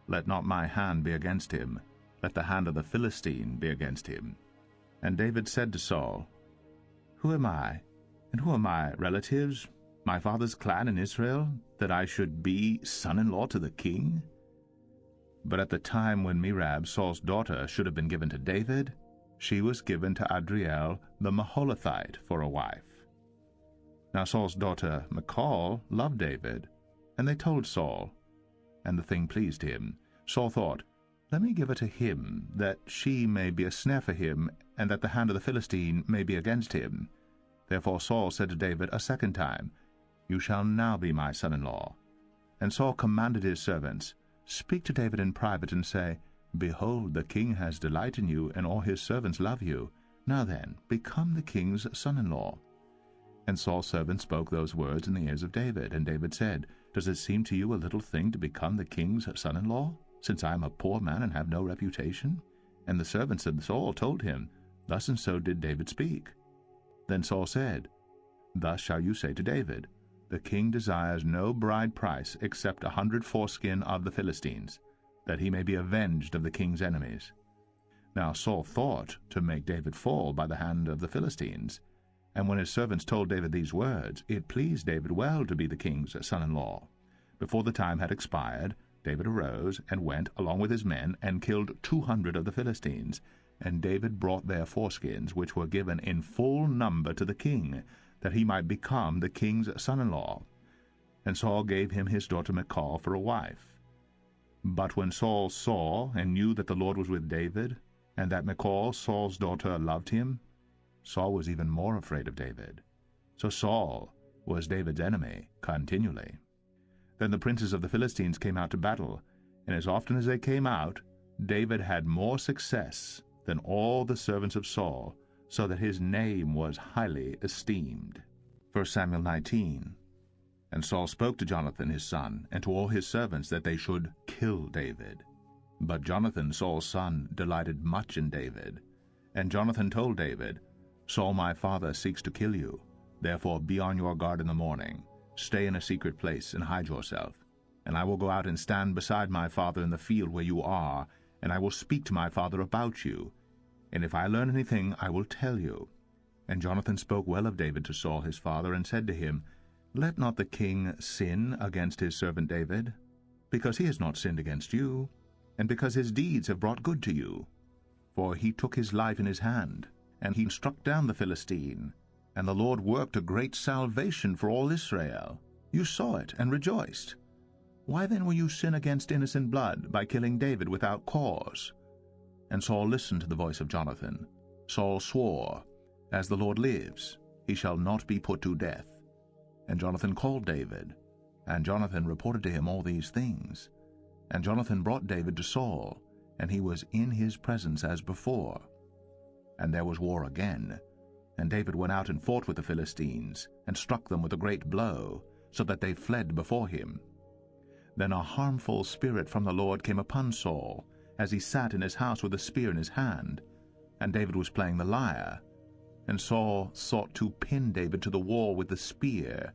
Let not my hand be against him, let the hand of the Philistine be against him. And David said to Saul, Who am I, and who are my relatives, my father's clan in Israel, that I should be son-in-law to the king? But at the time when Merab, Saul's daughter, should have been given to David, she was given to Adriel the Maholathite for a wife. Now Saul's daughter Michal loved David, and they told Saul, and the thing pleased him. Saul thought, Let me give her to him, that she may be a snare for him, and that the hand of the Philistine may be against him. Therefore Saul said to David a second time, You shall now be my son-in-law. And Saul commanded his servants, Speak to David in private, and say, Behold, the king has delight in you, and all his servants love you. Now then, become the king's son-in-law. And Saul's servant spoke those words in the ears of David. And David said, Does it seem to you a little thing to become the king's son-in-law, since I am a poor man and have no reputation? And the servants of Saul told him, Thus and so did David speak. Then Saul said, Thus shall you say to David, The king desires no bride price except 100 foreskin of the Philistines, that he may be avenged of the king's enemies. Now Saul thought to make David fall by the hand of the Philistines. And when his servants told David these words, it pleased David well to be the king's son-in-law. Before the time had expired, David arose and went, along with his men, and killed 200 of the Philistines. And David brought their foreskins, which were given in full number to the king, that he might become the king's son-in-law. And Saul gave him his daughter Michal for a wife. But when Saul saw and knew that the Lord was with David, and that Michal, Saul's daughter, loved him, Saul was even more afraid of David. So Saul was David's enemy continually. Then the princes of the Philistines came out to battle, and as often as they came out, David had more success than all the servants of Saul, so that his name was highly esteemed. 1 Samuel 19. And Saul spoke to Jonathan his son, and to all his servants, that they should kill David. But Jonathan, Saul's son, delighted much in David. And Jonathan told David, Saul my father seeks to kill you. Therefore be on your guard in the morning. Stay in a secret place, and hide yourself. And I will go out and stand beside my father in the field where you are, and I will speak to my father about you. And if I learn anything, I will tell you. And Jonathan spoke well of David to Saul his father, and said to him, Let not the king sin against his servant David, because he has not sinned against you, and because his deeds have brought good to you. For he took his life in his hand, and he struck down the Philistine, and the Lord worked a great salvation for all Israel. You saw it, and rejoiced. Why then will you sin against innocent blood by killing David without cause? And Saul listened to the voice of Jonathan. Saul swore, As the Lord lives, he shall not be put to death. And Jonathan called David, and Jonathan reported to him all these things. And Jonathan brought David to Saul, and he was in his presence as before. And there was war again. And David went out and fought with the Philistines, and struck them with a great blow, so that they fled before him. Then a harmful spirit from the Lord came upon Saul, as he sat in his house with a spear in his hand, and David was playing the lyre. And Saul sought to pin David to the wall with the spear,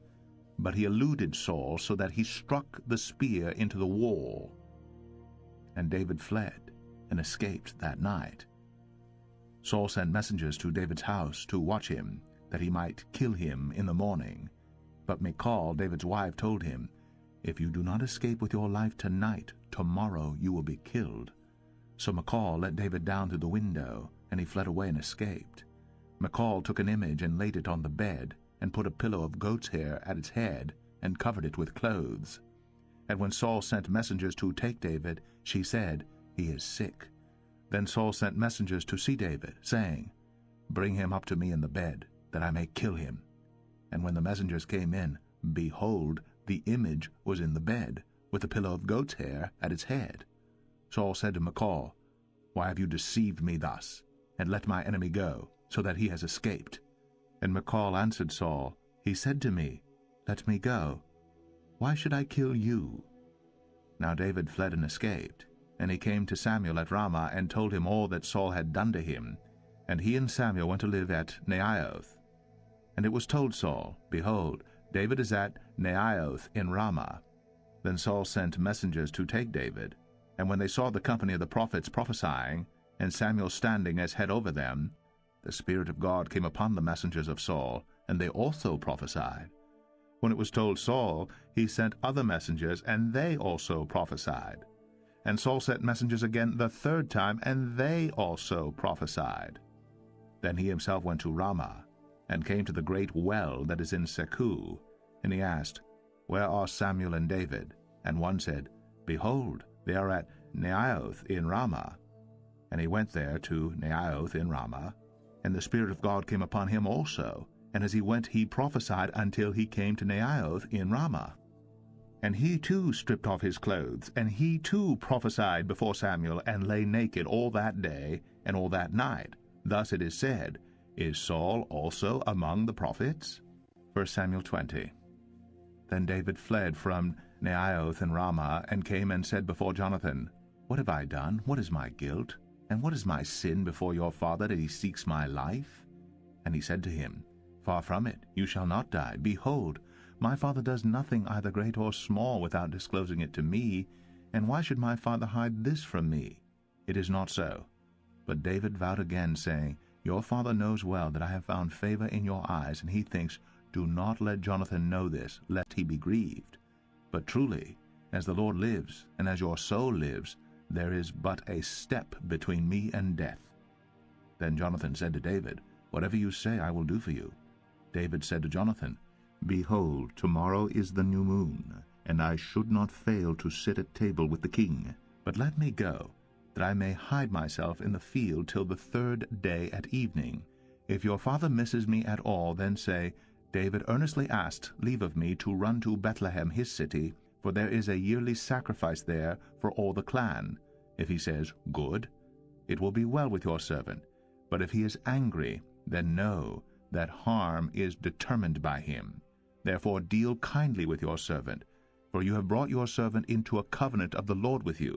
but he eluded Saul, so that he struck the spear into the wall. And David fled, and escaped that night. Saul sent messengers to David's house to watch him, that he might kill him in the morning. But Michal, David's wife, told him, If you do not escape with your life tonight, tomorrow you will be killed. So Michal let David down through the window, and he fled away and escaped. Michal took an image and laid it on the bed, and put a pillow of goat's hair at its head, and covered it with clothes. And when Saul sent messengers to take David, she said, He is sick. Then Saul sent messengers to see David, saying, Bring him up to me in the bed, that I may kill him. And when the messengers came in, behold, the image was in the bed, with a pillow of goat's hair at its head. Saul said to Michal, Why have you deceived me thus, and let my enemy go, so that he has escaped? And Michal answered Saul, He said to me, Let me go. Why should I kill you? Now David fled and escaped. And he came to Samuel at Ramah, and told him all that Saul had done to him. And he and Samuel went to live at Naioth. And it was told Saul, Behold, David is at Naioth in Ramah. Then Saul sent messengers to take David. And when they saw the company of the prophets prophesying, and Samuel standing as head over them, the Spirit of God came upon the messengers of Saul, and they also prophesied. When it was told Saul, he sent other messengers, and they also prophesied. And Saul sent messengers again the third time, and they also prophesied. Then he himself went to Ramah, and came to the great well that is in Seku. And he asked, Where are Samuel and David? And one said, Behold, they are at Naioth in Ramah. And he went there to Naioth in Ramah, and the Spirit of God came upon him also. And as he went, he prophesied until he came to Naioth in Ramah. And he too stripped off his clothes, and he too prophesied before Samuel, and lay naked all that day and all that night. Thus it is said, Is Saul also among the prophets? 1 Samuel 20. Then David fled from Naioth and Ramah, and came and said before Jonathan, What have I done? What is my guilt? And what is my sin before your father, that he seeks my life? And he said to him, Far from it, you shall not die. Behold, my father does nothing either great or small without disclosing it to me, and why should my father hide this from me? It is not so. But David vowed again, saying, Your father knows well that I have found favor in your eyes, and he thinks, Do not let Jonathan know this, lest he be grieved. But truly, as the Lord lives, and as your soul lives, there is but a step between me and death. Then Jonathan said to David, Whatever you say I will do for you. David said to Jonathan, Behold, tomorrow is the new moon, and I should not fail to sit at table with the king. But let me go, that I may hide myself in the field till the third day at evening. If your father misses me at all, then say, David earnestly asked leave of me to run to Bethlehem his city, for there is a yearly sacrifice there for all the clan. If he says, Good, it will be well with your servant. But if he is angry, then know that harm is determined by him. Therefore deal kindly with your servant, for you have brought your servant into a covenant of the Lord with you.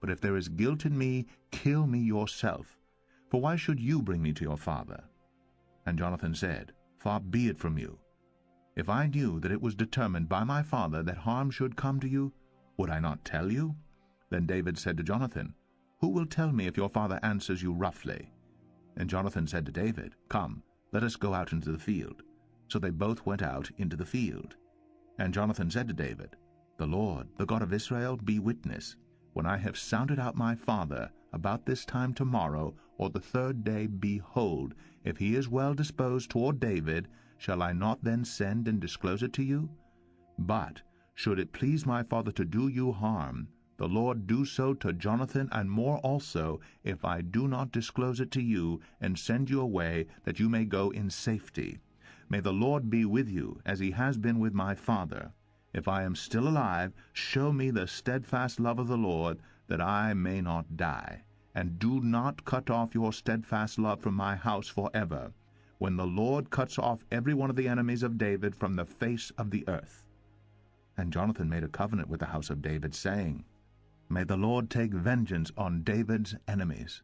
But if there is guilt in me, kill me yourself. For why should you bring me to your father? And Jonathan said, Far be it from you. If I knew that it was determined by my father that harm should come to you, would I not tell you? Then David said to Jonathan, Who will tell me if your father answers you roughly? And Jonathan said to David, Come, let us go out into the field. So they both went out into the field. And Jonathan said to David, The Lord, the God of Israel, be witness. When I have sounded out my father about this time tomorrow, or the third day, behold, if he is well disposed toward David, shall I not then send and disclose it to you? But should it please my father to do you harm, the Lord do so to Jonathan, and more also, if I do not disclose it to you, and send you away, that you may go in safety. May the Lord be with you, as he has been with my father. If I am still alive, show me the steadfast love of the Lord, that I may not die. And do not cut off your steadfast love from my house forever, when the Lord cuts off every one of the enemies of David from the face of the earth. And Jonathan made a covenant with the house of David, saying, May the Lord take vengeance on David's enemies.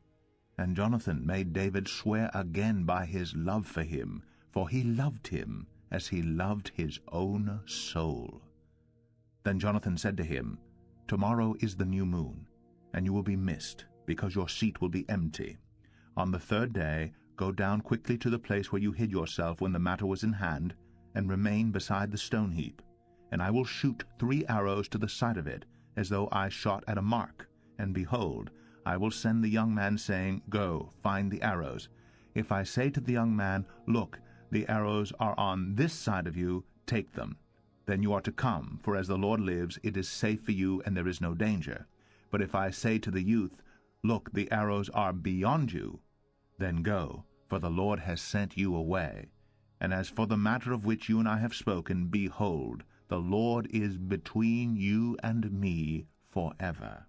And Jonathan made David swear again by his love for him, for he loved him as he loved his own soul. Then Jonathan said to him, Tomorrow is the new moon, and you will be missed, because your seat will be empty. On the third day go down quickly to the place where you hid yourself when the matter was in hand, and remain beside the stone heap. And I will shoot 3 arrows to the side of it, as though I shot at a mark. And behold, I will send the young man, saying, Go, find the arrows. If I say to the young man, Look, the arrows are on this side of you, take them. Then you are to come, for as the Lord lives, it is safe for you, and there is no danger. But if I say to the youth, Look, the arrows are beyond you, then go, for the Lord has sent you away. And as for the matter of which you and I have spoken, behold, the Lord is between you and me forever.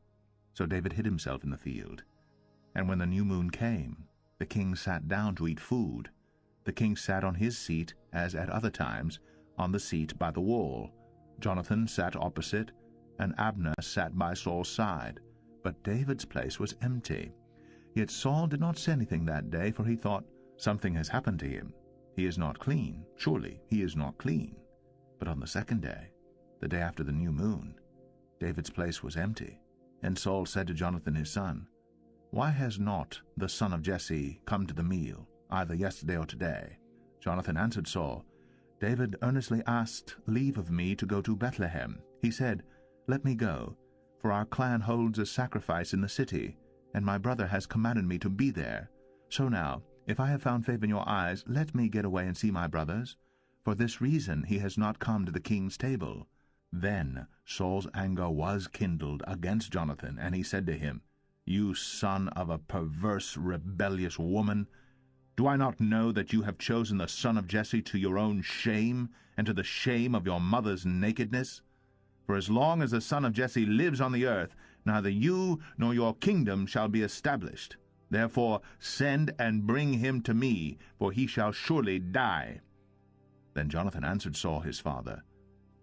So David hid himself in the field. And when the new moon came, the king sat down to eat food. The king sat on his seat, as at other times, on the seat by the wall. Jonathan sat opposite, and Abner sat by Saul's side. But David's place was empty. Yet Saul did not say anything that day, for he thought, Something has happened to him. He is not clean. Surely he is not clean. But on the second day, the day after the new moon, David's place was empty. And Saul said to Jonathan his son, Why has not the son of Jesse come to the meal, either yesterday or today? Jonathan answered Saul, David earnestly asked leave of me to go to Bethlehem. He said, Let me go, for our clan holds a sacrifice in the city, and my brother has commanded me to be there. So now, if I have found favor in your eyes, let me get away and see my brothers. For this reason he has not come to the king's table. Then Saul's anger was kindled against Jonathan, and he said to him, You son of a perverse, rebellious woman, do I not know that you have chosen the son of Jesse to your own shame, and to the shame of your mother's nakedness? For as long as the son of Jesse lives on the earth, neither you nor your kingdom shall be established. Therefore send and bring him to me, for he shall surely die. Then Jonathan answered Saul his father,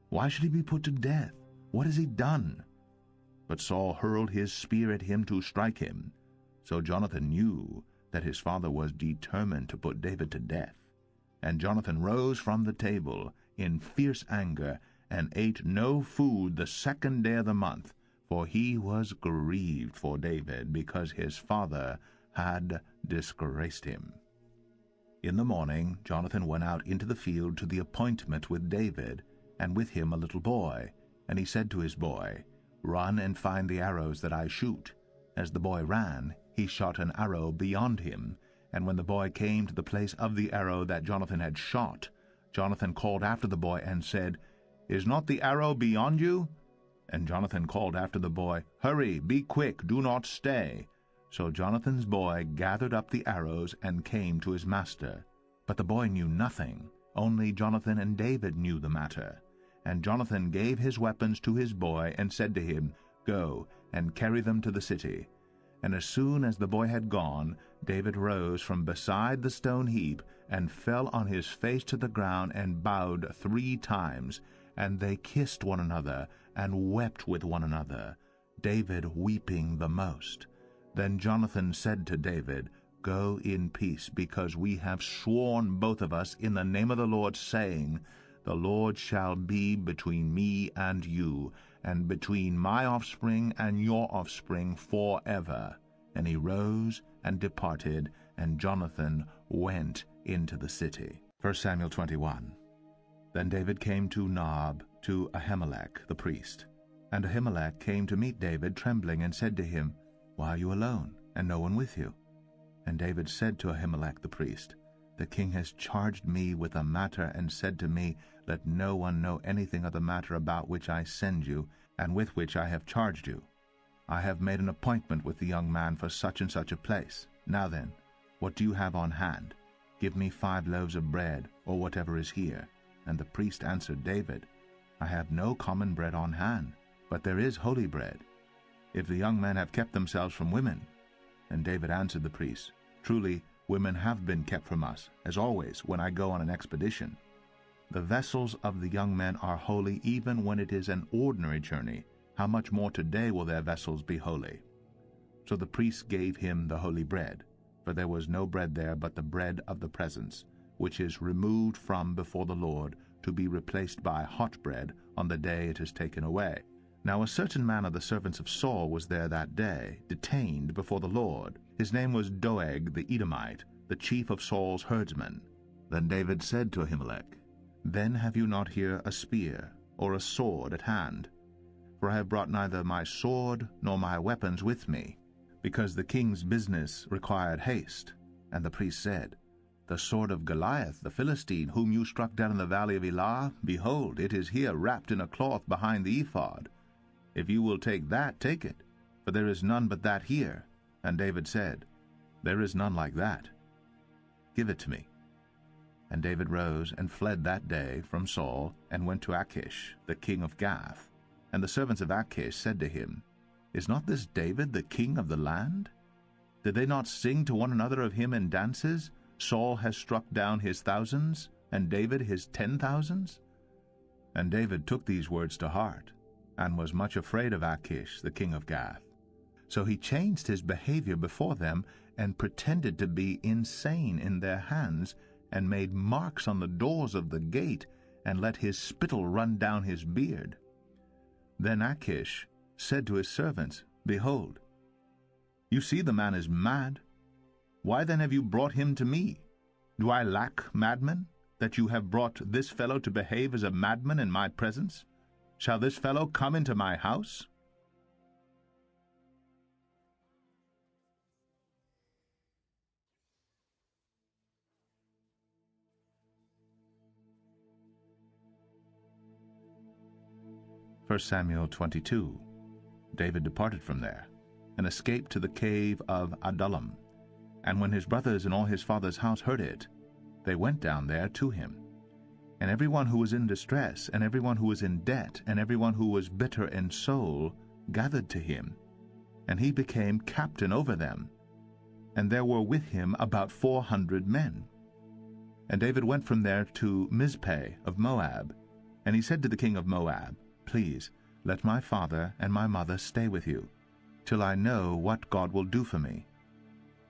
Why should he be put to death? What has he done? But Saul hurled his spear at him to strike him. So Jonathan knew that his father was determined to put David to death. And Jonathan rose from the table in fierce anger, and ate no food the second day of the month, for he was grieved for David, because his father had disgraced him. In the morning Jonathan went out into the field to the appointment with David, and with him a little boy. And he said to his boy, Run and find the arrows that I shoot. As the boy ran, he shot an arrow beyond him, and when the boy came to the place of the arrow that Jonathan had shot, Jonathan called after the boy and said, Is not the arrow beyond you? And Jonathan called after the boy, Hurry, be quick, do not stay. So Jonathan's boy gathered up the arrows and came to his master. But the boy knew nothing, only Jonathan and David knew the matter. And Jonathan gave his weapons to his boy, and said to him, Go, and carry them to the city. And as soon as the boy had gone, David rose from beside the stone heap, and fell on his face to the ground, and bowed 3 times. And they kissed one another, and wept with one another, David weeping the most. Then Jonathan said to David, Go in peace, because we have sworn both of us in the name of the Lord, saying, The Lord shall be between me and you, and between my offspring and your offspring forever. And he rose and departed, and Jonathan went into the city. 1 Samuel 21. Then David came to Nob, to Ahimelech the priest. And Ahimelech came to meet David, trembling, and said to him, Why are you alone, and no one with you? And David said to Ahimelech the priest, The king has charged me with a matter, and said to me, Let no one know anything of the matter about which I send you, and with which I have charged you. I have made an appointment with the young man for such and such a place. Now then, what do you have on hand? Give me 5 loaves of bread, or whatever is here. And the priest answered David, I have no common bread on hand, but there is holy bread, if the young men have kept themselves from women. And David answered the priest, Truly, women have been kept from us, as always when I go on an expedition. The vessels of the young men are holy, even when it is an ordinary journey. How much more today will their vessels be holy? So the priest gave him the holy bread, for there was no bread there but the bread of the presence, which is removed from before the Lord, to be replaced by hot bread on the day it is taken away. Now a certain man of the servants of Saul was there that day, detained before the Lord. His name was Doeg the Edomite, the chief of Saul's herdsmen. Then David said to Ahimelech, Then have you not here a spear or a sword at hand? For I have brought neither my sword nor my weapons with me, because the king's business required haste. And the priest said, The sword of Goliath the Philistine, whom you struck down in the valley of Elah, behold, it is here wrapped in a cloth behind the ephod. If you will take that, take it, for there is none but that here. And David said, There is none like that. Give it to me. And David rose and fled that day from Saul, and went to Achish, the king of Gath. And the servants of Achish said to him, Is not this David the king of the land? Did they not sing to one another of him in dances? Saul has struck down his thousands, and David his 10,000s? And David took these words to heart, and was much afraid of Achish, the king of Gath. So he changed his behavior before them, and pretended to be insane in their hands, and made marks on the doors of the gate, and let his spittle run down his beard. Then Achish said to his servants, Behold, you see the man is mad. Why then have you brought him to me? Do I lack madmen, that you have brought this fellow to behave as a madman in my presence? Shall this fellow come into my house? First Samuel 22. David departed from there, and escaped to the cave of Adullam. And when his brothers and all his father's house heard it, they went down there to him. And everyone who was in distress, and everyone who was in debt, and everyone who was bitter in soul, gathered to him, and he became captain over them. And there were with him about 400 men. And David went from there to Mizpeh of Moab. And he said to the king of Moab, Please, let my father and my mother stay with you, till I know what God will do for me.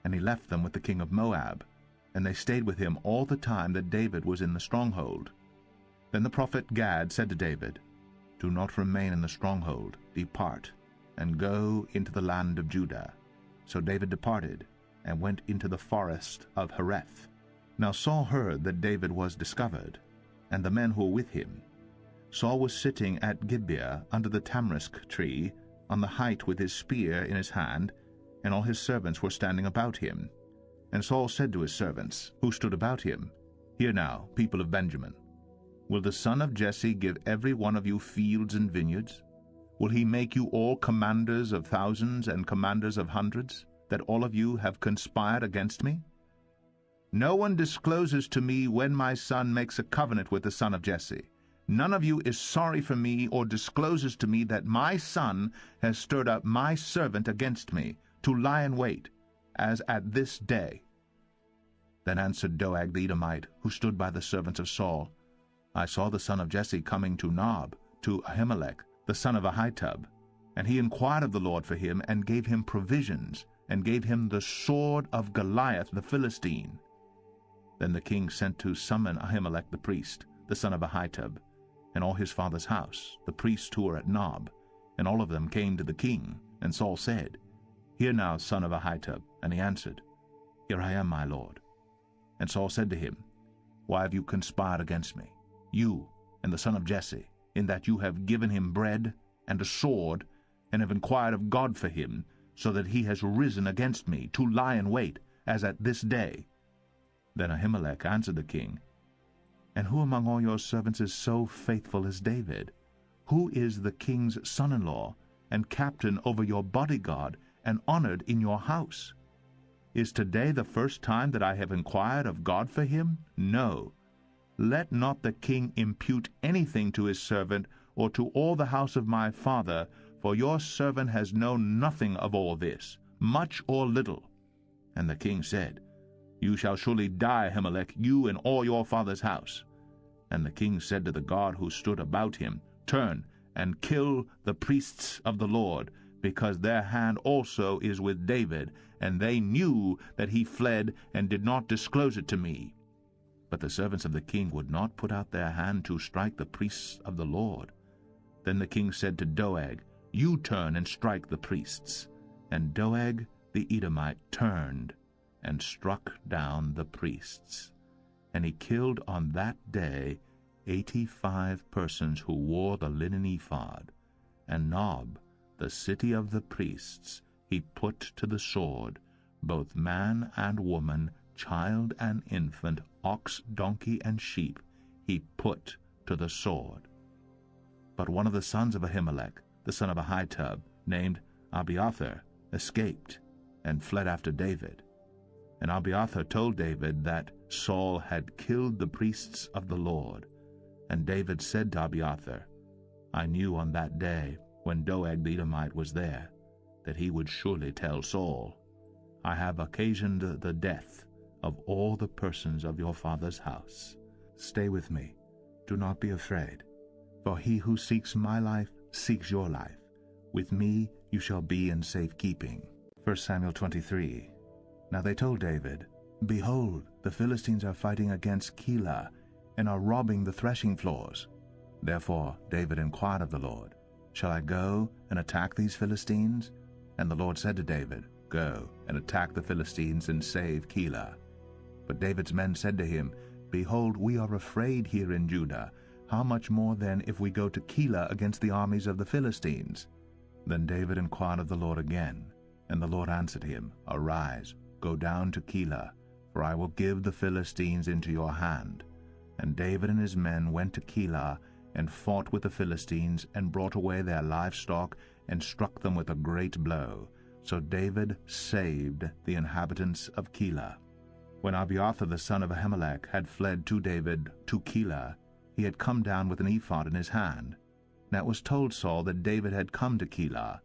And he left them with the king of Moab, and they stayed with him all the time that David was in the stronghold. Then the prophet Gad said to David, Do not remain in the stronghold, depart, and go into the land of Judah. So David departed, and went into the forest of Hereth. Now Saul heard that David was discovered, and the men who were with him. Saul was sitting at Gibeah under the tamarisk tree, on the height with his spear in his hand, and all his servants were standing about him. And Saul said to his servants, who stood about him, Hear now, people of Benjamin, will the son of Jesse give every one of you fields and vineyards? Will he make you all commanders of thousands and commanders of hundreds, that all of you have conspired against me? No one discloses to me when my son makes a covenant with the son of Jesse. None of you is sorry for me, or discloses to me that my son has stirred up my servant against me, to lie in wait, as at this day. Then answered Doeg the Edomite, who stood by the servants of Saul, I saw the son of Jesse coming to Nob, to Ahimelech, the son of Ahitub. And he inquired of the Lord for him, and gave him provisions, and gave him the sword of Goliath the Philistine. Then the king sent to summon Ahimelech the priest, the son of Ahitub, and all his father's house, the priests who were at Nob, and all of them came to the king. And Saul said, Hear now, son of Ahitub. And he answered, Here I am, my lord. And Saul said to him, Why have you conspired against me, you and the son of Jesse, in that you have given him bread and a sword, and have inquired of God for him, so that he has risen against me, to lie in wait, as at this day? Then Ahimelech answered the king, And who among all your servants is so faithful as David? Who is the king's son-in-law, and captain over your bodyguard, and honored in your house? Is today the first time that I have inquired of God for him? No. Let not the king impute anything to his servant, or to all the house of my father, for your servant has known nothing of all this, much or little. And the king said, You shall surely die, Ahimelech, you and all your father's house. And the king said to the guard who stood about him, Turn and kill the priests of the Lord, because their hand also is with David, and they knew that he fled and did not disclose it to me. But the servants of the king would not put out their hand to strike the priests of the Lord. Then the king said to Doeg, You turn and strike the priests. And Doeg the Edomite turned and struck down the priests. And he killed on that day 85 persons who wore the linen ephod. And Nob, the city of the priests, he put to the sword, both man and woman, child and infant, ox, donkey, and sheep, he put to the sword. But one of the sons of Ahimelech, the son of Ahitub, named Abiathar, escaped and fled after David. And Abiathar told David that Saul had killed the priests of the Lord. And David said to Abiathar, I knew on that day, when Doeg the Edomite was there, that he would surely tell Saul, I have occasioned the death of all the persons of your father's house. Stay with me, do not be afraid, for he who seeks my life seeks your life. With me you shall be in safe keeping. 1 Samuel 23. Now they told David, Behold, the Philistines are fighting against Keilah, and are robbing the threshing floors. Therefore David inquired of the Lord, Shall I go and attack these Philistines? And the Lord said to David, Go and attack the Philistines and save Keilah. But David's men said to him, Behold, we are afraid here in Judah. How much more then if we go to Keilah against the armies of the Philistines? Then David inquired of the Lord again, and the Lord answered him, Arise, go down to Keilah, for I will give the Philistines into your hand. And David and his men went to Keilah, and fought with the Philistines, and brought away their livestock, and struck them with a great blow. So David saved the inhabitants of Keilah. When Abiathar the son of Ahimelech had fled to David to Keilah, he had come down with an ephod in his hand. Now it was told Saul that David had come to Keilah.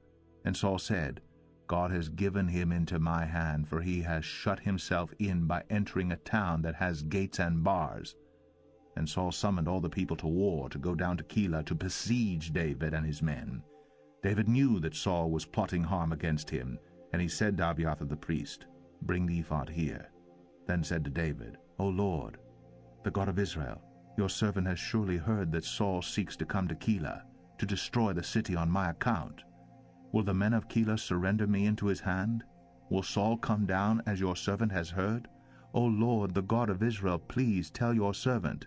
And Saul said, God has given him into my hand, for he has shut himself in by entering a town that has gates and bars. And Saul summoned all the people to war, to go down to Keilah to besiege David and his men. David knew that Saul was plotting harm against him, and he said to Abiathar the priest, Bring the ephod here. Then said to David, O Lord, the God of Israel, your servant has surely heard that Saul seeks to come to Keilah, to destroy the city on my account. Will the men of Keilah surrender me into his hand? Will Saul come down as your servant has heard? O Lord, the God of Israel, please tell your servant.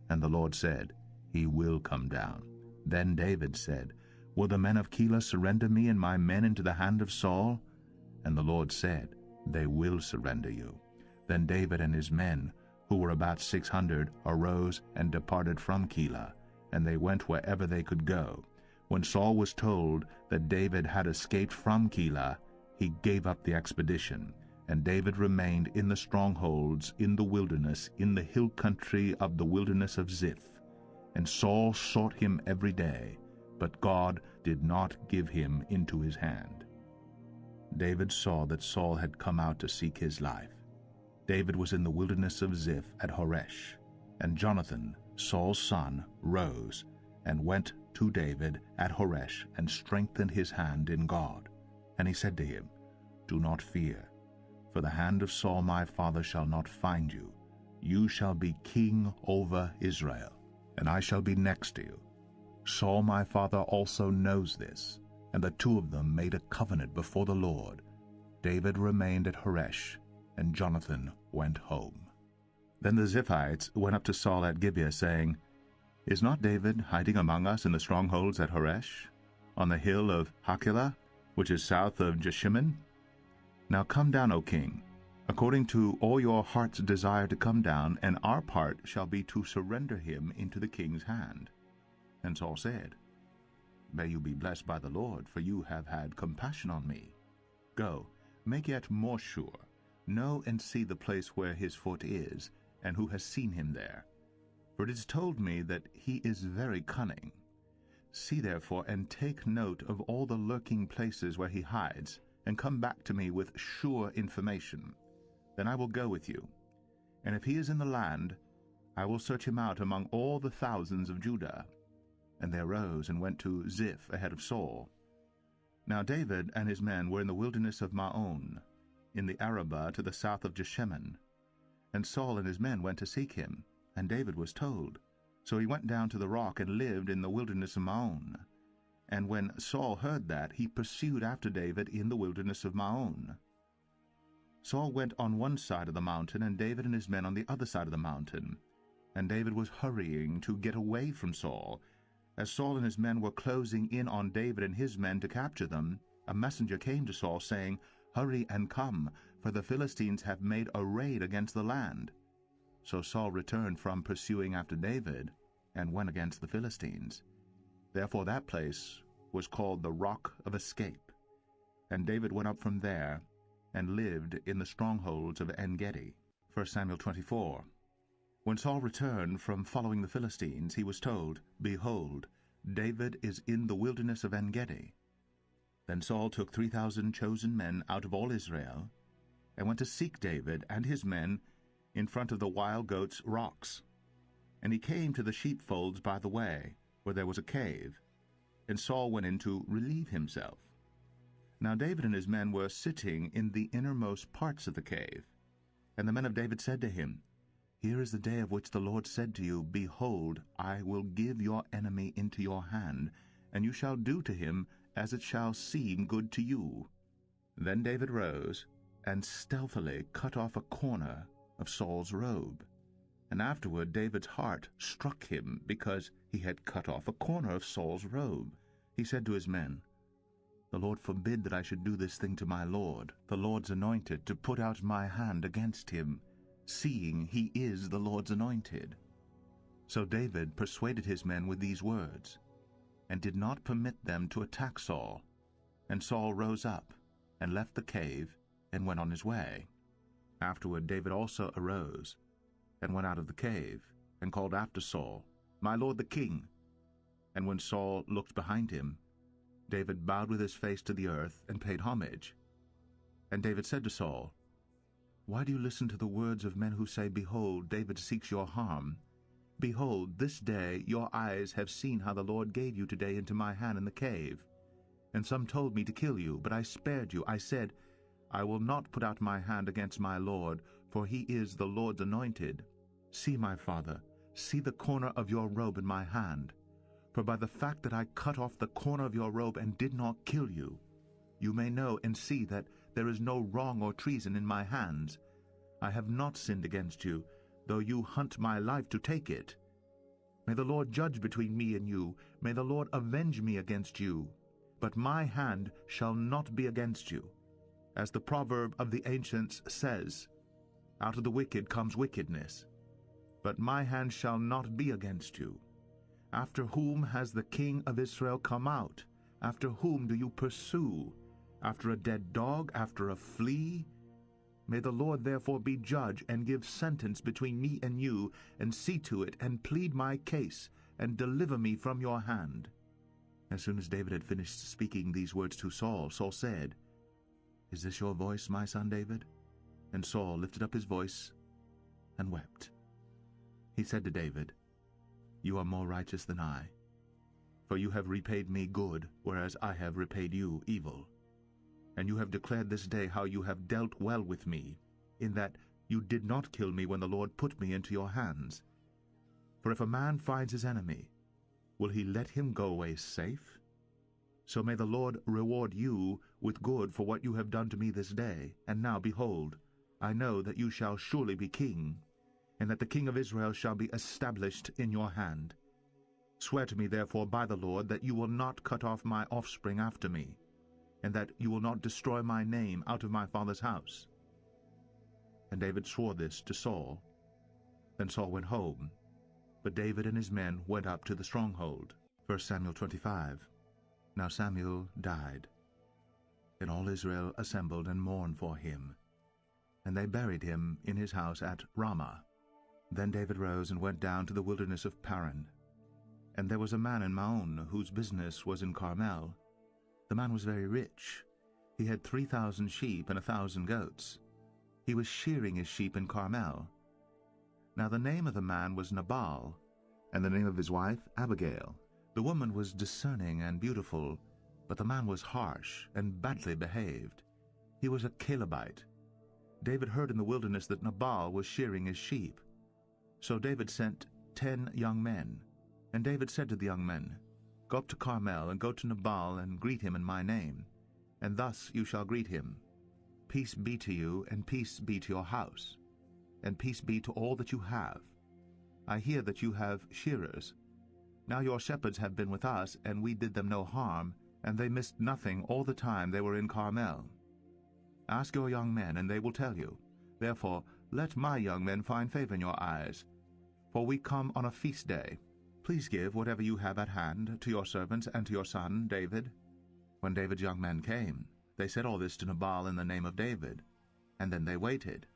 And the Lord said, He will come down. Then David said, Will the men of Keilah surrender me and my men into the hand of Saul? And the Lord said, They will surrender you. Then David and his men, who were about 600, arose and departed from Keilah, and they went wherever they could go. When Saul was told that David had escaped from Keilah, he gave up the expedition, and David remained in the strongholds in the wilderness, in the hill country of the wilderness of Ziph. And Saul sought him every day, but God did not give him into his hand. David saw that Saul had come out to seek his life. David was in the wilderness of Ziph at Horesh, and Jonathan, Saul's son, rose and went to David at Horesh and strengthened his hand in God. And he said to him, Do not fear, for the hand of Saul my father shall not find you. You shall be king over Israel, and I shall be next to you. Saul my father also knows this. And the two of them made a covenant before the Lord. David remained at Horesh, and Jonathan went home. Then the Ziphites went up to Saul at Gibeah, saying, Is not David hiding among us in the strongholds at Horesh, on the hill of Hachilah, which is south of Jeshimon? Now come down, O king, according to all your heart's desire to come down, and our part shall be to surrender him into the king's hand. And Saul said, May you be blessed by the Lord, for you have had compassion on me. Go, make yet more sure. Know and see the place where his foot is, and who has seen him there. For it is told me that he is very cunning. See therefore, and take note of all the lurking places where he hides, and come back to me with sure information. Then I will go with you. And if he is in the land, I will search him out among all the thousands of Judah. And they arose and went to Ziph ahead of Saul. Now David and his men were in the wilderness of Maon, in the Arabah to the south of Jeshimon. And Saul and his men went to seek him, and David was told. So he went down to the rock and lived in the wilderness of Maon. And when Saul heard that, he pursued after David in the wilderness of Maon. Saul went on one side of the mountain, and David and his men on the other side of the mountain. And David was hurrying to get away from Saul. As Saul and his men were closing in on David and his men to capture them, a messenger came to Saul, saying, Hurry and come, for the Philistines have made a raid against the land. So Saul returned from pursuing after David, and went against the Philistines. Therefore that place was called the Rock of Escape. And David went up from there, and lived in the strongholds of En-gedi. 1 Samuel 24. When Saul returned from following the Philistines, he was told, Behold, David is in the wilderness of En-gedi. Then Saul took 3,000 chosen men out of all Israel, and went to seek David and his men in front of the wild goats' rocks. And he came to the sheepfolds by the way, where there was a cave, and Saul went in to relieve himself. Now David and his men were sitting in the innermost parts of the cave. And the men of David said to him, Here is the day of which the Lord said to you, Behold, I will give your enemy into your hand, and you shall do to him as it shall seem good to you. Then David rose, and stealthily cut off a corner of Saul's robe. And afterward David's heart struck him, because he had cut off a corner of Saul's robe. He said to his men, The Lord forbid that I should do this thing to my Lord, the Lord's anointed, to put out my hand against him, seeing he is the Lord's anointed. So David persuaded his men with these words, and did not permit them to attack Saul. And Saul rose up, and left the cave, and went on his way. Afterward David also arose, and went out of the cave, and called after Saul, My lord the king. And when Saul looked behind him, David bowed with his face to the earth, and paid homage. And David said to Saul, Why do you listen to the words of men who say, Behold, David seeks your harm? Behold, this day your eyes have seen how the Lord gave you today into my hand in the cave. And some told me to kill you, but I spared you. I said, I will not put out my hand against my Lord, for he is the Lord's anointed. See, my father, see the corner of your robe in my hand. For by the fact that I cut off the corner of your robe and did not kill you, you may know and see that there is no wrong or treason in my hands. I have not sinned against you, though you hunt my life to take it. May the Lord judge between me and you. May the Lord avenge me against you. But my hand shall not be against you. As the proverb of the ancients says, Out of the wicked comes wickedness. But my hand shall not be against you. After whom has the king of Israel come out? After whom do you pursue? After a dead dog? After a flea? May the Lord therefore be judge, and give sentence between me and you, and see to it, and plead my case, and deliver me from your hand. As soon as David had finished speaking these words to Saul, Saul said, Is this your voice, my son David? And Saul lifted up his voice and wept. He said to David, "You are more righteous than I, for you have repaid me good, whereas I have repaid you evil. And you have declared this day how you have dealt well with me, in that you did not kill me when the Lord put me into your hands. For if a man finds his enemy, will he let him go away safe? So may the Lord reward you with good for what you have done to me this day. And now, behold, I know that you shall surely be king, and that the king of Israel shall be established in your hand. Swear to me therefore by the Lord that you will not cut off my offspring after me, and that you will not destroy my name out of my father's house." And David swore this to Saul. Then Saul went home, but David and his men went up to the stronghold. 1 Samuel 25. Now Samuel died, and all Israel assembled and mourned for him, and they buried him in his house at Ramah. Then David rose and went down to the wilderness of Paran. And there was a man in Maon whose business was in Carmel. The man was very rich. He had 3,000 sheep and 1,000 goats. He was shearing his sheep in Carmel. Now the name of the man was Nabal, and the name of his wife Abigail. The woman was discerning and beautiful, but the man was harsh and badly behaved. He was a Calebite. David heard in the wilderness that Nabal was shearing his sheep. So David sent 10 young men. And David said to the young men, "Go up to Carmel, and go to Nabal, and greet him in my name. And thus you shall greet him: Peace be to you, and peace be to your house, and peace be to all that you have. I hear that you have shearers. Now your shepherds have been with us, and we did them no harm, and they missed nothing all the time they were in Carmel. Ask your young men, and they will tell you. Therefore let my young men find favor in your eyes, for we come on a feast day. Please give whatever you have at hand to your servants and to your son David." When David's young men came, they said all this to Nabal in the name of David, and then they waited.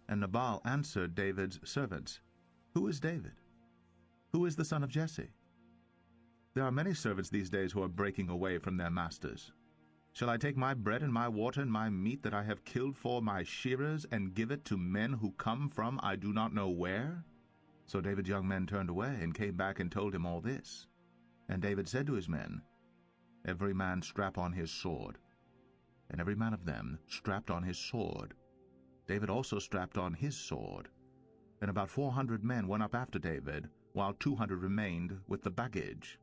And Nabal answered David's servants, "Who is David? Who is the son of Jesse? There are many servants these days who are breaking away from their masters. Shall I take my bread and my water and my meat that I have killed for my shearers and give it to men who come from I do not know where?" So David's young men turned away and came back and told him all this. And David said to his men, "Every man strap on his sword." And every man of them strapped on his sword. David also strapped on his sword. And about 400 men went up after David, while 200 remained with the baggage.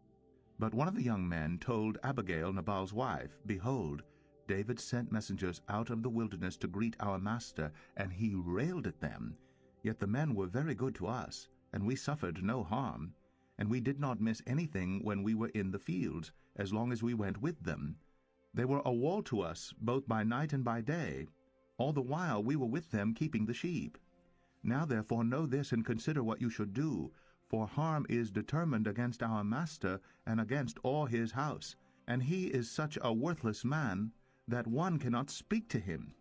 But one of the young men told Abigail, Nabal's wife, "Behold, David sent messengers out of the wilderness to greet our master, and he railed at them. Yet the men were very good to us, and we suffered no harm, and we did not miss anything when we were in the fields, as long as we went with them. They were a wall to us both by night and by day. All the while we were with them keeping the sheep. Now therefore know this, and consider what you should do, for harm is determined against our master and against all his house, and he is such a worthless man that one cannot speak to him."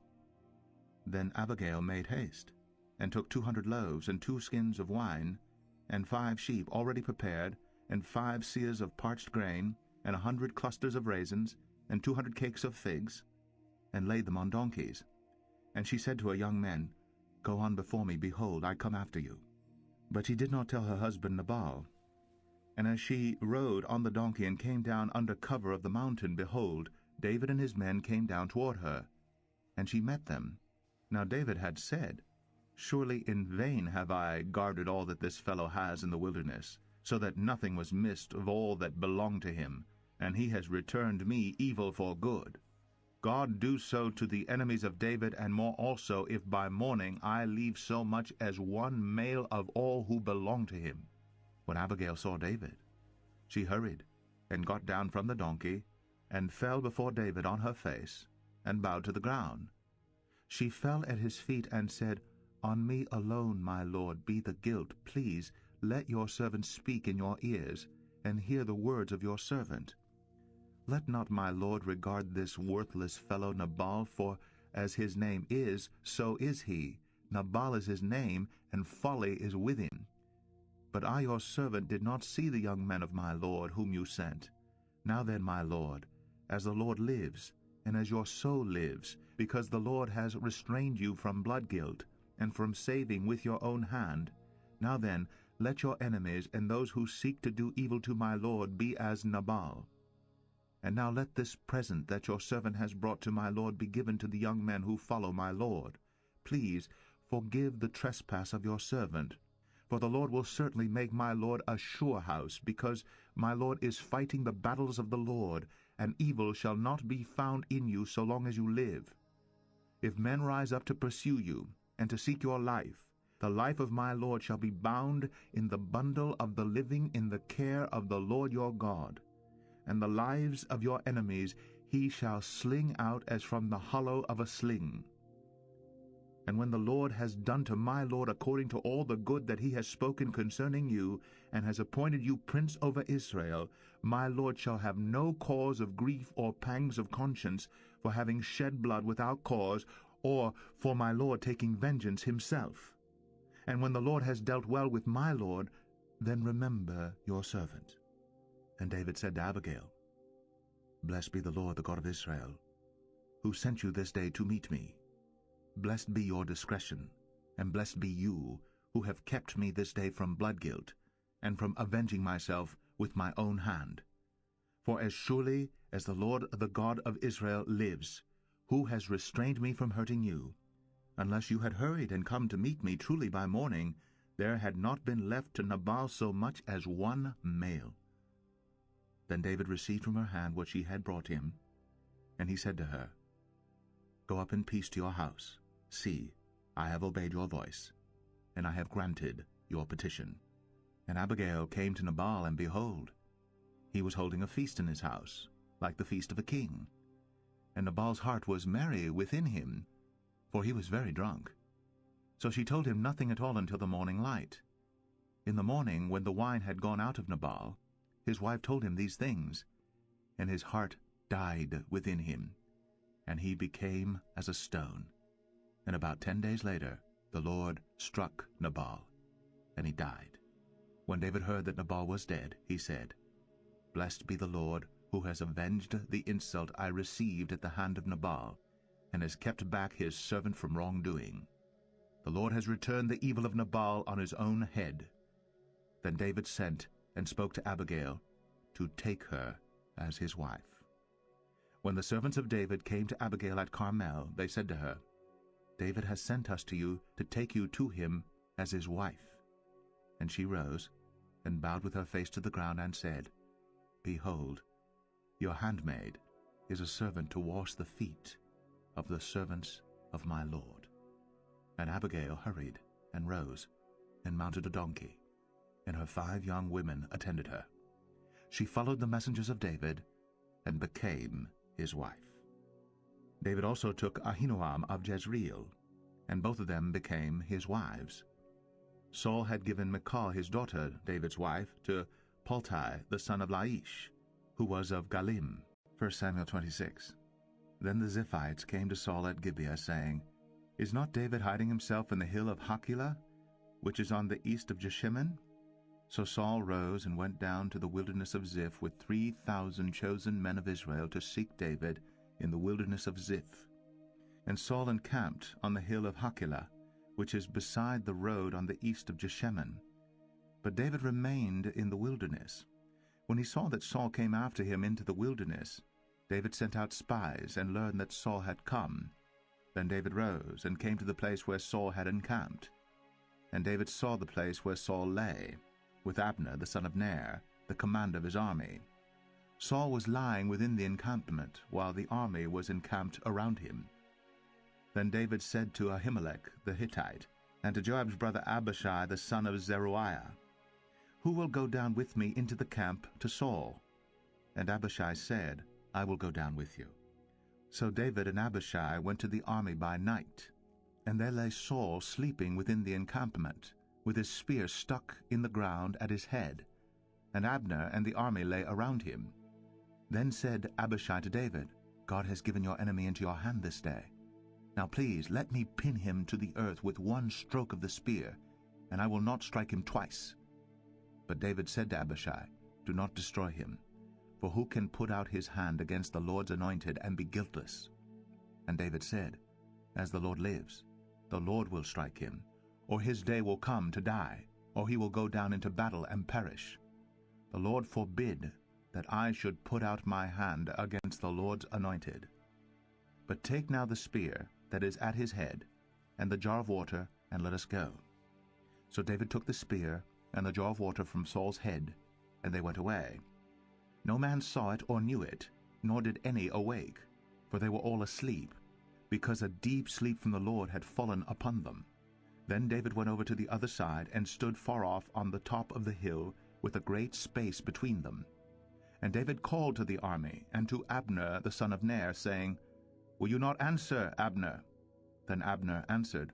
Then Abigail made haste, and took 200 loaves and 2 skins of wine, and 5 sheep already prepared, and 5 seahs of parched grain, and 100 clusters of raisins, and 200 cakes of figs, and laid them on donkeys. And she said to her young men, "Go on before me, behold, I come after you." But she did not tell her husband Nabal. And as she rode on the donkey and came down under cover of the mountain, behold, David and his men came down toward her, and she met them. Now David had said, "Surely in vain have I guarded all that this fellow has in the wilderness, so that nothing was missed of all that belonged to him, and he has returned me evil for good. God do so to the enemies of David, and more also, if by morning I leave so much as one male of all who belong to him." When Abigail saw David, she hurried, and got down from the donkey, and fell before David on her face, and bowed to the ground. She fell at his feet, and said, "On me alone, my lord, be the guilt. Please let your servant speak in your ears, and hear the words of your servant. Let not my lord regard this worthless fellow Nabal, for as his name is, so is he. Nabal is his name, and folly is with him. But I your servant did not see the young men of my lord whom you sent. Now then, my lord, as the Lord lives, and as your soul lives, because the Lord has restrained you from blood guilt, and from saving with your own hand. Now then, let your enemies and those who seek to do evil to my Lord be as Nabal. And now let this present that your servant has brought to my Lord be given to the young men who follow my Lord. Please forgive the trespass of your servant, for the Lord will certainly make my Lord a sure house, because my Lord is fighting the battles of the Lord, and evil shall not be found in you so long as you live. If men rise up to pursue you, and to seek your life, the life of my Lord shall be bound in the bundle of the living in the care of the Lord your God. And the lives of your enemies he shall sling out as from the hollow of a sling. And when the Lord has done to my Lord according to all the good that he has spoken concerning you, and has appointed you prince over Israel, my Lord shall have no cause of grief or pangs of conscience for having shed blood without cause, or for my Lord taking vengeance himself. And when the Lord has dealt well with my Lord, then remember your servant. And David said to Abigail, Blessed be the Lord, the God of Israel, who sent you this day to meet me. Blessed be your discretion, and blessed be you, who have kept me this day from blood guilt, and from avenging myself with my own hand. For as surely as the Lord the God of Israel lives, who has restrained me from hurting you, unless you had hurried and come to meet me truly by morning, there had not been left to Nabal so much as one male. Then David received from her hand what she had brought him, and he said to her, Go up in peace to your house. See, I have obeyed your voice, and I have granted your petition. And Abigail came to Nabal, and behold, he was holding a feast in his house, like the feast of a king. And Nabal's heart was merry within him, for he was very drunk. So she told him nothing at all until the morning light. In the morning, when the wine had gone out of Nabal, his wife told him these things, and his heart died within him, and he became as a stone. And about 10 days later the Lord struck Nabal, and he died. When David heard that Nabal was dead, he said, Blessed be the Lord, who has avenged the insult I received at the hand of Nabal, and has kept back his servant from wrongdoing. The Lord has returned the evil of Nabal on his own head. Then David sent and spoke to Abigail to take her as his wife. When the servants of David came to Abigail at Carmel, they said to her, David has sent us to you to take you to him as his wife. And she rose, and bowed with her face to the ground, and said, Behold, your handmaid is a servant to wash the feet of the servants of my Lord. And Abigail hurried, and rose, and mounted a donkey, and her 5 young women attended her. She followed the messengers of David, and became his wife. David also took Ahinoam of Jezreel, and both of them became his wives. Saul had given Michal his daughter, David's wife, to Paltai the son of Laish, who was of Galim. 1 Samuel 26. Then the Ziphites came to Saul at Gibeah, saying, Is not David hiding himself in the hill of Hachilah, which is on the east of Jeshimon? So Saul rose and went down to the wilderness of Ziph with 3,000 chosen men of Israel to seek David in the wilderness of Ziph. And Saul encamped on the hill of Hachilah, which is beside the road on the east of Jeshimon. But David remained in the wilderness. When he saw that Saul came after him into the wilderness, David sent out spies and learned that Saul had come. Then David rose and came to the place where Saul had encamped. And David saw the place where Saul lay, with Abner the son of Ner, the commander of his army. Saul was lying within the encampment, while the army was encamped around him. Then David said to Ahimelech the Hittite, and to Joab's brother Abishai the son of Zeruiah, Who will go down with me into the camp to Saul? And Abishai said, I will go down with you. So David and Abishai went to the army by night, and there lay Saul sleeping within the encampment, with his spear stuck in the ground at his head, and Abner and the army lay around him. Then said Abishai to David, God has given your enemy into your hand this day. Now please let me pin him to the earth with one stroke of the spear, and I will not strike him twice. But David said to Abishai, Do not destroy him, For who can put out his hand against the Lord's anointed and be guiltless? And David said, As the Lord lives, the Lord will strike him, or his day will come to die, or he will go down into battle and perish. The Lord forbid that I should put out my hand against the Lord's anointed. But take now the spear that is at his head, and the jar of water, and let us go. So David took the spear and the jar of water from Saul's head, and they went away. No man saw it or knew it, nor did any awake, for they were all asleep, because a deep sleep from the Lord had fallen upon them. Then David went over to the other side, and stood far off on the top of the hill, with a great space between them. And David called to the army, and to Abner the son of Ner, saying, Will you not answer, Abner? Then Abner answered,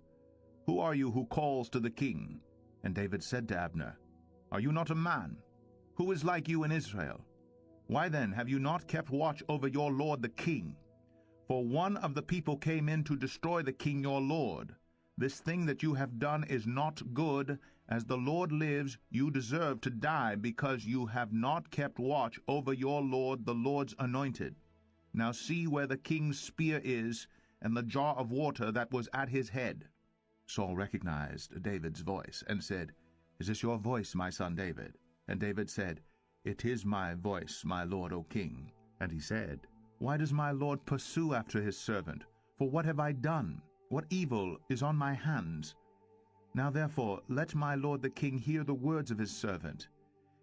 Who are you who calls to the king? And David said to Abner, Are you not a man? Who is like you in Israel? Why then have you not kept watch over your lord the king? For one of the people came in to destroy the king your lord. This thing that you have done is not good. As the Lord lives, you deserve to die, because you have not kept watch over your lord the Lord's anointed. Now see where the king's spear is, and the jar of water that was at his head. Saul recognized David's voice, and said, Is this your voice, my son David? And David said, It is my voice, my lord, O king. And he said, Why does my lord pursue after his servant? For what have I done? What evil is on my hands? Now therefore let my lord the king hear the words of his servant.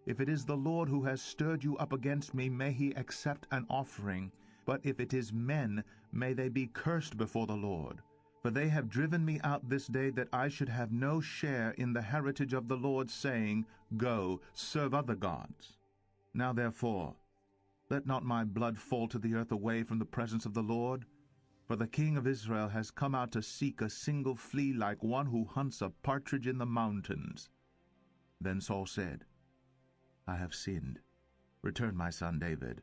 If it is the Lord who has stirred you up against me, may he accept an offering. But if it is men, may they be cursed before the Lord. For they have driven me out this day, that I should have no share in the heritage of the Lord, saying, Go, serve other gods. Now therefore, let not my blood fall to the earth away from the presence of the Lord. For the king of Israel has come out to seek a single flea, like one who hunts a partridge in the mountains. Then Saul said, I have sinned. Return, my son David.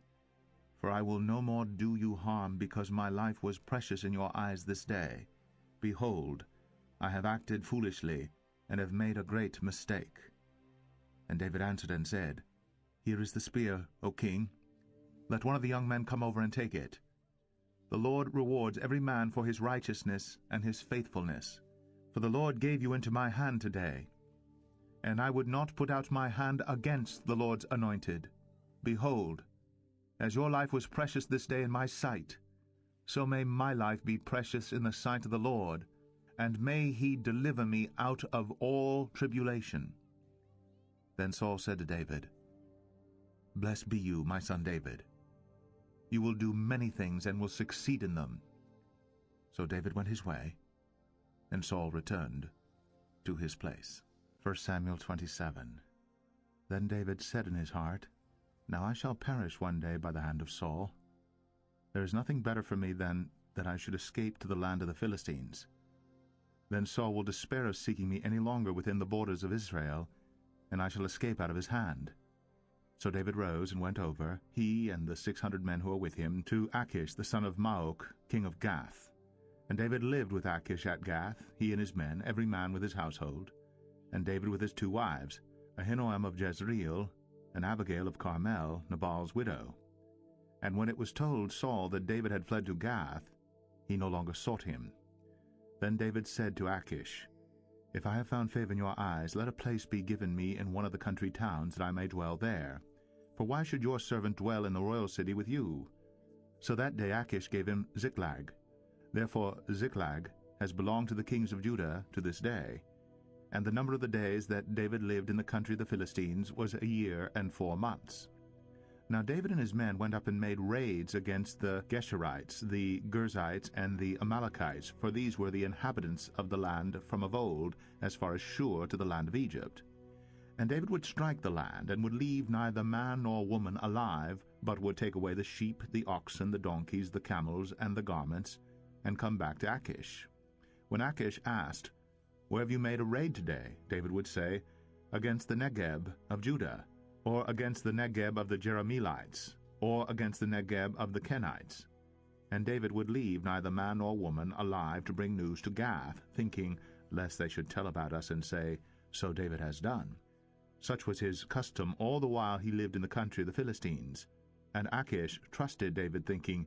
For I will no more do you harm, because my life was precious in your eyes this day. Behold, I have acted foolishly, and have made a great mistake. And David answered and said, Here is the spear, O king. Let one of the young men come over and take it. The Lord rewards every man for his righteousness and his faithfulness. For the Lord gave you into my hand today. And I would not put out my hand against the Lord's anointed. Behold, as your life was precious this day in my sight, so may my life be precious in the sight of the Lord, and may he deliver me out of all tribulation. Then Saul said to David, Blessed be you, my son David. You will do many things, and will succeed in them. So David went his way, and Saul returned to his place. 1 Samuel 27. Then David said in his heart, Now I shall perish one day by the hand of Saul. There is nothing better for me than that I should escape to the land of the Philistines. Then Saul will despair of seeking me any longer within the borders of Israel, and I shall escape out of his hand. So David rose and went over, he and the 600 men who were with him, to Achish the son of Maoch, king of Gath. And David lived with Achish at Gath, he and his men, every man with his household. And David with his 2 wives, Ahinoam of Jezreel, and Abigail of Carmel, Nabal's widow. And when it was told Saul that David had fled to Gath, he no longer sought him. Then David said to Achish, If I have found favor in your eyes, let a place be given me in one of the country towns, that I may dwell there. For why should your servant dwell in the royal city with you? So that day Achish gave him Ziklag. Therefore Ziklag has belonged to the kings of Judah to this day. And the number of the days that David lived in the country of the Philistines was 1 year and 4 months. Now David and his men went up and made raids against the Geshurites, the Girzites, and the Amalekites, for these were the inhabitants of the land from of old, as far as Shur to the land of Egypt. And David would strike the land, and would leave neither man nor woman alive, but would take away the sheep, the oxen, the donkeys, the camels, and the garments, and come back to Achish. When Achish asked, Where have you made a raid today? David would say, Against the Negeb of Judah, or against the Negeb of the Jerahmeelites, or against the Negeb of the Kenites. And David would leave neither man nor woman alive to bring news to Gath, thinking, lest they should tell about us and say, So David has done. Such was his custom all the while he lived in the country of the Philistines. And Achish trusted David, thinking,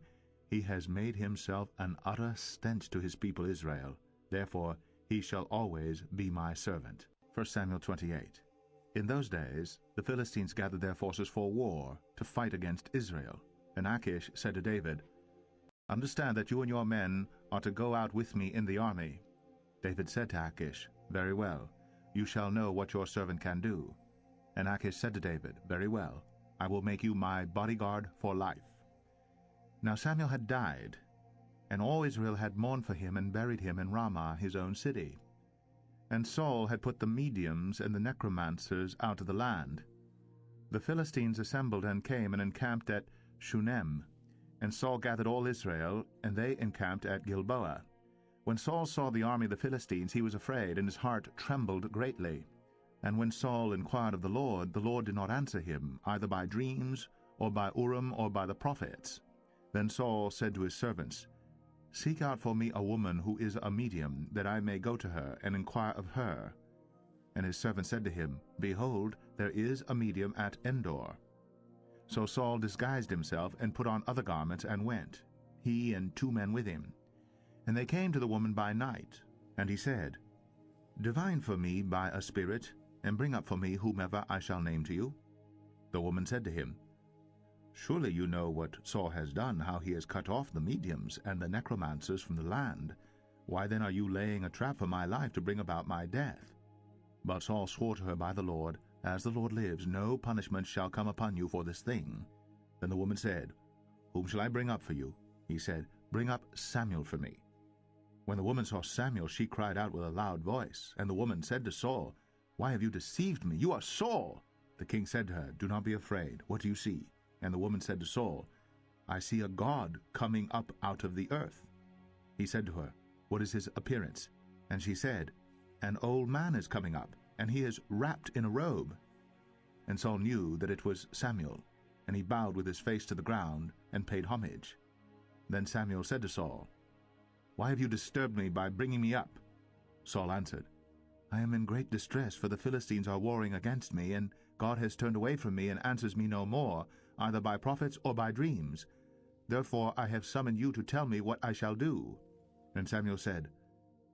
He has made himself an utter stench to his people Israel. Therefore he shall always be my servant. 1 Samuel 28. In those days the Philistines gathered their forces for war to fight against Israel. And Achish said to David, Understand that you and your men are to go out with me in the army. David said to Achish, Very well, you shall know what your servant can do. And Achish said to David, Very well, I will make you my bodyguard for life. Now Samuel had died, and all Israel had mourned for him and buried him in Ramah his own city. And Saul had put the mediums and the necromancers out of the land. The Philistines assembled and came and encamped at Shunem. And Saul gathered all Israel, and they encamped at Gilboa. When Saul saw the army of the Philistines, he was afraid, and his heart trembled greatly. And when Saul inquired of the Lord did not answer him, either by dreams, or by Urim, or by the prophets. Then Saul said to his servants, Seek out for me a woman who is a medium, that I may go to her and inquire of her. And his servant said to him, Behold, there is a medium at Endor. So Saul disguised himself, and put on other garments, and went, he and 2 men with him. And they came to the woman by night. And he said, Divine for me by a spirit, and bring up for me whomever I shall name to you. The woman said to him, Surely you know what Saul has done, how he has cut off the mediums and the necromancers from the land. Why then are you laying a trap for my life to bring about my death? But Saul swore to her by the Lord, As the Lord lives, no punishment shall come upon you for this thing. Then the woman said, Whom shall I bring up for you? He said, Bring up Samuel for me. When the woman saw Samuel, she cried out with a loud voice. And the woman said to Saul, Why have you deceived me? You are Saul. The king said to her, Do not be afraid. What do you see? And the woman said to Saul, I see a god coming up out of the earth. He said to her, What is his appearance? And she said, An old man is coming up, and he is wrapped in a robe. And Saul knew that it was Samuel, and he bowed with his face to the ground, and paid homage. Then Samuel said to Saul, Why have you disturbed me by bringing me up? Saul answered, I am in great distress, for the Philistines are warring against me, and God has turned away from me, and answers me no more, either by prophets or by dreams. Therefore I have summoned you to tell me what I shall do. And Samuel said,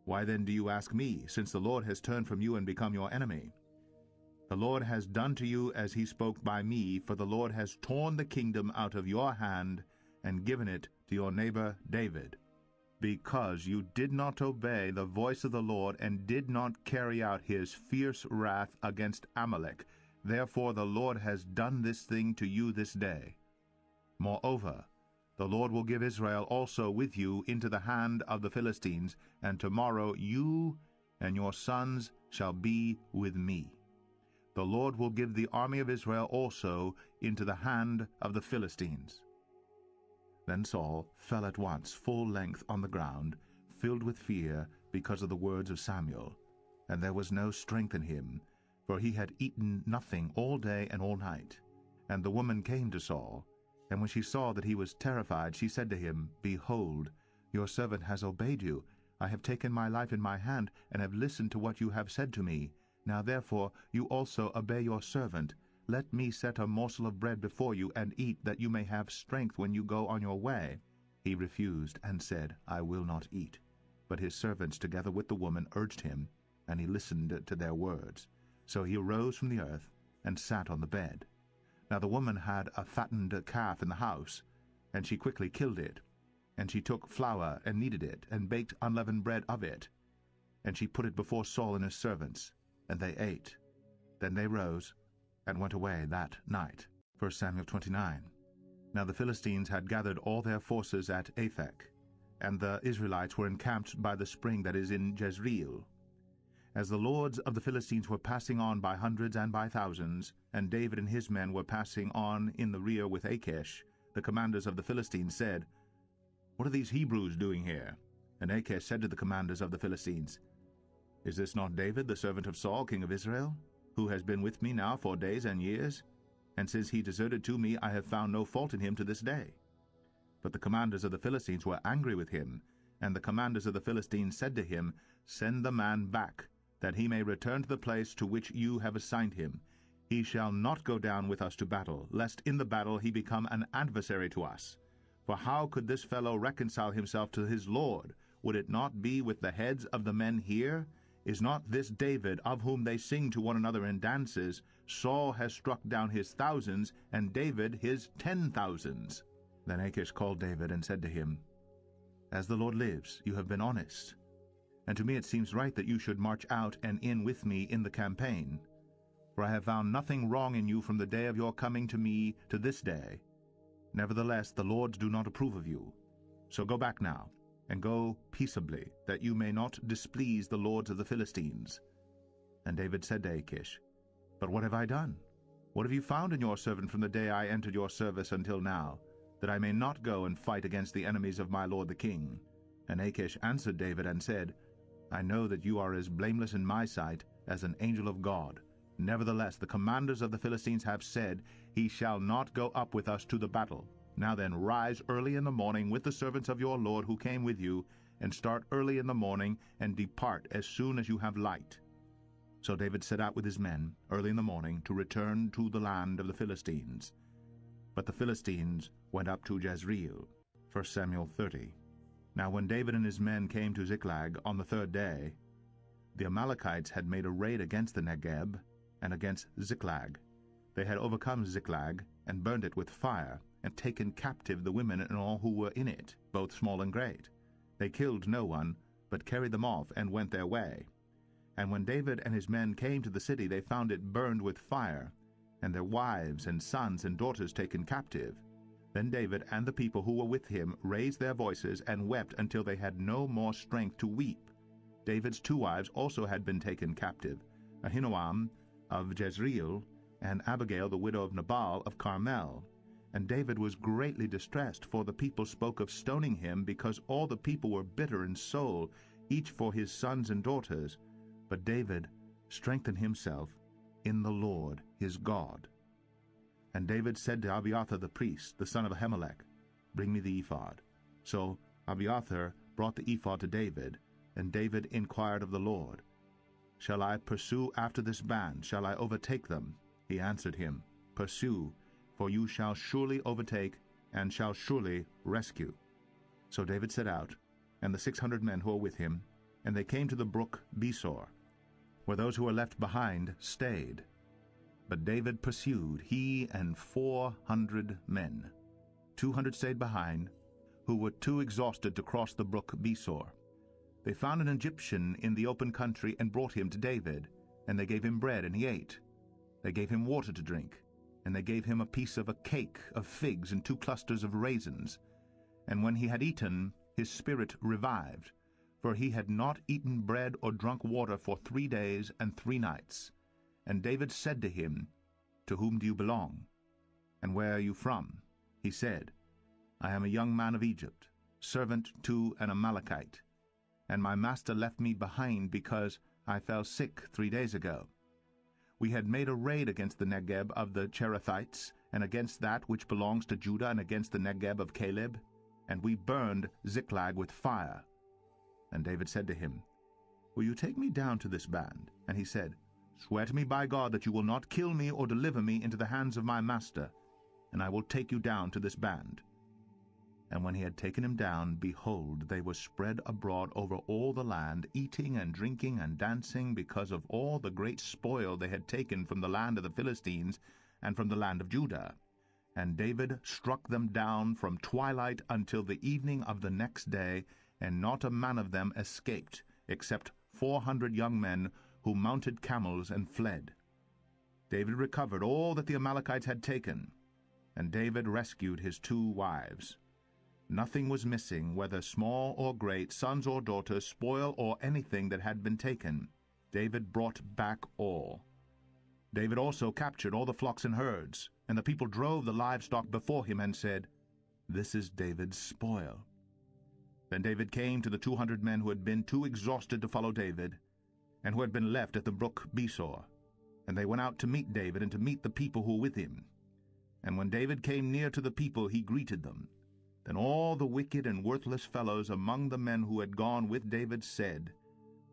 Why then do you ask me, since the Lord has turned from you and become your enemy? The Lord has done to you as he spoke by me, for the Lord has torn the kingdom out of your hand, and given it to your neighbor David. Because you did not obey the voice of the Lord, and did not carry out his fierce wrath against Amalek, therefore the Lord has done this thing to you this day. Moreover, the Lord will give Israel also with you into the hand of the Philistines, and tomorrow you and your sons shall be with me. The Lord will give the army of Israel also into the hand of the Philistines. Then Saul fell at once full length on the ground, filled with fear because of the words of Samuel, and there was no strength in him, for he had eaten nothing all day and all night. And the woman came to Saul, and when she saw that he was terrified, she said to him, Behold, your servant has obeyed you. I have taken my life in my hand, and have listened to what you have said to me. Now therefore you also obey your servant. Let me set a morsel of bread before you, and eat, that you may have strength when you go on your way. He refused, and said, I will not eat. But his servants together with the woman urged him, and he listened to their words. So he arose from the earth, and sat on the bed. Now the woman had a fattened calf in the house, and she quickly killed it. And she took flour, and kneaded it, and baked unleavened bread of it. And she put it before Saul and his servants, and they ate. Then they rose, and went away that night. 1 Samuel 29. Now the Philistines had gathered all their forces at Aphek, and the Israelites were encamped by the spring that is in Jezreel. As the lords of the Philistines were passing on by hundreds and by thousands, and David and his men were passing on in the rear with Achish, the commanders of the Philistines said, What are these Hebrews doing here? And Achish said to the commanders of the Philistines, Is this not David, the servant of Saul, king of Israel, who has been with me now 4 days and years? And since he deserted to me, I have found no fault in him to this day. But the commanders of the Philistines were angry with him, and the commanders of the Philistines said to him, Send the man back, that he may return to the place to which you have assigned him. He shall not go down with us to battle, lest in the battle he become an adversary to us. For how could this fellow reconcile himself to his Lord? Would it not be with the heads of the men here? Is not this David, of whom they sing to one another in dances, Saul has struck down his thousands, and David his 10,000s? Then Achish called David and said to him, As the Lord lives, you have been honest. And to me it seems right that you should march out and in with me in the campaign. For I have found nothing wrong in you from the day of your coming to me to this day. Nevertheless, the lords do not approve of you. So go back now, and go peaceably, that you may not displease the lords of the Philistines. And David said to Achish, But what have I done? What have you found in your servant from the day I entered your service until now, that I may not go and fight against the enemies of my lord the king? And Achish answered David and said, I know that you are as blameless in my sight as an angel of God. Nevertheless, the commanders of the Philistines have said, He shall not go up with us to the battle. Now then, rise early in the morning with the servants of your lord who came with you, and start early in the morning, and depart as soon as you have light. So David set out with his men early in the morning to return to the land of the Philistines. But the Philistines went up to Jezreel. 1 Samuel 30. Now when David and his men came to Ziklag on the third day, the Amalekites had made a raid against the Negeb and against Ziklag. They had overcome Ziklag and burned it with fire, and taken captive the women and all who were in it, both small and great. They killed no one, but carried them off and went their way. And when David and his men came to the city, they found it burned with fire, and their wives and sons and daughters taken captive. Then David and the people who were with him raised their voices and wept until they had no more strength to weep. David's 2 wives also had been taken captive, Ahinoam of Jezreel, and Abigail the widow of Nabal of Carmel. And David was greatly distressed, for the people spoke of stoning him, because all the people were bitter in soul, each for his sons and daughters. But David strengthened himself in the Lord his God. And David said to Abiathar the priest, the son of Ahimelech, Bring me the ephod. So Abiathar brought the ephod to David, and David inquired of the Lord, Shall I pursue after this band? Shall I overtake them? He answered him, Pursue, for you shall surely overtake, and shall surely rescue. So David set out, and the 600 men who were with him, and they came to the brook Besor, where those who were left behind stayed. But David pursued, he and 400 men. 200 stayed behind, who were too exhausted to cross the brook Besor. They found an Egyptian in the open country and brought him to David, and they gave him bread, and he ate. They gave him water to drink, and they gave him a piece of a cake of figs and 2 clusters of raisins. And when he had eaten, his spirit revived, for he had not eaten bread or drunk water for 3 days and 3 nights. And David said to him, To whom do you belong? And where are you from? He said, I am a young man of Egypt, servant to an Amalekite. And my master left me behind because I fell sick 3 days ago. We had made a raid against the Negeb of the Cherethites, and against that which belongs to Judah, and against the Negeb of Caleb, and we burned Ziklag with fire. And David said to him, Will you take me down to this band? And he said, Swear to me by God that you will not kill me or deliver me into the hands of my master, and I will take you down to this band. And when he had taken him down, behold, they were spread abroad over all the land, eating and drinking and dancing, because of all the great spoil they had taken from the land of the Philistines and from the land of Judah. And David struck them down from twilight until the evening of the next day, and not a man of them escaped, except 400 young men who mounted camels and fled. David recovered all that the Amalekites had taken, and David rescued his 2 wives. Nothing was missing, whether small or great, sons or daughters, spoil or anything that had been taken. David brought back all. David also captured all the flocks and herds, and the people drove the livestock before him and said, This is David's spoil. Then David came to the 200 men who had been too exhausted to follow David, and who had been left at the brook Besor. And they went out to meet David and to meet the people who were with him. And when David came near to the people, he greeted them. Then all the wicked and worthless fellows among the men who had gone with David said,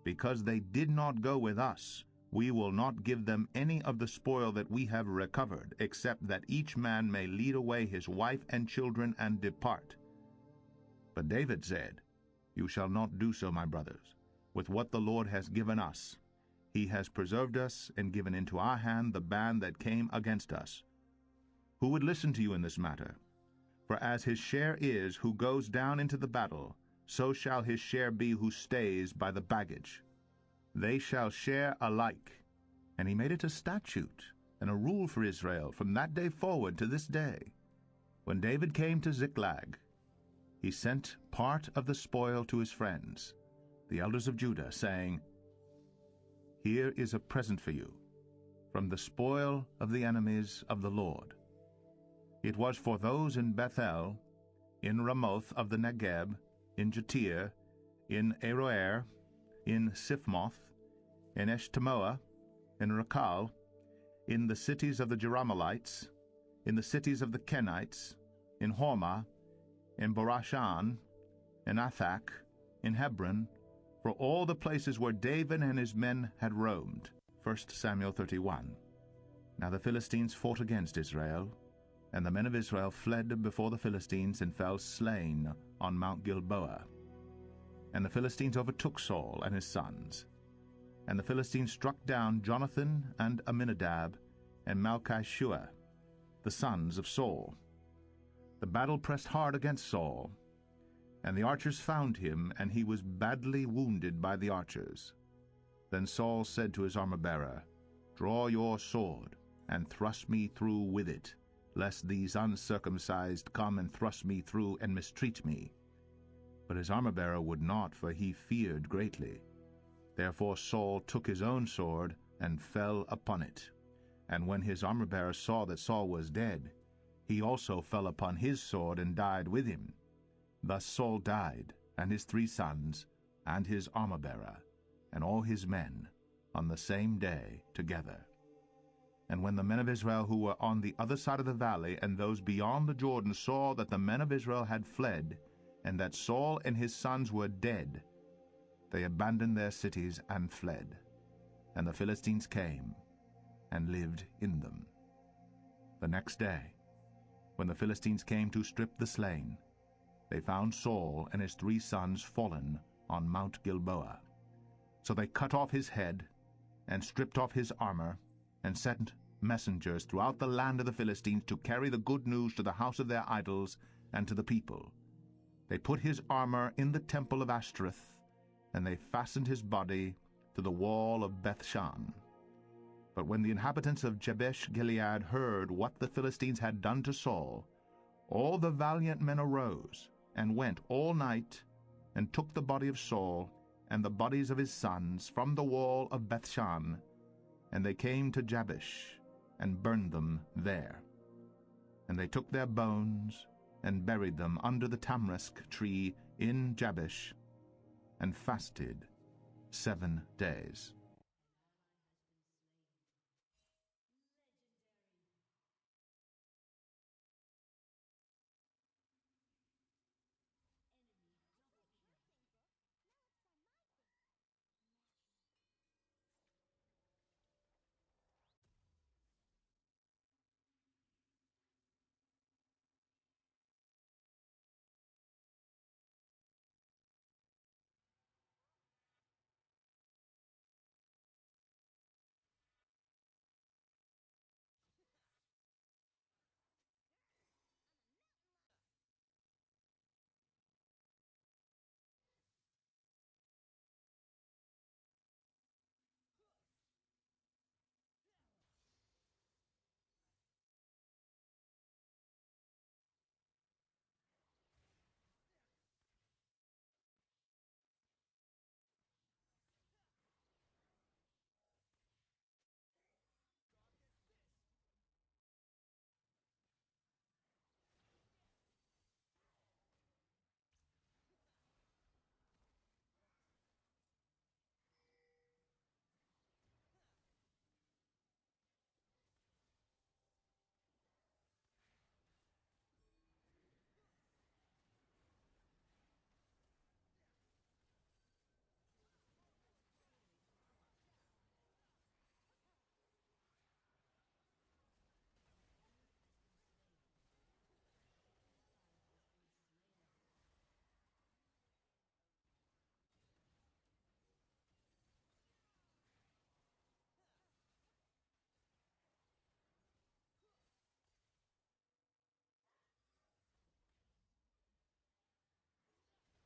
Because they did not go with us, we will not give them any of the spoil that we have recovered, except that each man may lead away his wife and children and depart. But David said, You shall not do so, my brothers. With what the Lord has given us, he has preserved us and given into our hand the band that came against us. Who would listen to you in this matter? For as his share is who goes down into the battle, so shall his share be who stays by the baggage. They shall share alike. And he made it a statute and a rule for Israel from that day forward to this day. When David came to Ziklag, he sent part of the spoil to his friends, the elders of Judah, saying, Here is a present for you, from the spoil of the enemies of the Lord. It was for those in Bethel, in Ramoth of the Negeb, in Jatir, in Aroer, in Siphmoth, in Eshtemoa, in Rakal, in the cities of the Jerahmeelites, in the cities of the Kenites, in Hormah, in Borashan, in Athak, in Hebron, for all the places where David and his men had roamed. 1 Samuel 31. Now the Philistines fought against Israel, and the men of Israel fled before the Philistines and fell slain on Mount Gilboa. And the Philistines overtook Saul and his sons. And the Philistines struck down Jonathan and Aminadab and Malchishua, the sons of Saul. The battle pressed hard against Saul, and the archers found him, and he was badly wounded by the archers. Then Saul said to his armor-bearer, Draw your sword, and thrust me through with it, lest these uncircumcised come and thrust me through and mistreat me. But his armor-bearer would not, for he feared greatly. Therefore Saul took his own sword and fell upon it. And when his armor-bearer saw that Saul was dead, he also fell upon his sword and died with him. Thus Saul died, and his 3 sons, and his armor-bearer, and all his men, on the same day together. And when the men of Israel who were on the other side of the valley and those beyond the Jordan saw that the men of Israel had fled, and that Saul and his sons were dead, they abandoned their cities and fled. And the Philistines came and lived in them. The next day, when the Philistines came to strip the slain, they found Saul and his 3 sons fallen on Mount Gilboa. So they cut off his head, and stripped off his armor, and sent messengers throughout the land of the Philistines to carry the good news to the house of their idols and to the people. They put his armor in the temple of Ashtoreth, and they fastened his body to the wall of Bethshan. But when the inhabitants of Jabesh-Gilead heard what the Philistines had done to Saul, all the valiant men arose and went all night and took the body of Saul and the bodies of his sons from the wall of Bethshan, and they came to Jabesh and burned them there. And they took their bones and buried them under the tamarisk tree in Jabesh, and fasted 7 days.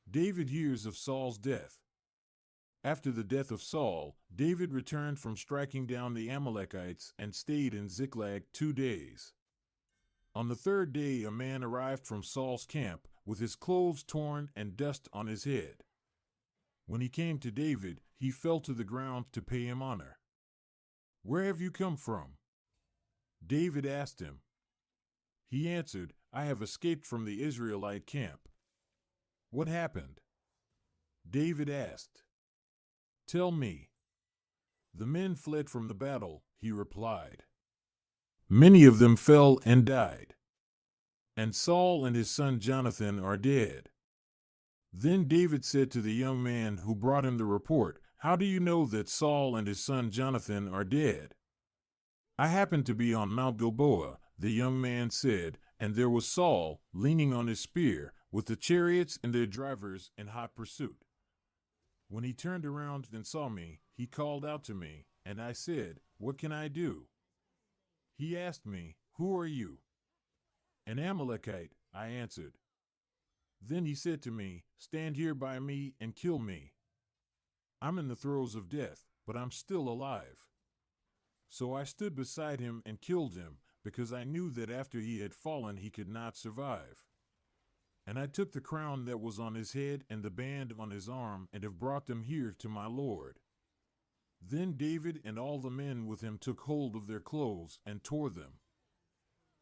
David hears of Saul's death. After the death of Saul, David returned from striking down the Amalekites and stayed in Ziklag 2 days. On the 3rd day a man arrived from Saul's camp with his clothes torn and dust on his head. When he came to David, he fell to the ground to pay him honor. "Where have you come from?" David asked him. He answered, "I have escaped from the Israelite camp." "What happened?" David asked. "Tell me." "The men fled from the battle," he replied. "Many of them fell and died. And Saul and his son Jonathan are dead." Then David said to the young man who brought him the report, "How do you know that Saul and his son Jonathan are dead?" "I happened to be on Mount Gilboa," the young man said, "and there was Saul leaning on his spear, with the chariots and their drivers in hot pursuit. When he turned around and saw me, he called out to me, and I said, 'What can I do?' He asked me, 'Who are you?' 'An Amalekite,' I answered. Then he said to me, 'Stand here by me and kill me. I'm in the throes of death, but I'm still alive.' So I stood beside him and killed him, because I knew that after he had fallen he could not survive. And I took the crown that was on his head and the band on his arm and have brought them here to my lord." Then David and all the men with him took hold of their clothes and tore them.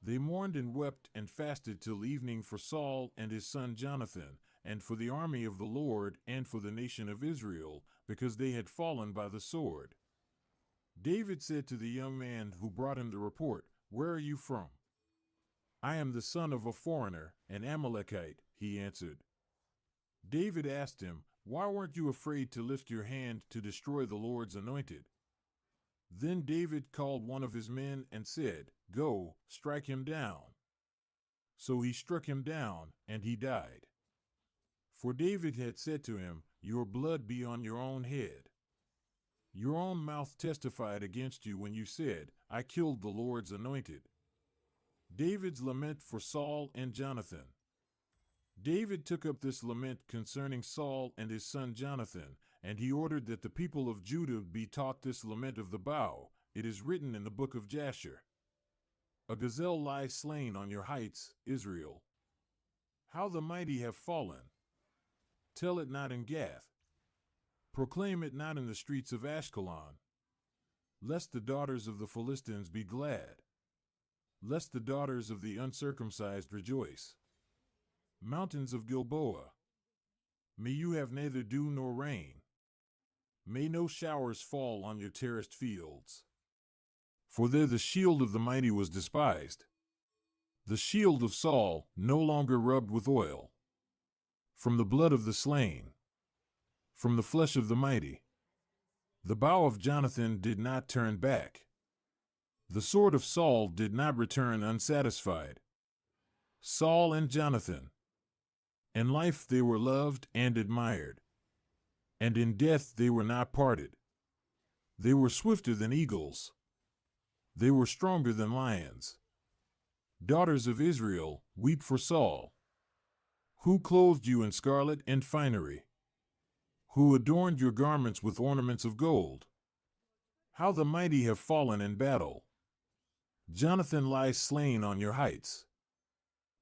They mourned and wept and fasted till evening for Saul and his son Jonathan, and for the army of the Lord and for the nation of Israel, because they had fallen by the sword. David said to the young man who brought him the report, "Where are you from?" "I am the son of a foreigner, an Amalekite," he answered. David asked him, "Why weren't you afraid to lift your hand to destroy the Lord's anointed?" Then David called one of his men and said, "Go, strike him down." So he struck him down, and he died. For David had said to him, "Your blood be on your own head. Your own mouth testified against you when you said, 'I killed the Lord's anointed.'" David's lament for Saul and Jonathan. David took up this lament concerning Saul and his son Jonathan, and he ordered that the people of Judah be taught this lament of the bow. It is written in the book of Jasher. "A gazelle lies slain on your heights, Israel. How the mighty have fallen! Tell it not in Gath. Proclaim it not in the streets of Ashkelon. Lest the daughters of the Philistines be glad. Lest the daughters of the uncircumcised rejoice. Mountains of Gilboa, may you have neither dew nor rain. May no showers fall on your terraced fields. For there the shield of the mighty was despised. The shield of Saul no longer rubbed with oil. From the blood of the slain. From the flesh of the mighty. The bow of Jonathan did not turn back. The sword of Saul did not return unsatisfied. Saul and Jonathan. In life they were loved and admired. And in death they were not parted. They were swifter than eagles. They were stronger than lions. Daughters of Israel, weep for Saul. Who clothed you in scarlet and finery? Who adorned your garments with ornaments of gold? How the mighty have fallen in battle. Jonathan lies slain on your heights.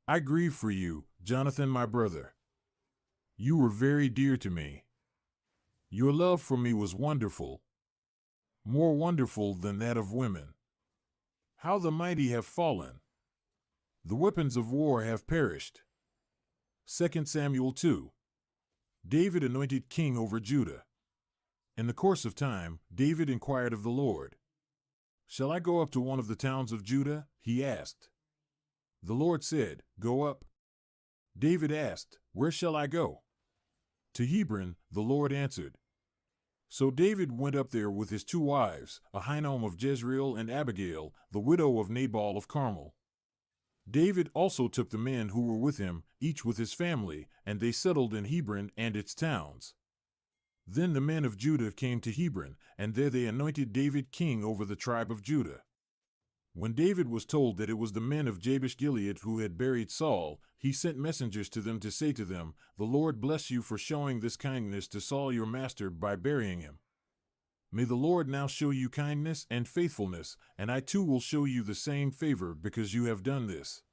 I grieve for you, Jonathan my brother. You were very dear to me. Your love for me was wonderful, more wonderful than that of women. How the mighty have fallen. The weapons of war have perished. 2 Samuel 2. David anointed king over Judah. In the course of time, David inquired of the Lord, "Shall I go up to one of the towns of Judah?" he asked. The Lord said, "Go up." David asked, "Where shall I go?" "To Hebron," the Lord answered. So David went up there with his 2 wives, Ahinoam of Jezreel and Abigail, the widow of Nabal of Carmel. David also took the men who were with him, each with his family, and they settled in Hebron and its towns. Then the men of Judah came to Hebron, and there they anointed David king over the tribe of Judah. When David was told that it was the men of Jabesh-Gilead who had buried Saul, he sent messengers to them to say to them, "The Lord bless you for showing this kindness to Saul your master by burying him. May the Lord now show you kindness and faithfulness, and I too will show you the same favor because you have done this.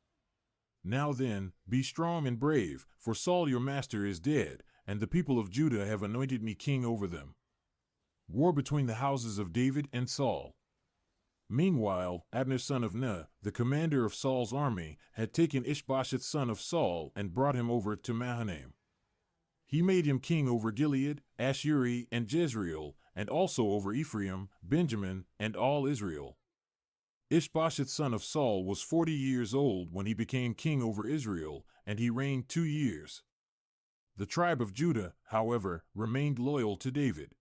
Now then, be strong and brave, for Saul your master is dead, and the people of Judah have anointed me king over them." War between the houses of David and Saul. Meanwhile, Abner son of Ner, the commander of Saul's army, had taken Ishbosheth son of Saul and brought him over to Mahanaim. He made him king over Gilead, Ashuri, and Jezreel, and also over Ephraim, Benjamin, and all Israel. Ishbosheth son of Saul was 40 years old when he became king over Israel, and he reigned 2 years. The tribe of Judah, however, remained loyal to David.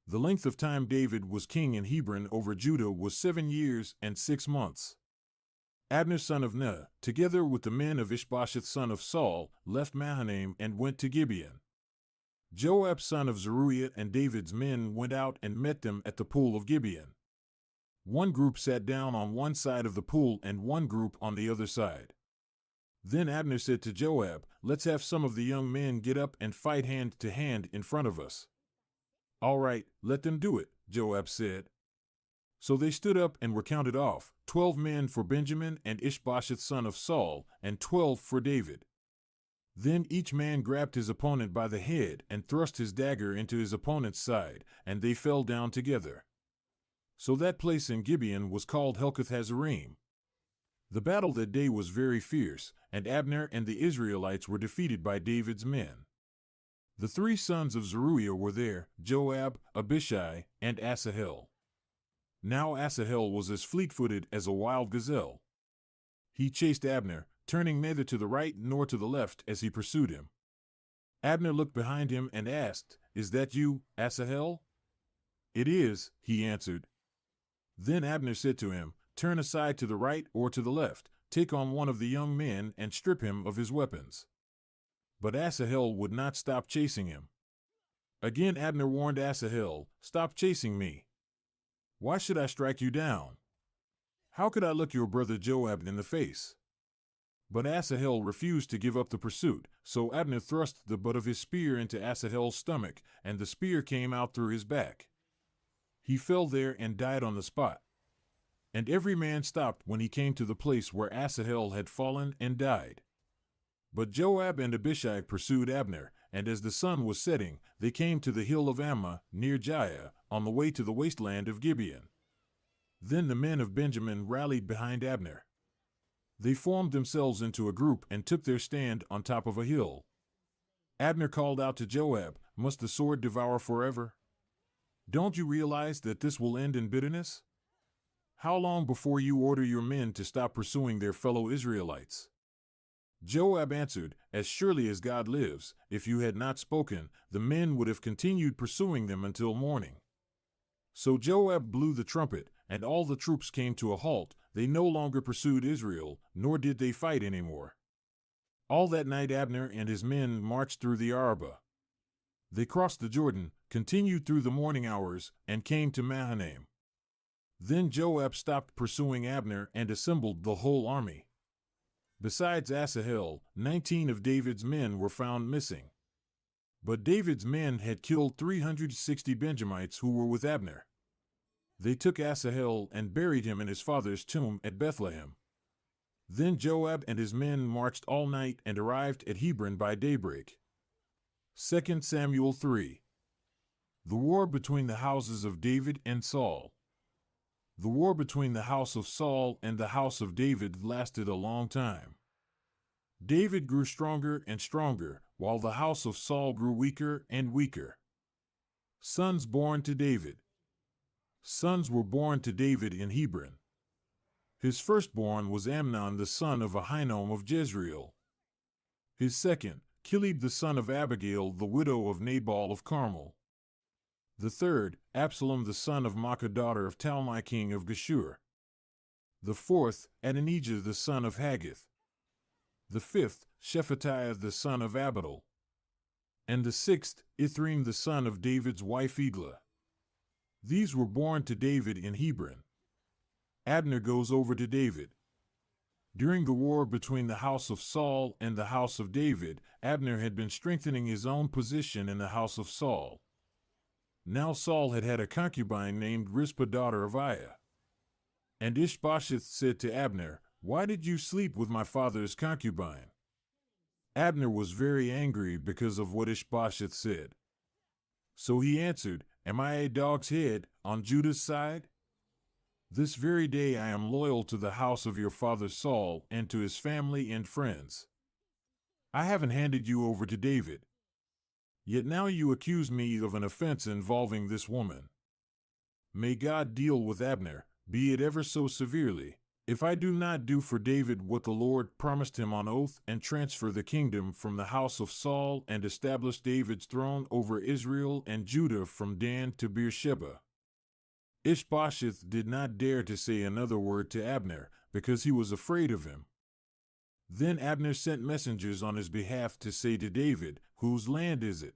The length of time David was king in Hebron over Judah was 7 years and 6 months. Abner son of Ner, together with the men of Ishbosheth son of Saul, left Mahanaim and went to Gibeon. Joab son of Zeruiah and David's men went out and met them at the pool of Gibeon. One group sat down on one side of the pool and one group on the other side. Then Abner said to Joab, "Let's have some of the young men get up and fight hand to hand in front of us." "All right, let them do it," Joab said. So they stood up and were counted off, 12 men for Benjamin and Ishbosheth son of Saul, and 12 for David. Then each man grabbed his opponent by the head and thrust his dagger into his opponent's side, and they fell down together. So that place in Gibeon was called Helkath Hazarim. The battle that day was very fierce, and Abner and the Israelites were defeated by David's men. The 3 sons of Zeruiah were there, Joab, Abishai, and Asahel. Now Asahel was as fleet-footed as a wild gazelle. He chased Abner, turning neither to the right nor to the left as he pursued him. Abner looked behind him and asked, "Is that you, Asahel?" "It is," he answered. Then Abner said to him, "Turn aside to the right or to the left, take on one of the young men and strip him of his weapons." But Asahel would not stop chasing him. Again Abner warned Asahel, "Stop chasing me. Why should I strike you down? How could I look your brother Joab in the face?" But Asahel refused to give up the pursuit, so Abner thrust the butt of his spear into Asahel's stomach, and the spear came out through his back. He fell there and died on the spot. And every man stopped when he came to the place where Asahel had fallen and died. But Joab and Abishai pursued Abner, and as the sun was setting, they came to the hill of Ammah, near Giah, on the way to the wasteland of Gibeon. Then the men of Benjamin rallied behind Abner. They formed themselves into a group and took their stand on top of a hill. Abner called out to Joab, "Must the sword devour forever? Don't you realize that this will end in bitterness? How long before you order your men to stop pursuing their fellow Israelites?" Joab answered, "As surely as God lives, if you had not spoken, the men would have continued pursuing them until morning." So Joab blew the trumpet, and all the troops came to a halt. They no longer pursued Israel, nor did they fight any more. All that night Abner and his men marched through the Arabah. They crossed the Jordan, continued through the morning hours, and came to Mahanaim. Then Joab stopped pursuing Abner and assembled the whole army. Besides Asahel, 19 of David's men were found missing. But David's men had killed 360 Benjamites who were with Abner. They took Asahel and buried him in his father's tomb at Bethlehem. Then Joab and his men marched all night and arrived at Hebron by daybreak. 2 Samuel 3. The war between the houses of David and Saul. The war between the house of Saul and the house of David lasted a long time. David grew stronger and stronger, while the house of Saul grew weaker and weaker. Sons born to David. Sons were born to David in Hebron. His firstborn was Amnon the son of Ahinoam of Jezreel. His second, Kilib the son of Abigail, the widow of Nabal of Carmel. The third, Absalom the son of Maacah daughter of Talmai king of Geshur. The fourth, Adonijah the son of Haggith. The fifth, Shephatiah the son of Abital. And the sixth, Ithream the son of David's wife Eglah. These were born to David in Hebron. Abner goes over to David. During the war between the house of Saul and the house of David, Abner had been strengthening his own position in the house of Saul. Now Saul had a concubine named Rizpah, daughter of Aiah. And Ishbosheth said to Abner, "Why did you sleep with my father's concubine?" Abner was very angry because of what Ishbosheth said. So he answered, "Am I a dog's head on Judah's side? This very day I am loyal to the house of your father Saul and to his family and friends. I haven't handed you over to David. Yet now you accuse me of an offense involving this woman. May God deal with Abner, be it ever so severely, if I do not do for David what the Lord promised him on oath and transfer the kingdom from the house of Saul and establish David's throne over Israel and Judah from Dan to Beersheba." Ishbosheth did not dare to say another word to Abner because he was afraid of him. Then Abner sent messengers on his behalf to say to David, "Whose land is it?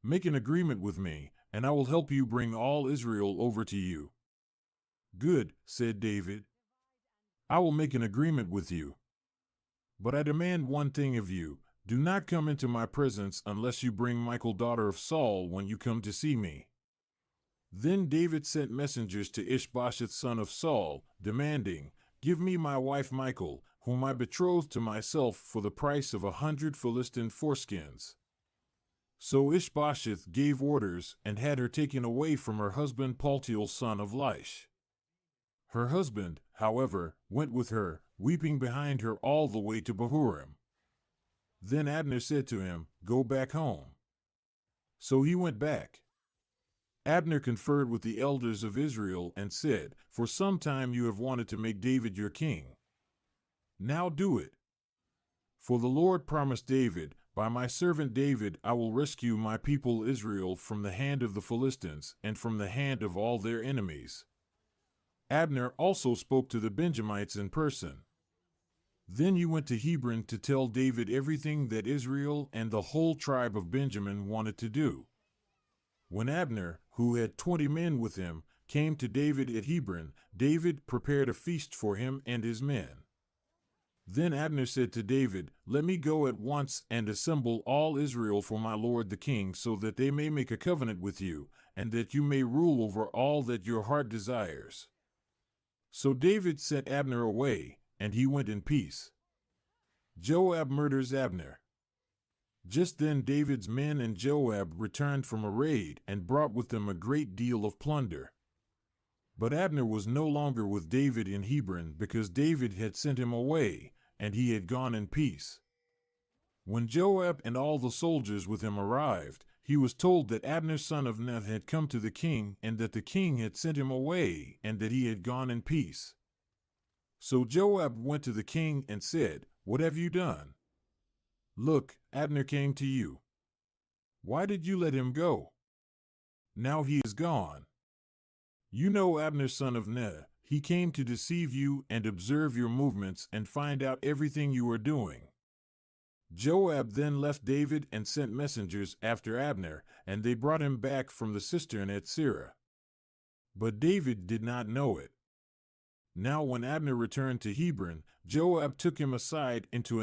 Make an agreement with me, and I will help you bring all Israel over to you." "Good," said David. "I will make an agreement with you. But I demand one thing of you. Do not come into my presence unless you bring Michal, daughter of Saul, when you come to see me." Then David sent messengers to Ishbosheth, son of Saul, demanding, "Give me my wife Michal, whom I betrothed to myself for the price of 100 Philistine foreskins." So Ishbosheth gave orders and had her taken away from her husband Paltiel, son of Laish. Her husband, however, went with her, weeping behind her all the way to Bahurim. Then Abner said to him, "Go back home." So he went back. Abner conferred with the elders of Israel and said, "For some time you have wanted to make David your king. Now do it. For the Lord promised David, 'By my servant David I will rescue my people Israel from the hand of the Philistines and from the hand of all their enemies.'" Abner also spoke to the Benjamites in person. Then he went to Hebron to tell David everything that Israel and the whole tribe of Benjamin wanted to do. When Abner, who had 20 men with him, came to David at Hebron, David prepared a feast for him and his men. Then Abner said to David, "Let me go at once and assemble all Israel for my lord the king, so that they may make a covenant with you, and that you may rule over all that your heart desires." So David sent Abner away, and he went in peace. Joab murders Abner. Just then David's men and Joab returned from a raid and brought with them a great deal of plunder. But Abner was no longer with David in Hebron because David had sent him away, and he had gone in peace. When Joab and all the soldiers with him arrived, he was told that Abner son of Ner had come to the king and that the king had sent him away and that he had gone in peace. So Joab went to the king and said, "What have you done? Look, Abner came to you. Why did you let him go? Now he is gone. You know Abner son of Ner, he came to deceive you and observe your movements and find out everything you are doing." Joab then left David and sent messengers after Abner, and they brought him back from the cistern at Sirah. But David did not know it. Now when Abner returned to Hebron, Joab took him aside into an